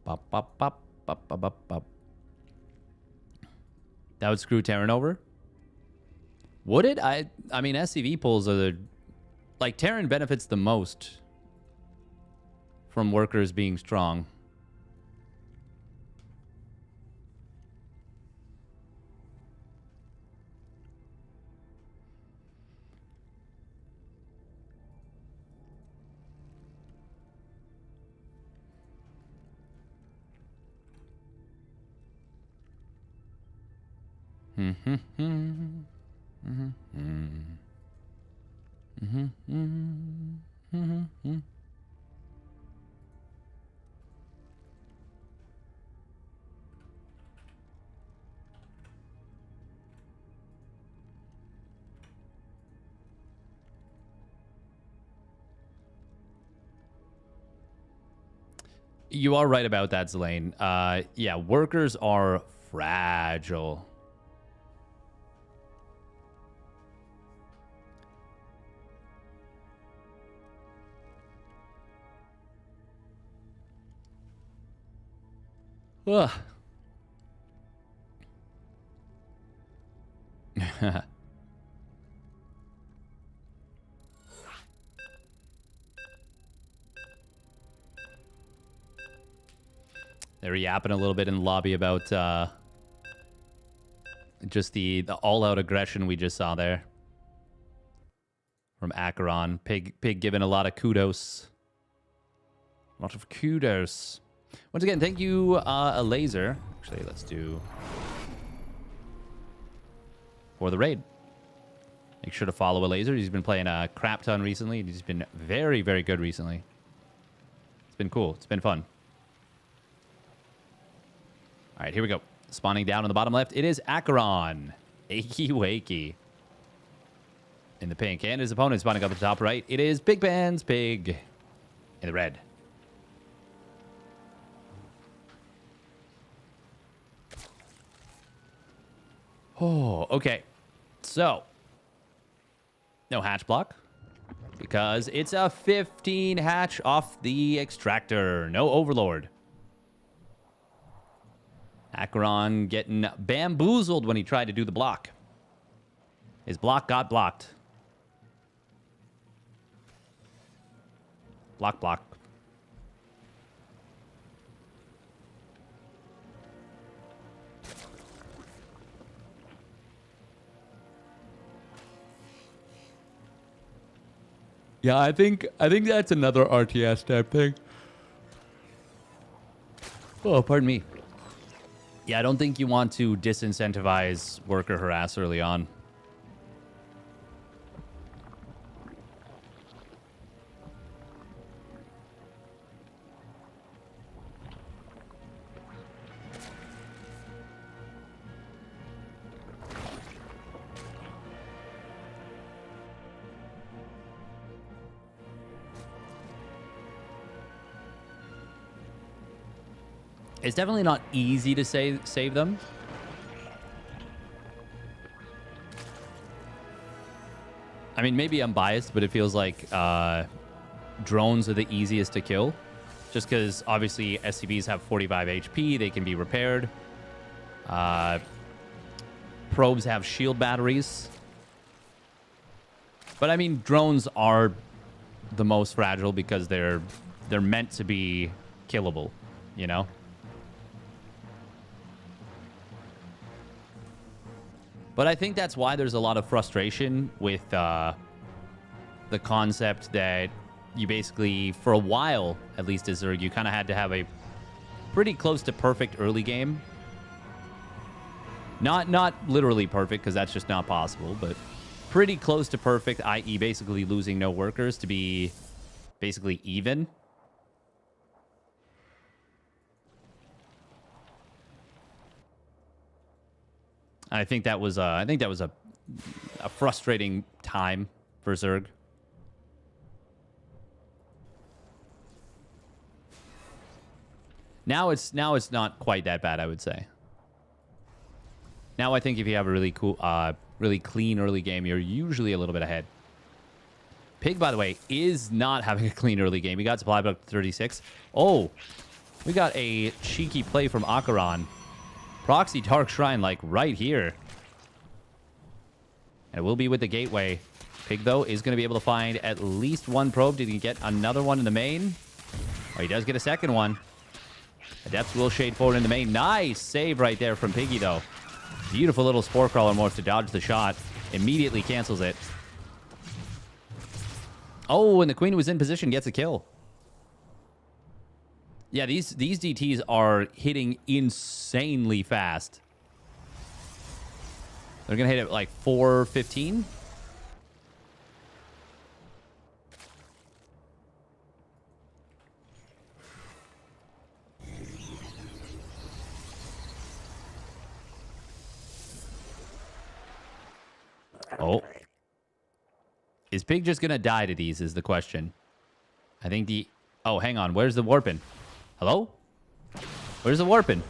Speaker 1: Bop, bop, bop, bop, bop, bop, bop. That would screw Terran over? Would it? I mean, SCV pulls are the... Like, Terran benefits the most from workers being strong. You are right about that, Zelane. Yeah, workers are fragile. Ugh. They're yapping a little bit in the lobby about just the all-out aggression we just saw there from Acheron. Pig giving a lot of kudos. A lot of kudos. Once again, thank you, a laser. Actually, let's do for the raid. Make sure to follow a laser. He's been playing a crap ton recently. He's been very, very good recently. It's been cool. It's been fun. All right, here we go. Spawning down on the bottom left, it is Acheron. Achy wakey. In the pink. And his opponent spawning up at the top right, it is Big Bands Pig. In the red. Oh, okay. So, no hatch block. Because it's a 15 hatch off the extractor. No overlord. Acheron getting bamboozled when he tried to do the block. His block got blocked. Block, block. Yeah, I think that's another RTS type thing. Oh, pardon me. Yeah, I don't think you want to disincentivize worker harass early on. It's definitely not easy to save them. I mean, maybe I'm biased, but it feels like drones are the easiest to kill. Just because, obviously, SCVs have 45 HP. They can be repaired. Probes have shield batteries. But, I mean, drones are the most fragile because they're meant to be killable, you know? But I think that's why there's a lot of frustration with the concept that you basically, for a while, at least as Zerg, you kind of had to have a pretty close to perfect early game. Not literally perfect, because that's just not possible, but pretty close to perfect, i.e. basically losing no workers to be basically even. I think that was a frustrating time for Zerg. Now it's not quite that bad, I would say. Now I think if you have a really cool, really clean early game, you're usually a little bit ahead. Pig, by the way, is not having a clean early game. He got supply book 36. Oh, we got a cheeky play from Acheron. Proxy Dark Shrine, like, right here. And it will be with the gateway. Pig, though, is going to be able to find at least one probe. Did he get another one in the main? Oh, he does get a second one. Adepts will shade forward in the main. Nice save right there from Piggy, though. Beautiful little Spore Crawler morph to dodge the shot. Immediately cancels it. Oh, and the Queen was in position, gets a kill. Yeah, these DTs are hitting insanely fast. They're going to hit it like 415. Oh. Is Pig just going to die to these is the question. I think the... Oh, hang on. Where's the Warpin? Hello? Where's the Warpin?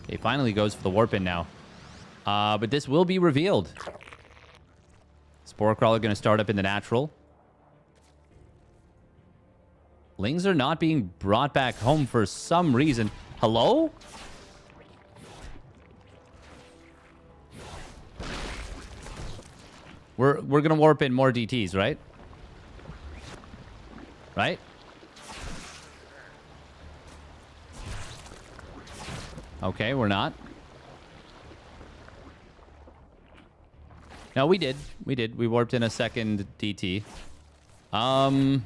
Speaker 1: Okay, finally goes for the Warpin now. But this will be revealed. Spore Crawler going to start up in the natural. Lings are not being brought back home for some reason. Hello? We're going to warp in more DTs, right? Right? Okay, we're not. No, we did. We did. We warped in a second DT. I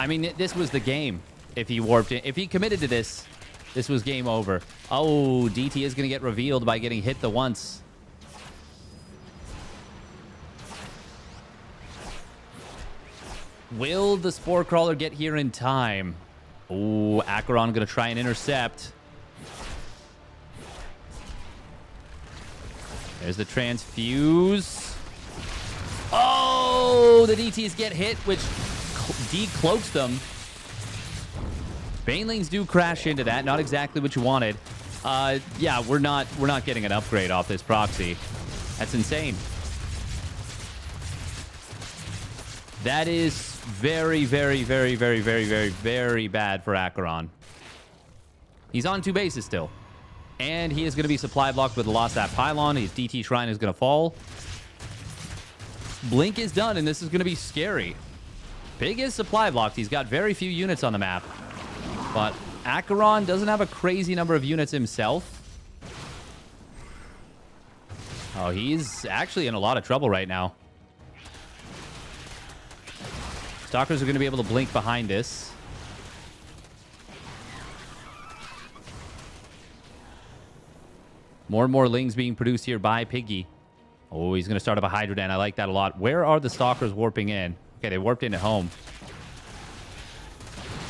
Speaker 1: mean, this was the game. If he warped in, if he committed to this, this was game over. Oh, DT is going to get revealed by getting hit the once. Will the Spore Crawler get here in time? Oh, Acheron going to try and intercept. There's the transfuse. Oh, the DTs get hit, which decloaks them. Banelings do crash into that. Not exactly what you wanted. Yeah, we're not getting an upgrade off this proxy. That's insane. That is very, very, very, very, very, very, very bad for Acheron. He's on 2 bases still. And he is going to be supply blocked with the Lost That Pylon. His DT Shrine is going to fall. Blink is done, and this is going to be scary. Pig is supply blocked. He's got very few units on the map. But Acheron doesn't have a crazy number of units himself. Oh, he's actually in a lot of trouble right now. Stalkers are going to be able to blink behind this. More and more Lings being produced here by Piggy. Oh, he's going to start up a Hydra Den. I like that a lot. Where are the Stalkers warping in? Okay, they warped in at home.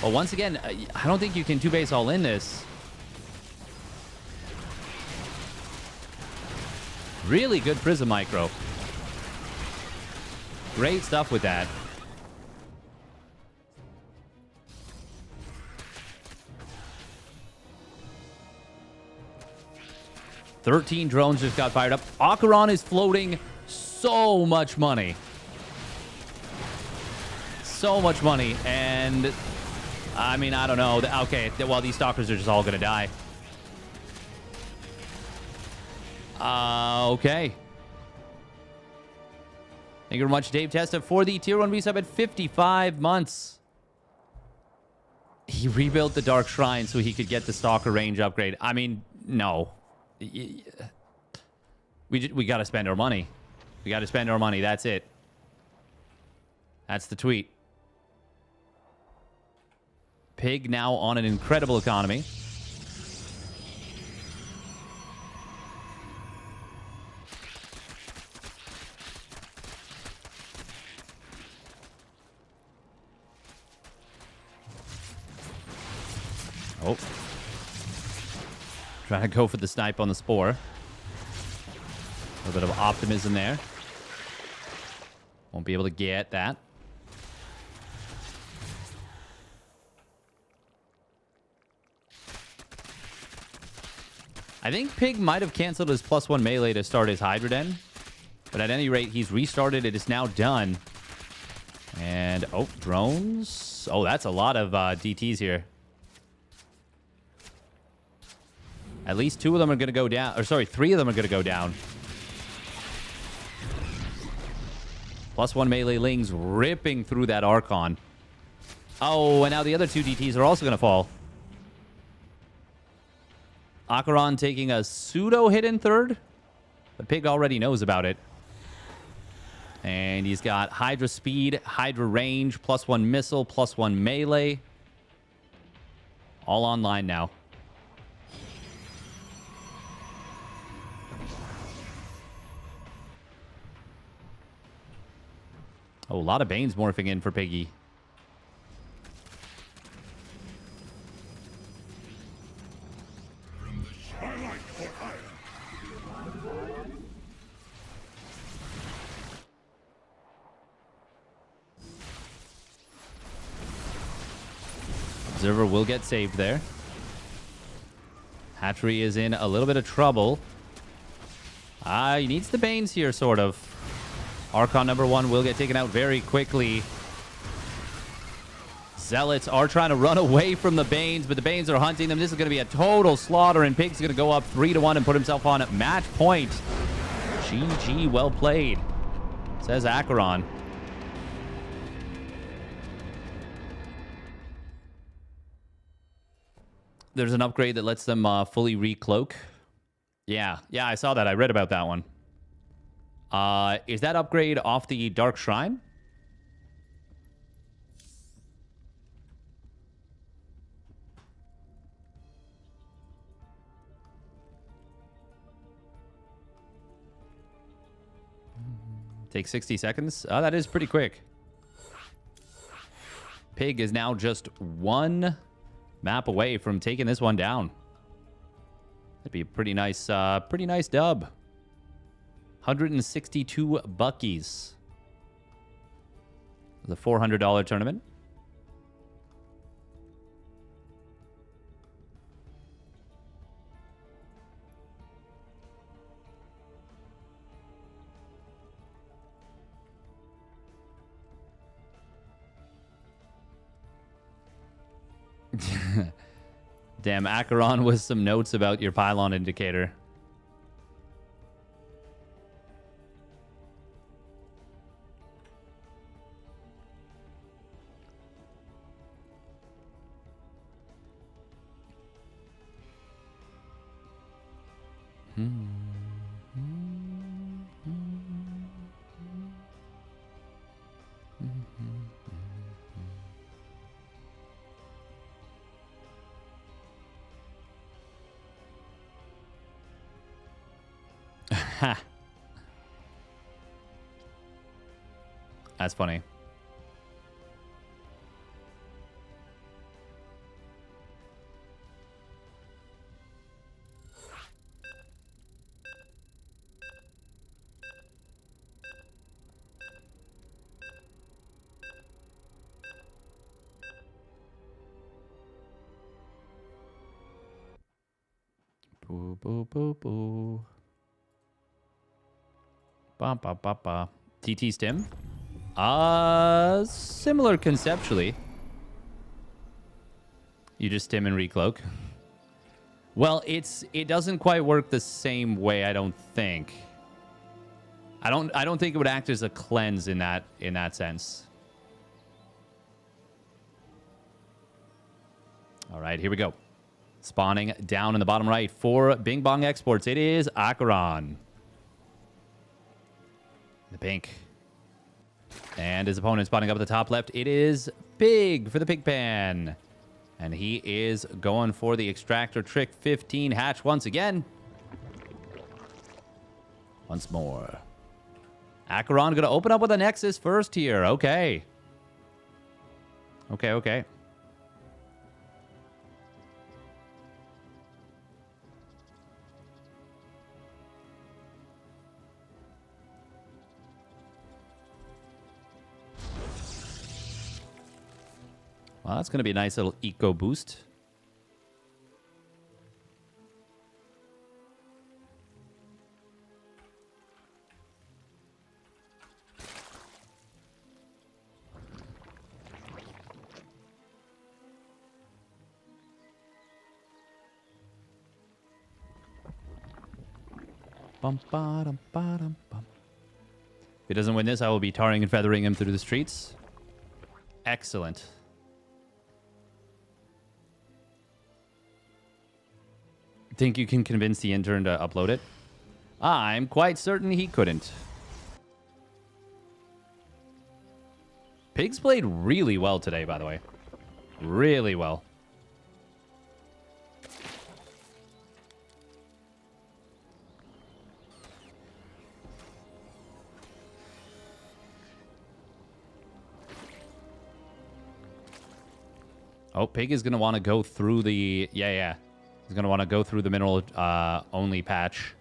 Speaker 1: But once again, I don't think you can 2-base all in this. Really good Prism Micro. Great stuff with that. $13 drones just got fired up. Acheron is floating so much money. So much money. And, I mean, I don't know. Okay, well, these Stalkers are just all going to die. Okay. Thank you very much, Dave Testa, for the Tier 1 resub at 55 months. He rebuilt the Dark Shrine so he could get the Stalker range upgrade. I mean, no. We got to spend our money. We got to spend our money. That's it. That's the tweet. Pig now on an incredible economy. Oh. Trying to go for the snipe on the Spore. A little bit of optimism there. Won't be able to get that. I think Pig might have canceled his +1 melee to start his Hydra Den. But at any rate, he's restarted. It is now done. And, oh, drones. Oh, that's a lot of DTs here. At least 2 of them are going to go down. Or sorry, 3 of them are going to go down. +1 melee Lings ripping through that Archon. Oh, and now the other 2 DTs are also going to fall. Acheron taking a pseudo hit in third. But Pig already knows about it. And he's got Hydra speed, Hydra range, +1 missile, +1 melee. All online now. Oh, a lot of Banes morphing in for Piggy. Observer will get saved there. Hatchery is in a little bit of trouble. He needs the Banes here, sort of. Archon number 1 will get taken out very quickly. Zealots are trying to run away from the Banes, but the Banes are hunting them. This is going to be a total slaughter, and Pig's going to go up 3-1 and put himself on match point. GG, well played, says Acheron. There's an upgrade that lets them fully recloak. Yeah, I saw that. I read about that one. Is that upgrade off the Dark Shrine? Take 60 seconds. That is pretty quick. Pig is now just 1 map away from taking this one down. That'd be a pretty nice dub. 162 buckies. The $400 tournament. Damn, Acheron with some notes about your pylon indicator. Ha. That's funny. Boo, boo, boo, boo. Ba, ba, ba, ba. TT stim? Similar conceptually. You just stim and recloak. Well, it doesn't quite work the same way, I don't think. I don't think it would act as a cleanse in that sense. All right, here we go. Spawning down in the bottom right for Bing Bong Exports. It is Acheron. The pink. And his opponent spotting up at the top left. It is Pig for the Pig Pan. And he is going for the Extractor Trick 15 hatch once again. Once more. Acheron going to open up with a Nexus first here. Okay. Okay. Well, that's going to be a nice little eco boost. Bum, ba, dum, ba, dum, bum. If he doesn't win this, I will be tarring and feathering him through the streets. Excellent. Think you can convince the intern to upload it? I'm quite certain he couldn't. Pigs played really well today, by the way. Really well. Oh, Pig is going to want to go through the... Yeah. He's going to want to go through the mineral only patch.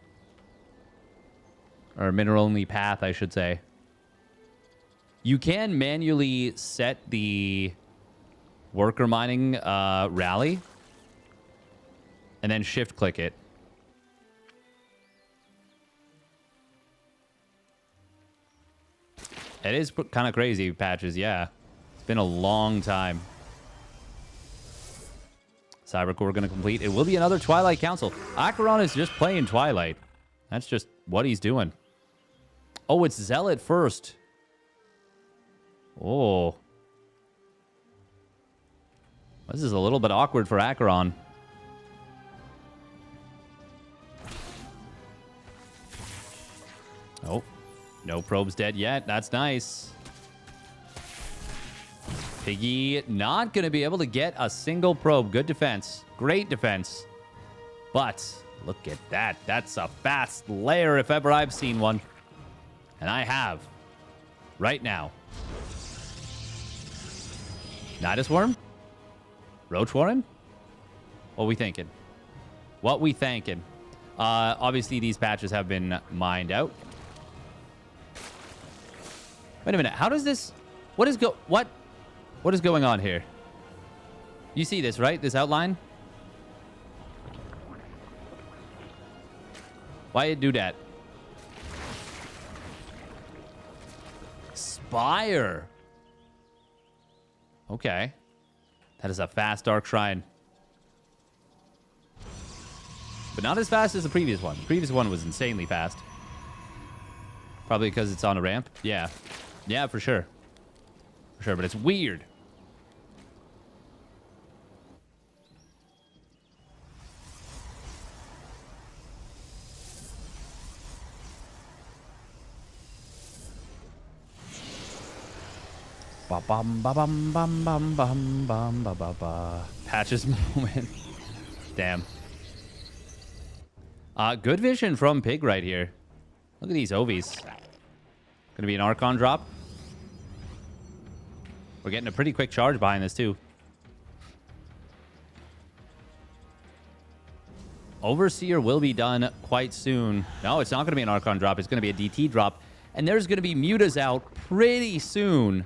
Speaker 1: Or mineral only path, I should say. You can manually set the worker mining rally. And then shift click it. It is kind of crazy, Patches, yeah. It's been a long time. Cybercore going to complete. It will be another Twilight Council. Acheron is just playing Twilight. That's just what he's doing. Oh, it's Zealot first. Oh. This is a little bit awkward for Acheron. Oh. No probes dead yet. That's nice. Piggy not going to be able to get a single probe. Good defense. Great defense. But look at that. That's a fast layer if ever I've seen one. And I have. Right now. Nidus Worm? Roach Warren? What we thinking? What we thinking? Obviously, these patches have been mined out. Wait a minute. How does this... What is going on here? You see this, right? This outline? Why it do that? Spire. Okay. That is a fast Dark Shrine. but not as fast as the previous one. The previous one was insanely fast. Probably because it's on a ramp. Yeah. Yeah, for sure. For sure, but it's weird. Ba bum ba bum bum bum bum bum ba ba ba. Patches moment. Damn. Good vision from Pig right here. Look at these Ovies. Gonna be an Archon drop. We're getting a pretty quick charge behind this too. Overseer will be done quite soon. No, it's not gonna be an Archon drop. It's gonna be a DT drop. And there's gonna be Mutas out pretty soon.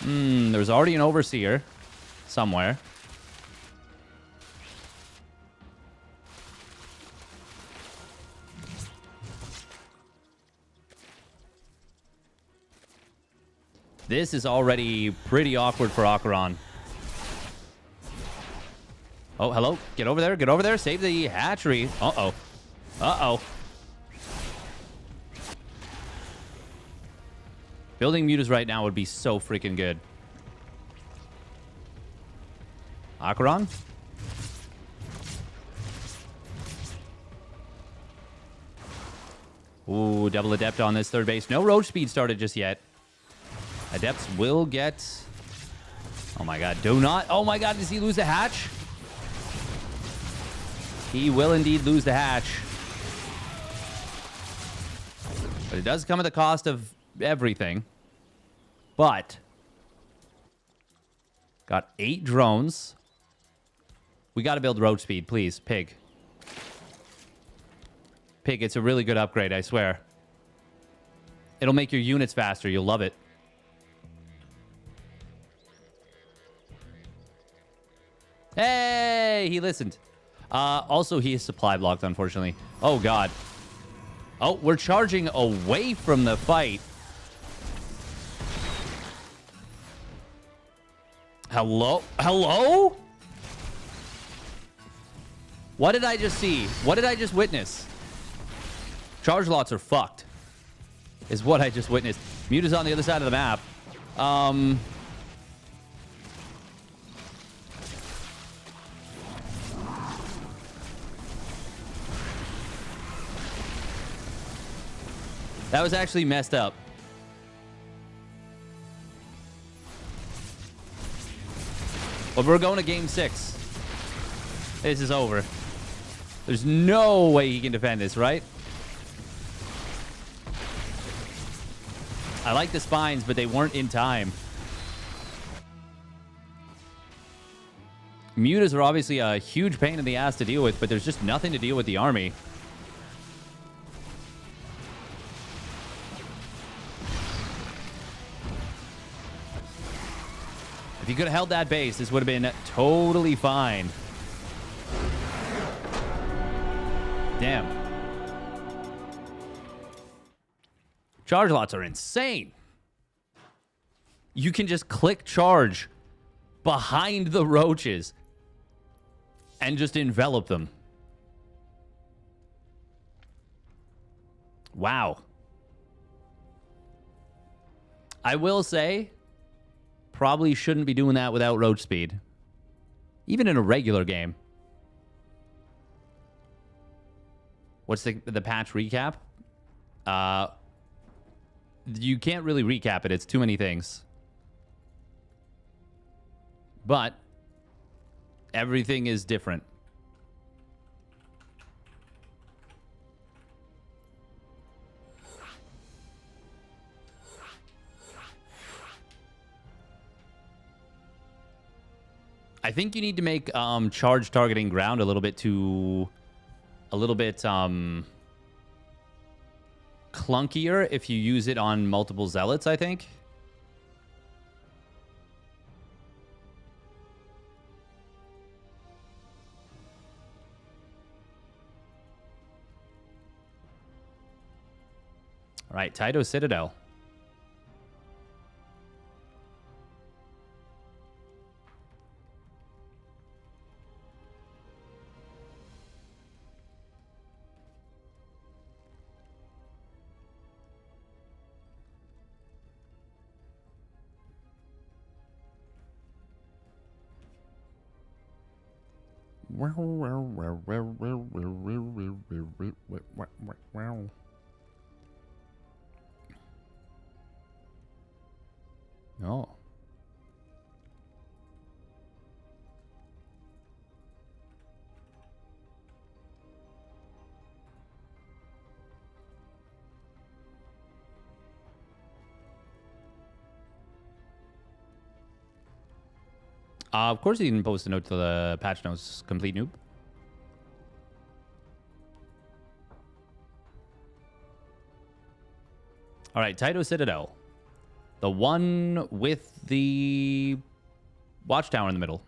Speaker 1: There's already an Overseer somewhere. This is already pretty awkward for Acheron. Oh, hello. Get over there. Get over there. Save the hatchery. Uh-oh. Uh-oh. Building Mutas right now would be so freaking good. Acheron? Ooh, double Adept on this third base. No Roach speed started just yet. Adepts will get... Oh my god, do not... Oh my god, does he lose the hatch? He will indeed lose the hatch. But it does come at the cost of everything. But... Got 8 drones. We gotta build road speed, please. Pig. Pig, it's a really good upgrade, I swear. It'll make your units faster. You'll love it. Hey, he listened. Also, he is supply blocked, unfortunately. Oh, God. Oh, we're charging away from the fight. Hello? Hello? What did I just see? What did I just witness? Charge lots are fucked. Is what I just witnessed. Muta's on the other side of the map. That was actually messed up. But we're going to game 6. This is over. There's no way he can defend this, right? I like the spines, but they weren't in time. Mutas are obviously a huge pain in the ass to deal with, but there's just nothing to deal with the army. If you could have held that base, this would have been totally fine. Damn. Charge lots are insane. You can just click charge behind the roaches and just envelop them. Wow. I will say, probably shouldn't be doing that without roach speed. Even in a regular game. What's the patch recap? You can't really recap it. It's too many things. But everything is different. I think you need to make charge targeting ground a little bit clunkier if you use it on multiple zealots, I think. All right, Taito Citadel. Oh. Of course, you can post a note to the patch notes, complete noob. All right, Taito Citadel. The one with the watchtower in the middle.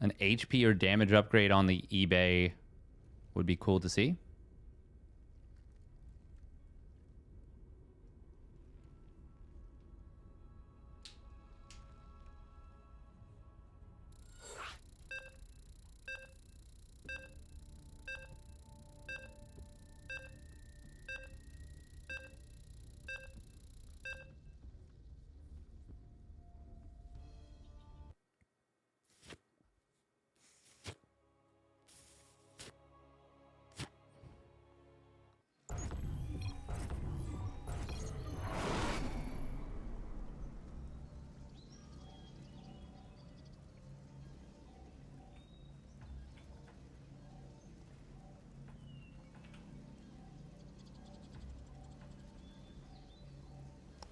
Speaker 1: An HP or damage upgrade on the eBay would be cool to see.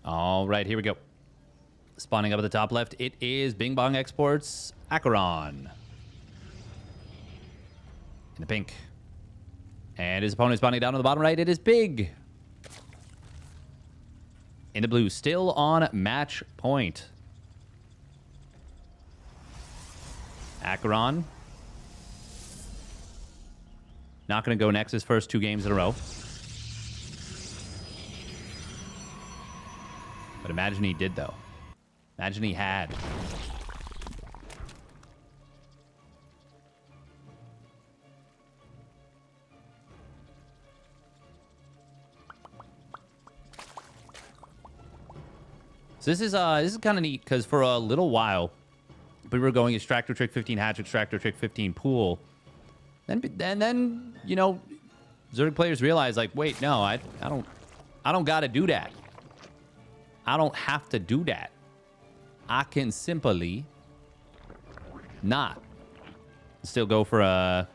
Speaker 1: All right, here we go. Spawning up at the top left, it is Bing Bong Exports Acheron. In the pink. And his opponent spawning down on the bottom right, it is Big. In the blue, still on match point. Acheron. Not going to go next his first 2 games in a row. But imagine he did, though. Imagine he had. So this is kind of neat because for a little while we were going extractor trick 15 hatch, extractor trick 15 pool. Then you know, Zerg players realize like, wait, no, I don't got to do that. I don't have to do that. I can simply not still go for a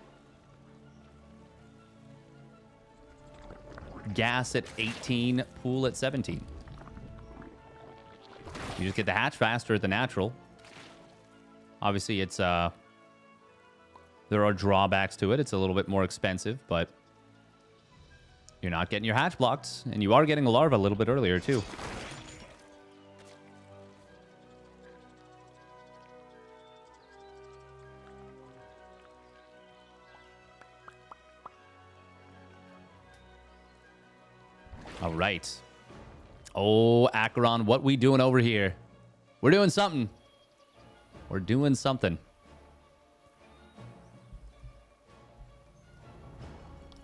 Speaker 1: gas at 18, pool at 17. You just get the hatch faster at the natural. Obviously, it's there are drawbacks to it. It's a little bit more expensive, but you're not getting your hatch blocked, and you are getting a larva a little bit earlier too. All right. Oh, Acheron, what we doing over here? We're doing something. We're doing something.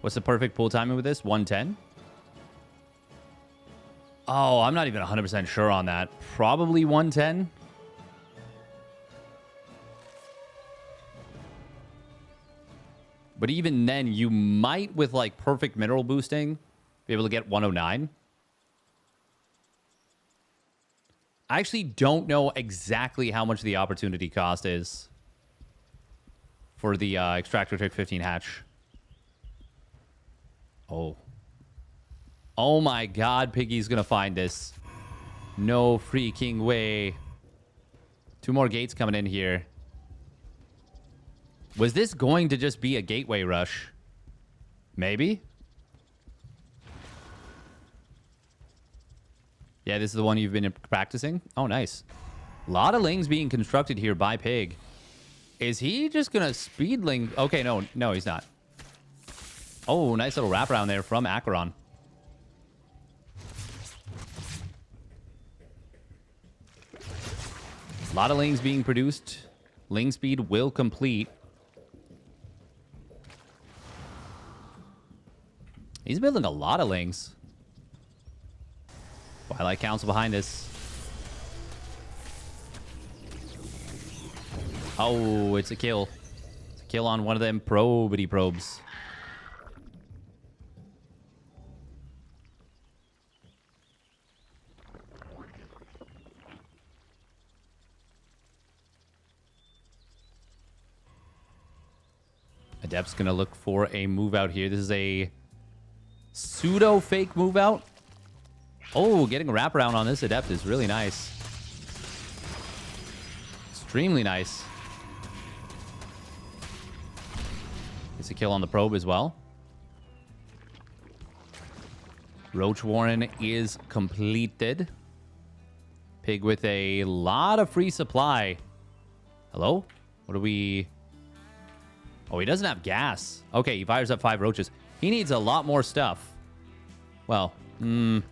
Speaker 1: What's the perfect pull timing with this? 110? Oh, I'm not even 100% sure on that. Probably 110. But even then, you might, with like perfect mineral boosting, be able to get 109. I actually don't know exactly how much the opportunity cost is for the extractor trick 15 hatch. Oh. Oh my god, Piggy's gonna find this. No freaking way. 2 more gates coming in here. Was this going to just be a gateway rush? Maybe? Yeah, this is the one you've been practicing. Oh, nice. A lot of lings being constructed here by Pig. Is he just going to speed ling? Okay, no, he's not. Oh, nice little wraparound there from Acheron. A lot of lings being produced. Ling speed will complete. He's building a lot of lings. Twilight Council behind us. Oh, it's a kill. It's a kill on one of them probity probes. Adept's going to look for a move out here. This is a pseudo fake move out. Oh, getting a wraparound on this Adept is really nice. Extremely nice. It's a kill on the probe as well. Roach Warren is completed. Pig with a lot of free supply. Hello? What are we... Oh, he doesn't have gas. Okay, he fires up 5 roaches. He needs a lot more stuff. Well, Adepts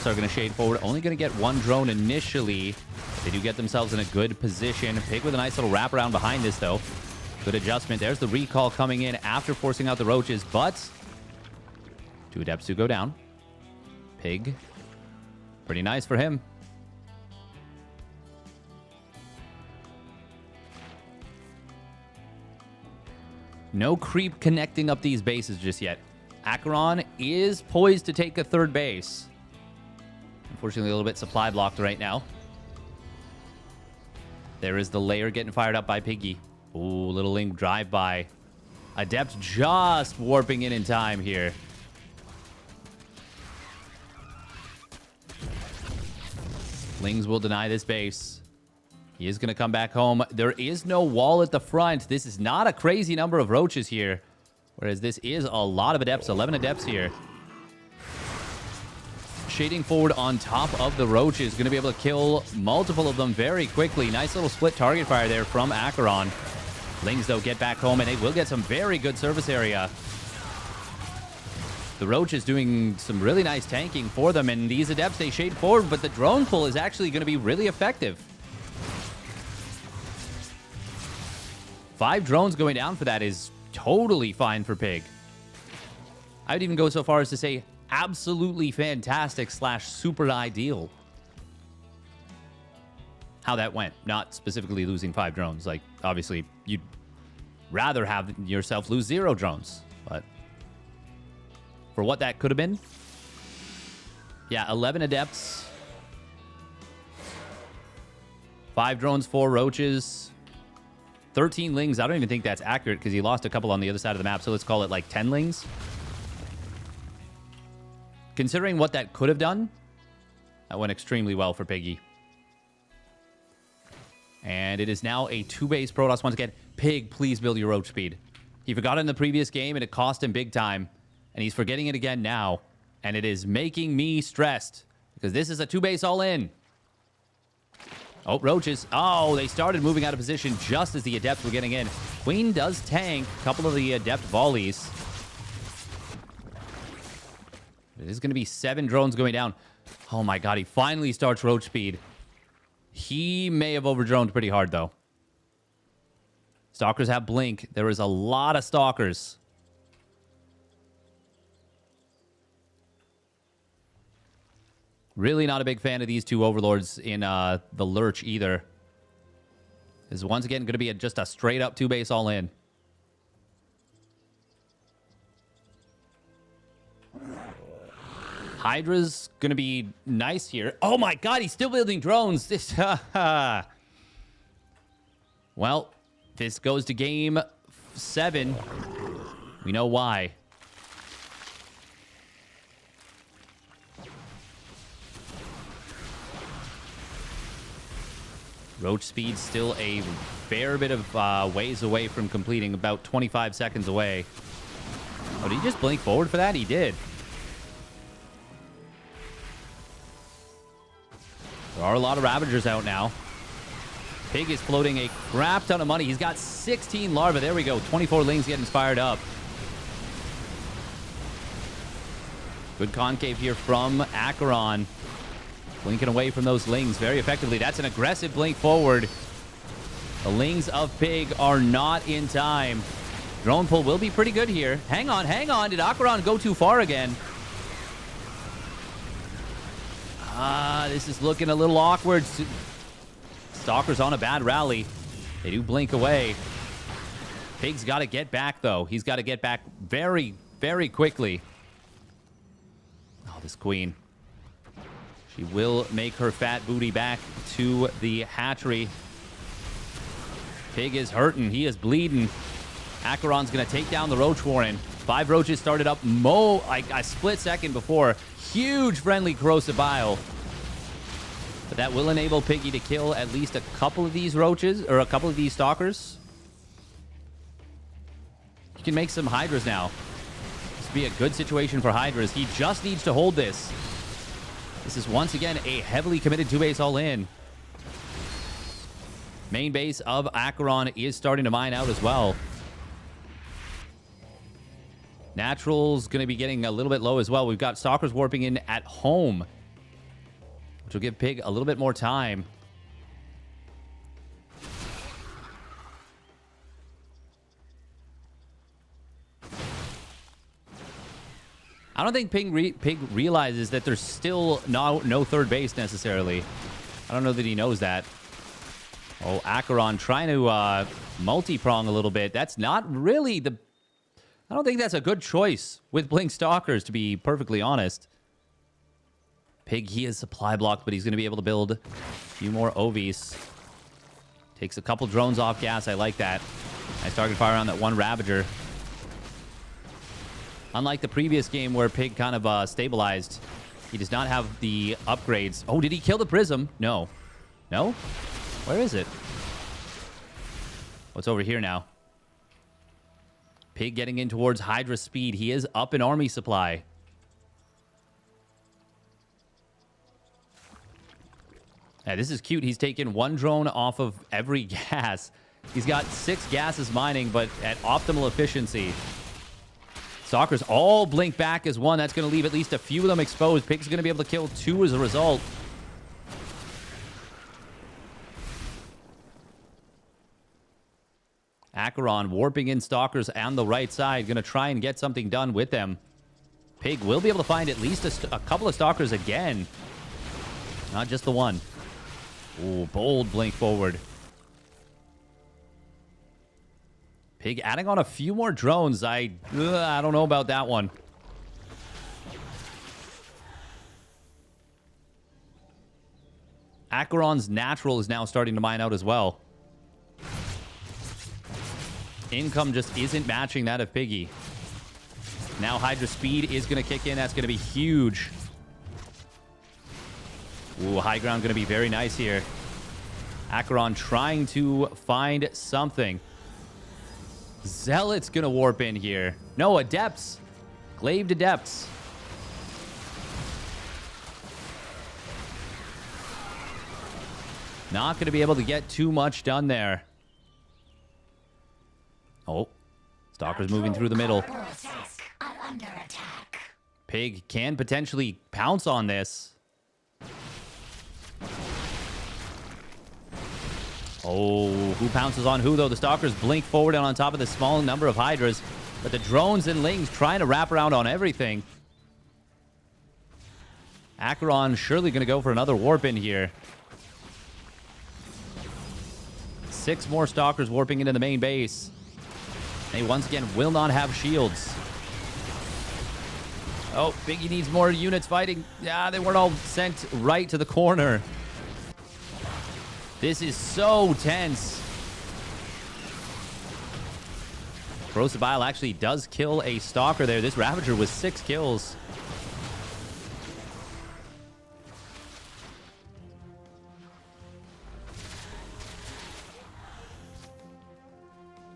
Speaker 1: are going to shade forward. Only going to get 1 drone initially. They do get themselves in a good position. Pig with a nice little wraparound behind this, though. Good adjustment. There's the recall coming in after forcing out the roaches, but 2 Adepts do go down. Pig. Pretty nice for him. No creep connecting up these bases just yet. Acheron is poised to take a 3rd base. Unfortunately, a little bit supply blocked right now. There is the layer getting fired up by Piggy. Ooh, little Link drive-by. Adept just warping in time here. Lings will deny this base. He is going to come back home. There is no wall at the front. This is not a crazy number of roaches here. Whereas this is a lot of Adepts. 11 Adepts here. Shading forward on top of the roaches. Going to be able to kill multiple of them very quickly. Nice little split target fire there from Acheron. Lings, though, get back home, and they will get some very good surface area. The Roach is doing some really nice tanking for them, and these Adepts, they shade forward, but the drone pull is actually going to be really effective. 5 drones going down for that is totally fine for Pig. I would even go so far as to say absolutely fantastic / super ideal. How that went. Not specifically losing 5 drones. Like, obviously, you'd rather have yourself lose 0 drones. But for what that could have been. Yeah, 11 Adepts. 5 drones, 4 roaches. 13 Lings. I don't even think that's accurate because he lost a couple on the other side of the map. So let's call it like 10 Lings. Considering what that could have done, that went extremely well for Piggy. And it is now a 2-base Protoss once again. Pig, please build your roach speed. He forgot it in the previous game and it cost him big time. And he's forgetting it again now. And it is making me stressed because this is a 2-base all-in. Oh, roaches. Oh, they started moving out of position just as the Adepts were getting in. Queen does tank a couple of the Adept volleys. It is going to be 7 drones going down. Oh my god, he finally starts roach speed. He may have overdroned pretty hard, though. Stalkers have blink. There is a lot of stalkers. Really not a big fan of these 2 overlords in the Lurch either. This is once again going to be just a straight up 2-base all in. Hydra's going to be nice here. Oh my god, he's still building drones. This, well, this goes to game 7. We know why. Roach speed still a fair bit of ways away from completing, about 25 seconds away. Oh, did he just blink forward for that? He did. There are a lot of Ravagers out now. Pig is floating a crap ton of money. He's got 16 larvae. There we go. 24 Lings getting fired up. Good concave here from Acheron. Blinking away from those Lings very effectively. That's an aggressive blink forward. The Lings of Pig are not in time. Drone pull will be pretty good here. Hang on. Did Acheron go too far again? This is looking a little awkward. Stalker's on a bad rally. They do blink away. Pig's got to get back, though. He's got to get back very, very quickly. Oh, this queen. She will make her fat booty back to the hatchery. Pig is hurting. He is bleeding. Acheron's going to take down the Roach Warren. 5 roaches started up like a split second before. Huge friendly corrosive bile. But that will enable Piggy to kill at least a couple of these roaches, or a couple of these stalkers. You can make some Hydras now. This would be a good situation for Hydras. He just needs to hold this. This is once again a heavily committed 2-base all-in. Main base of Acheron is starting to mine out as well. Natural's going to be getting a little bit low as well. We've got Stalkers warping in at home, which will give Pig a little bit more time. I don't think Pig realizes that there's still no third base necessarily. I don't know that he knows that. Oh, Acheron trying to multi-prong a little bit. That's not really the... I don't think that's a good choice with Blink Stalkers, to be perfectly honest. Pig, he is supply blocked, but he's going to be able to build a few more OVs. Takes a couple drones off gas. I like that. Nice target fire on that one Ravager. Unlike the previous game where Pig kind of stabilized, he does not have the upgrades. Oh, did he kill the Prism? No. No? Where is it? What's over here now? Pig getting in towards Hydra speed. He is up in army supply. Yeah, this is cute. He's taken 1 drone off of every gas. He's got 6 gases mining, but at optimal efficiency. Stalkers all blink back as 1. That's going to leave at least a few of them exposed. Pig's going to be able to kill 2 as a result. Acheron warping in Stalkers on the right side. Going to try and get something done with them. Pig will be able to find at least a couple of Stalkers again. Not just the 1. Ooh, bold blink forward. Pig adding on a few more drones. I don't know about that one. Acheron's natural is now starting to mine out as well. Income just isn't matching that of Piggy. Now Hydra speed is going to kick in. That's going to be huge. Ooh, high ground going to be very nice here. Acheron trying to find something. Zealot's going to warp in here. No, Adepts. Glaved Adepts. Not going to be able to get too much done there. Oh, Stalker's moving through the middle. Pig can potentially pounce on this. Oh, who pounces on who, though? The Stalkers blink forward and on top of the small number of Hydras. But the drones and Lings trying to wrap around on everything. Acheron surely going to go for another warp in here. 6 more Stalkers warping into the main base. They once again will not have shields. Oh, Biggie needs more units fighting. Yeah, they weren't all sent right to the corner. This is so tense. Corrosive Bile actually does kill a Stalker there. This Ravager was 6 kills.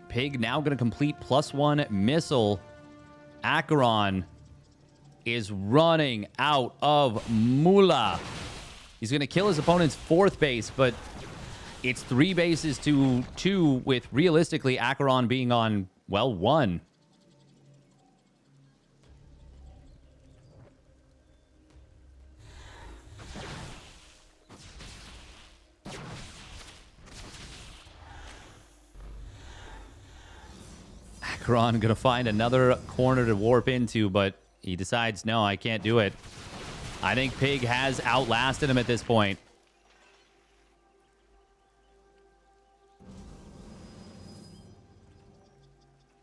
Speaker 1: Pig now going to complete +1 missile. Acheron is running out of moolah. He's going to kill his opponent's 4th base, but it's 3 bases to 2, with realistically Acheron being on, well, 1. Acheron going to find another corner to warp into, but he decides, no, I can't do it. I think Pig has outlasted him at this point.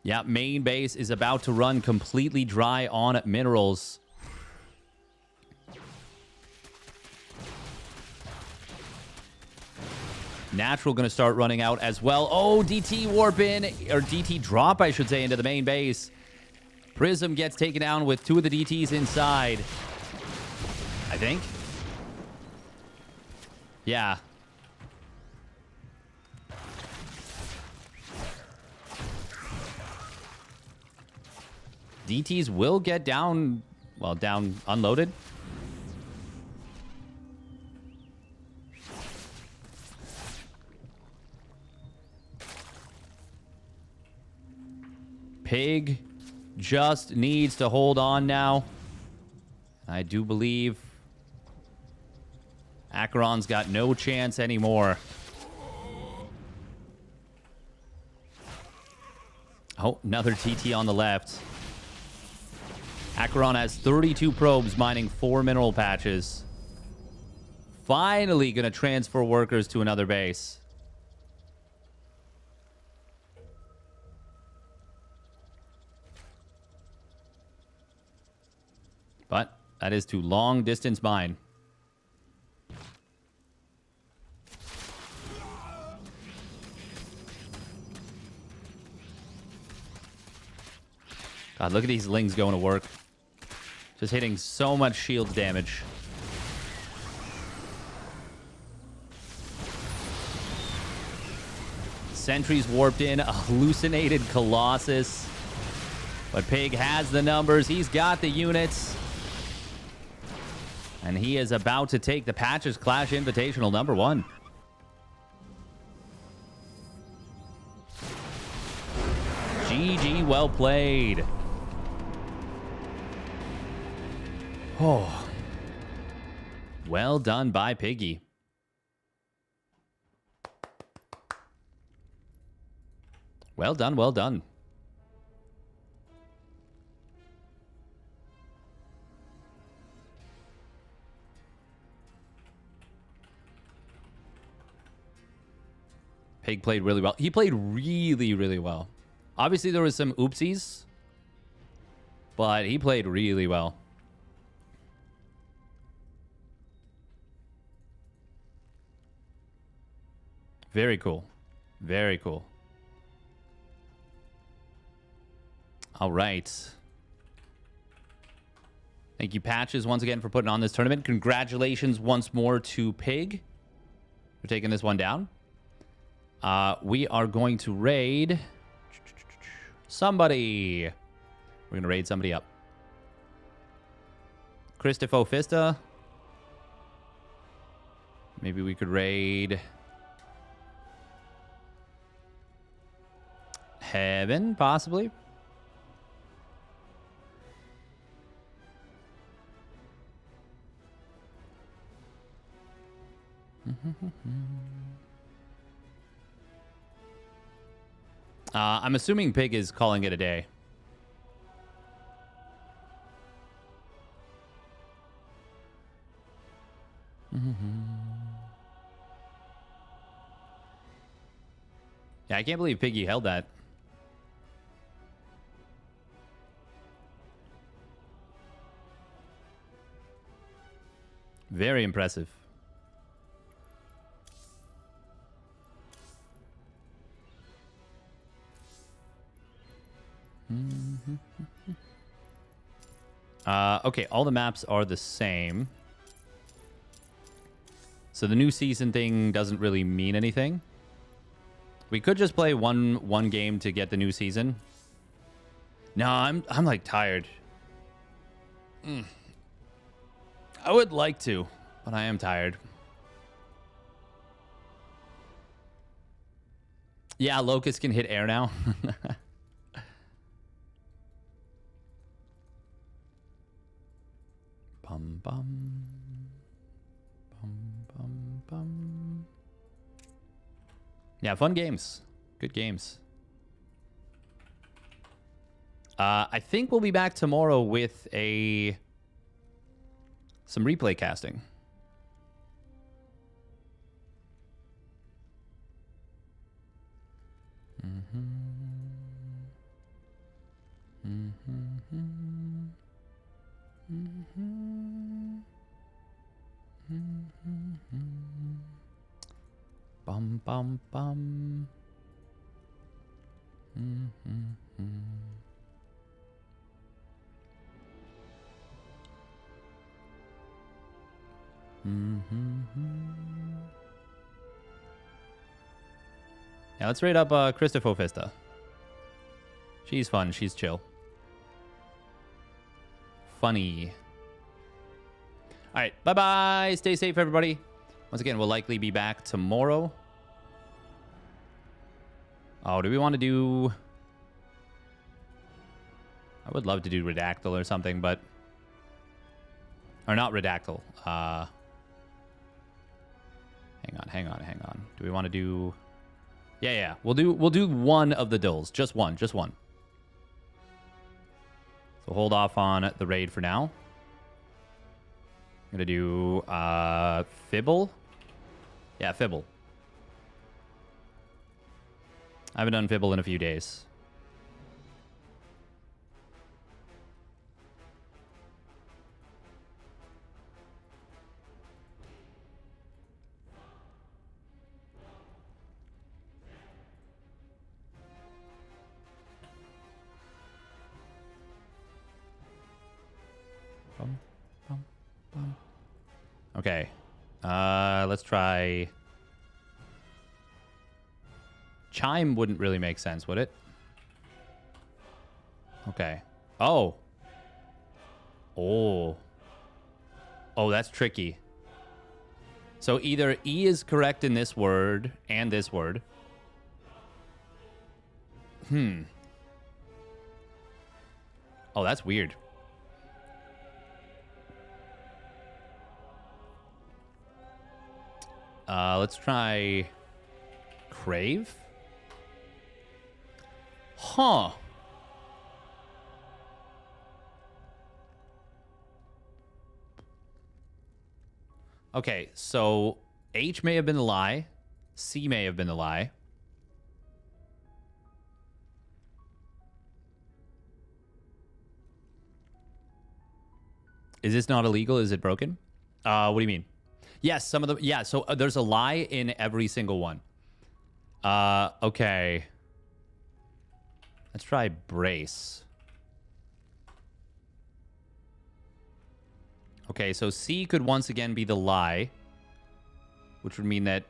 Speaker 1: Yeah, main base is about to run completely dry on minerals. Natural going to start running out as well. Oh, DT warp in, or DT drop, I should say, into the main base. Prism gets taken down with 2 of the DTs inside. I think. Yeah. DTs will get down, well, down unloaded. Pig just needs to hold on now. I do believe Acheron's got no chance anymore. Oh, another TT on the left. Acheron has 32 probes mining 4 mineral patches. Finally going to transfer workers to another base. But that is to long distance mine. God, look at these lings going to work. Just hitting so much shield damage. Sentries warped in, a hallucinated Colossus. But Pig has the numbers. He's got the units. And he is about to take the Patches Clash Invitational number 1. GG, well played. Oh. Well done by Piggy. Well done, well done. Pig played really well. He played really, really well. Obviously, there was some oopsies, but he played really well. Very cool. Very cool. All right. Thank you, Patches, once again for putting on this tournament. Congratulations once more to Pig for taking this one down. We are going to raid somebody. We're going to raid somebody up. Christopho Fista. Maybe we could raid Heaven, possibly. I'm assuming Pig is calling it a day. Yeah, I can't believe Piggy held that. Very impressive. Okay, all the maps are the same. So the new season thing doesn't really mean anything. We could just play one game to get the new season. No, I'm like tired. I would like to, but I am tired. Yeah, Locust can hit air now. Bum bum. Bum bum bum. Yeah, fun games. Good games. I think we'll be back tomorrow with a some replay casting. Bum bum bum. Yeah, let's rate up Christopher Fista. She's fun. She's chill. Funny. All right. Bye-bye. Stay safe, everybody. Once again, we'll likely be back tomorrow. Oh, do we want to do... I would love to do Redactyl or something, but... Or not Redactyl. Hang on. Do we want to do... Yeah. We'll do one of the dulls. Just one. So hold off on the raid for now. I'm gonna do Fibble. Yeah, Fibble. I haven't done Fibble in a few days. Okay. Let's try... Chime wouldn't really make sense, would it? Okay. Oh, that's tricky. So either E is correct in this word and this word. Oh, that's weird. Let's try crave. Huh. Okay, so H may have been the lie. C may have been the lie. Is this not illegal? Is it broken? What do you mean? Yes, some of them. Yeah, so there's a lie in every single one. Okay. Let's try brace. Okay, so C could once again be the lie, which would mean that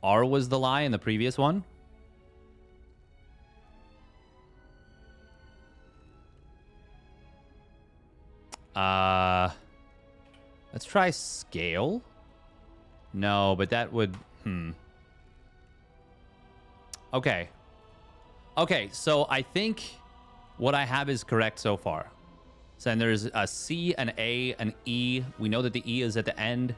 Speaker 1: R was the lie in the previous one. Let's try scale. No, but that would... Okay. Okay, so I think what I have is correct so far. So then there's a C, an A, an E. We know that the E is at the end.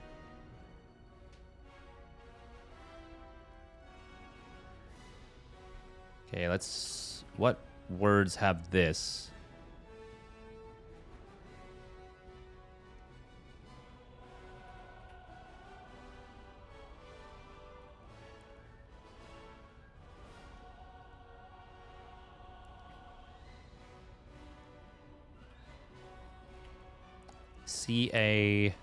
Speaker 1: Okay, let's... What words have this? C-A...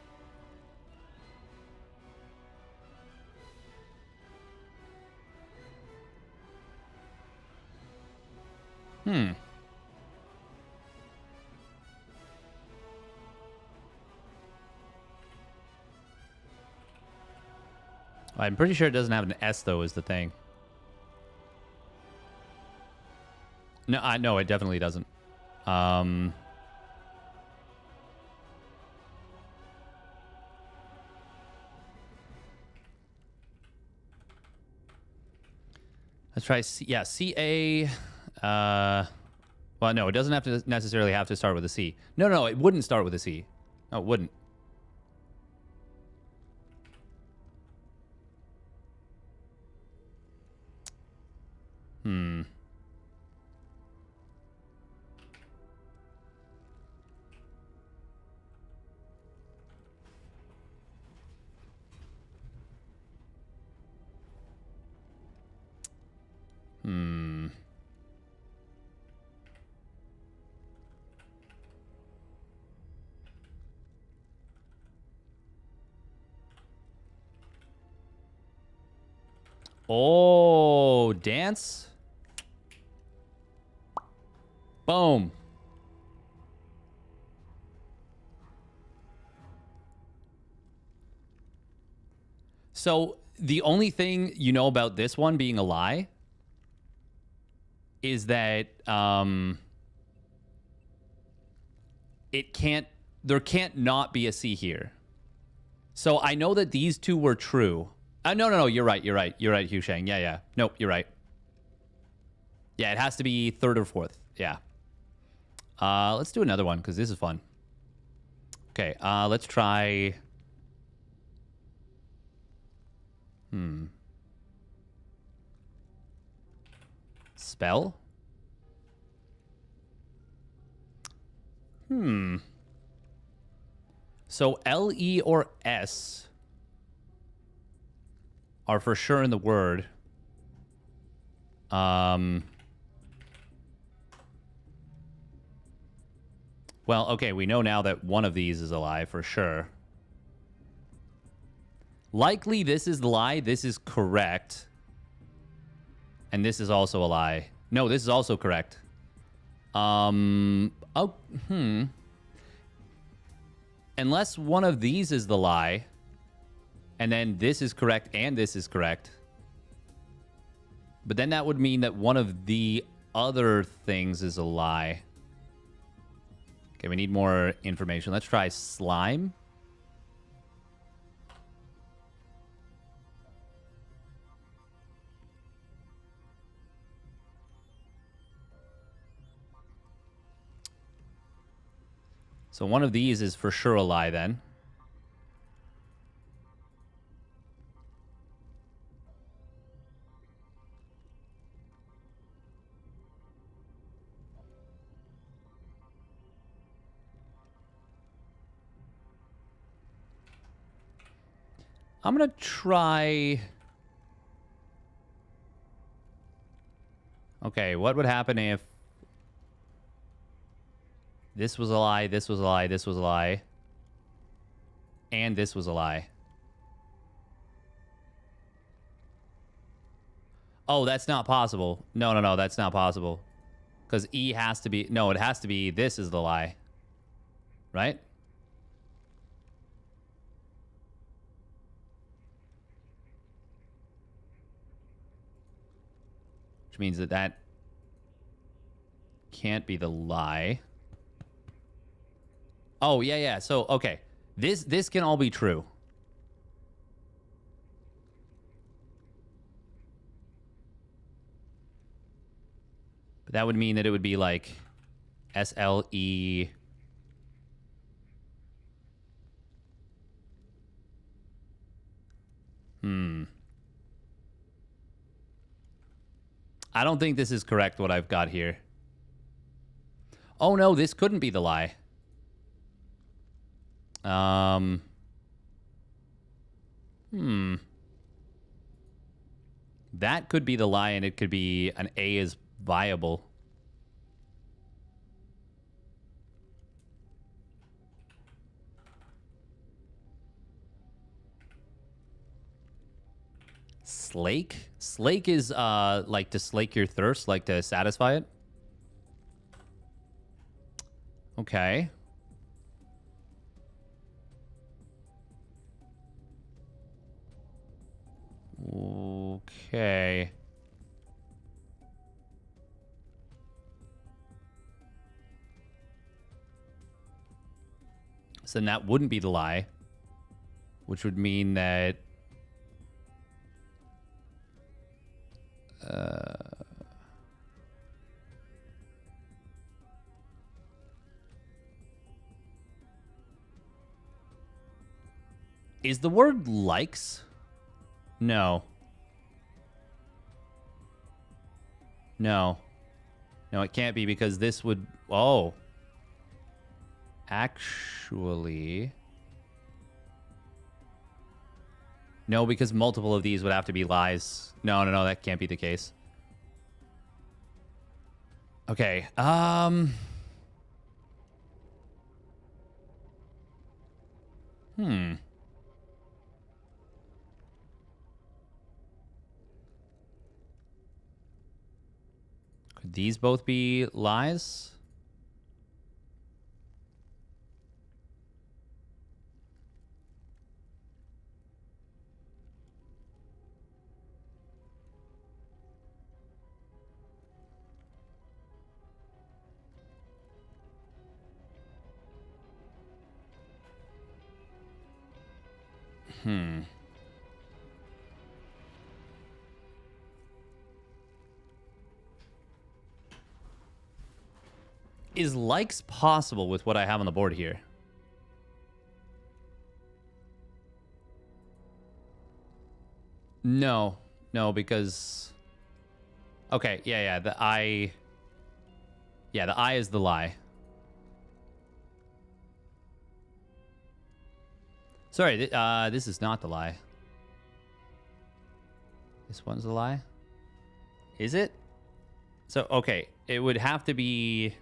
Speaker 1: I'm pretty sure it doesn't have an S, though, is the thing. No, no, it definitely doesn't. Let's try C. Yeah, C-A... well, no, it doesn't have to necessarily have to start with a C. No, it wouldn't start with a C. No, it wouldn't. Oh, dance. Boom. So the only thing you know about this one being a lie is that there can't not be a C here. So I know that these two were true. No, you're right, Hugh Shang. Yeah. Nope, you're right. Yeah, it has to be third or fourth. Yeah. Let's do another one because this is fun. Okay, let's try... Spell? So L, E, or S are for sure in the word. Well, okay, we know now that one of these is a lie for sure. Likely this is the lie. This is correct. And this is also a lie. No, this is also correct. Unless one of these is the lie, and then this is correct and this is correct. But then that would mean that one of the other things is a lie. Okay, we need more information. Let's try slime. So one of these is for sure a lie then. I'm going to try... Okay, what would happen if this was a lie, this was a lie, this was a lie, and this was a lie? Oh, that's not possible. No, that's not possible. Because E has to be... No, it has to be this is the lie. Right? Which means that that can't be the lie. Oh, yeah. So, okay. This can all be true. But that would mean that it would be like SLE. I don't think this is correct, what I've got here. Oh, no, this couldn't be the lie. That could be the lie, and it could be an A is viable. Slake? Slake is, like to slake your thirst, like to satisfy it. Okay. Okay. So then that wouldn't be the lie, which would mean that is the word likes? No. No, it can't be because this would... Oh. Actually... No, because multiple of these would have to be lies. No, that can't be the case. Okay, Could these both be lies? Is likes possible with what I have on the board here? No. No, because... Okay, yeah, the I... Yeah, the I is the lie. Sorry, this is not the lie. This one's the lie? Is it? So, okay, it would have to be...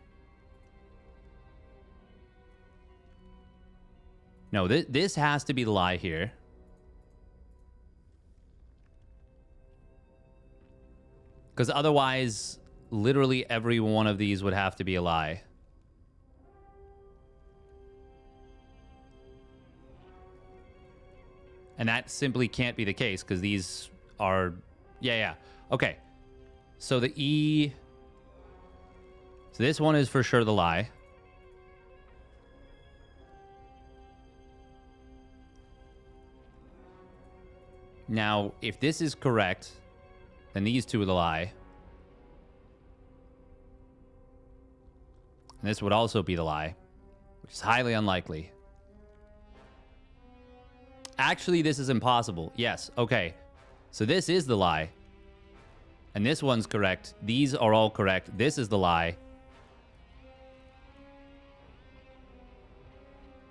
Speaker 1: No, this has to be the lie here. Because otherwise, literally every one of these would have to be a lie. And that simply can't be the case, because these are... Yeah. Okay. So the E... So this one is for sure the lie. Now, if this is correct, then these two are the lie. And this would also be the lie, which is highly unlikely. Actually, this is impossible. Yes, okay. So this is the lie. And this one's correct. These are all correct. This is the lie.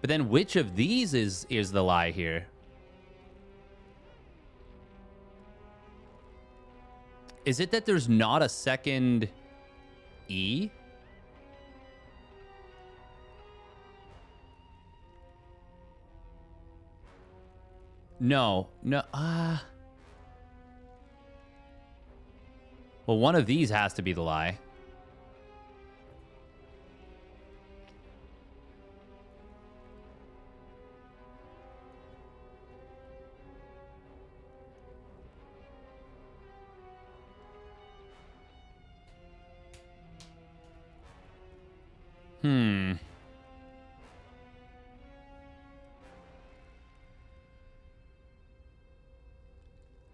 Speaker 1: But then which of these is the lie here? Is it that there's not a second E? No. Well, one of these has to be the lie.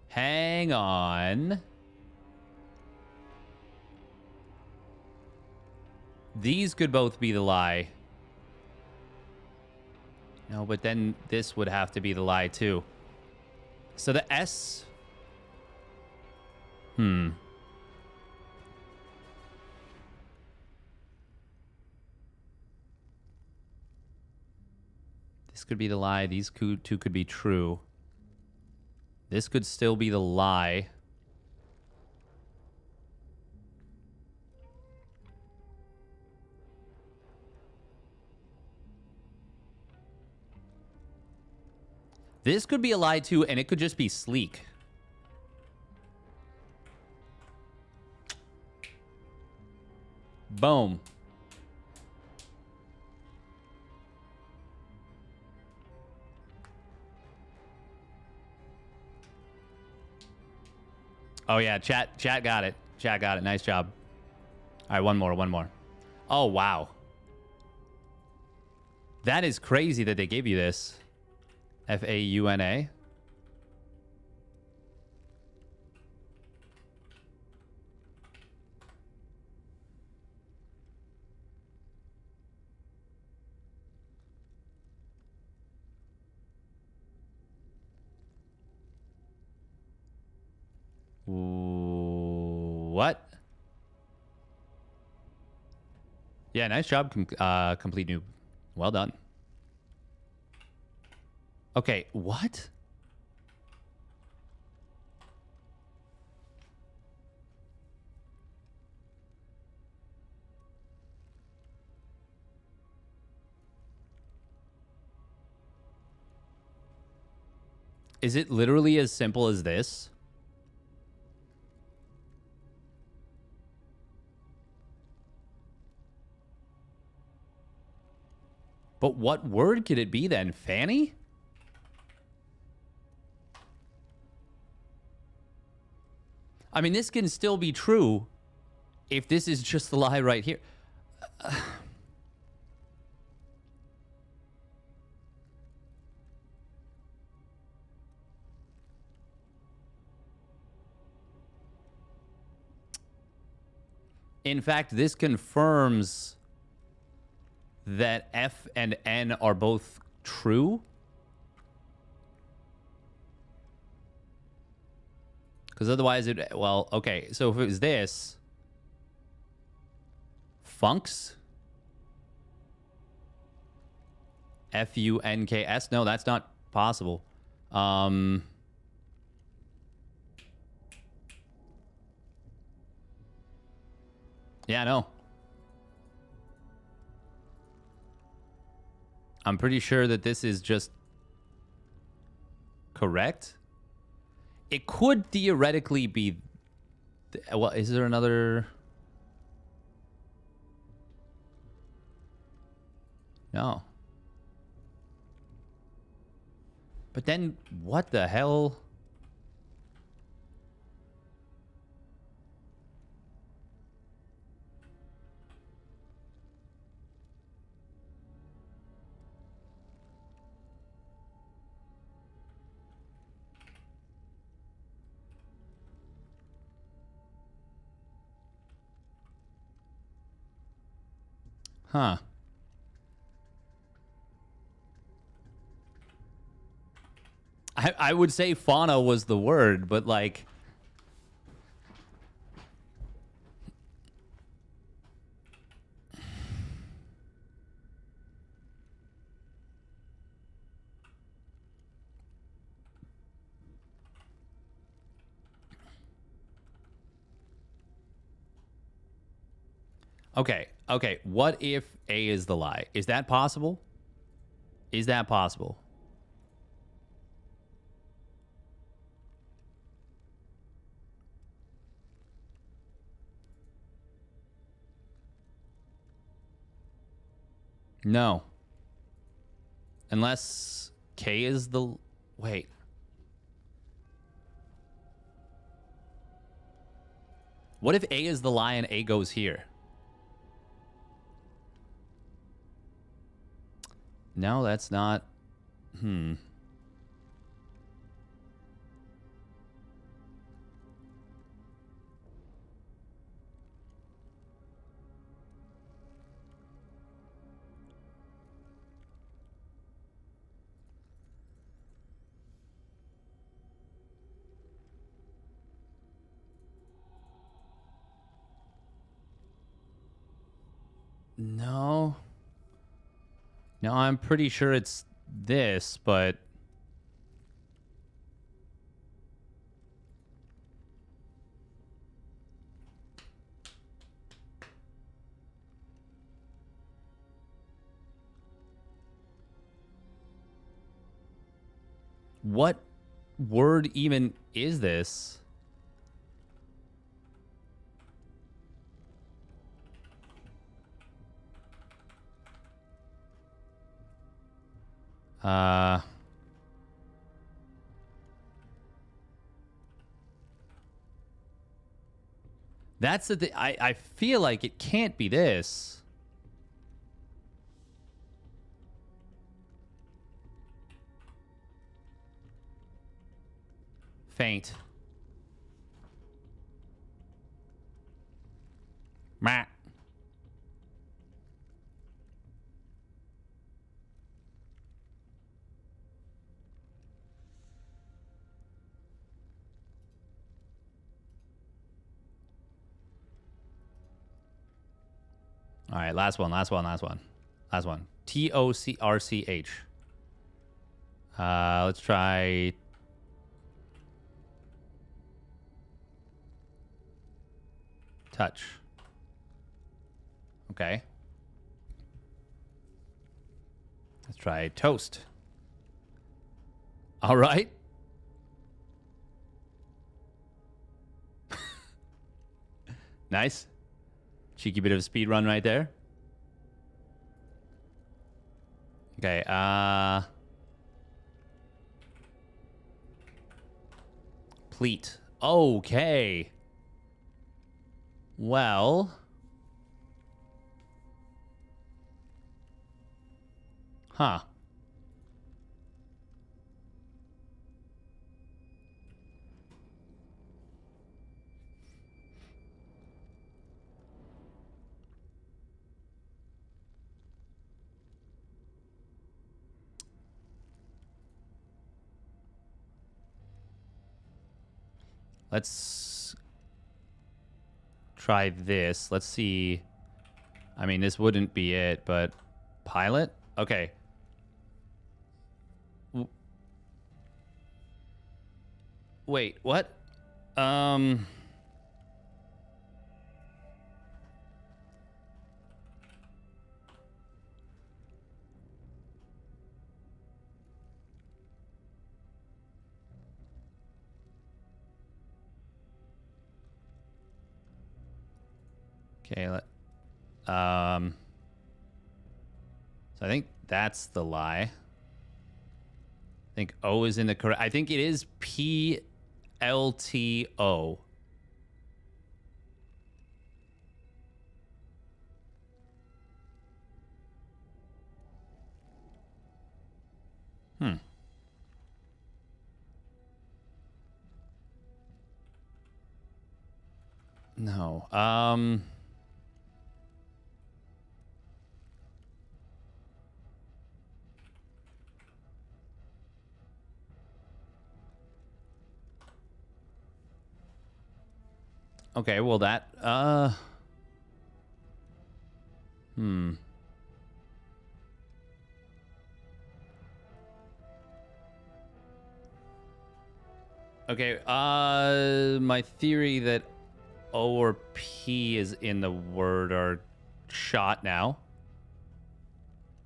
Speaker 1: Hang on. These could both be the lie. No, but then this would have to be the lie too. So the S... This could be the lie. These two could be true. This could still be the lie. This could be a lie too, and it could just be sleek. Boom. Oh yeah, chat got it. Chat got it. Nice job. All right, one more. Oh wow. That is crazy that they gave you this. Fauna. What? Yeah, nice job, complete noob. Well done. Okay, what? Is it literally as simple as this? But what word could it be then? Fanny? I mean, this can still be true if this is just the lie right here. In fact, this confirms that F and N are both true. Because otherwise it... Well, okay. So if it was this... Funks? F-U-N-K-S? No, that's not possible. Yeah, no. I'm pretty sure that this is just correct. It could theoretically be... Well, is there another... No. But then, what the hell? Huh. I would say fauna was the word, but like... Okay, okay. What if A is the lie? Is that possible? Is that possible? No. Unless K is the... Wait. What if A is the lie and A goes here? No, that's not... No. No, I'm pretty sure it's this, but... What word even is this? That's the thing. I feel like it can't be this. Faint. Meh. All right, last one. T-O-C-R-C-H. Let's try... Touch. Okay. Let's try toast. All right. Nice. Cheeky bit of a speed run right there. Okay, Pleat. Okay. Well. Huh. Let's try this. Let's see. I mean, this wouldn't be it, but pilot? Okay. Wait, what? Okay, so I think that's the lie. I think O is in the correct. I think it is PLTO. No. Okay, well that Okay, my theory that O or P is in the word are shot now.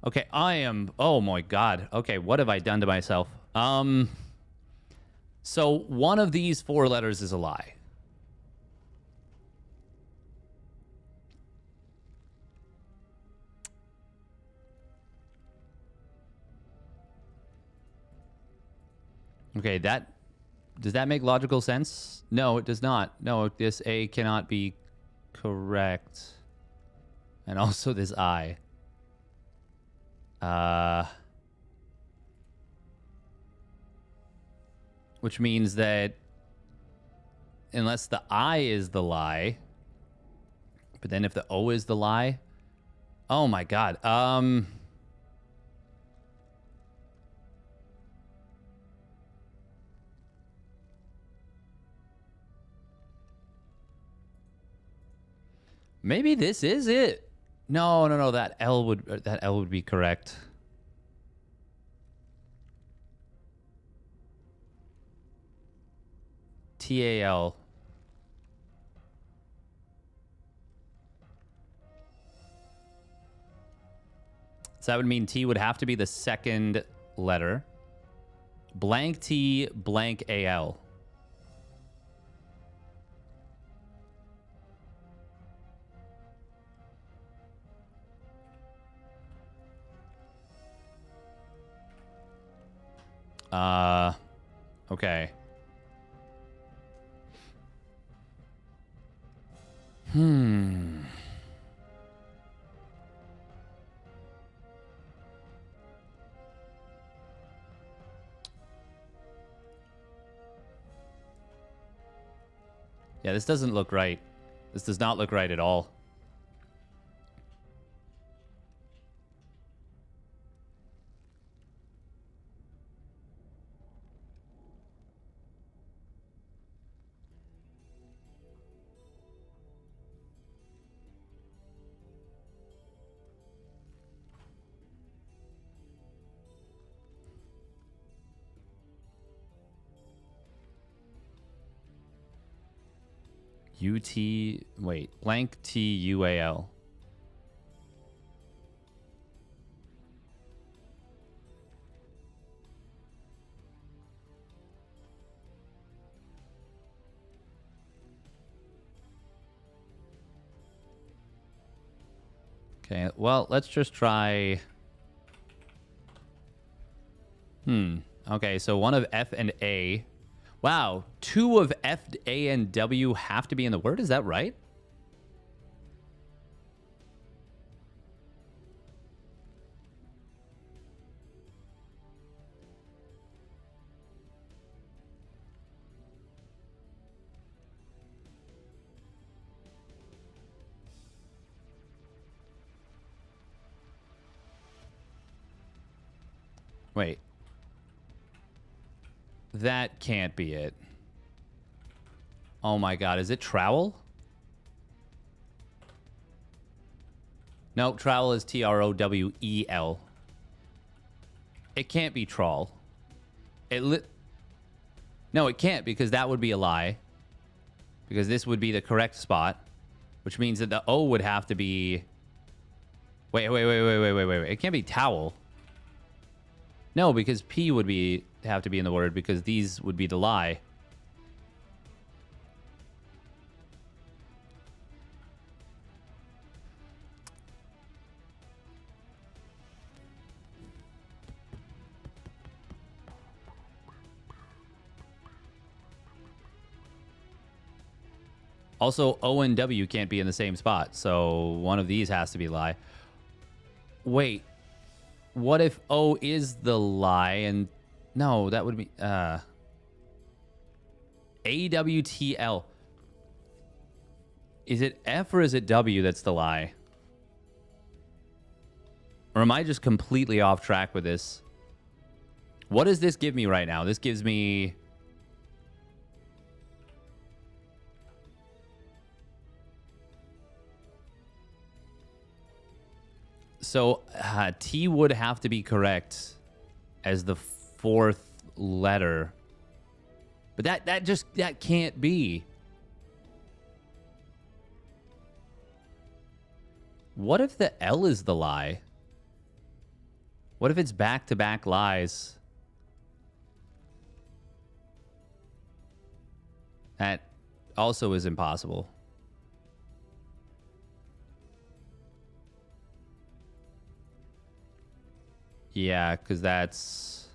Speaker 1: Okay, oh my god. Okay, what have I done to myself? So one of these 4 letters is a lie. Okay, does that make logical sense? No, it does not. No, this A cannot be correct. And also this I. Which means that unless the I is the lie, but then if the O is the lie, oh my god. Maybe this is it. No. That L would be correct. TAL. So that would mean T would have to be the second letter. Blank T, blank AL. Okay. Yeah, this doesn't look right. This does not look right at all. Blank TUAL. Okay, well, let's just try Okay, so one of F and A. Wow, two of F, A, and W have to be in the word? Is that right? Wait. That can't be it. Oh my god, is it trowel? No, trowel is Trowel. It can't be trawl. No, it can't, because that would be a lie. Because this would be the correct spot, which means that the O would have to be... Wait. It can't be towel. No, because P would have to be in the word, because these would be the lie. Also, O and W can't be in the same spot, so one of these has to be a lie. Wait. What if O is the lie and... No, that would be... AWTL. Is it F or is it W that's the lie? Or am I just completely off track with this? What does this give me right now? This gives me... So, T would have to be correct as the fourth letter. But that can't be. What if the L is the lie? What if it's back-to-back lies? That also is impossible. Yeah, because that's...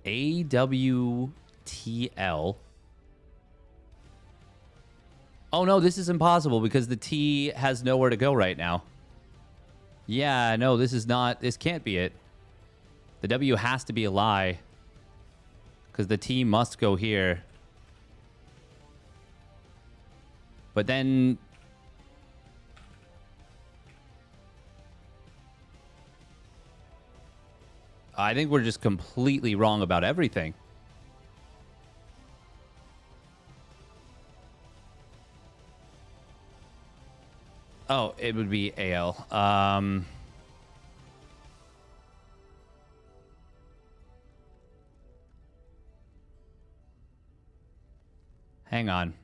Speaker 1: AWTL. Oh no, this is impossible because the T has nowhere to go right now. Yeah, no, this can't be it. The W has to be a lie. Because the T must go here. But then... I think we're just completely wrong about everything. Oh, it would be AL. Hang on.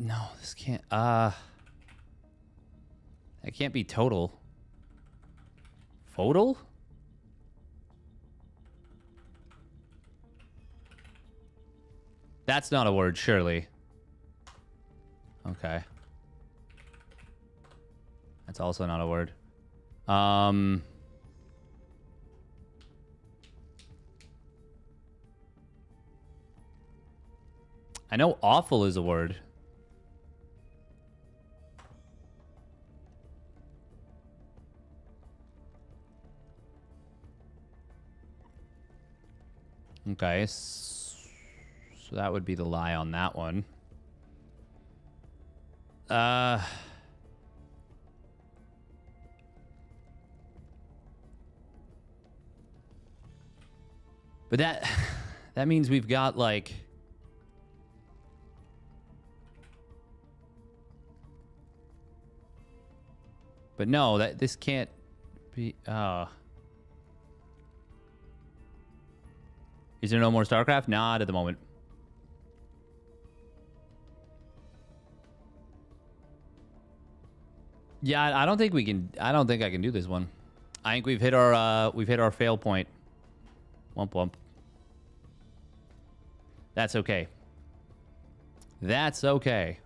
Speaker 1: No, this can't... That can't be total. Photal? That's not a word, surely. Okay. That's also not a word. I know awful is a word. Okay, so that would be the lie on that one. But that means we've got like But no, this can't be... Is there no more StarCraft? Not at the moment. Yeah, I don't think we can... I don't think I can do this one. I think we've hit our fail point. Wump wump. That's okay. That's okay.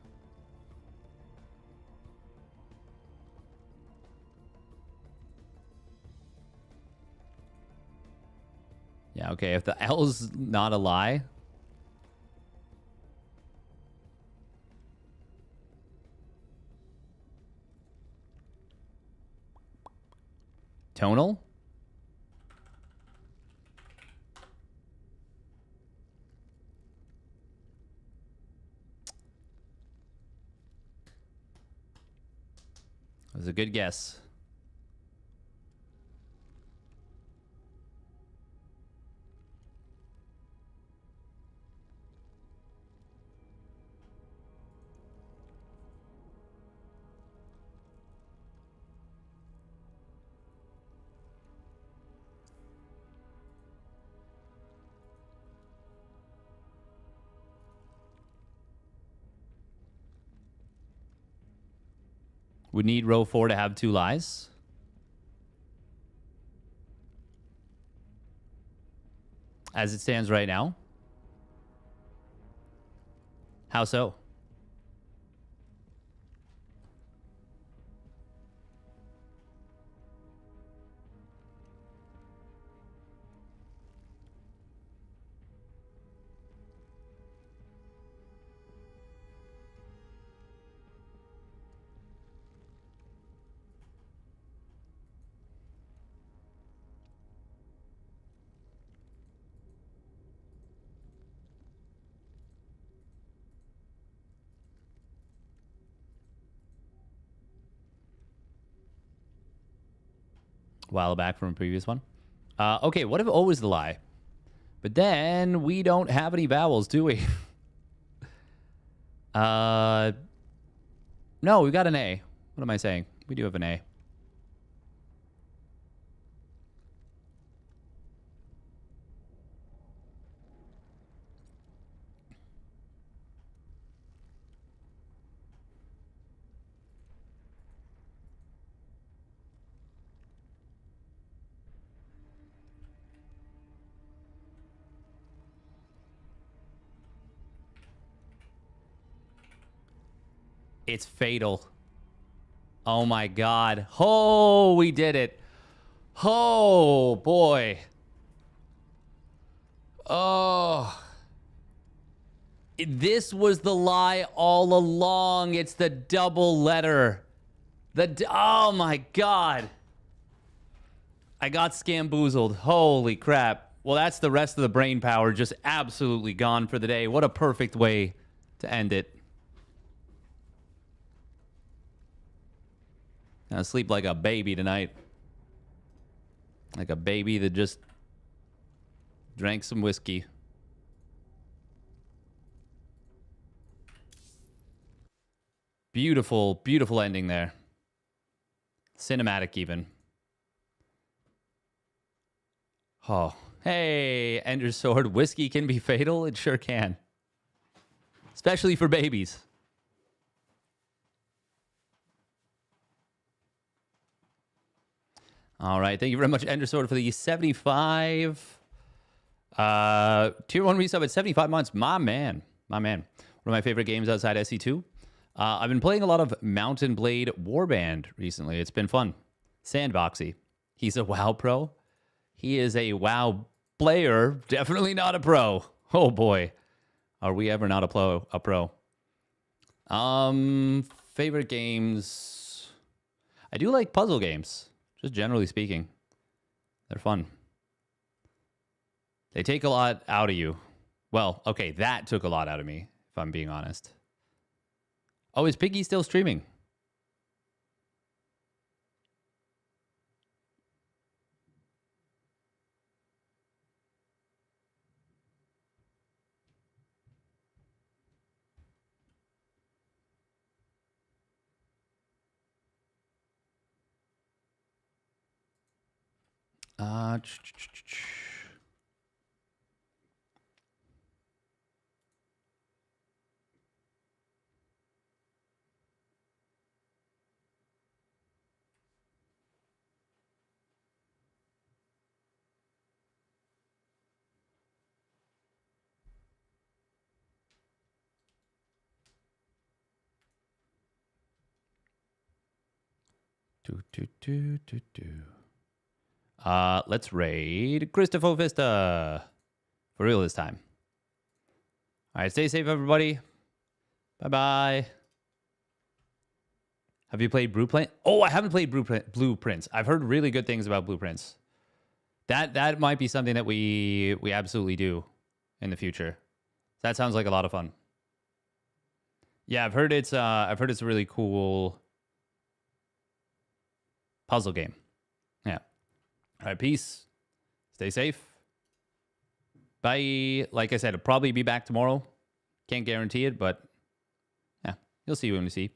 Speaker 1: Yeah, okay. If the L's not a lie. Tonal? That was a good guess. Would need row 4 to have 2 lies. As it stands right now. How so? While back from a previous one. Okay, what if O is the lie? But then we don't have any vowels, do we? No, we got an A. What am I saying? We do have an A. It's fatal. Oh my god. Oh, we did it. Oh, boy. Oh. This was the lie all along. It's the double letter. Oh my god. I got scamboozled. Holy crap. Well, that's the rest of the brain power just absolutely gone for the day. What a perfect way to end it. I sleep like a baby tonight. Like a baby that just drank some whiskey. Beautiful, beautiful ending there. Cinematic even. Oh, hey, Ender's Sword. Whiskey can be fatal? It sure can. Especially for babies. All right. Thank you very much, Ender Sword, for the 75. Tier 1 resub at 75 months. My man. My man. One of my favorite games outside SC2. I've been playing a lot of Mountain Blade Warband recently. It's been fun. Sandboxy. He's a WoW pro. He is a WoW player. Definitely not a pro. Oh, boy. Are we ever not a pro? Favorite games. I do like puzzle games. Just generally speaking, they're fun. They take a lot out of you. Well, okay, that took a lot out of me, if I'm being honest. Oh, is Piggy still streaming? Uh, let's raid Christopher Vista. For real this time. All right, stay safe, everybody. Bye-bye. Have you played Blueprint? Oh, I haven't played Blueprints. I've heard really good things about Blueprints. That might be something that we absolutely do in the future. That sounds like a lot of fun. Yeah, I've heard it's a really cool puzzle game. Yeah. All right, peace. Stay safe. Bye. Like I said, I'll probably be back tomorrow. Can't guarantee it, but yeah, you'll see when we see.